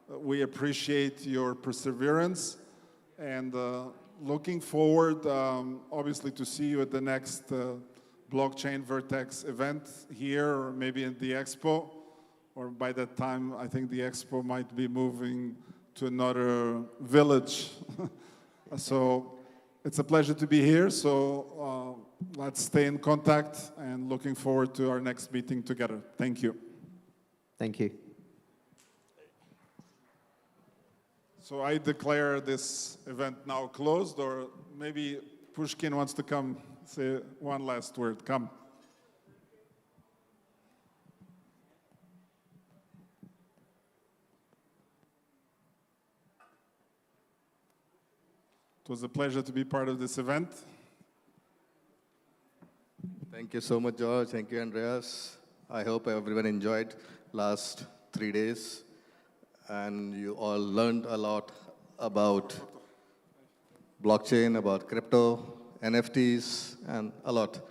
We appreciate your perseverance, and looking forward, obviously, to see you at the next blockchain Vertex event here, or maybe in the expo, or by that time, I think the expo might be moving to another village. So it's a pleasure to be here. So let's stay in contact, and looking forward to our next meeting together. Thank you. Thank you. So I declare this event now closed, or maybe Pushkin wants to come say one last word. Come. It was a pleasure to be part of this event. Thank you so much, George. Thank you, Andreas. I hope everyone enjoyed last 3 days, and you all learned a lot about blockchain, about crypto, NFTs, and a lot.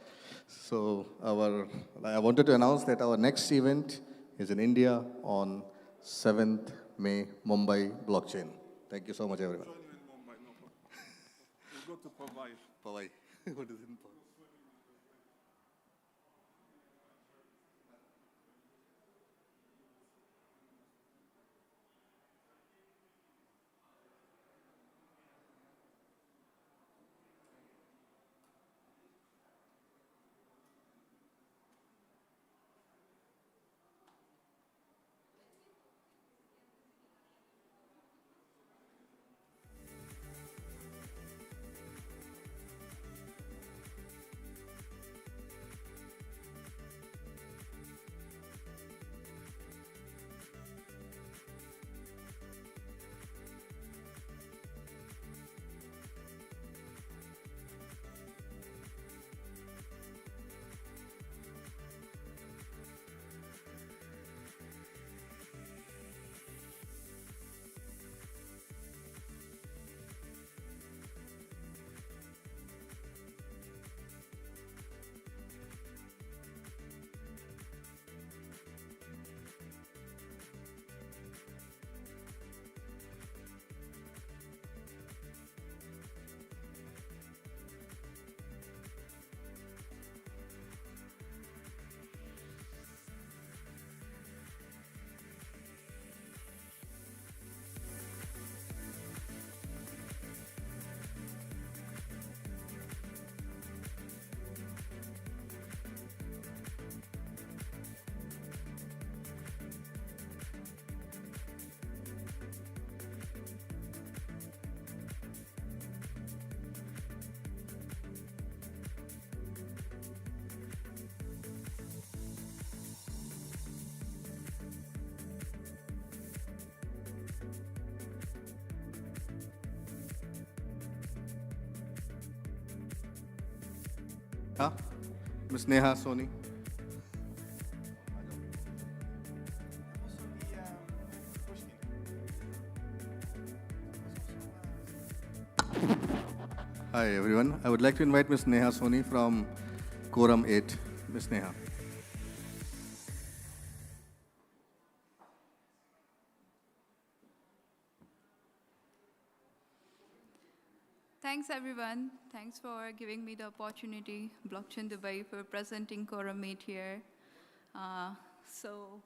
So I wanted to announce that our next event is in India on 7th May, Mumbai blockchain. Thank you so much, everyone. We'll go to Powai. Powai. What is it in Powai? Ms. Neha Soni. Hi everyone. I would like to invite Ms. Neha Soni from Quorum 8. Ms. Neha. Thanks everyone. Thanks for giving me the opportunity, Blockchain Dubai, for presenting Quorum 8 here. So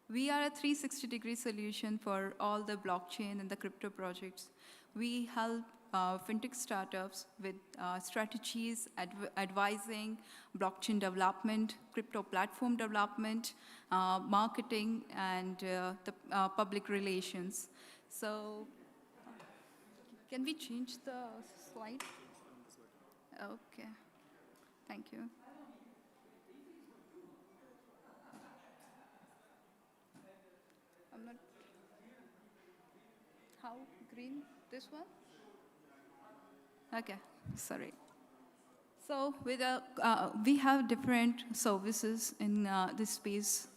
we are a 360-degree solution for all the blockchain and the crypto projects. We help fintech startups with strategies, advising, blockchain development, crypto platform development, marketing, and the public relations. So can we change the slide? Okay, thank you. I'm not, how green, this one? Okay, sorry. So with we have different services in this space.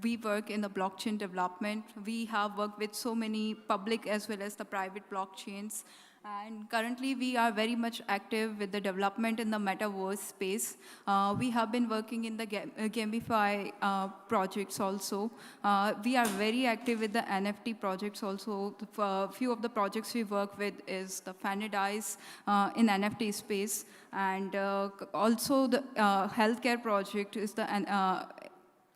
We work in the blockchain development. We have worked with so many public as well as the private blockchains. And currently, we are very much active with the development in the metaverse space. We have been working in the Gamify projects also. We are very active with the NFT projects also. A few of the projects we work with is the Fanadize in NFT space. And also the healthcare project is the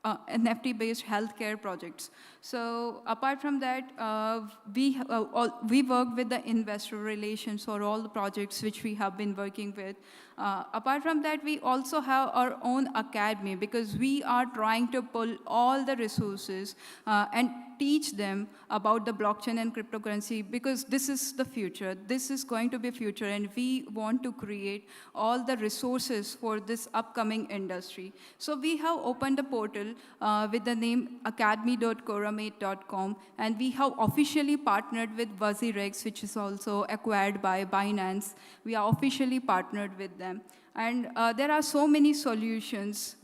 NFT-based healthcare projects. So apart from that, we work with the investor relations for all the projects which we have been working with. Apart from that, we also have our own academy because we are trying to pull all the resources and teach them about the blockchain and cryptocurrency because this is the future. This is going to be future, and we want to create all the resources for this upcoming industry. So we have opened a portal with the name academy.quorum8.com, and we have officially partnered with WazirX, which is also acquired by Binance. We are officially partnered with them. And there are so many solutions,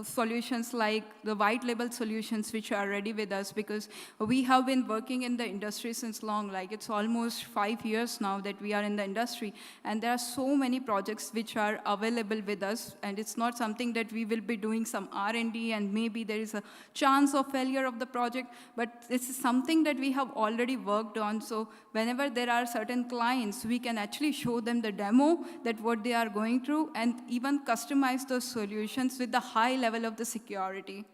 solutions like the white label solutions which are ready with us because we have been working in the industry since long, like it's almost 5 years now that we are in the industry. And there are so many projects which are available with us, and it's not something that we will be doing some R&D and maybe there is a chance of failure of the project, but this is something that we have already worked on. So whenever there are certain clients, we can actually show them the demo that what they are going through and even customize those solutions with the high level of the security.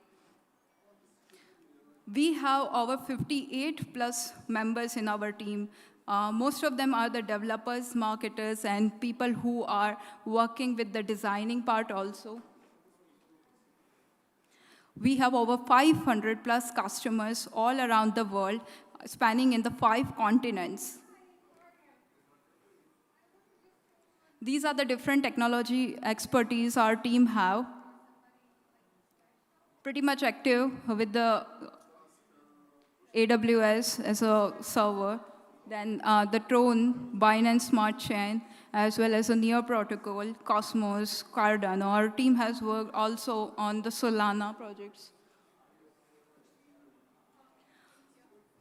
We have over 58 plus members in our team. Most of them are the developers, marketers, and people who are working with the designing part also. We have over 500 plus customers all around the world, spanning in the 5 continents. These are the different technology expertise our team have. Pretty much active with the AWS as a server, then the Tron, Binance Smart Chain, as well as the Neo Protocol, Cosmos, Cardano. Our team has worked also on the Solana projects.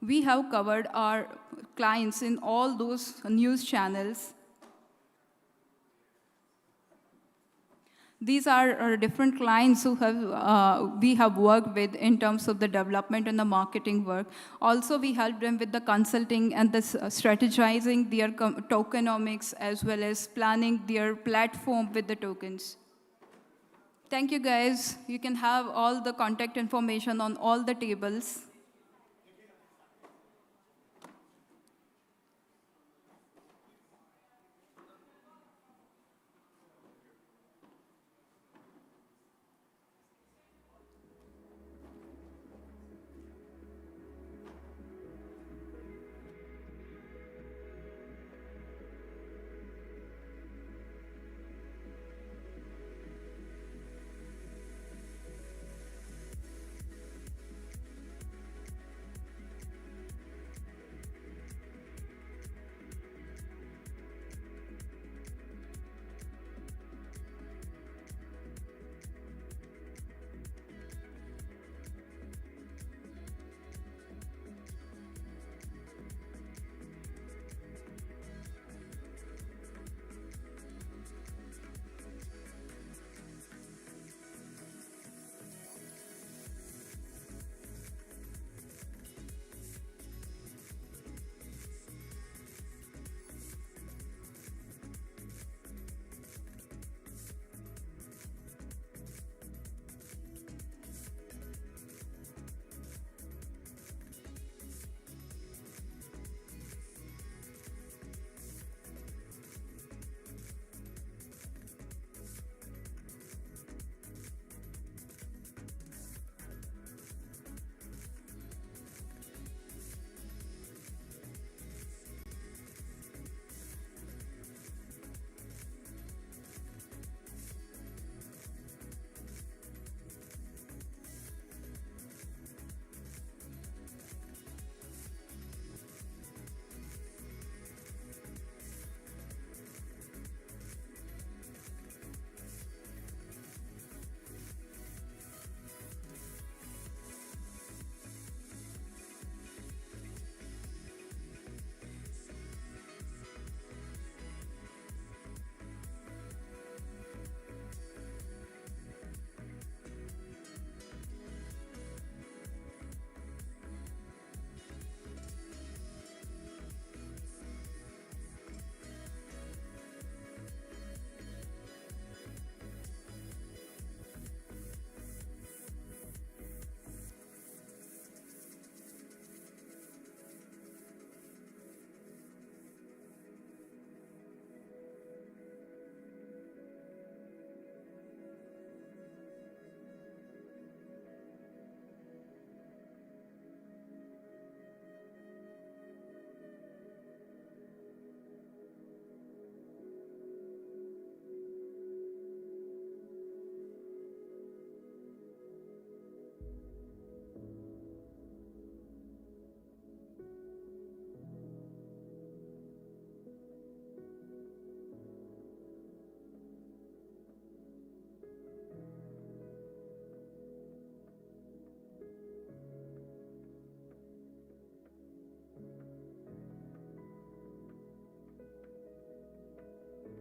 We have covered our clients in all those news channels. These are different clients who we have worked with in terms of the development and the marketing work. Also, we help them with the consulting and the strategizing their tokenomics as well as planning their platform with the tokens. Thank you, guys. You can have all the contact information on all the tables.